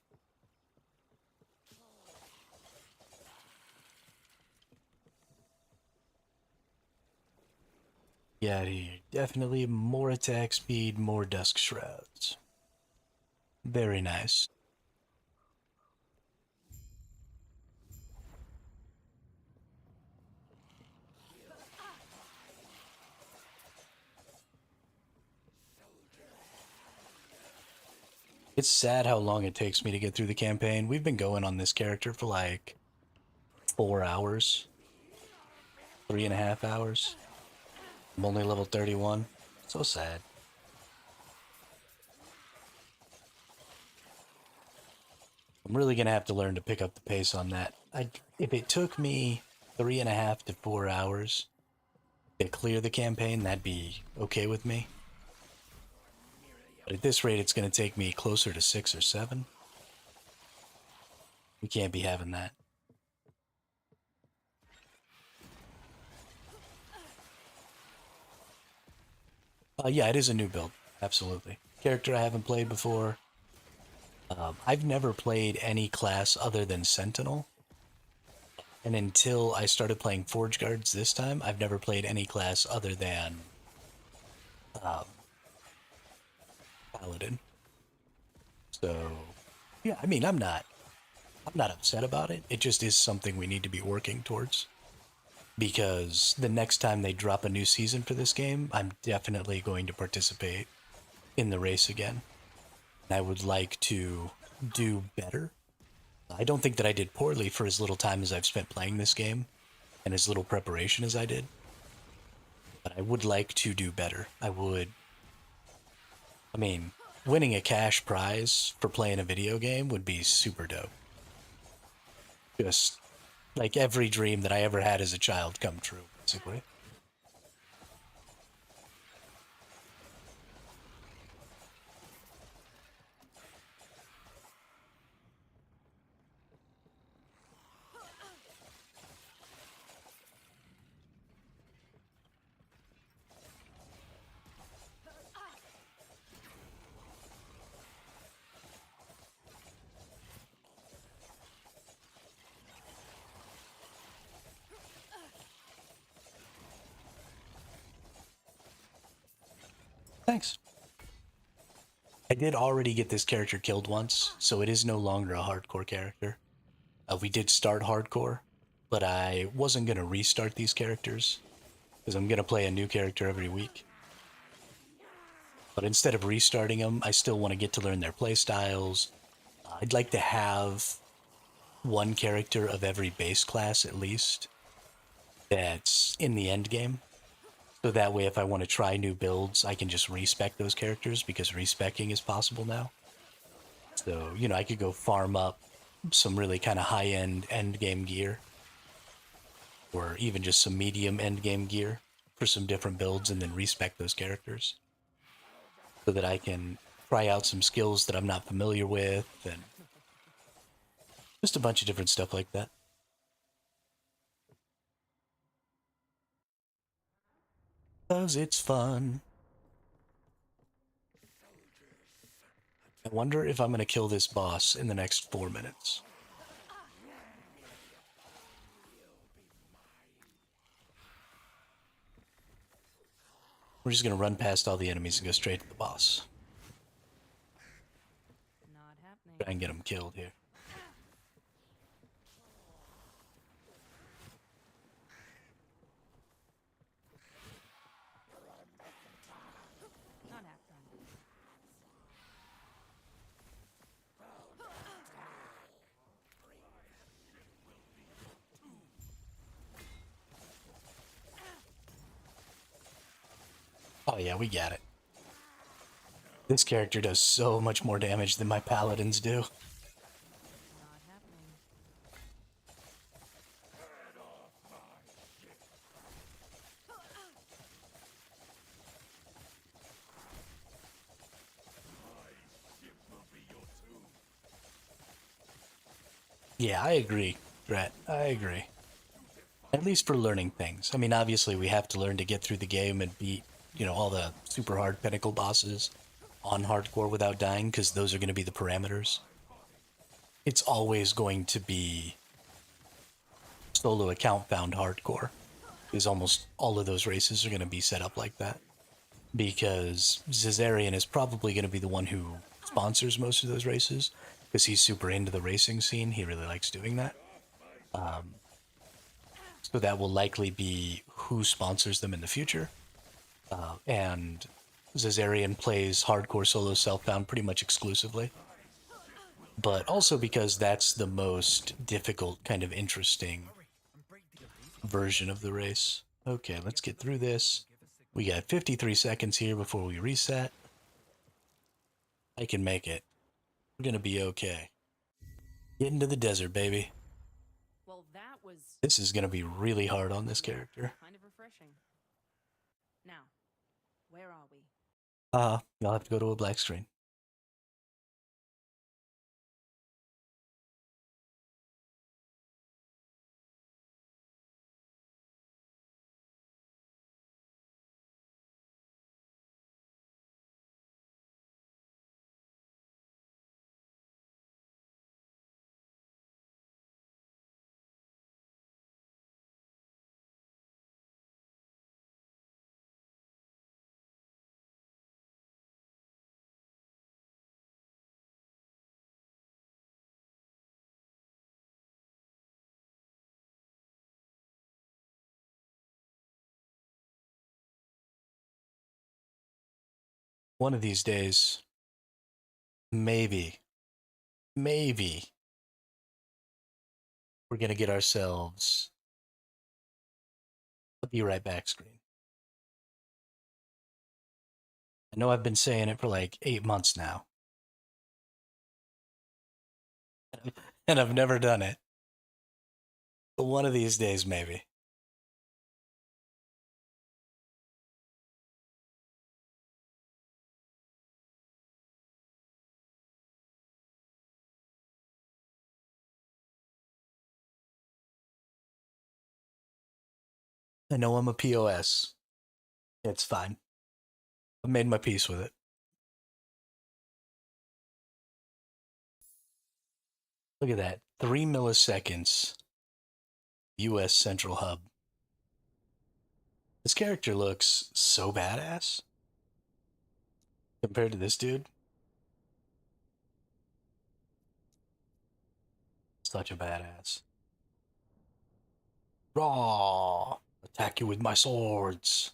Get out of here. Definitely more attack speed, more Dusk Shrouds. Very nice. It's sad how long it takes me to get through the campaign. We've been going on this character for like 4 hours. 3.5 hours. I'm only level 31. So sad. I'm really gonna have to learn to pick up the pace on that. If it took me 3.5 to 4 hours to clear the campaign, that'd be okay with me. But at this rate, it's gonna take me closer to 6 or 7. We can't be having that. Yeah, it is a new build. Absolutely. Character I haven't played before. I've never played any class other than Sentinel. And until I started playing Forge Guards this time, I've never played any class other than Paladin. So, yeah, I mean, I'm not upset about it. It just is something we need to be working towards. Because the next time they drop a new season for this game, I'm definitely going to participate in the race again. And I would like to do better. I don't think that I did poorly for as little time as I've spent playing this game and as little preparation as I did. But I would like to do better. I mean, winning a cash prize for playing a video game would be super dope. Just like every dream that I ever had as a child come true, basically. Thanks. I did already get this character killed once, so it is no longer a hardcore character. We did start hardcore, but I wasn't going to restart these characters, because I'm going to play a new character every week. But instead of restarting them, I still want to get to learn their playstyles. I'd like to have one character of every base class, at least, that's in the end game. So that way, if I want to try new builds, I can just respec those characters, because respecing is possible now. So, you know, I could go farm up some really kind of high-end end-game gear, or even just some medium end-game gear for some different builds, and then respec those characters, so that I can try out some skills that I'm not familiar with, and just a bunch of different stuff like that. Because it's fun. I wonder if I'm going to kill this boss in the next 4 minutes. We're just going to run past all the enemies and go straight to the boss. Not happening. Try and get him killed here. Not happening. Oh yeah, we got it. This character does so much more damage than my paladins do. Not happening. Yeah, I agree, Brett. I agree. At least for learning things. I mean, obviously we have to learn to get through the game and beat, you know, all the super hard pinnacle bosses on hardcore without dying, because those are going to be the parameters. It's always going to be solo account found hardcore, because almost all of those races are going to be set up like that. Because Zazarian is probably going to be the one who sponsors most of those races, because he's super into the racing scene. He really likes doing that. So that will likely be who sponsors them in the future. And Zazarian plays hardcore solo self-found pretty much exclusively. But also because that's the most difficult, kind of interesting version of the race. Okay, let's get through this. We got 53 seconds here before we reset. I can make it. We're gonna be okay. Get into the desert, baby. Well, that was This is gonna be really hard on this character. kind of refreshing. Now, where are we? You'll have to go to a black screen. One of these days, maybe, we're gonna get ourselves a be right back screen. I know I've been saying it for like 8 months now, and I've never done it. But one of these days, maybe. I know I'm a POS. It's fine. I made my peace with it. Look at that. 3 milliseconds. US Central Hub. This character looks so badass compared to this dude. Such a badass. Raw! Attack you with my swords.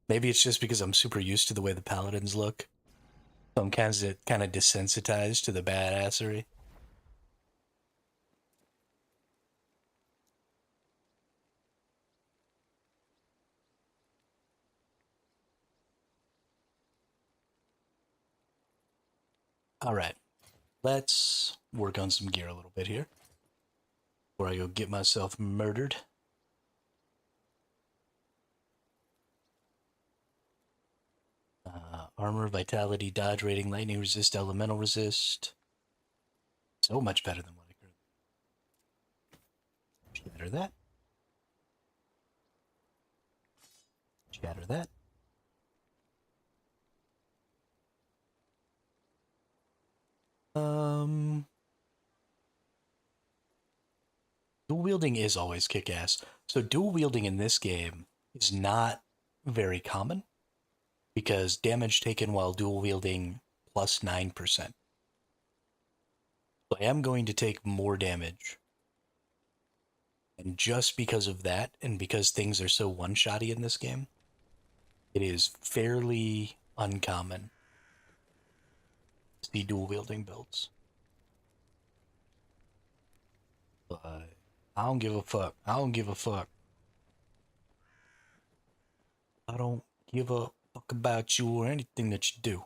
Maybe it's just because I'm super used to the way the paladins look. So I'm kind of desensitized to the badassery. All right, let's work on some gear a little bit here before I go get myself murdered. Armor, vitality, dodge rating, lightning resist, elemental resist. So much better than what I currently. Shatter that. Shatter that. Dual wielding is always kick-ass. So dual wielding in this game is not very common because damage taken while dual wielding plus 9%. So I am going to take more damage. And just because of that, and because things are so one-shotty in this game, it is fairly uncommon to see dual wielding builds. But I don't give a fuck. I don't give a fuck. I don't give a fuck about you or anything that you do.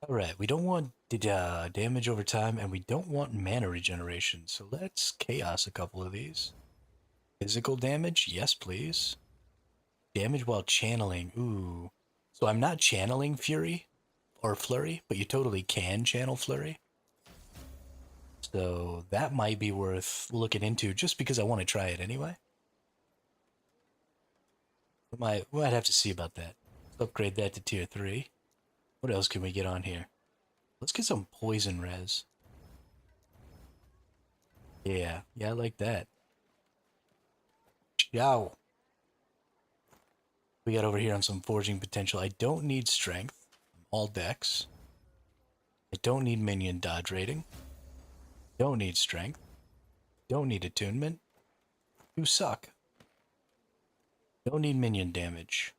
Alright, we don't want damage over time, and we don't want mana regeneration, so let's chaos a couple of these. Physical damage? Yes, please. Damage while channeling. Ooh. So I'm not channeling Fury or Flurry, but you totally can channel Flurry. So that might be worth looking into just because I want to try it anyway. We might have to see about that. Let's upgrade that to tier 3. What else can we get on here? Let's get some poison res. Yeah, I like that. Yow. We got over here on some forging potential. I don't need strength. I'm all dex. I don't need minion dodge rating. Don't need strength. Don't need attunement. You suck. Don't need minion damage.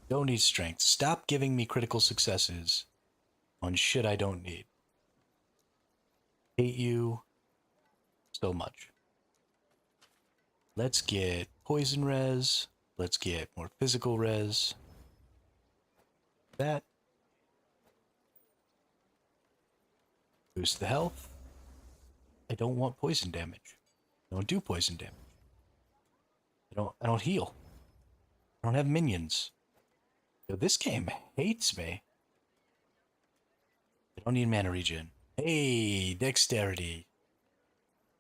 Don't need strength. Stop giving me critical successes on shit I don't need. Hate you so much. Let's get poison res. Let's get more physical res. That. Boost the health. I don't want poison damage. I don't do poison damage. I don't heal. I don't have minions. Yo, this game hates me. I don't need mana regen. Hey, dexterity.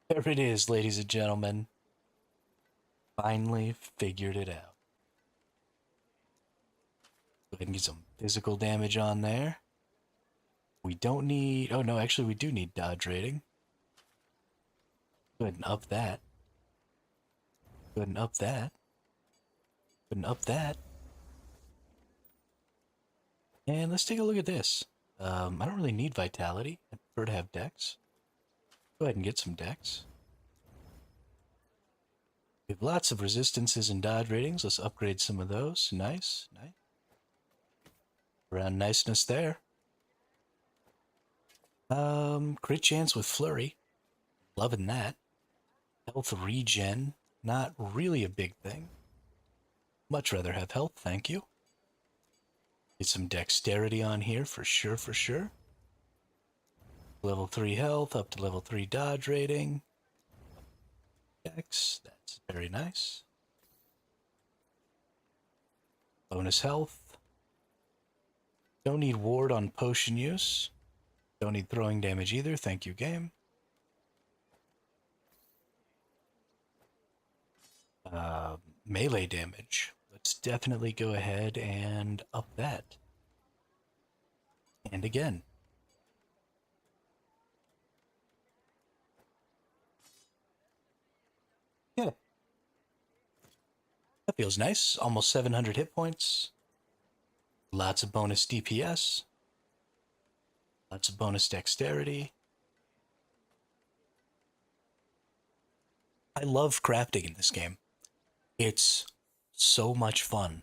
There it is, ladies and gentlemen. Finally figured it out. Go ahead and get some physical damage on there. We don't need... Oh, no, actually, we do need dodge rating. Go ahead and up that. Go ahead and up that. Go ahead and up that. And let's take a look at this. I don't really need vitality. I prefer to have dex. Go ahead and get some dex. We have lots of resistances and dodge ratings. Let's upgrade some of those. Nice, nice. Around niceness there. Crit chance with flurry. Loving that. Health regen. Not really a big thing. Much rather have health, thank you. Get some dexterity on here for sure, for sure. Level 3 health, up to level 3 dodge rating. Dex, that's very nice. Bonus health. Don't need ward on potion use. Don't need throwing damage either, thank you game. Melee damage. Let's definitely go ahead and up that. And again. Yeah. That feels nice. Almost 700 hit points. Lots of bonus DPS. Lots of bonus dexterity. I love crafting in this game. It's so much fun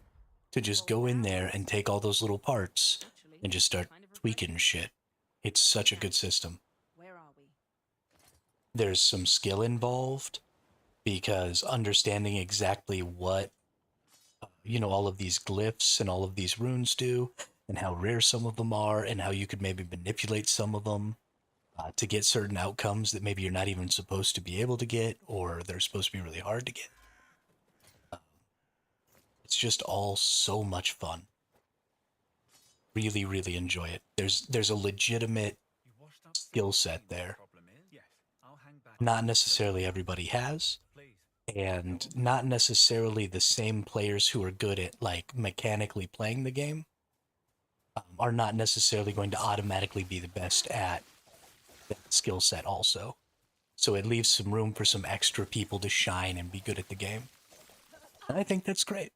to just go in there and take all those little parts and just start tweaking shit. It's such a good system. Where are we? There's some skill involved because understanding exactly what, all of these glyphs and all of these runes do and how rare some of them are and how you could maybe manipulate some of them to get certain outcomes that maybe you're not even supposed to be able to get or they're supposed to be really hard to get. It's just all so much fun. Really, really enjoy it. There's a legitimate skill set there. Not necessarily everybody has, and not necessarily the same players who are good at like mechanically playing the game are not necessarily going to automatically be the best at that skill set also. So it leaves some room for some extra people to shine and be good at the game. And I think that's great.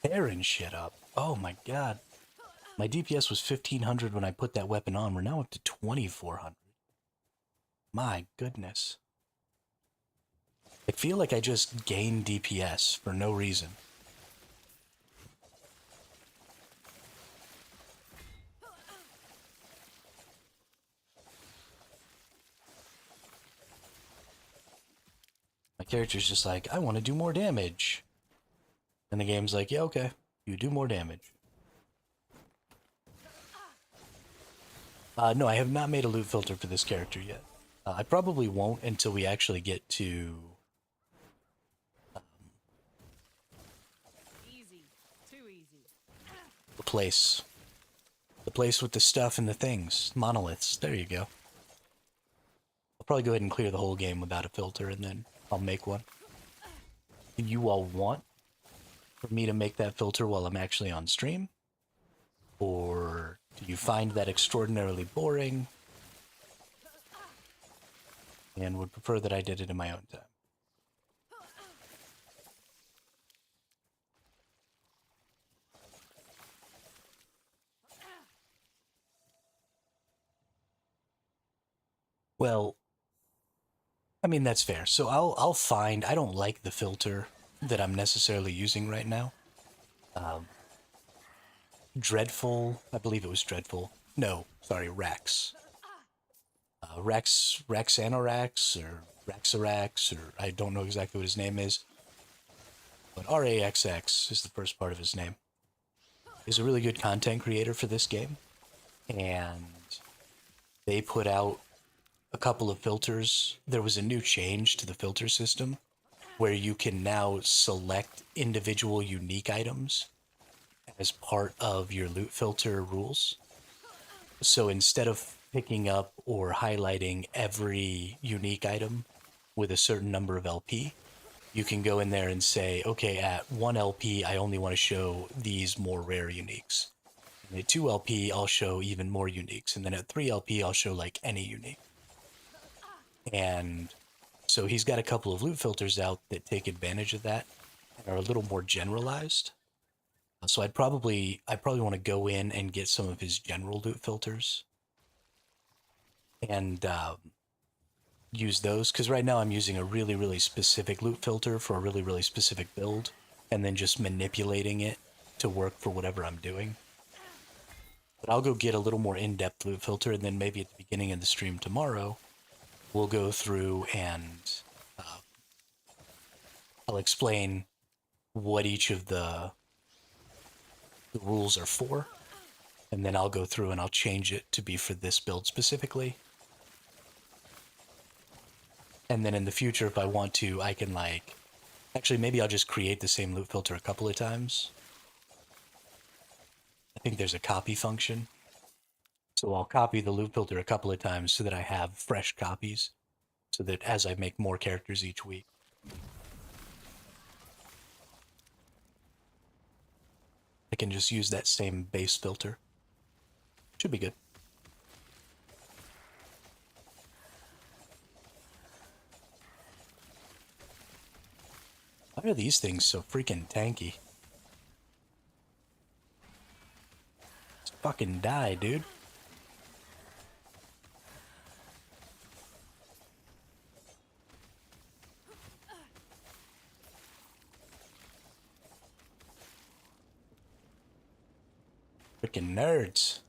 Tearing shit up. Oh my god. My DPS was 1500 when I put that weapon on. We're now up to 2400. My goodness. I feel like I just gained DPS for no reason. My character's just like, I want to do more damage. And the game's like, yeah, okay, you do more damage. No, I have not made a loot filter for this character yet. I probably won't until we actually get to... Easy. Too easy. the place. The place with the stuff and the things. Monoliths. There you go. I'll probably go ahead and clear the whole game without a filter, and then I'll make one. Do you all want for me to make that filter while I'm actually on stream? Or do you find that extraordinarily boring and would prefer that I did it in my own time? Well, I mean, that's fair. So I'll find, I don't like the filter that I'm necessarily using right now. Dreadful, I believe it was Dreadful. No, sorry, Rax. Rexanorax or Rexarax, or I don't know exactly what his name is, but RAXX is the first part of his name. He's a really good content creator for this game, and they put out a couple of filters. There was a new change to the filter system where you can now select individual unique items as part of your loot filter rules. So instead of picking up or highlighting every unique item with a certain number of LP, you can go in there and say, okay, at 1 LP, I only want to show these more rare uniques. And at 2 LP, I'll show even more uniques. And then at 3 LP, I'll show like any unique. And so he's got a couple of loot filters out that take advantage of that and are a little more generalized. So I probably want to go in and get some of his general loot filters and use those, because right now I'm using a really, really specific loot filter for a really, really specific build, and then just manipulating it to work for whatever I'm doing. But I'll go get a little more in-depth loot filter, and then maybe at the beginning of the stream tomorrow, we'll go through and I'll explain what each of the rules are for, and then I'll go through and I'll change it to be for this build specifically. And then in the future, if I want to, I can actually maybe I'll just create the same loot filter a couple of times. I think there's a copy function. So I'll copy the loot filter a couple of times so that I have fresh copies, so that as I make more characters each week. I can just use that same base filter. Should be good. Why are these things so freaking tanky? Let's fucking die, dude. Freaking nerds.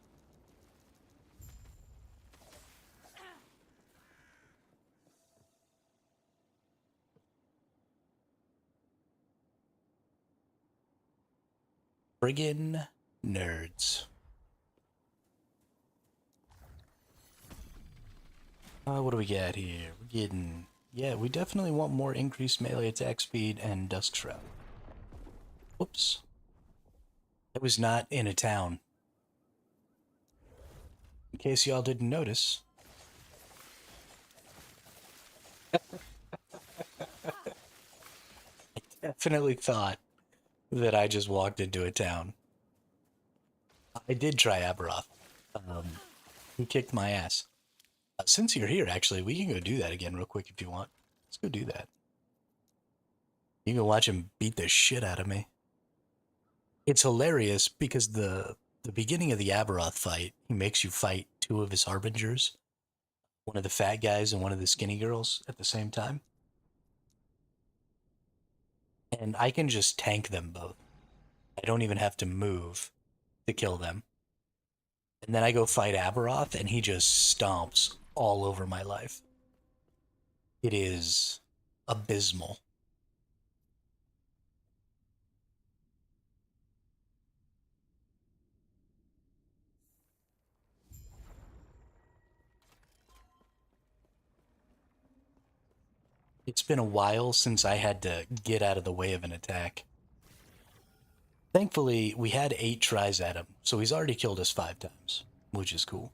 Friggin' nerds. What do we got here? We're getting... Yeah, we definitely want more increased melee attack speed and Dusk Shroud. Whoops. I was not in a town. In case y'all didn't notice. I definitely thought that I just walked into a town. I did try Aberroth. He kicked my ass. Since you're here, actually, we can go do that again real quick if you want. Let's go do that. You can watch him beat the shit out of me. It's hilarious because the beginning of the Aberroth fight, he makes you fight two of his harbingers. One of the fat guys and one of the skinny girls at the same time. And I can just tank them both. I don't even have to move to kill them. And then I go fight Aberroth, and he just stomps all over my life. It is abysmal. It's been a while since I had to get out of the way of an attack. Thankfully, we had 8 tries at him, so he's already killed us 5 times, which is cool.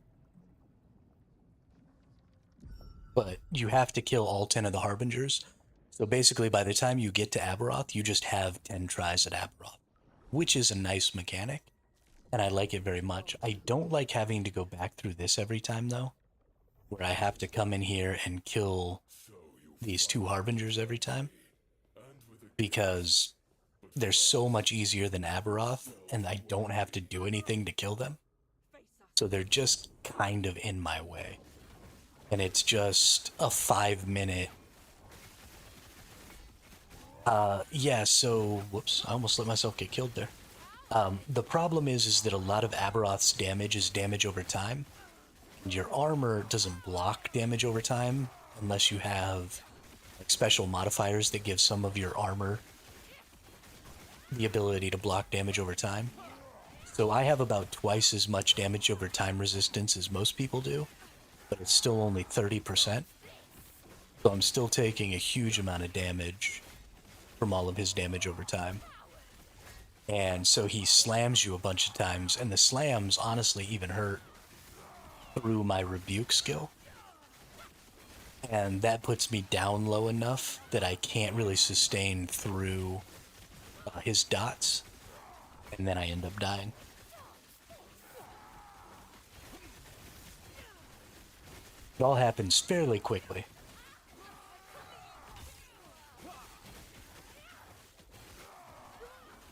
But you have to kill all 10 of the Harbingers, so basically by the time you get to Aberroth, you just have 10 tries at Aberroth, which is a nice mechanic, and I like it very much. I don't like having to go back through this every time, though, where I have to come in here and kill these 2 Harbingers every time, because they're so much easier than Aberroth, and I don't have to do anything to kill them. So they're just kind of in my way. And it's just a 5-minute... yeah, so... Whoops, I almost let myself get killed there. The problem is that a lot of Aberroth's damage is damage over time. And your armor doesn't block damage over time unless you have like special modifiers that give some of your armor the ability to block damage over time. So I have about twice as much damage over time resistance as most people do, but it's still only 30%. So I'm still taking a huge amount of damage from all of his damage over time. And so he slams you a bunch of times, and the slams honestly even hurt through my rebuke skill. And that puts me down low enough that I can't really sustain through his dots, and then I end up dying. It all happens fairly quickly.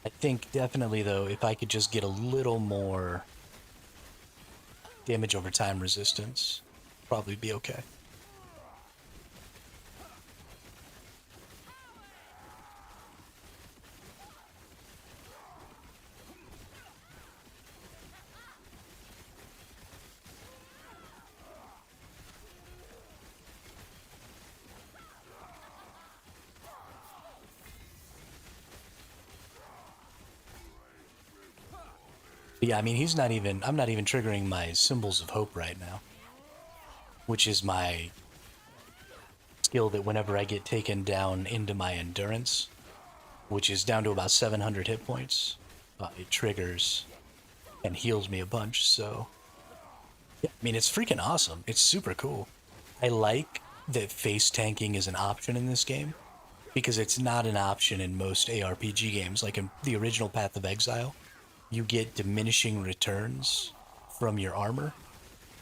I think definitely, though, if I could just get a little more damage over time resistance, probably be okay. Yeah, I mean, I'm not even triggering my Symbols of Hope right now, which is my skill that whenever I get taken down into my endurance, which is down to about 700 hit points, it triggers and heals me a bunch. So, yeah, I mean, it's freaking awesome. It's super cool. I like that face tanking is an option in this game, because it's not an option in most ARPG games. Like in the original Path of Exile, you get diminishing returns from your armor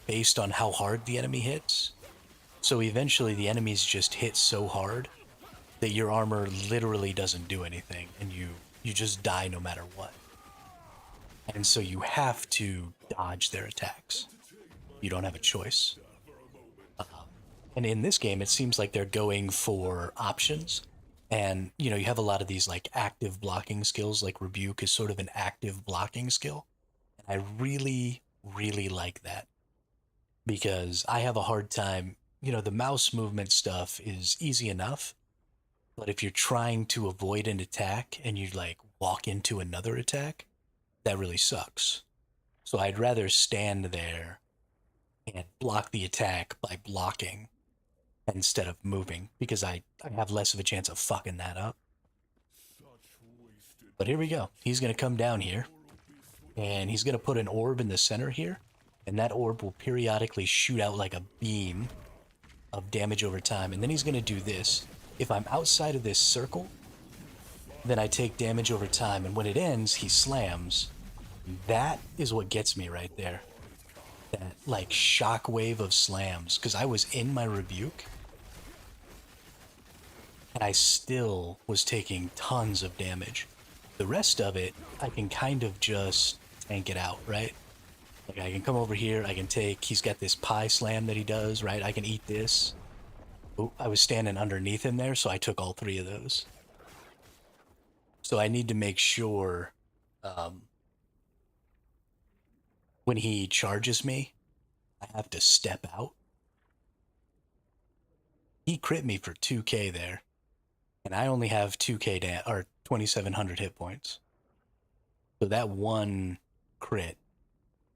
based on how hard the enemy hits. So eventually the enemies just hit so hard that your armor literally doesn't do anything, and you just die no matter what. And so you have to dodge their attacks. You don't have a choice. And in this game, it seems like they're going for options. And, you have a lot of these like active blocking skills, like Rebuke is sort of an active blocking skill. And I really, really like that, because I have a hard time, the mouse movement stuff is easy enough. But if you're trying to avoid an attack and you like walk into another attack, that really sucks. So I'd rather stand there and block the attack by blocking instead of moving, because I have less of a chance of fucking that up. But here we go. He's going to come down here, and he's going to put an orb in the center here, and that orb will periodically shoot out like a beam of damage over time, and then he's going to do this. If I'm outside of this circle, then I take damage over time, and when it ends, he slams. That is what gets me right there. That like shockwave of slams, because I was in my rebuke, and I still was taking tons of damage. The rest of it, I can kind of just tank it out, right? Like I can come over here, I can take, he's got this pie slam that he does, right? I can eat this. Oh, I was standing underneath him there, so I took all three of those. So I need to make sure when he charges me, I have to step out. He crit me for 2k there, and I only have 2k or 2700 hit points. So that one crit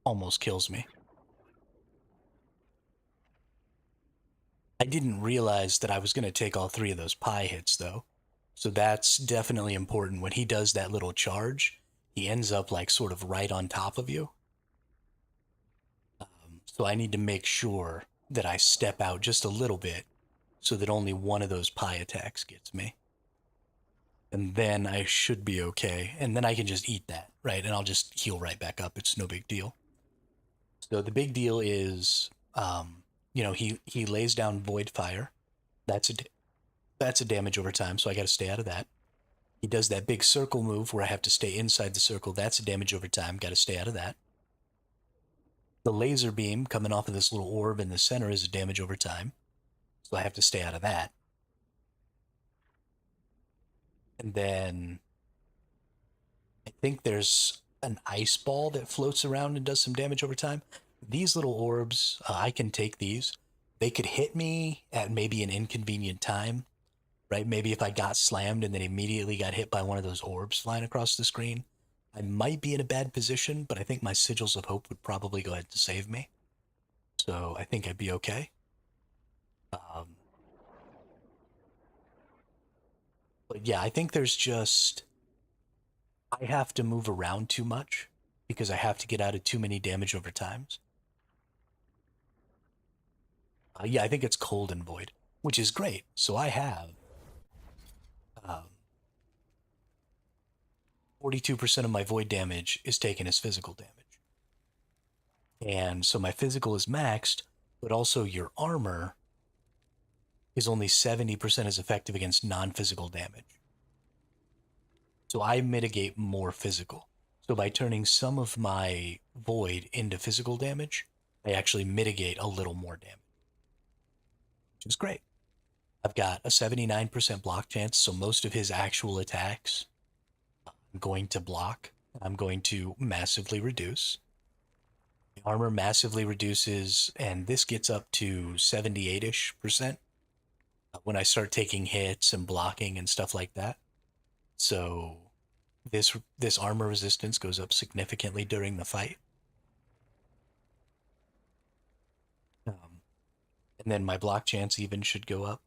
almost kills me. I didn't realize that I was going to take all three of those pie hits, though. So that's definitely important. When he does that little charge, he ends up like sort of right on top of you. So I need to make sure that I step out just a little bit so that only one of those pie attacks gets me. And then I should be okay. And then I can just eat that, right? And I'll just heal right back up. It's no big deal. So the big deal is, he lays down Void Fire. That's a damage over time, so I got to stay out of that. He does that big circle move where I have to stay inside the circle. That's a damage over time. Got to stay out of that. The laser beam coming off of this little orb in the center is a damage over time, so I have to stay out of that. And then I think there's an ice ball that floats around and does some damage over time. these little orbs, I can take these. They could hit me at maybe an inconvenient time, right? Maybe if I got slammed and then immediately got hit by one of those orbs flying across the screen, I might be in a bad position, but I think my Sigils of Hope would probably go ahead to save me. So I think I'd be okay. But yeah, I think there's just... I have to move around too much because I have to get out of too many damage over times. Yeah, I think it's Cold and Void, which is great. So I have 42% of my Void damage is taken as physical damage. And so my physical is maxed, but also your armor is only 70% as effective against non-physical damage. So I mitigate more physical. So by turning some of my Void into physical damage, I actually mitigate a little more damage, which is great. I've got a 79% block chance, so most of his actual attacks I'm going to block. I'm going to massively reduce. The armor massively reduces, and this gets up to 78-ish% when I start taking hits and blocking and stuff like that. So this armor resistance goes up significantly during the fight. And then my block chance even should go up.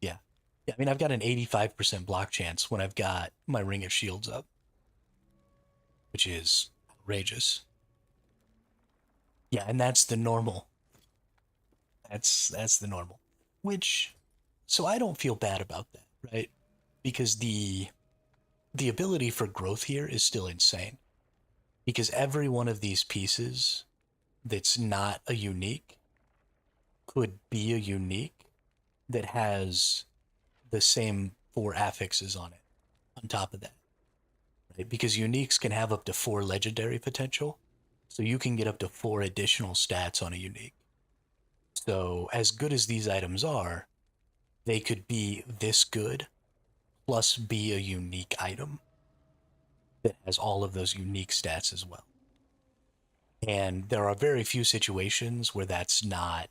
Yeah. Yeah, I mean, I've got an 85% block chance when I've got my Ring of Shields up, which is outrageous. Yeah, and that's the normal. That's the normal. Which, so I don't feel bad about that, right? Because the ability for growth here is still insane. Because every one of these pieces that's not a unique could be a unique that has the same 4 affixes on it on top of that, right? Because uniques can have up to 4 legendary potential, so you can get up to 4 additional stats on a unique. So as good as these items are, they could be this good plus be a unique item that has all of those unique stats as well. And there are very few situations where that's not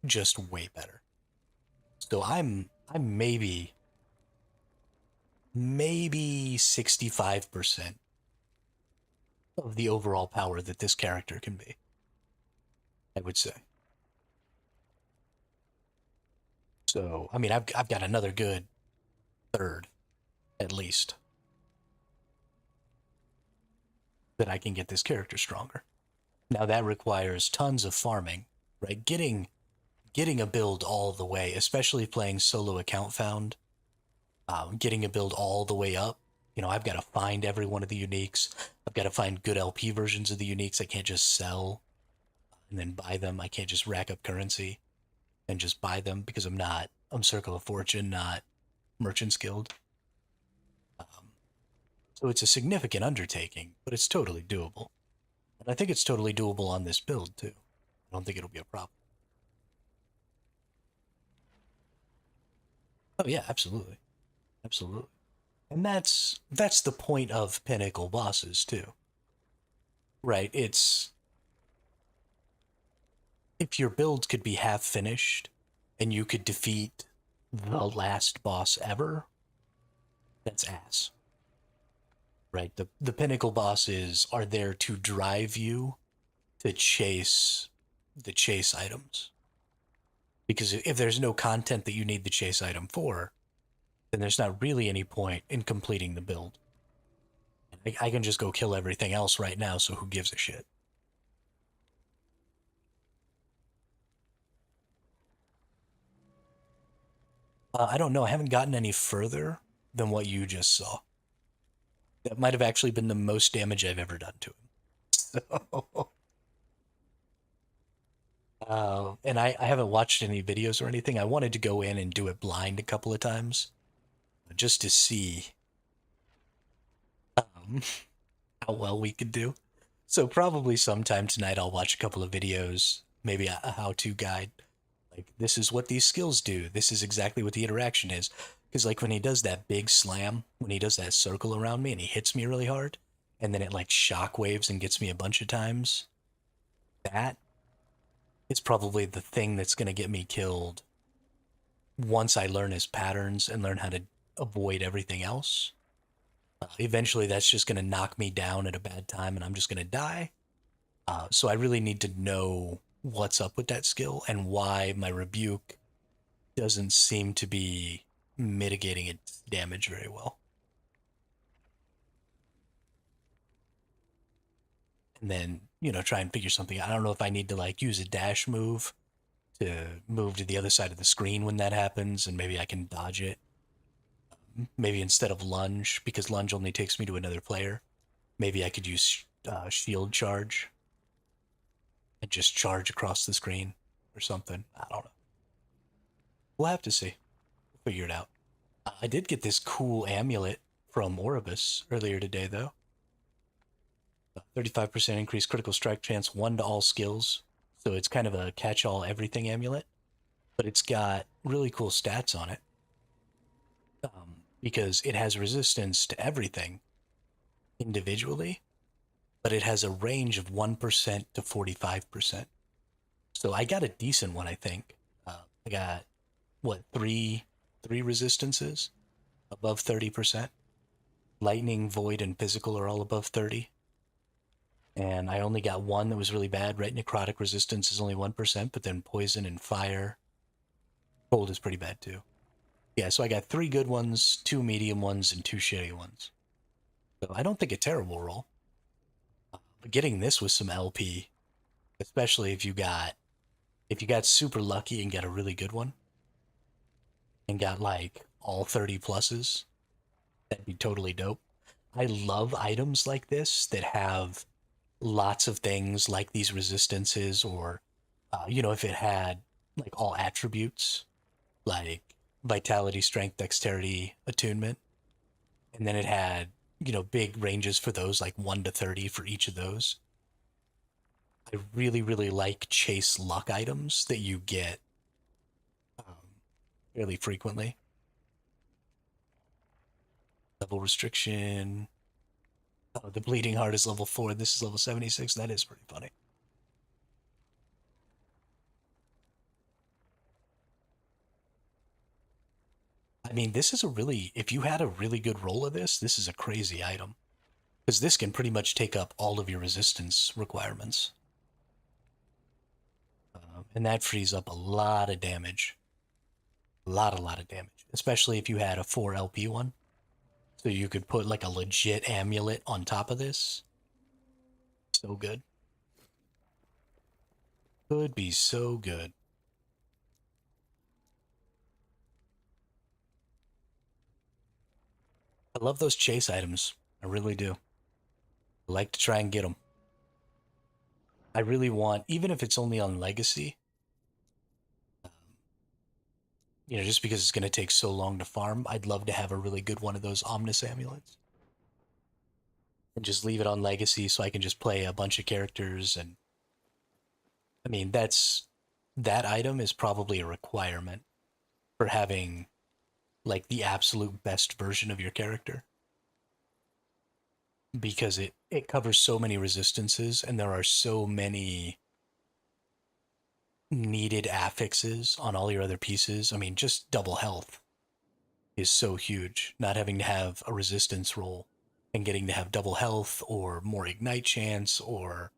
just way better. So I'm maybe 65% of the overall power that this character can be, I would say. So, I mean, I've got another good third, at least, that I can get this character stronger. Now that requires tons of farming, right? Getting a build all the way, especially playing solo account found, getting a build all the way up. You know, I've got to find every one of the uniques. I've got to find good LP versions of the uniques. I can't just sell and then buy them. I can't just rack up currency and just buy them because I'm Circle of Fortune, not Merchant's Guild. So it's a significant undertaking, but it's totally doable. And I think it's totally doable on this build, too. I don't think it'll be a problem. Oh, yeah, absolutely. Absolutely. And that's the point of pinnacle bosses, too. Right? It's... if your build could be half finished, and you could defeat the last boss ever, that's ass. Right? The pinnacle bosses are there to drive you to chase the chase items. Because if there's no content that you need the chase item for, then there's not really any point in completing the build. I can just go kill everything else right now, so who gives a shit? I don't know. I haven't gotten any further than what you just saw. That might have actually been the most damage I've ever done to him. So... and I haven't watched any videos or anything. I wanted to go in and do it blind a couple of times, just to see how well we could do. So probably sometime tonight I'll watch a couple of videos, maybe a how-to guide. Like, this is what these skills do. This is exactly what the interaction is. Because like when he does that big slam, when he does that circle around me and he hits me really hard, and then it like shockwaves and gets me a bunch of times, that is probably the thing that's going to get me killed once I learn his patterns and learn how to avoid everything else. Eventually, that's just going to knock me down at a bad time and I'm just going to die. So I really need to know what's up with that skill and why my rebuke doesn't seem to be mitigating its damage very well. And then, try and figure something out. I don't know if I need to like use a dash move to move to the other side of the screen when that happens, and maybe I can dodge it. Maybe instead of lunge, because lunge only takes me to another player, maybe I could use shield charge and just charge across the screen or something. I don't know. We'll have to see. We'll figure it out. I did get this cool amulet from Oribus earlier today, though. 35% increased critical strike chance, 1 to all skills. So it's kind of a catch-all everything amulet, but it's got really cool stats on it. Because it has resistance to everything individually, but it has a range of 1% to 45%. So I got a decent one, I think. I got, three resistances above 30%. Lightning, void, and physical are all above 30. And I only got one that was really bad. Right, necrotic resistance is only 1%, but then poison and fire. Cold is pretty bad too. Yeah, so I got 3 good ones, 2 medium ones, and 2 shitty ones. So I don't think a terrible roll. But getting this with some LP, especially if you got super lucky and got a really good one, and got like all 30 pluses, that'd be totally dope. I love items like this that have lots of things like these resistances, or if it had like all attributes like vitality, strength, dexterity, attunement, and then it had big ranges for those, like 1 to 30 for each of those. I really, really like chase luck items that you get fairly frequently. Level restriction. Oh, the bleeding heart is level 4. This is level 76. That is pretty funny. I mean, this is if you had a really good roll of this is a crazy item. Because this can pretty much take up all of your resistance requirements. And that frees up a lot of damage. A lot of damage. Especially if you had a 4 LP one. So you could put like a legit amulet on top of this. So good. Could be so good. I love those chase items. I really do. I like to try and get them. I really want, even if it's only on Legacy, just because it's going to take so long to farm, I'd love to have a really good one of those Omnis amulets. And just leave it on Legacy so I can just play a bunch of characters. And I mean, that item is probably a requirement for having like the absolute best version of your character. Because it covers so many resistances, and there are so many needed affixes on all your other pieces. I mean, just double health is so huge. Not having to have a resistance roll and getting to have double health or more ignite chance, or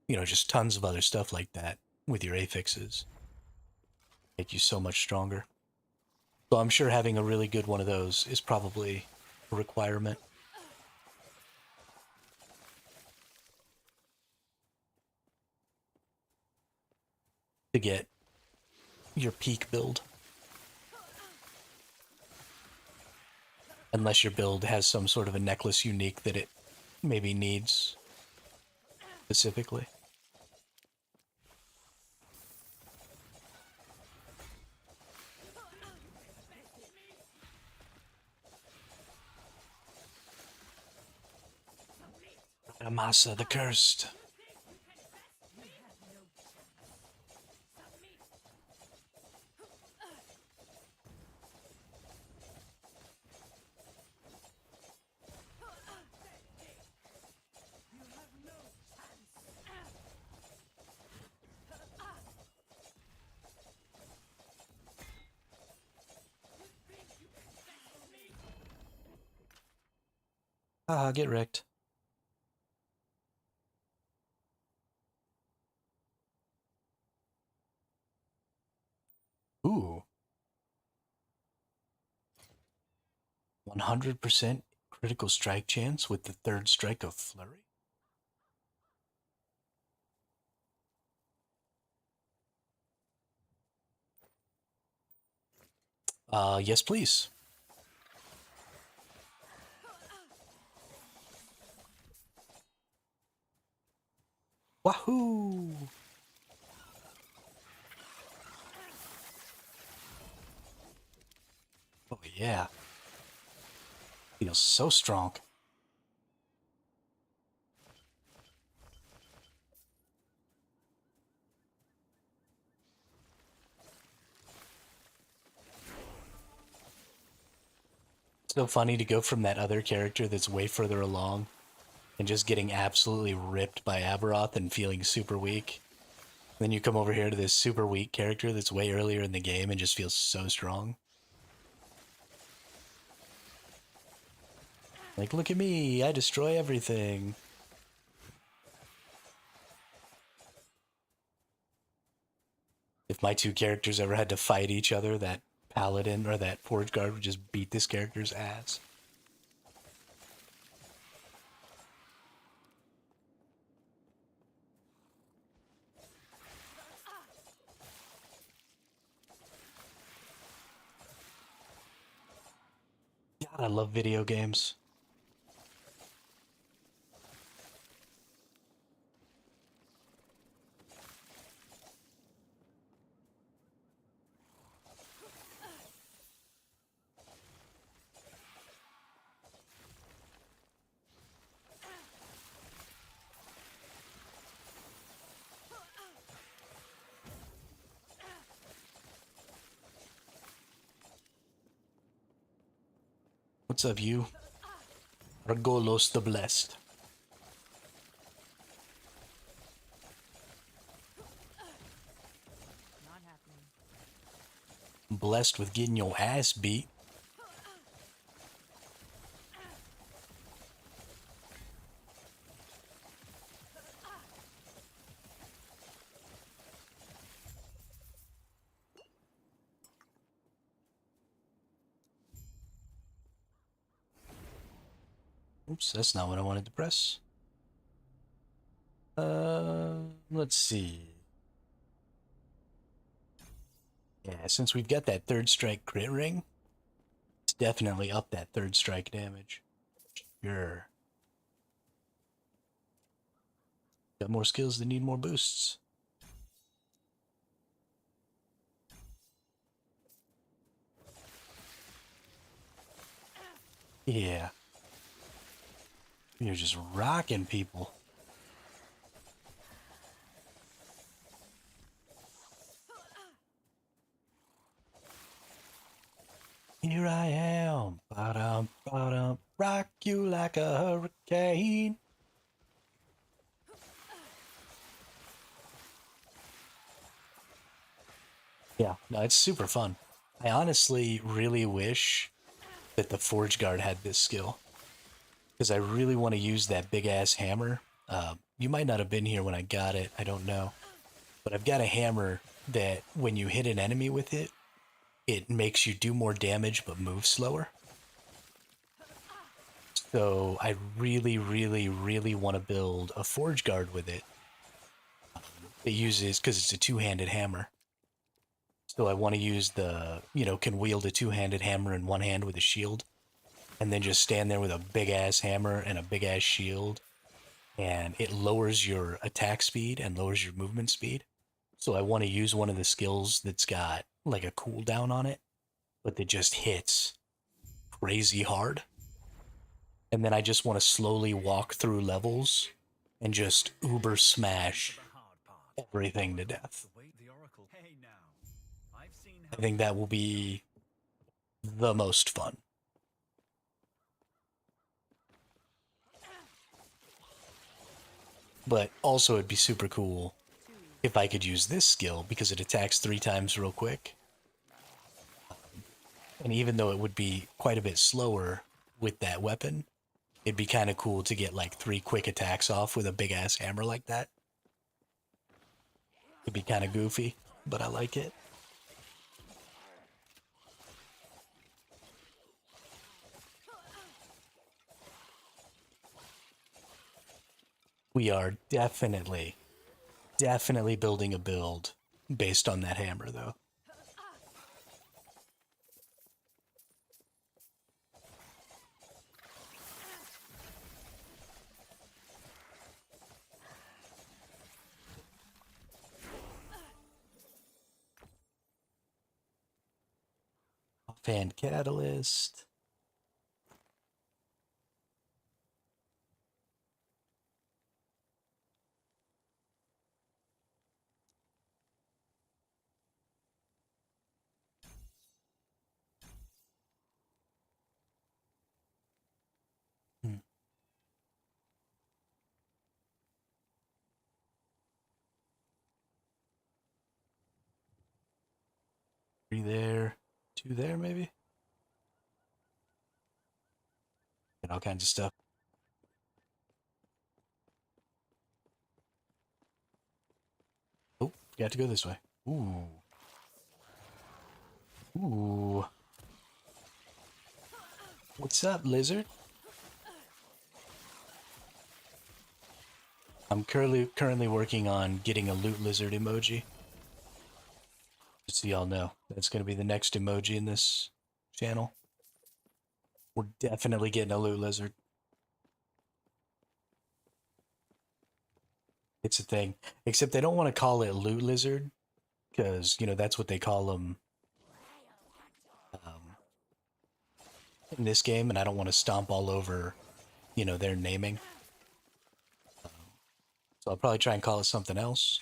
just tons of other stuff like that with your affixes make you so much stronger. So I'm sure having a really good one of those is probably a requirement. To get your peak build. Unless your build has some sort of a necklace unique that it maybe needs specifically. Amasa the Cursed. Ah, get wrecked. Ooh. 100% critical strike chance with the third strike of Flurry? Yes, please. Wahoo! Oh, yeah. Feels so strong. So funny to go from that other character that's way further along and just getting absolutely ripped by Aberroth and feeling super weak. Then you come over here to this super weak character that's way earlier in the game and just feels so strong. Like, look at me, I destroy everything. If my two characters ever had to fight each other, that paladin or that forge guard would just beat this character's ass. God, I love video games. What's up, you? Argolos the Blessed. Not happening. Blessed with getting your ass beat. Oops, that's not what I wanted to press. Let's see. Yeah, since we've got that third strike crit ring, it's definitely up that third strike damage. Sure. Got more skills that need more boosts. Yeah. You're just rocking people. Here I am, ba-dum, ba-dum, rock you like a hurricane. Yeah, no, it's super fun. I honestly really wish that the Forge Guard had this skill, because I really want to use that big-ass hammer. You might not have been here when I got it, I don't know. But I've got a hammer that when you hit an enemy with it, it makes you do more damage but move slower. So I really, really, really want to build a Forge Guard with it. It uses, because it's a two-handed hammer. So I want to use the, can wield a two-handed hammer in one hand with a shield. And then just stand there with a big-ass hammer and a big-ass shield. And it lowers your attack speed and lowers your movement speed. So I want to use one of the skills that's got like a cooldown on it, but that just hits crazy hard. And then I just want to slowly walk through levels and just uber smash everything to death. I think that will be the most fun. But also it'd be super cool if I could use this skill because it attacks 3 times real quick. And even though it would be quite a bit slower with that weapon, It'd be kind of cool to get like 3 quick attacks off with a big ass hammer like that. It'd be kind of goofy, but I like it. We are definitely building a build based on that hammer, though. Fan catalyst. Hmm. 3 there, 2 there, maybe. And all kinds of stuff. Oh, got to go this way. Ooh. Ooh. What's up, lizard? I'm currently working on getting a loot lizard emoji. Just so y'all know, that's going to be the next emoji in this channel. We're definitely getting a loot lizard. It's a thing. Except they don't want to call it loot lizard, because, you know, that's what they call them in this game, and I don't want to stomp all over, you know, their naming. So I'll probably try and call it something else.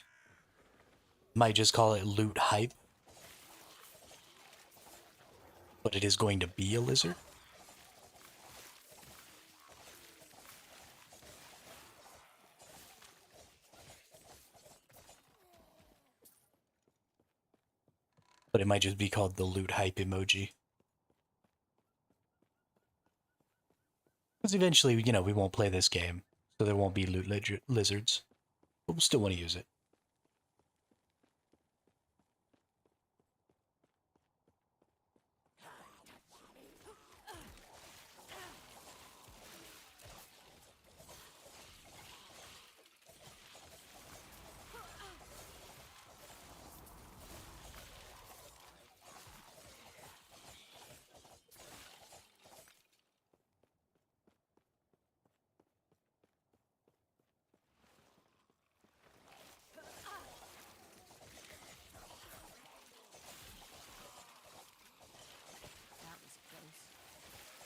Might just call it loot hype. But it is going to be a lizard. But it might just be called the loot hype emoji. Because eventually, you know, we won't play this game, so there won't be loot lizards. But we'll still want to use it.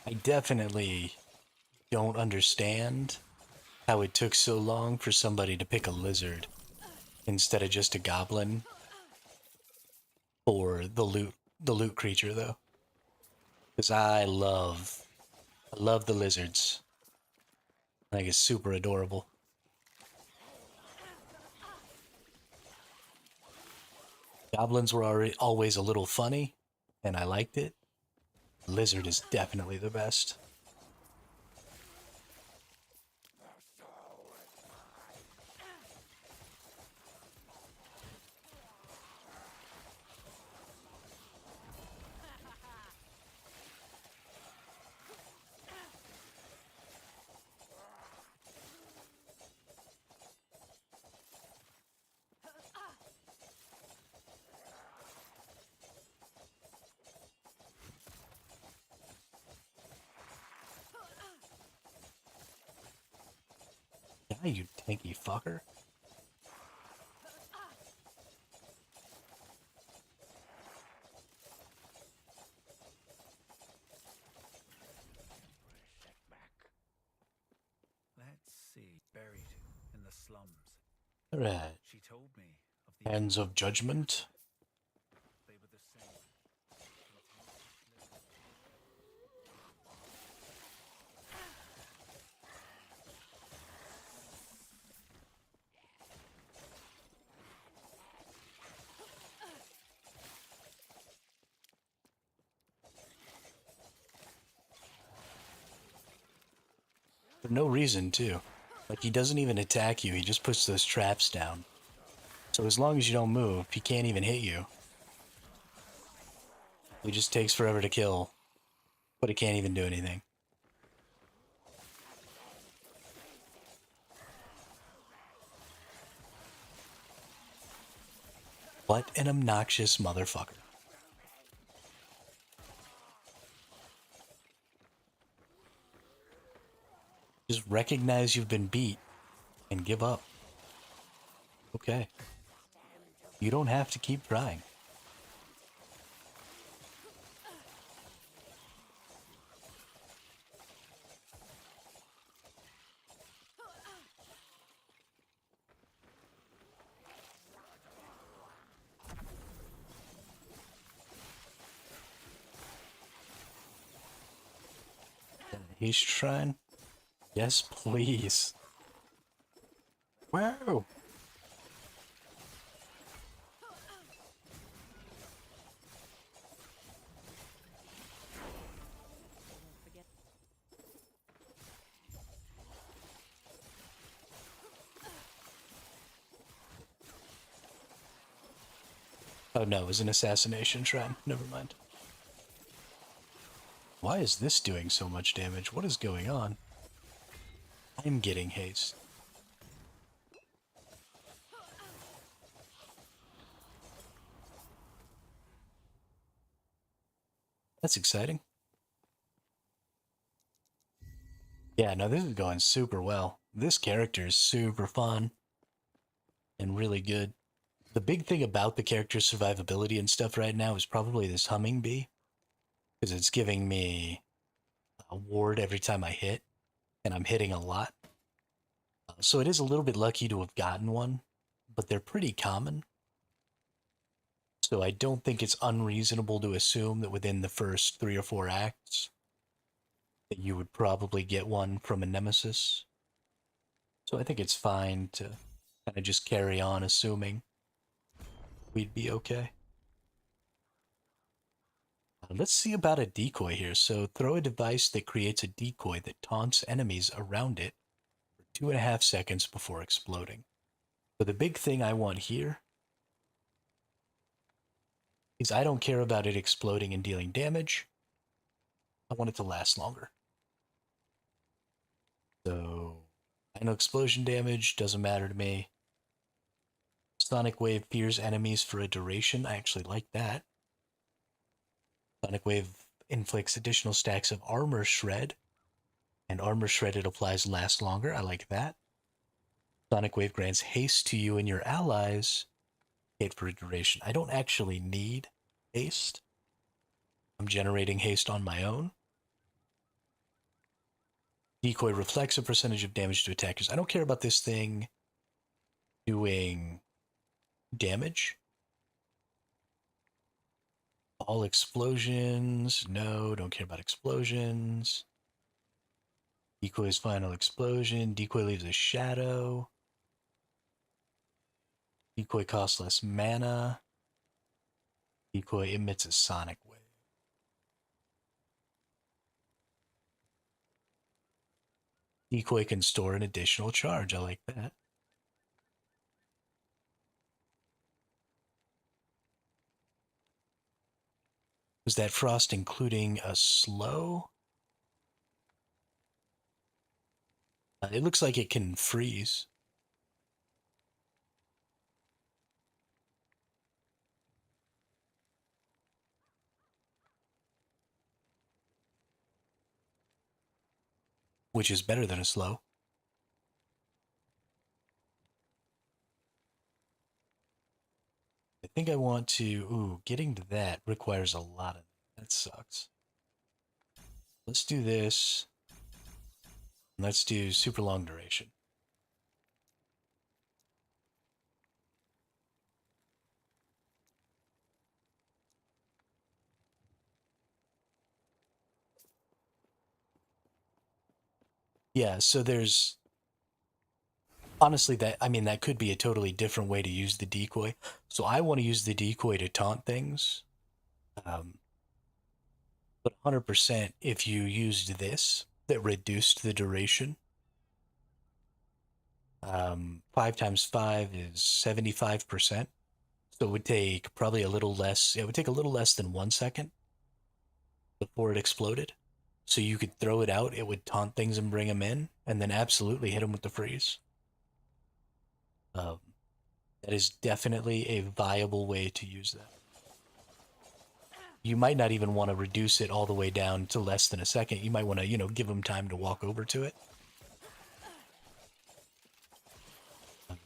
I definitely don't understand how it took so long for somebody to pick a lizard instead of just a goblin for the loot creature, though. Because I love the lizards. I think it's super adorable. Goblins were always a little funny, and I liked it. Lizard is definitely the best. Yeah, you tanky fucker. Let's see. Buried in the slums. Alright. She told me of the Hands of Judgment. they were the same. For no reason, too. Like, he doesn't even attack you, he just puts those traps down. So as long as you don't move, he can't even hit you. He just takes forever to kill, but it can't even do anything. What an obnoxious motherfucker. Just recognize you've been beat and give up. Okay. You don't have to keep trying. He's trying. Yes, please. Wow. Oh no, it was an assassination shrine. Never mind. Why is this doing so much damage? What is going on? I'm getting haste. That's exciting. Yeah, no, this is going super well. This character is super fun and really good. The big thing about the character's survivability and stuff right now is probably this humming bee, because it's giving me a ward every time I hit, and I'm hitting a lot. So it is a little bit lucky to have gotten one, but they're pretty common. So I don't think it's unreasonable to assume that within the first 3 or 4 acts that you would probably get one from a nemesis. So I think it's fine to kind of just carry on assuming we'd be okay. Let's see about a decoy here. So throw a device that creates a decoy that taunts enemies around it for 2.5 seconds before exploding. So the big thing I want here is I don't care about it exploding and dealing damage. I want it to last longer. So, I know explosion damage doesn't matter to me. Sonic Wave fears enemies for a duration. I actually like that. Sonic Wave inflicts additional stacks of armor shred, and armor shred it applies lasts longer. I like that. Sonic Wave grants haste to you and your allies. Hit for a duration. I don't actually need haste. I'm generating haste on my own. Decoy reflects a percentage of damage to attackers. I don't care about this thing doing damage. All explosions. No, don't care about explosions. Decoy's final explosion. Decoy leaves a shadow. Decoy costs less mana. Decoy emits a sonic wave. Decoy can store an additional charge. I like that. Was that frost including a slow? It looks like it can freeze. Which is better than a slow. I think I want to... Ooh, getting to that requires a lot of... That sucks. Let's do this. Let's do super long duration. Yeah, so there's... Honestly, that could be a totally different way to use the decoy. So I want to use the decoy to taunt things. But 100% if you used this, that reduced the duration, 5 times 5 is 75%. So it would take probably a little less. It would take a little less than 1 second before it exploded. So you could throw it out, it would taunt things and bring them in, and then absolutely hit them with the freeze. That is definitely a viable way to use that. You might not even want to reduce it all the way down to less than a second. You might want to, give them time to walk over to it.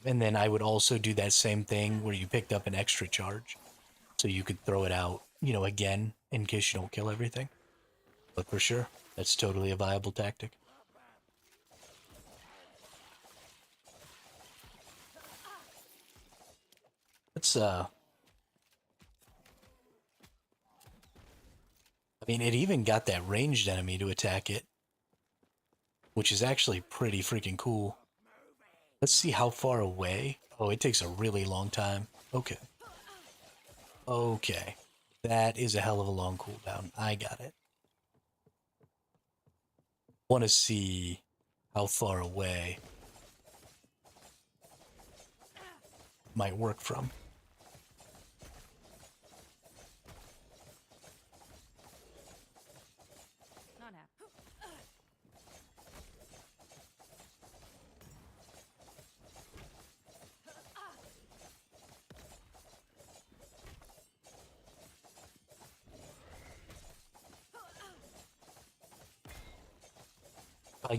And then I would also do that same thing where you picked up an extra charge. So you could throw it out, again, in case you don't kill everything. But for sure, that's totally a viable tactic. Let's, I mean, it even got that ranged enemy to attack it, which is actually pretty freaking cool. Let's see how far away. Oh, it takes a really long time. Okay. Okay. That is a hell of a long cooldown. I got it. Want to see how far away might work from. Not now.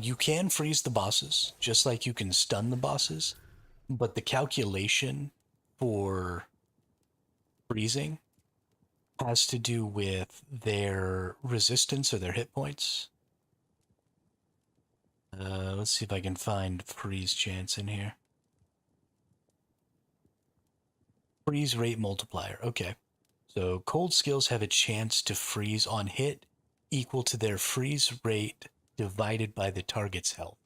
You can freeze the bosses, just like you can stun the bosses, but the calculation for freezing has to do with their resistance or their hit points. Let's see if I can find freeze chance in here. Freeze rate multiplier. Okay. So cold skills have a chance to freeze on hit equal to their freeze rate divided by the target's health.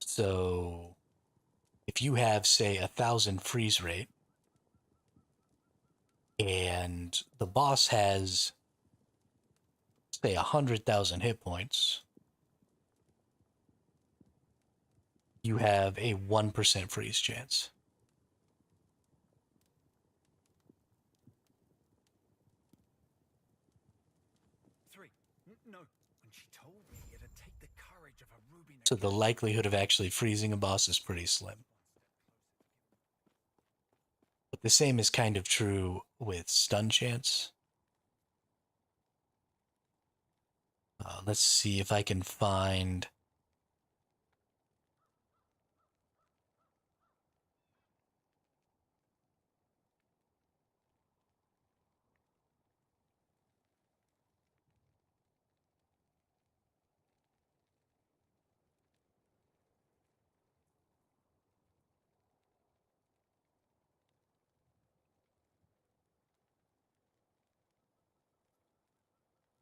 So if you have, say, 1,000 freeze rate, and the boss has, say, 100,000 hit points, you have a 1% freeze chance. No. When she told me it'd take the courage of a ruby. So the likelihood of actually freezing a boss is pretty slim. But the same is kind of true with stun chance. Let's see if I can find...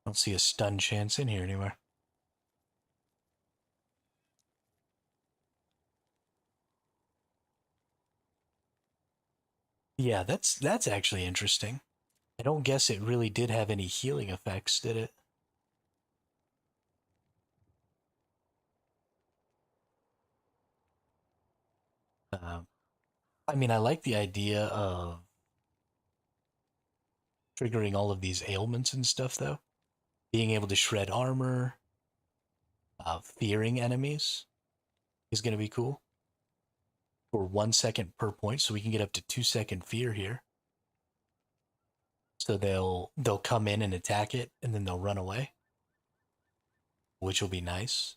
I don't see a stun chance in here anywhere. Yeah, that's actually interesting. I don't guess it really did have any healing effects, did it? I mean, I like the idea of triggering all of these ailments and stuff, though. Being able to shred armor, fearing enemies is going to be cool. For 1 second per point, so we can get up to 2-second fear here. So they'll come in and attack it, and then they'll run away, which will be nice.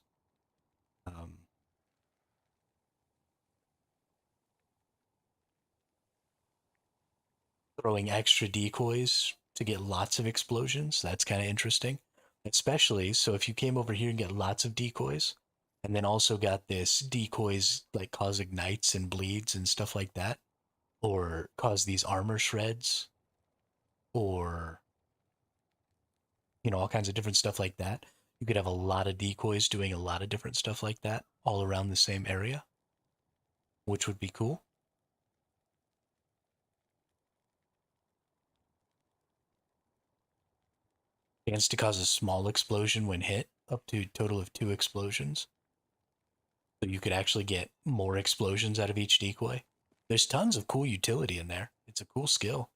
Throwing extra decoys to get lots of explosions, that's kind of interesting. Especially, so if you came over here and get lots of decoys, and then also got this decoys like cause ignites and bleeds and stuff like that, or cause these armor shreds, or all kinds of different stuff like that. You could have a lot of decoys doing a lot of different stuff like that all around the same area, which would be cool. Chance to cause a small explosion when hit, up to a total of 2 explosions. So you could actually get more explosions out of each decoy. There's tons of cool utility in there. It's a cool skill.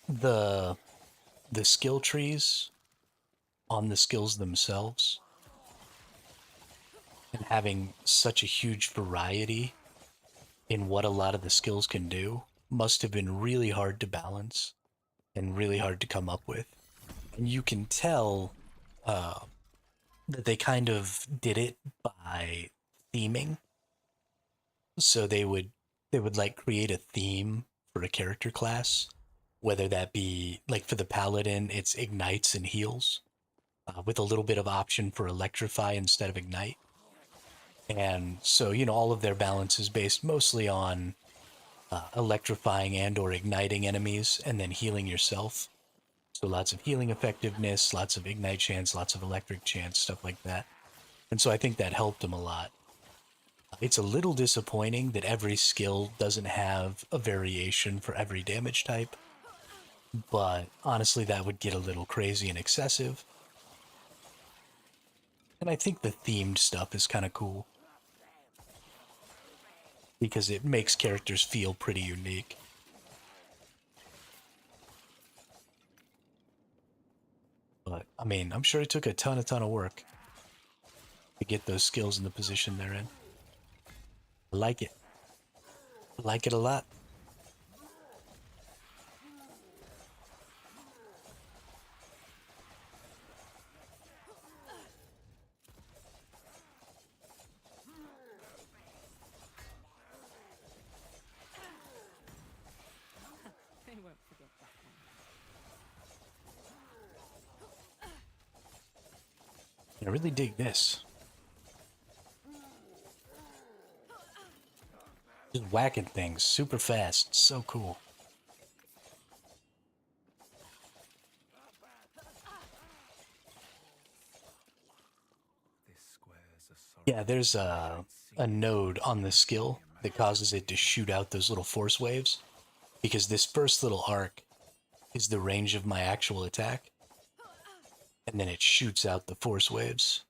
The skill trees on the skills themselves and having such a huge variety in what a lot of the skills can do must have been really hard to balance and really hard to come up with. And you can tell that they kind of did it by theming. So they would like create a theme for a character class, whether that be like for the paladin, it's ignites and heals, with a little bit of option for electrify instead of ignite. And so, all of their balance is based mostly on electrifying and or igniting enemies and then healing yourself. So lots of healing effectiveness, lots of ignite chance, lots of electric chance, stuff like that. And so I think that helped them a lot. It's a little disappointing that every skill doesn't have a variation for every damage type, but honestly that would get a little crazy and excessive. And I think the themed stuff is kind of cool, because it makes characters feel pretty unique. But, I mean, I'm sure it took a ton of work to get those skills in the position they're in. I like it. I like it a lot. They won't forget that one. I really dig this. Just whacking things super fast. So cool. Yeah, there's a node on the skill that causes it to shoot out those little force waves, because this first little arc is the range of my actual attack, and then it shoots out the force waves.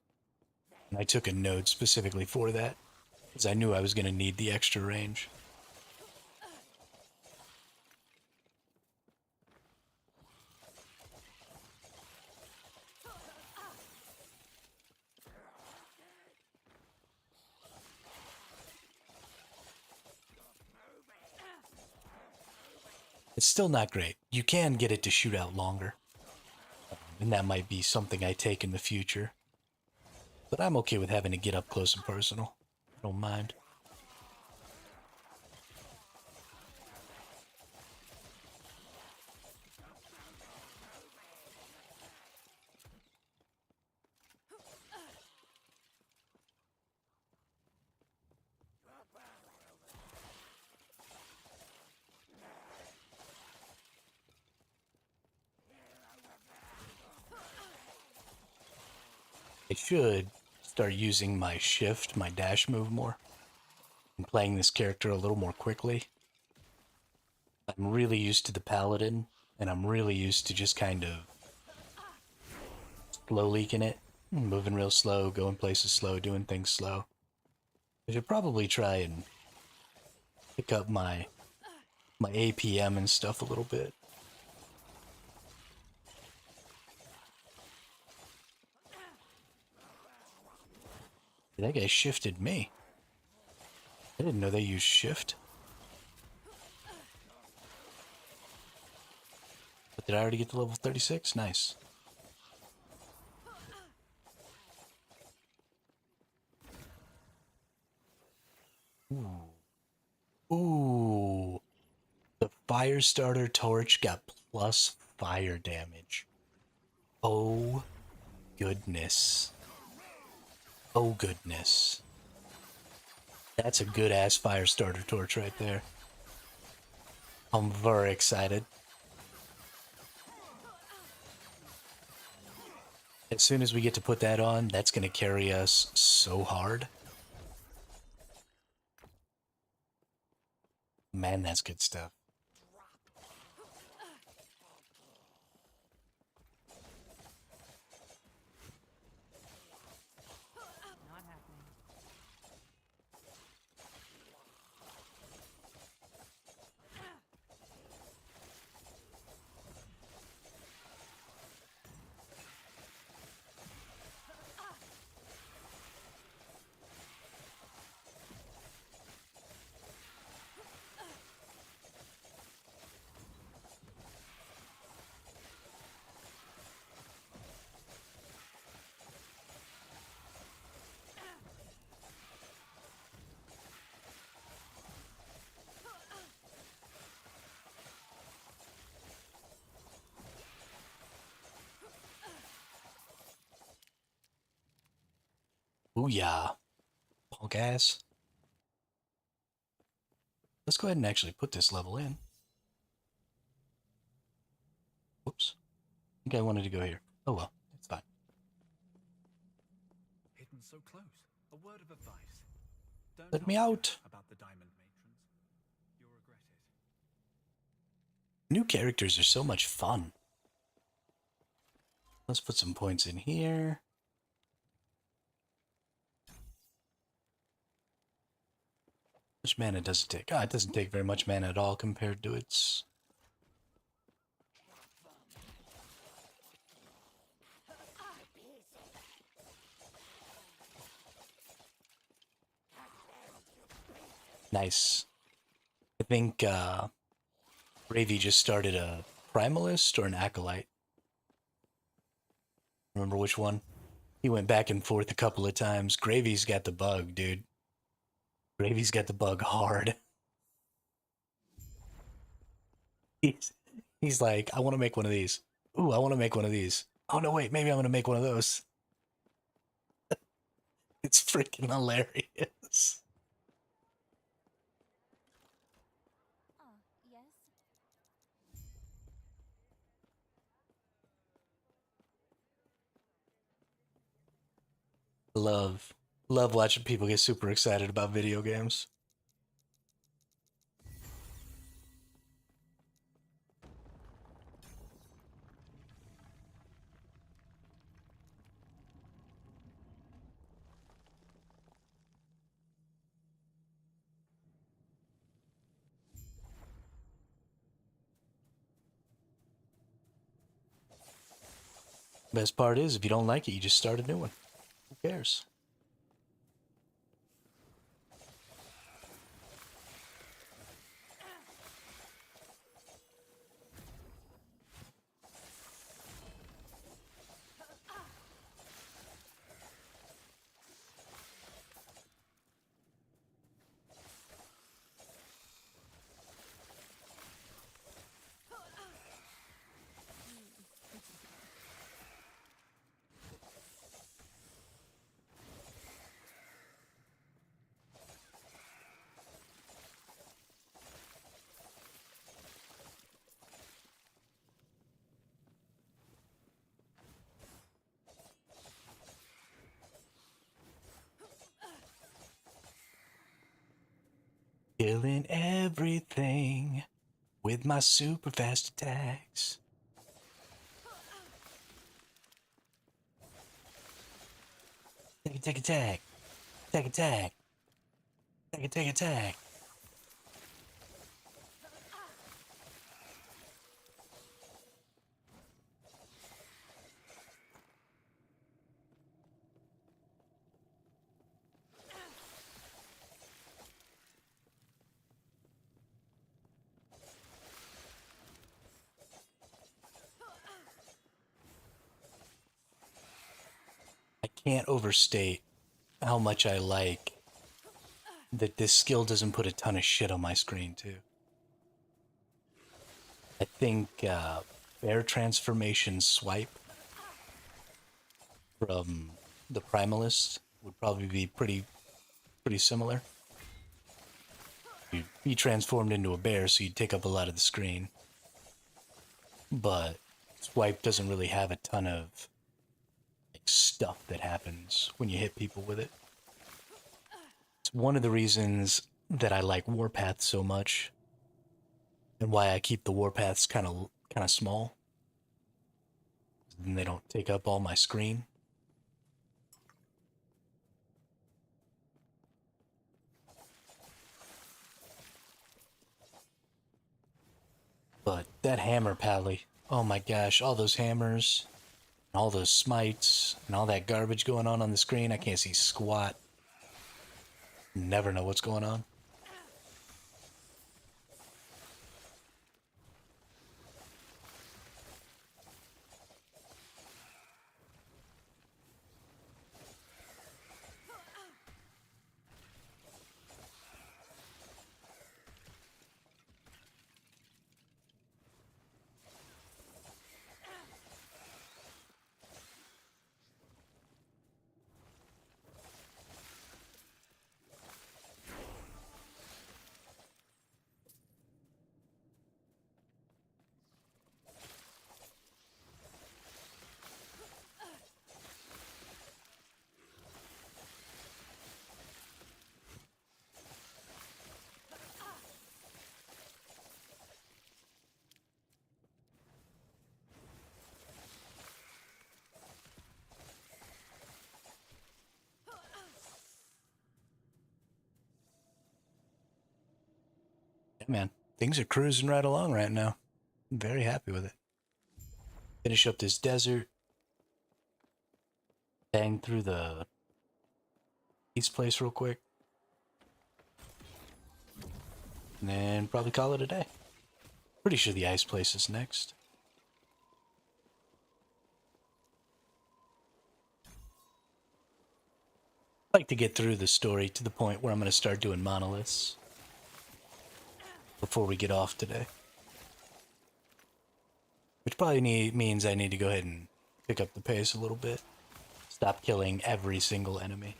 And I took a node specifically for that, because I knew I was going to need the extra range. It's still not great. You can get it to shoot out longer, and that might be something I take in the future. But I'm okay with having to get up close and personal. I don't mind. I should start using my shift, my dash move more, and playing this character a little more quickly. I'm really used to the paladin, and I'm really used to just kind of slow leaking it, moving real slow, going places slow, doing things slow. I should probably try and pick up my APM and stuff a little bit. That guy shifted me. I didn't know they used shift. But did I already get to level 36? Nice. Ooh. The Firestarter torch got plus fire damage. Oh, goodness. Oh, goodness. That's a good-ass Firestarter torch right there. I'm very excited. As soon as we get to put that on, that's going to carry us so hard. Man, that's good stuff. Not happening. Booyah. Punk ass. Let's go ahead and actually put this level in. Whoops. I think I wanted to go here. Oh well, it's fine. Hidden so close. A word of advice. Don't Let me ask her out. about the diamond matrons. You'll regret it. New characters are so much fun. Let's put some points in here. How much mana does it take? Ah, it doesn't take very much mana at all compared to its... Nice. I think Ravy just started a Primalist or an Acolyte. Remember which one? He went back and forth a couple of times. Gravy's got the bug, dude. Gravy's got the bug hard. He's like, I want to make one of these. Ooh, I want to make one of these. Oh, no, wait, maybe I'm going to make one of those. It's freaking hilarious. Ah, yes. Love watching people get super excited about video games. Best part is, if you don't like it, you just start a new one. Who cares? Killing everything with my super fast attacks. Take attack. Take attack. Take attack. I can't overstate how much I like that this skill doesn't put a ton of shit on my screen, too. I think Bear Transformation Swipe from the Primalist would probably be pretty similar. You'd be transformed into a bear, so you'd take up a lot of the screen. But Swipe doesn't really have a ton of stuff that happens when you hit people with it. It's one of the reasons that I like warpaths so much, and why I keep the warpaths kind of small. Then they don't take up all my screen. But that hammer pally, oh my gosh, all those hammers, and all those smites, and all that garbage going on the screen, I can't see squat. Never know what's going on. Yeah, man, things are cruising right along right now. I'm very happy with it. Finish up this desert. Bang through the east place real quick. And then probably call it a day. Pretty sure the ice place is next. I'd like to get through the story to the point where I'm going to start doing monoliths before we get off today. Which probably means I need to go ahead and pick up the pace a little bit. Stop killing every single enemy.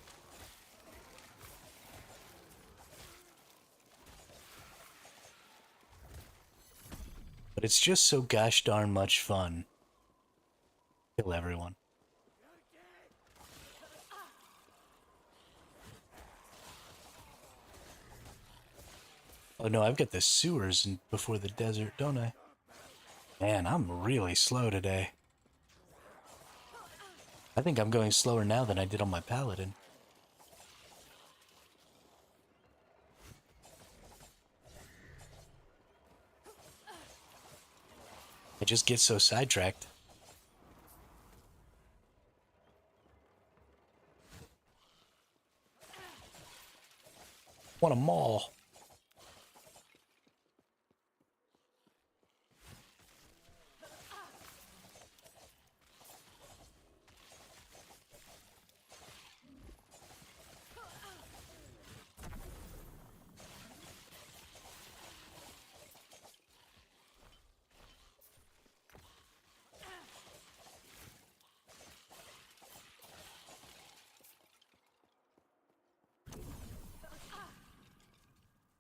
But it's just so gosh darn much fun. Kill everyone. Oh no, I've got the sewers before the desert, don't I? Man, I'm really slow today. I think I'm going slower now than I did on my paladin. I just get so sidetracked. Want a maul.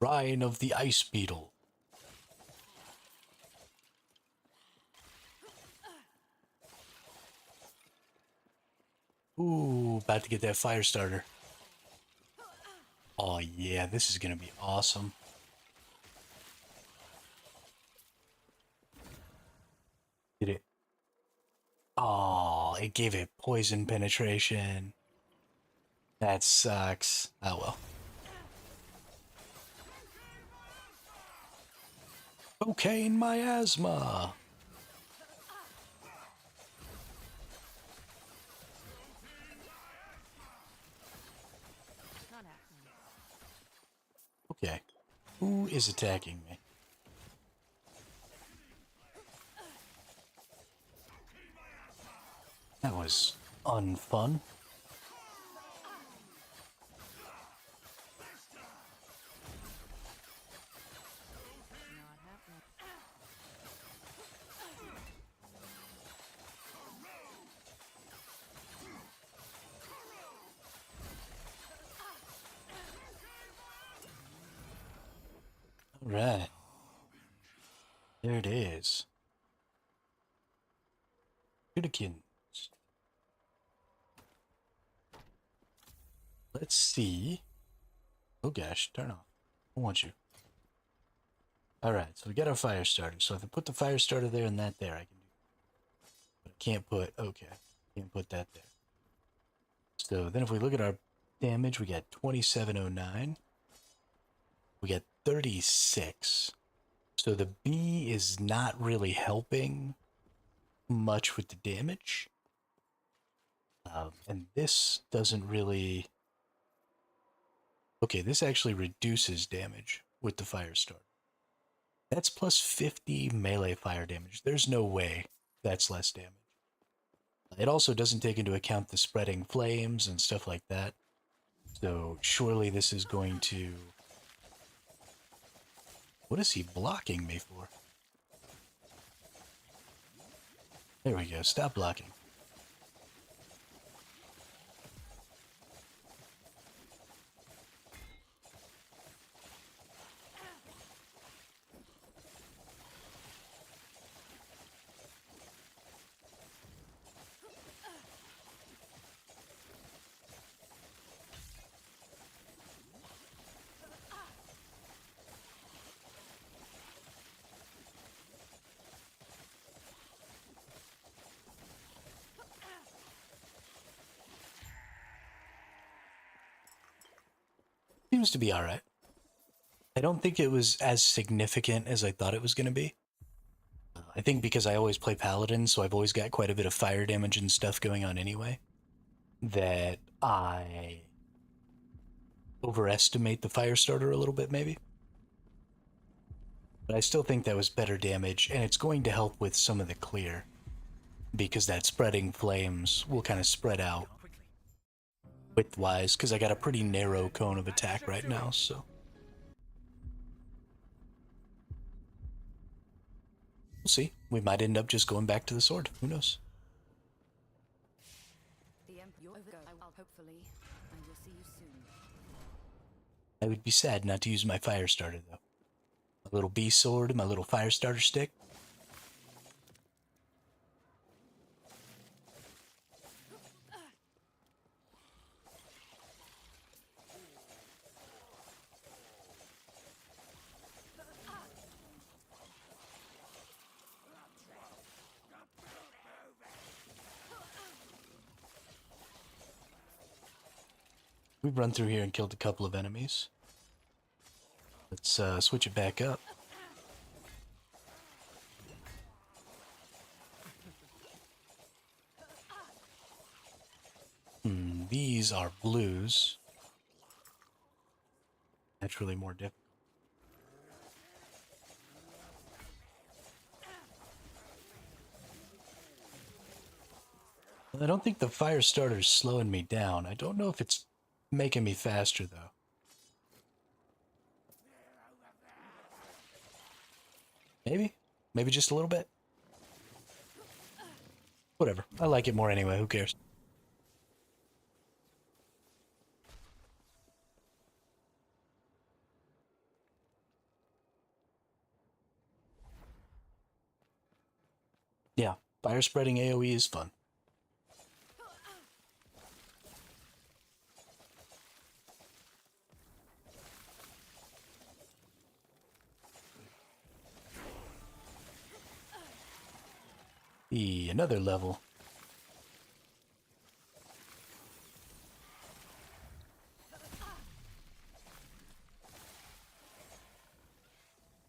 Ryan of the Ice Beetle. Ooh, about to get that fire starter. Oh yeah, this is gonna be awesome. Did it? Oh, it gave it poison penetration. That sucks. Oh well. Cocaine miasma. Not happening. Okay. Who is attacking me? That was unfun. Not happening. All right. There it is. Shurikens. Let's see. Oh gosh, turn off. I want you. Alright, so we got our fire starter. So if I put the fire starter there and that there, I can do it. But I can't put, okay, can't put that there. So then if we look at our damage, we got 2709. We got 36. So the B is not really helping much with the damage. And this doesn't really... Okay, this actually reduces damage with the fire starter. That's plus 50 melee fire damage. There's no way that's less damage. It also doesn't take into account the spreading flames and stuff like that. So surely this is going to... What is he blocking me for? There we go. Stop blocking. Seems to be alright. I don't think it was as significant as I thought it was going to be. I think because I always play Paladin, so I've always got quite a bit of fire damage and stuff going on anyway, that I overestimate the fire starter a little bit, maybe. But I still think that was better damage, and it's going to help with some of the clear, because that spreading flames will kind of spread out width-wise, because I got a pretty narrow cone of attack right now, so... We'll see. We might end up just going back to the sword. Who knows? Hopefully, and we'll see you soon. I would be sad not to use my fire starter, though. My little bee sword, my little fire starter stick. We've run through here and killed a couple of enemies. Let's switch it back up. These are blues. Naturally more difficult. Well, I don't think the fire starter's slowing me down. I don't know if it's making me faster, though. Maybe? Maybe just a little bit? Whatever. I like it more anyway. Who cares? Yeah, fire spreading AoE is fun. Another level.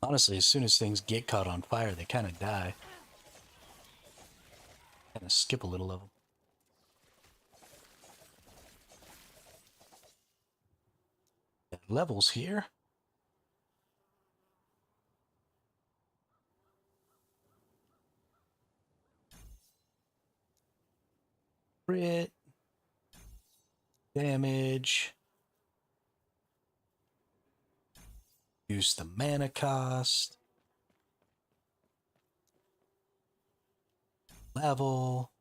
Honestly, as soon as things get caught on fire, they kind of die. Kind of skip a little level. Got levels here. Crit. Damage. Use the mana cost. Level.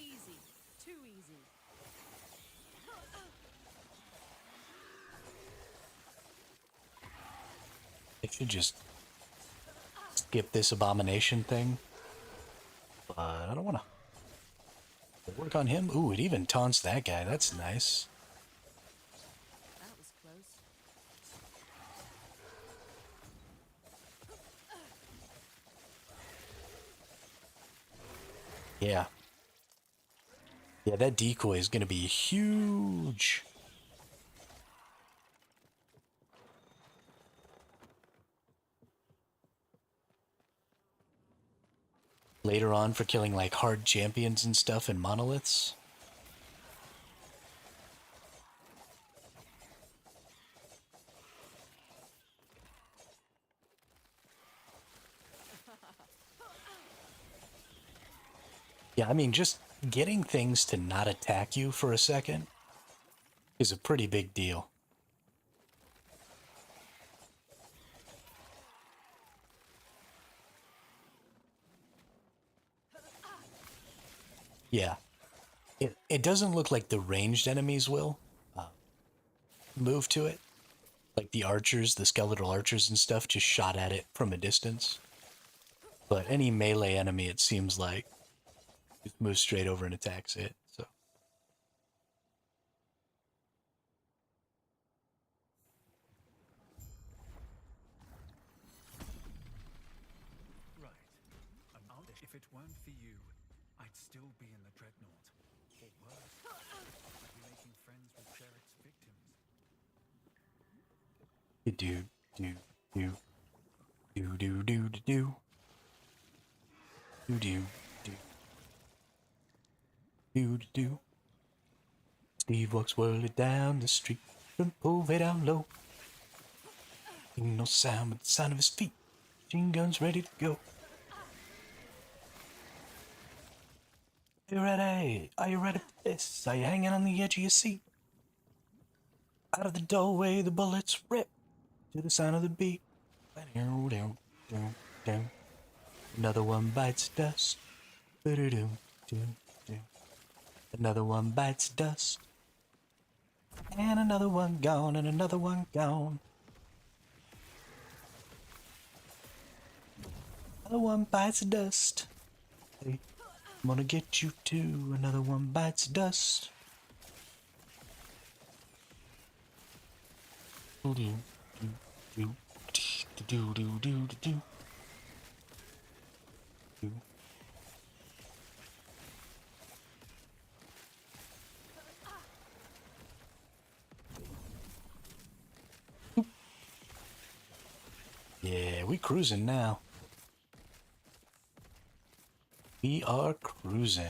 Easy. Too easy. I should just skip this abomination thing. but I don't want to work on him. Ooh, it even taunts that guy. That's nice. That was close. Yeah. Yeah, that decoy is going to be huge. Later on for killing like hard champions and stuff and monoliths. Yeah, I mean, just getting things to not attack you for a second is a pretty big deal. Yeah. It doesn't look like the ranged enemies will move to it. Like the archers, the skeletal archers and stuff just shot at it from a distance. But any melee enemy, it seems like, just moves straight over and attacks it. So Right. If it weren't for you, I'd still be in the Dreadnought. Or worse, I'd be making friends with Jarrett's victims. do do do do do do do do do do do. Steve walks whirly down the street, front pole way down low. Ain't no sound but the sound of his feet. Machine guns ready to go. Are you ready? Are you ready for this? Are you hanging on the edge of your seat? Out of the doorway, the bullets rip to the sound of the beat. Another one bites dust. Another one bites dust. And another one gone, and another one gone. Another one bites dust. Hey, I'm gonna get you too. Another one bites dust. Do do do do do do do do do. Yeah, we cruising now. We are cruising.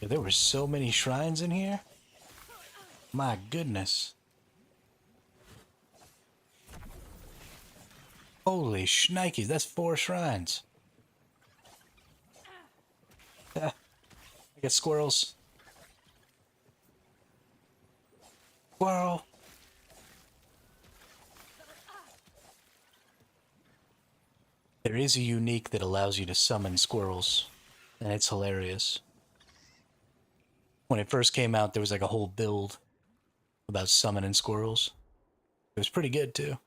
Yeah, there were so many shrines in here. My goodness. Holy shnikes, that's 4 shrines. I got squirrels. Squirrel. There is a unique that allows you to summon squirrels, and it's hilarious. When it first came out, there was like a whole build about summoning squirrels. It was pretty good too.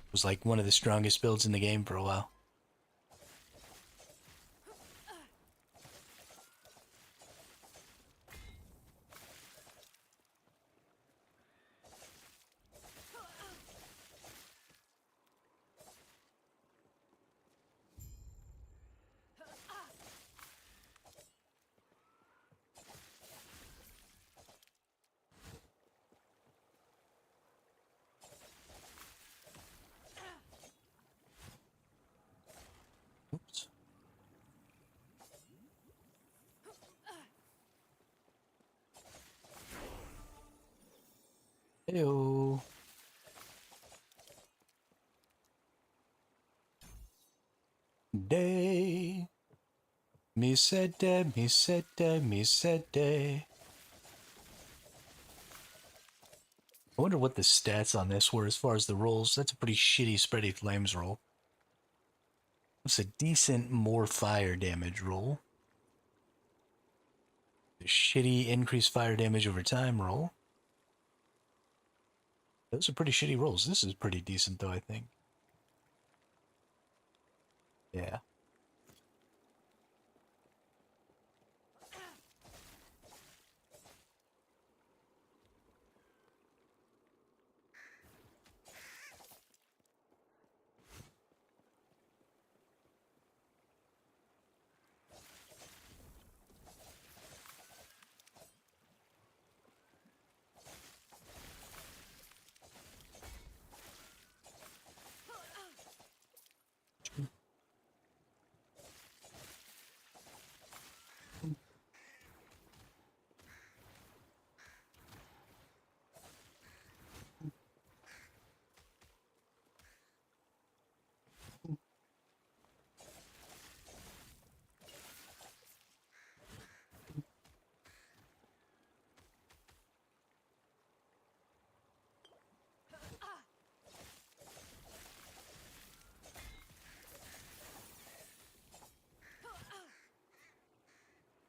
It was like one of the strongest builds in the game for a while. Oops. Heyo. Day. Me said day, me said day, me said day. I wonder what the stats on this were as far as the rolls. That's a pretty shitty Spready Flames roll. It's a decent more fire damage roll. The shitty increased fire damage over time roll. Those are pretty shitty rolls. This is pretty decent though, I think. Yeah.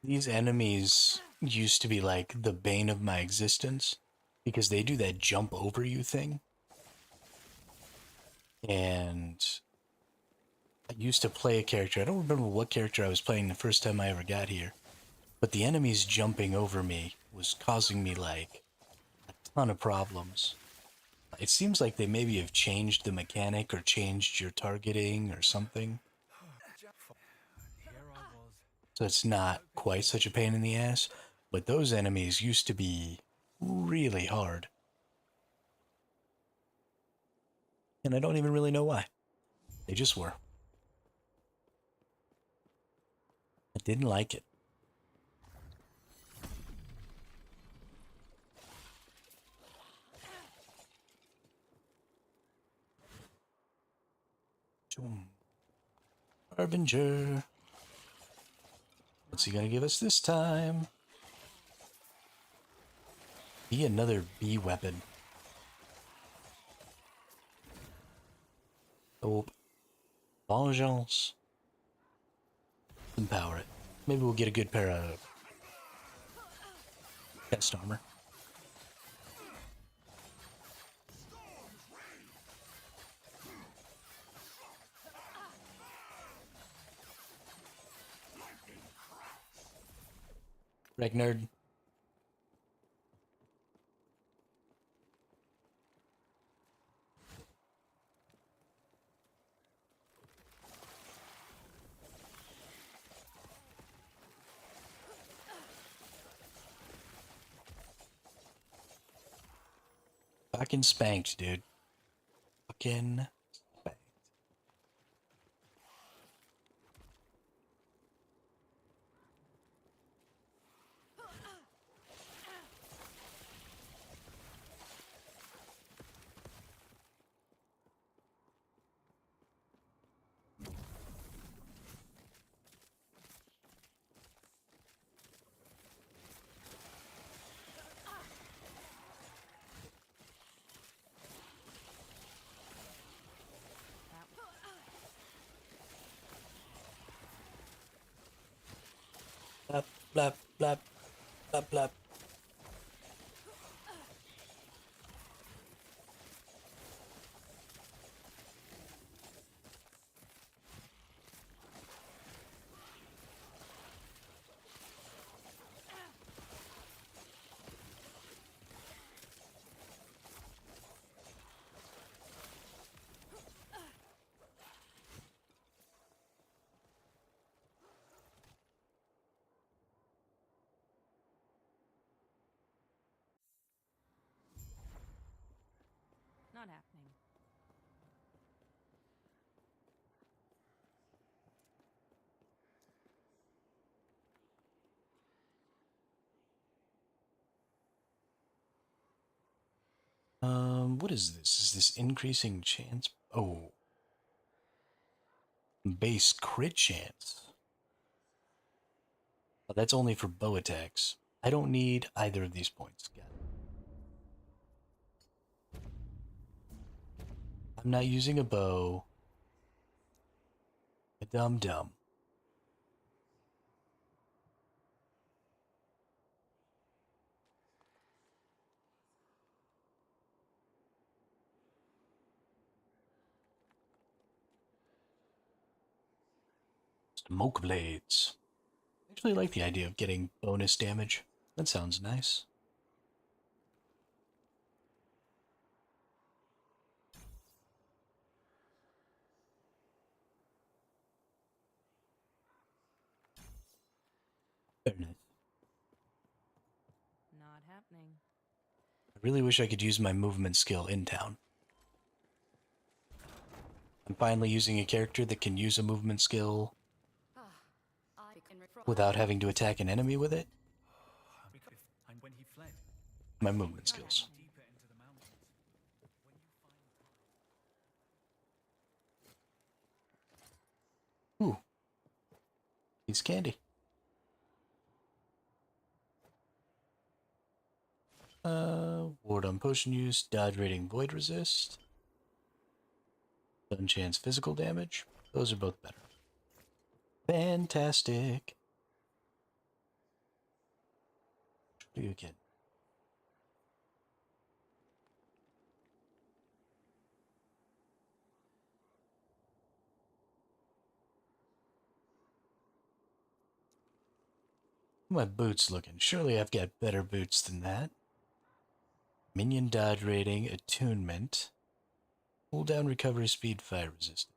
These enemies used to be like the bane of my existence because they do that jump over you thing. And I used to play a character. I don't remember what character I was playing the first time I ever got here. But the enemies jumping over me was causing me like a ton of problems. It seems like they maybe have changed the mechanic or changed your targeting or something. Here I was. So it's not quite such a pain in the ass. But those enemies used to be really hard. And I don't even really know why. They just were. I didn't like it. Harbinger. What's he gonna give us this time? Be another bee weapon. Oh, vengeance. Empower it. Maybe we'll get a good pair of chest armor. Regnard. Fucking spanked, dude. Fucking spanked. Blap, blap, blap, blap, blap. Not happening. What is this? Is this increasing chance? Oh. Base crit chance. Oh, that's only for bow attacks. I don't need either of these points. Got it. I'm not using a bow. I Dum dum. Smoke blades. I actually like the idea of getting bonus damage. That sounds nice. Very nice. Not happening. I really wish I could use my movement skill in town. I'm finally using a character that can use a movement skill without having to attack an enemy with it. And when he fled, My movement skills. deeper into the mountains. When you find Ooh. Piece of candy. Ward on potion use, dodge rating, void resist. Stun chance, physical damage. Those are both better. Fantastic. What do you get? My boots looking. Surely I've got better boots than that. Minion dodge rating, attunement. Cooldown recovery speed, fire resistance.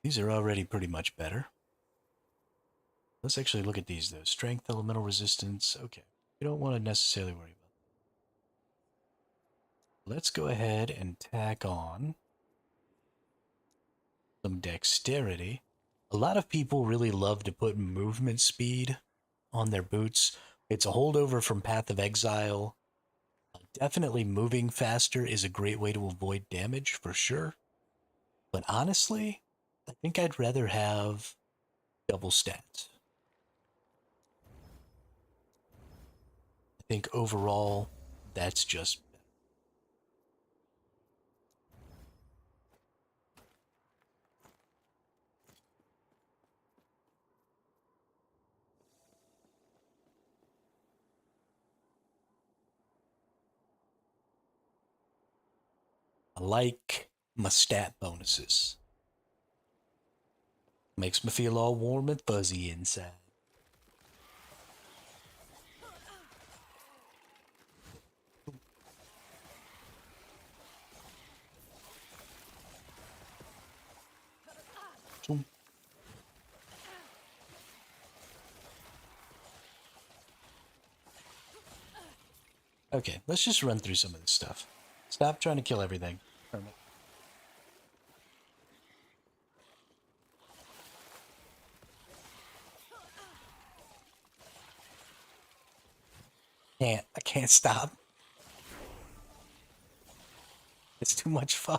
These are already pretty much better. Let's actually look at these though. Strength, elemental resistance. Okay. We don't want to necessarily worry about that. Let's go ahead and tack on some dexterity. A lot of people really love to put movement speed on their boots. It's a holdover from Path of Exile. Definitely moving faster is a great way to avoid damage, for sure. But honestly, I think I'd rather have double stats. I think overall, that's just better. I like my stat bonuses. Makes me feel all warm and fuzzy inside. Okay, let's just run through some of this stuff. Stop trying to kill everything. I can't stop. It's too much fun.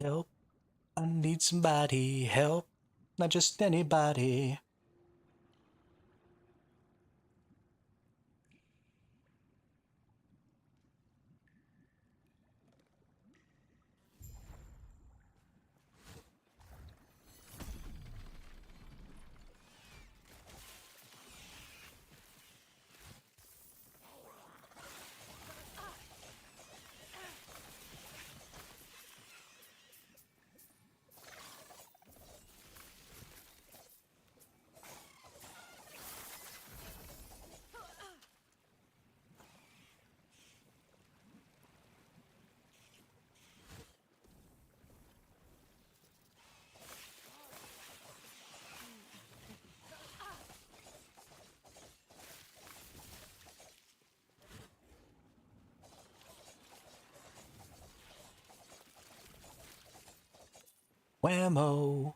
Help. I need somebody. Help. Not just anybody. Whammo.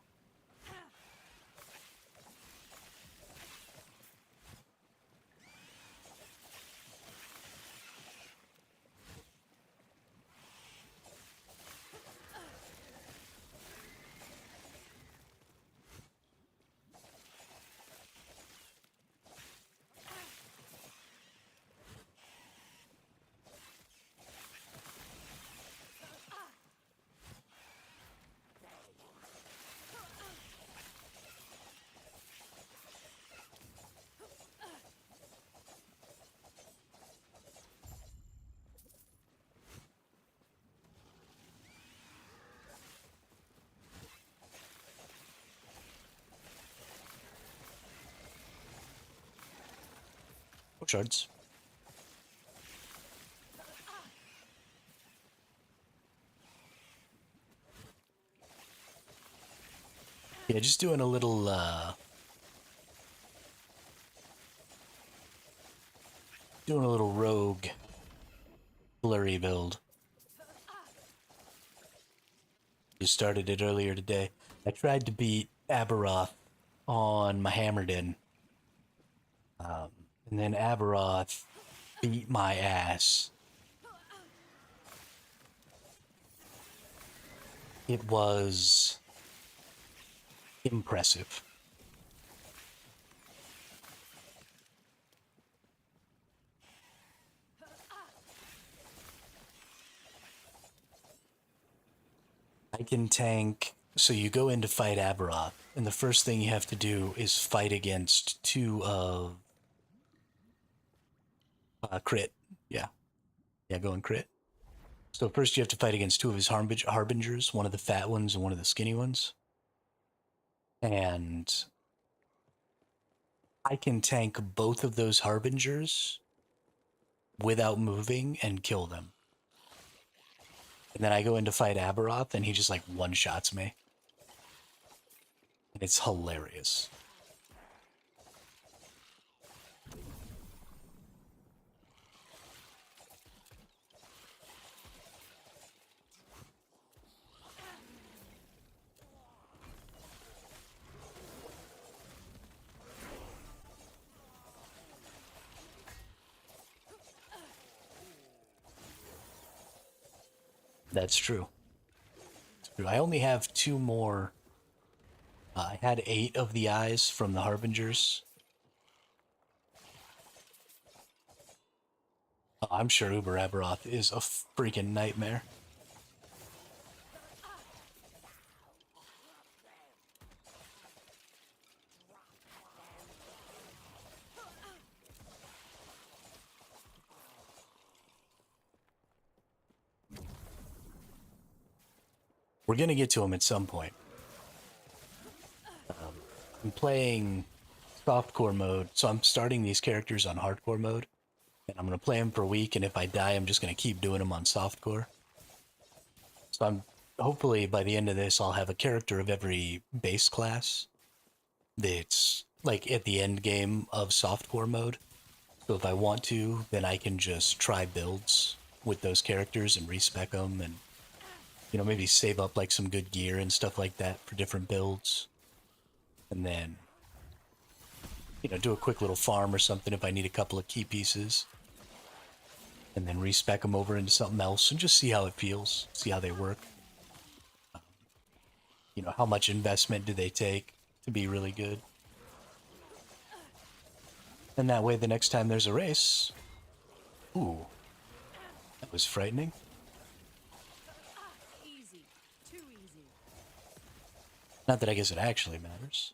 Shards. Yeah, just doing a little rogue blurry build. Just started it earlier today. I tried to beat Aberroth on my Hammerdin. And then Aberroth beat my ass. It was impressive. I can tank. So you go in to fight Aberroth, and the first thing you have to do is fight against two of crit. Yeah, go and crit. So first you have to fight against two of his harbingers, one of the fat ones and one of the skinny ones. And I can tank both of those harbingers without moving and kill them. And then I go in to fight Aberroth, and he just like one-shots me. And it's hilarious. That's true. I only have 2 more. I had 8 of the eyes from the Harbingers. Oh, I'm sure Uber Aberroth is a freaking nightmare. We're gonna get to him at some point. I'm playing softcore mode, so I'm starting these characters on hardcore mode, and I'm gonna play them for a week, and if I die, I'm just gonna keep doing them on softcore. So I'm hopefully by the end of this, I'll have a character of every base class that's like at the end game of softcore mode. So if I want to, then I can just try builds with those characters and respec them, and you know, maybe save up like some good gear and stuff like that for different builds. And then, you know, do a quick little farm or something if I need a couple of key pieces. And then respec them over into something else and just see how it feels, see how they work. You know, how much investment do they take to be really good? And that way, the next time there's a race... Ooh, that was frightening. Easy. Too easy. Not that I guess it actually matters.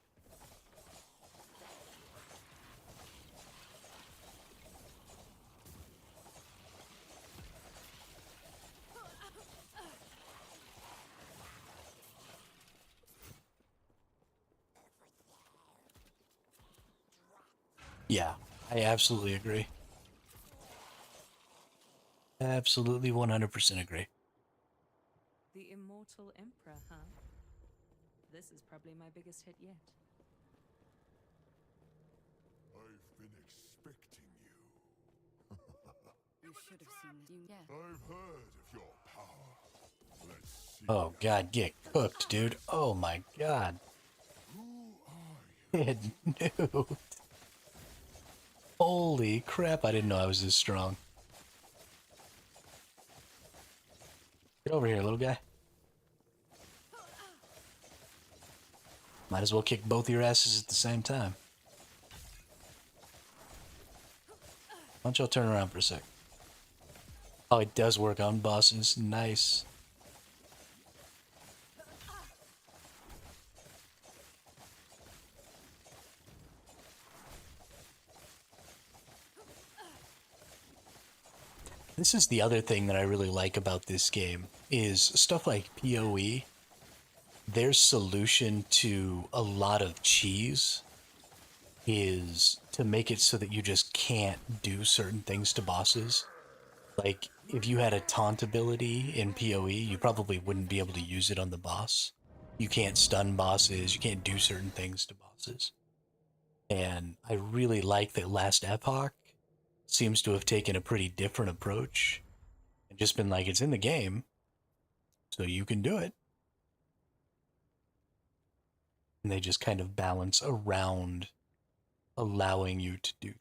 Yeah, I absolutely agree. Absolutely 100% agree. The Immortal Emperor, huh? This is probably my biggest hit yet. I've been expecting you. You should have seen you. Yeah. I've heard of your power. Let's Oh god, get cooked, dude. Oh my god. It nuked. Holy crap, I didn't know I was this strong. Get over here, little guy. Might as well kick both your asses at the same time. Why don't y'all turn around for a sec? Oh, it does work on bosses. Nice. This is the other thing that I really like about this game, is stuff like PoE. Their solution to a lot of cheese is to make it so that you just can't do certain things to bosses. Like, if you had a taunt ability in PoE, you probably wouldn't be able to use it on the boss. You can't stun bosses, you can't do certain things to bosses. And I really like that Last Epoch seems to have taken a pretty different approach and just been like, it's in the game, so you can do it. And they just kind of balance around allowing you to do.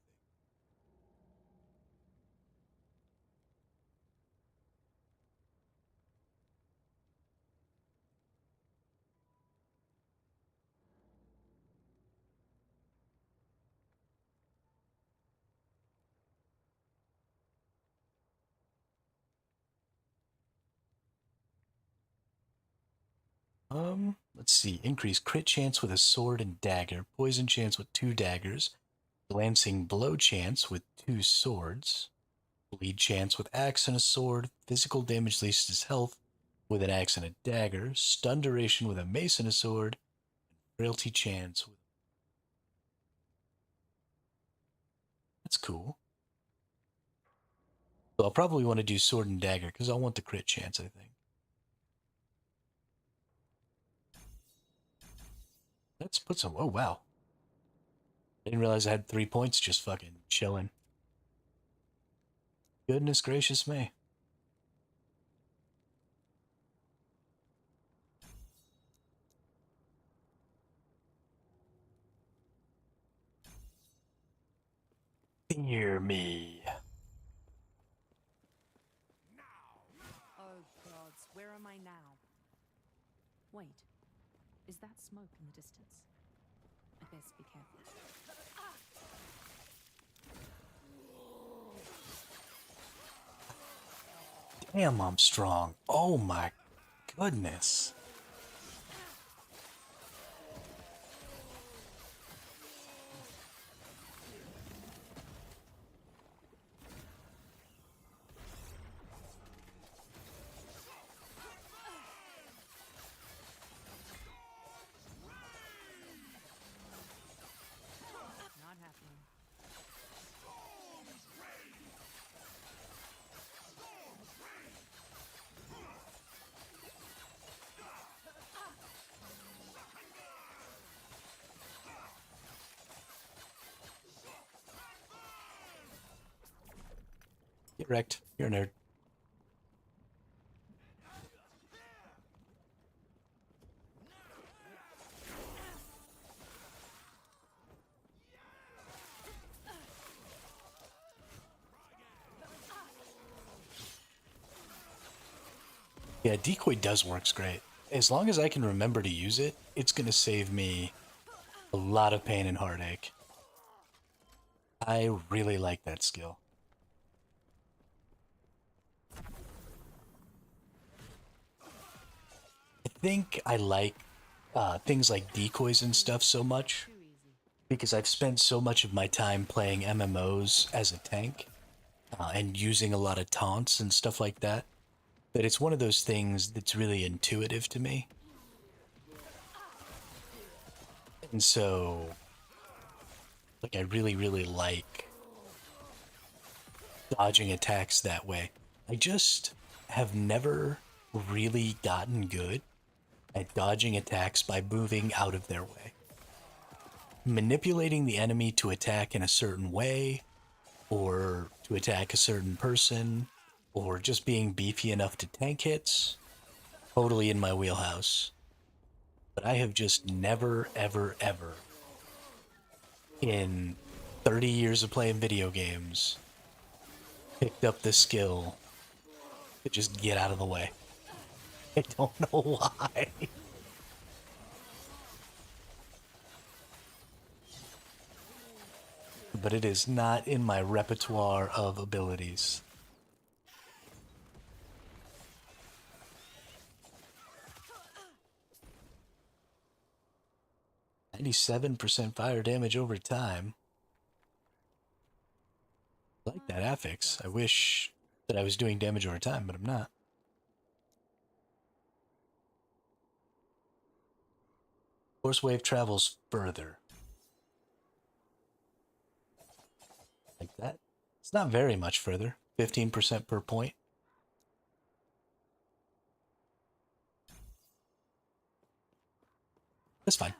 Let's see. Increase crit chance with a sword and dagger, poison chance with 2 daggers, glancing blow chance with 2 swords, bleed chance with axe and a sword, physical damage least his health with an axe and a dagger, stun duration with a mace and a sword, frailty chance with... That's cool. So I'll probably want to do sword and dagger because I'll want the crit chance, I think. Let's put some... Oh, wow. I didn't realize I had 3 points just fucking chilling. Goodness gracious me. Fear me. Oh gods, where am I now? Wait, is that smoke in the distance? I best be careful. Damn, I'm strong. Oh my goodness. Not happening. Get wrecked. You're a nerd. Yeah, decoy does works great. As long as I can remember to use it, it's going to save me a lot of pain and heartache. I really like that skill. I think I like things like decoys and stuff so much because I've spent so much of my time playing MMOs as a tank and using a lot of taunts and stuff like that, that it's one of those things that's really intuitive to me. And so, like, I really, really like dodging attacks that way. I just have never really gotten good at dodging attacks by moving out of their way. Manipulating the enemy to attack in a certain way, or to attack a certain person, or just being beefy enough to tank hits. totally in my wheelhouse. But I have just never, ever, ever, in 30 years of playing video games, picked up the skill to just get out of the way. I don't know why. But it is not in my repertoire of abilities. 97% fire damage over time. I like that affix. I wish that I was doing damage over time, but I'm not. Force wave travels further. Like that. It's not very much further. 15% per point. That's fine.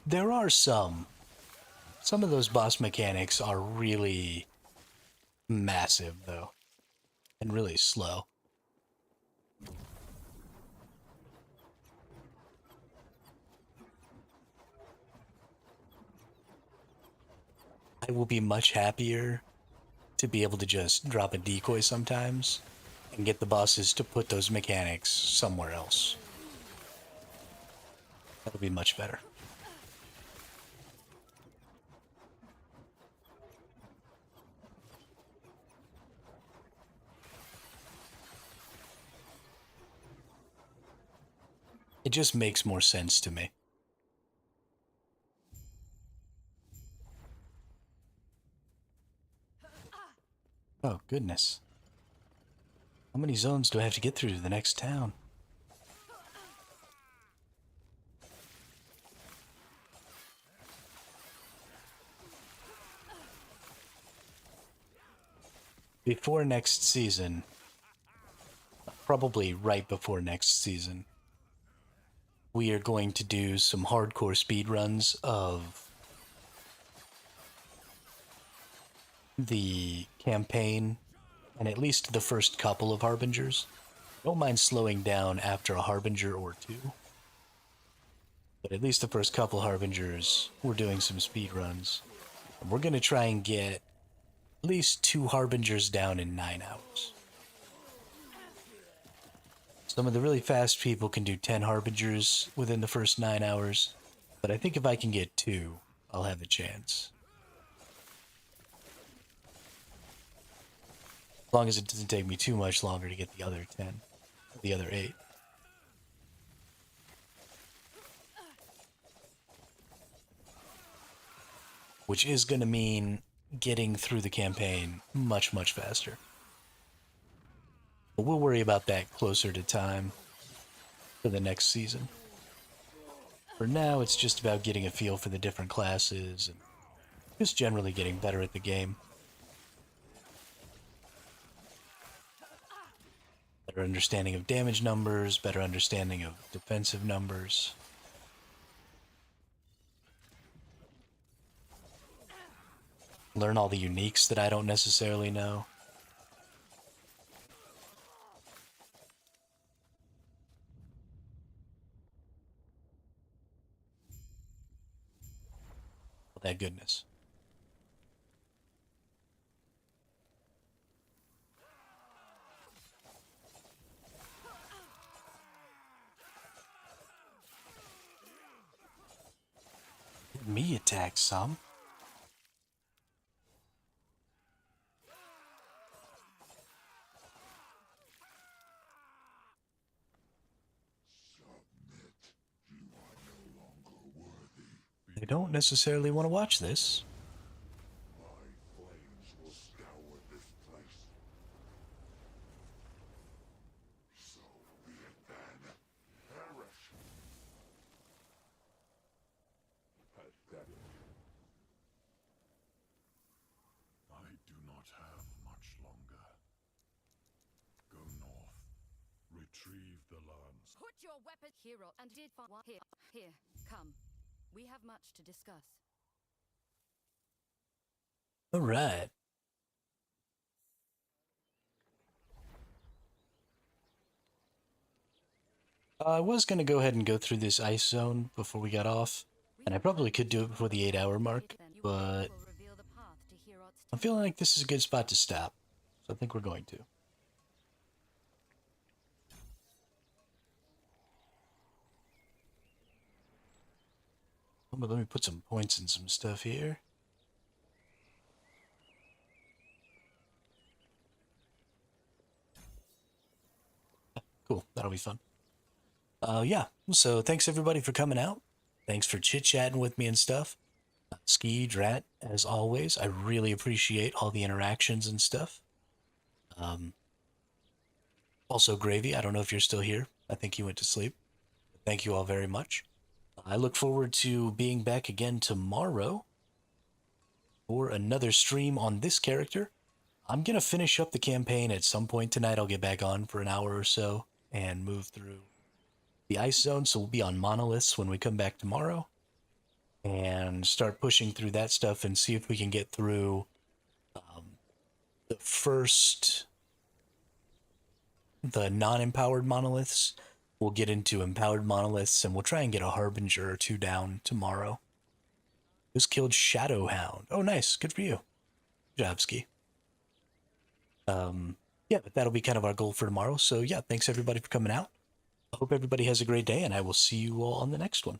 There are some. Some of those boss mechanics are really massive, though, and really slow. I will be much happier to be able to just drop a decoy sometimes and get the bosses to put those mechanics somewhere else. That'll be much better. It just makes more sense to me. Oh, goodness. How many zones do I have to get through to the next town? Before next season, probably right before next season, we are going to do some hardcore speedruns of the campaign and at least the first couple of Harbingers. Don't mind slowing down after a Harbinger or two, but at least the first couple Harbingers, we're doing some speedruns. And we're going to try and get at least 2 Harbingers down in 9 hours. Some of the really fast people can do 10 Harbingers within the first 9 hours, but I think if I can get 2, I'll have a chance. As long as it doesn't take me too much longer to get the other 10, the other 8. Which is going to mean getting through the campaign much, much faster. But we'll worry about that closer to time for the next season. For now, it's just about getting a feel for the different classes and just generally getting better at the game. Better understanding of damage numbers, better understanding of defensive numbers. Learn all the uniques that I don't necessarily know. All that goodness. Let me attack some. They don't necessarily want to watch this. retrieve the lance. Put your weapon hero and did find one here. Here, come. We have much to discuss. All right. I was going to go ahead and go through this ice zone before we got off, and I probably could do it before the 8-hour mark, but I'm feeling like this is a good spot to stop, so I think we're going to. But let me put some points in some stuff here. Cool, that'll be fun. Yeah, so thanks everybody for coming out. Thanks for chit-chatting with me and stuff. Ski, Drat, as always, I really appreciate all the interactions and stuff. Also, Gravy, I don't know if you're still here. I think you went to sleep. Thank you all very much. I look forward to being back again tomorrow for another stream on this character. I'm going to finish up the campaign at some point tonight. I'll get back on for an hour or so and move through the ice zone, so we'll be on monoliths when we come back tomorrow and start pushing through that stuff and see if we can get through the non-empowered monoliths. We'll get into empowered monoliths and we'll try and get a harbinger or two down tomorrow. Just killed Shadowhound. Oh, nice. Good for you. Good job, Ski. Yeah, but that'll be kind of our goal for tomorrow. So yeah, thanks everybody for coming out. I hope everybody has a great day, and I will see you all on the next one.